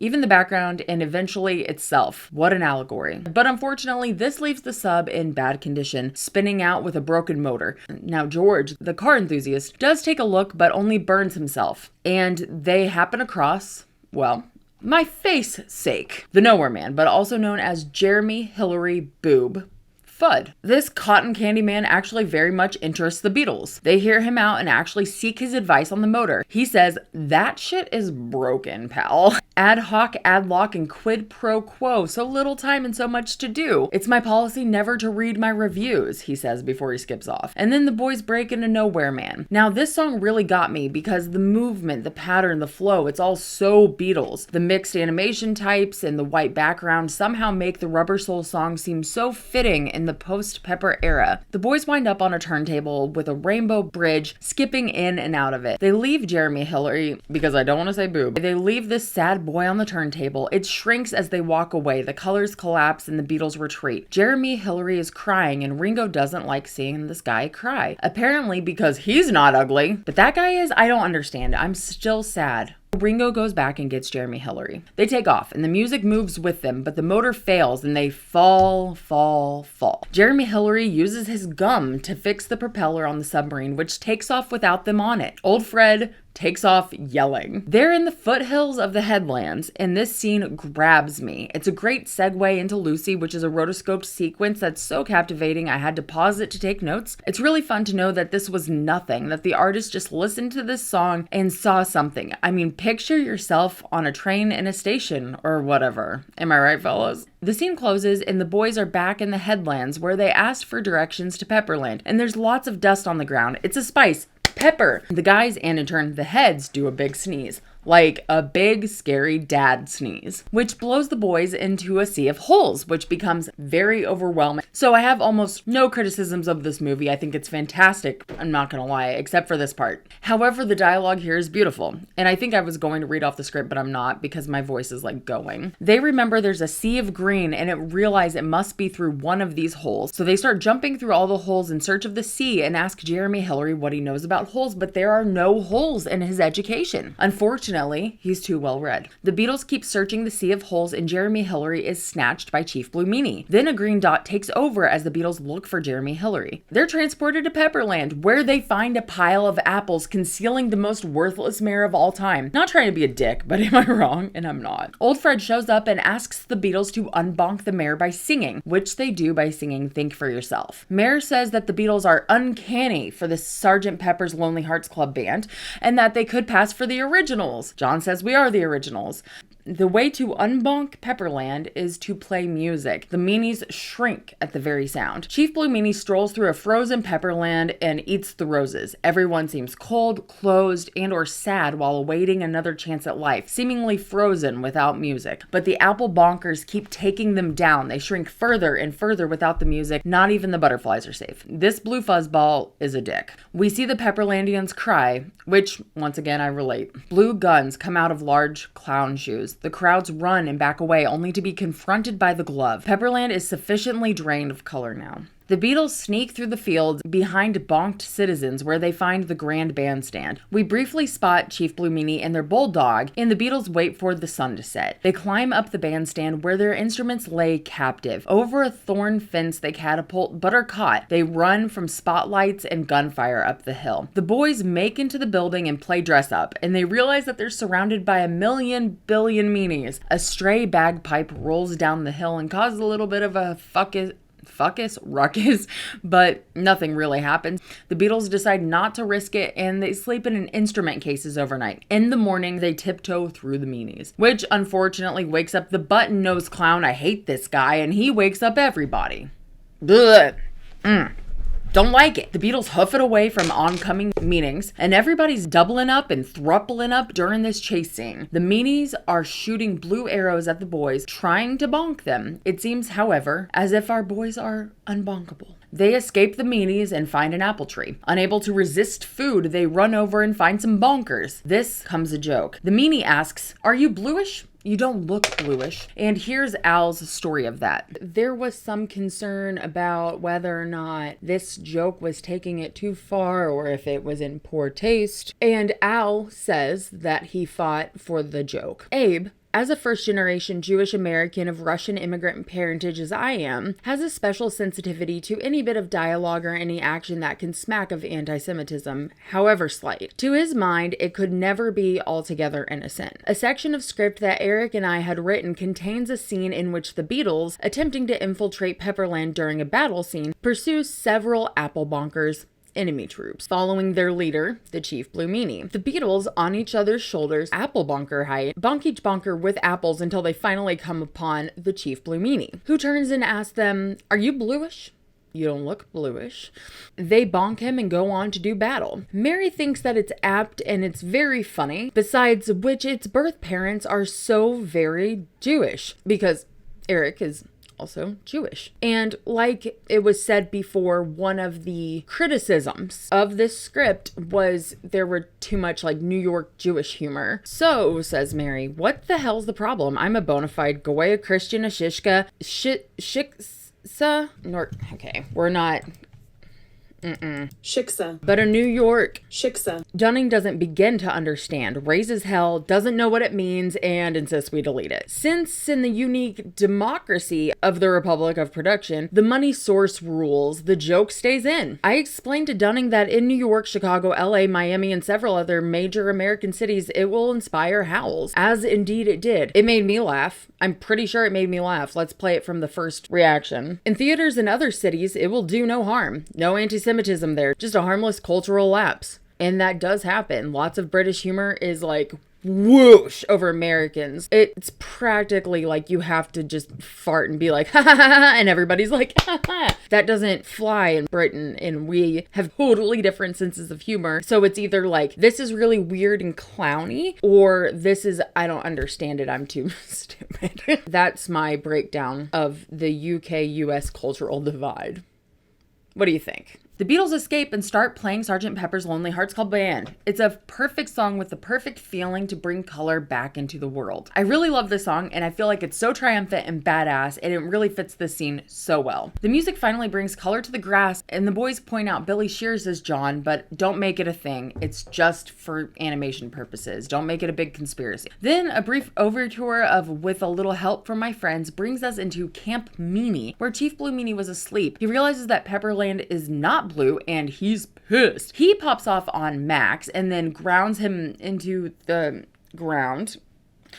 even the background and eventually itself. What an allegory. But unfortunately, this leaves the sub in bad condition, spinning out with a broken motor. Now George, the car enthusiast, does take a look but only burns himself. And they happen across, well, my face sake, the Nowhere Man, but also known as Jeremy Hillary Boob Fudd. This cotton candy man actually very much interests the Beatles. They hear him out and actually seek his advice on the motor. He says, that shit is broken, pal. Ad hoc, ad loc, and quid pro quo. So little time and so much to do. It's my policy never to read my reviews, he says before he skips off. And then the boys break into Nowhere Man. Now this song really got me because the movement, the pattern, the flow, it's all so Beatles. The mixed animation types and the white background somehow make the Rubber Soul song seem so fitting in the post-Pepper era. The boys wind up on a turntable with a rainbow bridge, skipping in and out of it. They leave Jeremy Hillary, because I don't want to say boob. They leave this sad boy on the turntable. It shrinks as they walk away. The colors collapse and the Beatles retreat. Jeremy Hillary is crying and Ringo doesn't like seeing this guy cry. Apparently because he's not ugly, but that guy is, I don't understand. I'm still sad. Ringo goes back and gets Jeremy Hillary. They take off and the music moves with them, but the motor fails and they fall. Jeremy Hillary uses his gum to fix the propeller on the submarine, which takes off without them on it. Old Fred takes off yelling. They're in the foothills of the headlands, and this scene grabs me. It's a great segue into Lucy, which is a rotoscoped sequence that's so captivating I had to pause it to take notes. It's really fun to know that this was nothing, that the artist just listened to this song and saw something. I mean, picture yourself on a train in a station or whatever. Am I right, fellas? The scene closes and the boys are back in the headlands where they asked for directions to Pepperland, and there's lots of dust on the ground. It's a spice. Pepper. The guys and in turn the heads do a big sneeze. Like a big, scary dad sneeze, which blows the boys into a sea of holes, which becomes very overwhelming. So I have almost no criticisms of this movie. I think it's fantastic. I'm not gonna lie, except for this part. However, the dialogue here is beautiful. And I think I was going to read off the script, but I'm not because my voice is like going. They remember there's a sea of green and realize it must be through one of these holes. So they start jumping through all the holes in search of the sea and ask Jeremy Hillary what he knows about holes, but there are no holes in his education. Unfortunately, Unfortunately, he's too well read. The Beatles keep searching the sea of holes and Jeremy Hillary is snatched by Chief Blue Meanie. Then a green dot takes over as the Beatles look for Jeremy Hillary. They're transported to Pepperland, where they find a pile of apples concealing the most worthless mayor of all time. Not trying to be a dick, but am I wrong? And I'm not. Old Fred shows up and asks the Beatles to unbonk the mayor by singing, which they do by singing Think for Yourself. Mayor says that the Beatles are uncanny for the Sgt. Pepper's Lonely Hearts Club Band, and that they could pass for the originals. John says we are the originals. The way to unbonk Pepperland is to play music. The meanies shrink at the very sound. Chief Blue Meanie strolls through a frozen Pepperland and eats the roses. Everyone seems cold, closed, and or sad while awaiting another chance at life, seemingly frozen without music. But the apple bonkers keep taking them down. They shrink further and further without the music. Not even the butterflies are safe. This blue fuzzball is a dick. We see the Pepperlandians cry, which, once again, I relate. Blue guns come out of large clown shoes. The crowds run and back away, only to be confronted by the glove. Pepperland is sufficiently drained of color now. The Beatles sneak through the fields behind bonked citizens where they find the grand bandstand. We briefly spot Chief Blue Meanie and their bulldog, and the Beatles wait for the sun to set. They climb up the bandstand where their instruments lay captive. Over a thorn fence they catapult but are caught. They run from spotlights and gunfire up the hill. The boys make into the building and play dress up, and they realize that they're surrounded by a million billion meanies. A stray bagpipe rolls down the hill and causes a little bit of a ruckus, but nothing really happens. The Beatles decide not to risk it and they sleep in instrument cases overnight. In the morning, they tiptoe through the meanies, which unfortunately wakes up the button-nosed clown. I hate this guy, and he wakes up everybody. Blech. Don't like it. The Beatles hoof it away from oncoming meanings, and everybody's doubling up and thruppling up during this chase scene. The meanies are shooting blue arrows at the boys, trying to bonk them. It seems, however, as if our boys are unbonkable. They escape the meanies and find an apple tree. Unable to resist food, they run over and find some bonkers. This comes a joke. The meanie asks, "Are you bluish? You don't look bluish." And here's Al's story of that. There was some concern about whether or not this joke was taking it too far or if it was in poor taste. And Al says that he fought for the joke. Abe, as a first-generation Jewish American of Russian immigrant parentage as I am, has a special sensitivity to any bit of dialogue or any action that can smack of anti-Semitism, however slight. To his mind, it could never be altogether innocent. A section of script that Eric and I had written contains a scene in which the Beatles, attempting to infiltrate Pepperland during a battle scene, pursue several apple bonkers, enemy troops, following their leader, the Chief Blue Meanie. The Beatles, on each other's shoulders, apple bonker height, bonk each bonker with apples until they finally come upon the Chief Blue Meanie, who turns and asks them, "Are you bluish? You don't look bluish." They bonk him and go on to do battle. Mary thinks that it's apt and it's very funny, besides which its birth parents are so very Jewish, because Eric is also Jewish. And like it was said before, one of the criticisms of this script was there were too much like New York Jewish humor. So, says Mary, what the hell's the problem? I'm a bona fide Goya Christian, a Shishka, Shiksa, okay, we're not... Shiksa. But a New York Shiksa. Dunning doesn't begin to understand, raises hell, doesn't know what it means, and insists we delete it. Since in the unique democracy of the Republic of Production, the money source rules, the joke stays in. I explained to Dunning that in New York, Chicago, LA, Miami, and several other major American cities, it will inspire howls, as indeed it did. It made me laugh. I'm pretty sure it made me laugh. Let's play it from the first reaction. In theaters in other cities, it will do no harm. No anti-Semitism there, just a harmless cultural lapse. And that does happen. Lots of British humor is like whoosh over Americans. It's practically like you have to just fart and be like, ha ha ha, and everybody's like, ha ha. That doesn't fly in Britain, and we have totally different senses of humor. So it's either like, this is really weird and clowny, or this is, I don't understand it, I'm too stupid. That's my breakdown of the UK-US cultural divide. What do you think? The Beatles escape and start playing Sgt. Pepper's Lonely Hearts Club Band. It's a perfect song with the perfect feeling to bring color back into the world. I really love this song, and I feel like it's so triumphant and badass, and it really fits this scene so well. The music finally brings color to the grass, and the boys point out Billy Shears as John, but don't make it a thing. It's just for animation purposes. Don't make it a big conspiracy. Then a brief overture of With a Little Help from My Friends brings us into Camp Meanie, where Chief Blue Meanie was asleep. He realizes that Pepperland is not blue, and he's pissed. He pops off on Max and then grounds him into the ground.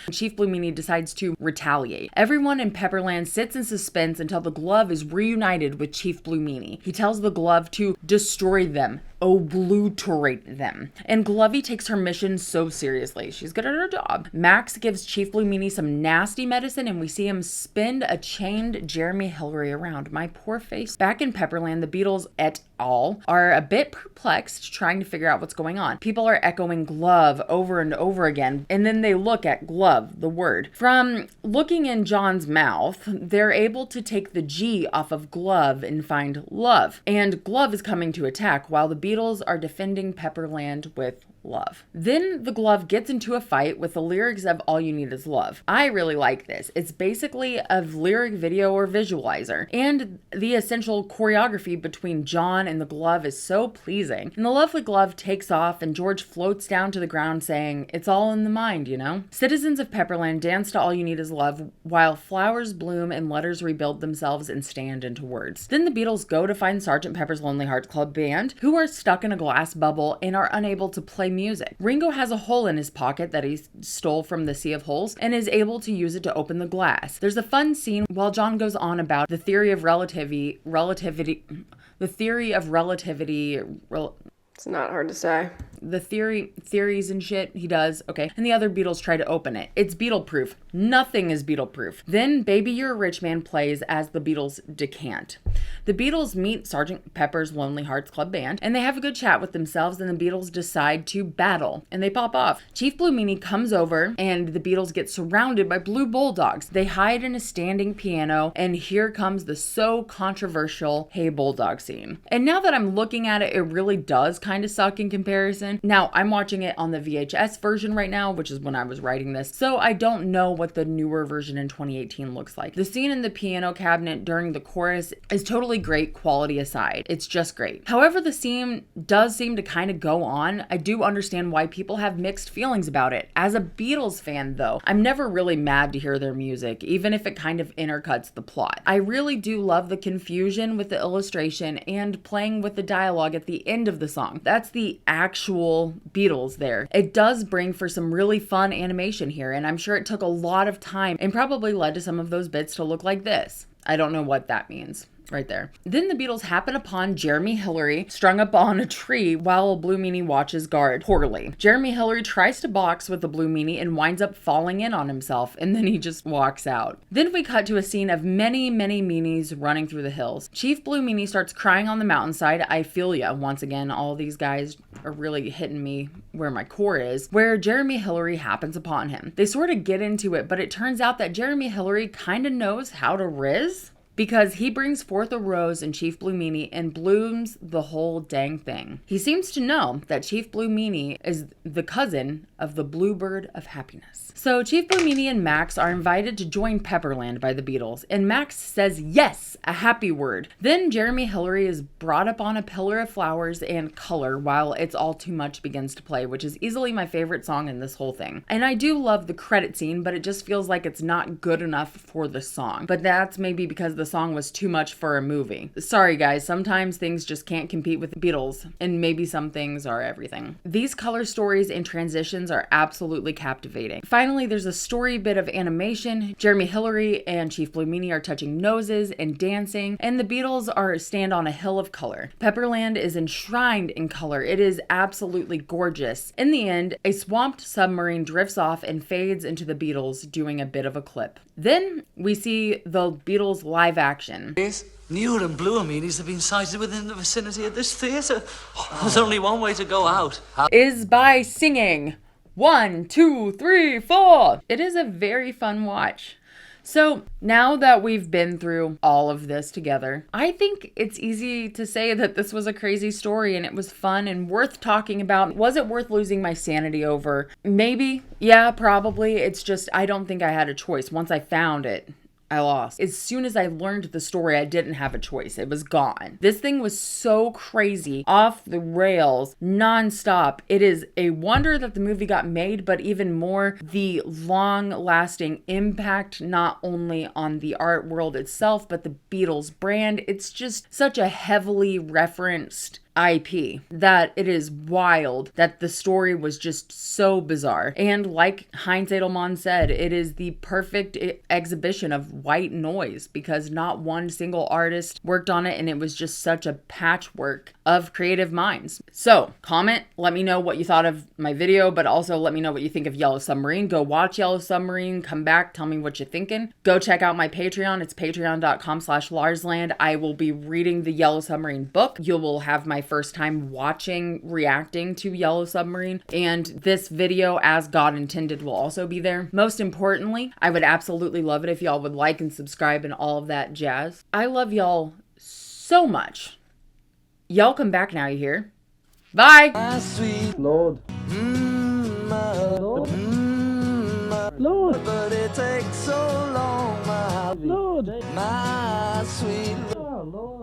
Chief Blue Meanie decides to retaliate. Everyone in Pepperland sits in suspense until the glove is reunited with Chief Blue Meanie. He tells the glove to destroy them, obliterate them. And Glovey takes her mission so seriously. She's good at her job. Max gives Chief Blue Meanie some nasty medicine, and we see him spin a chained Jeremy Hillary around. My poor face. Back in Pepperland, the Beatles et al. Are a bit perplexed, trying to figure out what's going on. People are echoing glove over and over again, and then they look at glove, the word. From looking in John's mouth, they're able to take the G off of glove and find love. And glove is coming to attack while the Beatles are defending Pepperland with love. Then the glove gets into a fight with the lyrics of All You Need Is Love. I really like this. It's basically a lyric video or visualizer, and the essential choreography between John and the glove is so pleasing. And the lovely glove takes off, and George floats down to the ground saying, "It's all in the mind, you know?" Citizens of Pepperland dance to All You Need Is Love while flowers bloom and letters rebuild themselves and stand into words. Then the Beatles go to find Sgt. Pepper's Lonely Hearts Club Band, who are stuck in a glass bubble and are unable to play music. Ringo has a hole in his pocket that he stole from the Sea of Holes and is able to use it to open the glass. There's a fun scene while John goes on about the theory of relativity. It's not hard to say. The theories and shit, he does, okay. And the other Beatles try to open it. It's Beatle-proof. Nothing is Beatle-proof. Then Baby You're a Rich Man plays as the Beatles decant. The Beatles meet Sgt. Pepper's Lonely Hearts Club Band, and they have a good chat with themselves, and the Beatles decide to battle, and they pop off. Chief Blue Meanie comes over, and the Beatles get surrounded by blue bulldogs. They hide in a standing piano, and here comes the so controversial Hey Bulldog scene. And now that I'm looking at it, it really does kind of suck in comparison. Now, I'm watching it on the VHS version right now, which is when I was writing this, so I don't know what the newer version in 2018 looks like. The scene in the piano cabinet during the chorus is totally great, quality aside. It's just great. However, the scene does seem to kind of go on. I do understand why people have mixed feelings about it. As a Beatles fan, though, I'm never really mad to hear their music, even if it kind of intercuts the plot. I really do love the confusion with the illustration and playing with the dialogue at the end of the song. That's the actual Beatles there. It does bring for some really fun animation here, and I'm sure it took a lot of time and probably led to some of those bits to look like this. I don't know what that means. Right there. Then the Beatles happen upon Jeremy Hillary strung up on a tree while Blue Meanie watches guard poorly. Jeremy Hillary tries to box with the Blue Meanie and winds up falling in on himself, and then he just walks out. Then we cut to a scene of many meanies running through the hills. Chief Blue Meanie starts crying on the mountainside. I feel ya. Once again, all these guys are really hitting me where my core is, where Jeremy Hillary happens upon him. They sort of get into it, but it turns out that Jeremy Hillary kind of knows how to riz, because he brings forth a rose in Chief Blue Meanie and blooms the whole dang thing. He seems to know that Chief Blue Meanie is the cousin of the Bluebird of Happiness. So Chief Blue Meanie and Max are invited to join Pepperland by the Beatles, and Max says yes, a happy word. Then Jeremy Hillary is brought up on a pillar of flowers and color while It's All Too Much begins to play, which is easily my favorite song in this whole thing. And I do love the credit scene, but it just feels like it's not good enough for the song. But that's maybe because the song was too much for a movie. Sorry guys, sometimes things just can't compete with the Beatles, and maybe some things are everything. These color stories and transitions are absolutely captivating. Finally, there's a story bit of animation. Jeremy Hillary and Chief Blue Meanie are touching noses and dancing, and the Beatles stand on a hill of color. Pepperland is enshrined in color. It is absolutely gorgeous. In the end, a swamped submarine drifts off and fades into the Beatles doing a bit of a clip. Then we see the Beatles live action. Newer and bluer meanies have been sighted within the vicinity of this theatre. There's only one way to go out. Is by singing 1, 2, 3, 4. It is a very fun watch. So now that we've been through all of this together, I think it's easy to say that this was a crazy story and it was fun and worth talking about. Was it worth losing my sanity over? Maybe. Yeah, probably. It's just, I don't think I had a choice. Once I found it, I lost. As soon as I learned the story, I didn't have a choice. It was gone. This thing was so crazy, off the rails, nonstop. It is a wonder that the movie got made, but even more, the long-lasting impact, not only on the art world itself, but the Beatles brand. It's just such a heavily referenced IP that it is wild that the story was just so bizarre. And like Heinz Edelman said, it is the perfect exhibition of white noise because not one single artist worked on it and it was just such a patchwork of creative minds. So comment, let me know what you thought of my video, but also let me know what you think of Yellow Submarine. Go watch Yellow Submarine, come back, tell me what you're thinking. Go check out my Patreon. It's patreon.com/Larsland. I will be reading the Yellow Submarine book. You will have my first time reacting to Yellow Submarine, and this video, as God intended, will also be there. Most importantly, I would absolutely love it if y'all would like and subscribe and all of that jazz. I love y'all so much. Y'all come back now, you hear? Bye! My sweet Lord. My Lord. Lord. But it takes so long, my Lord. My sweet Lord.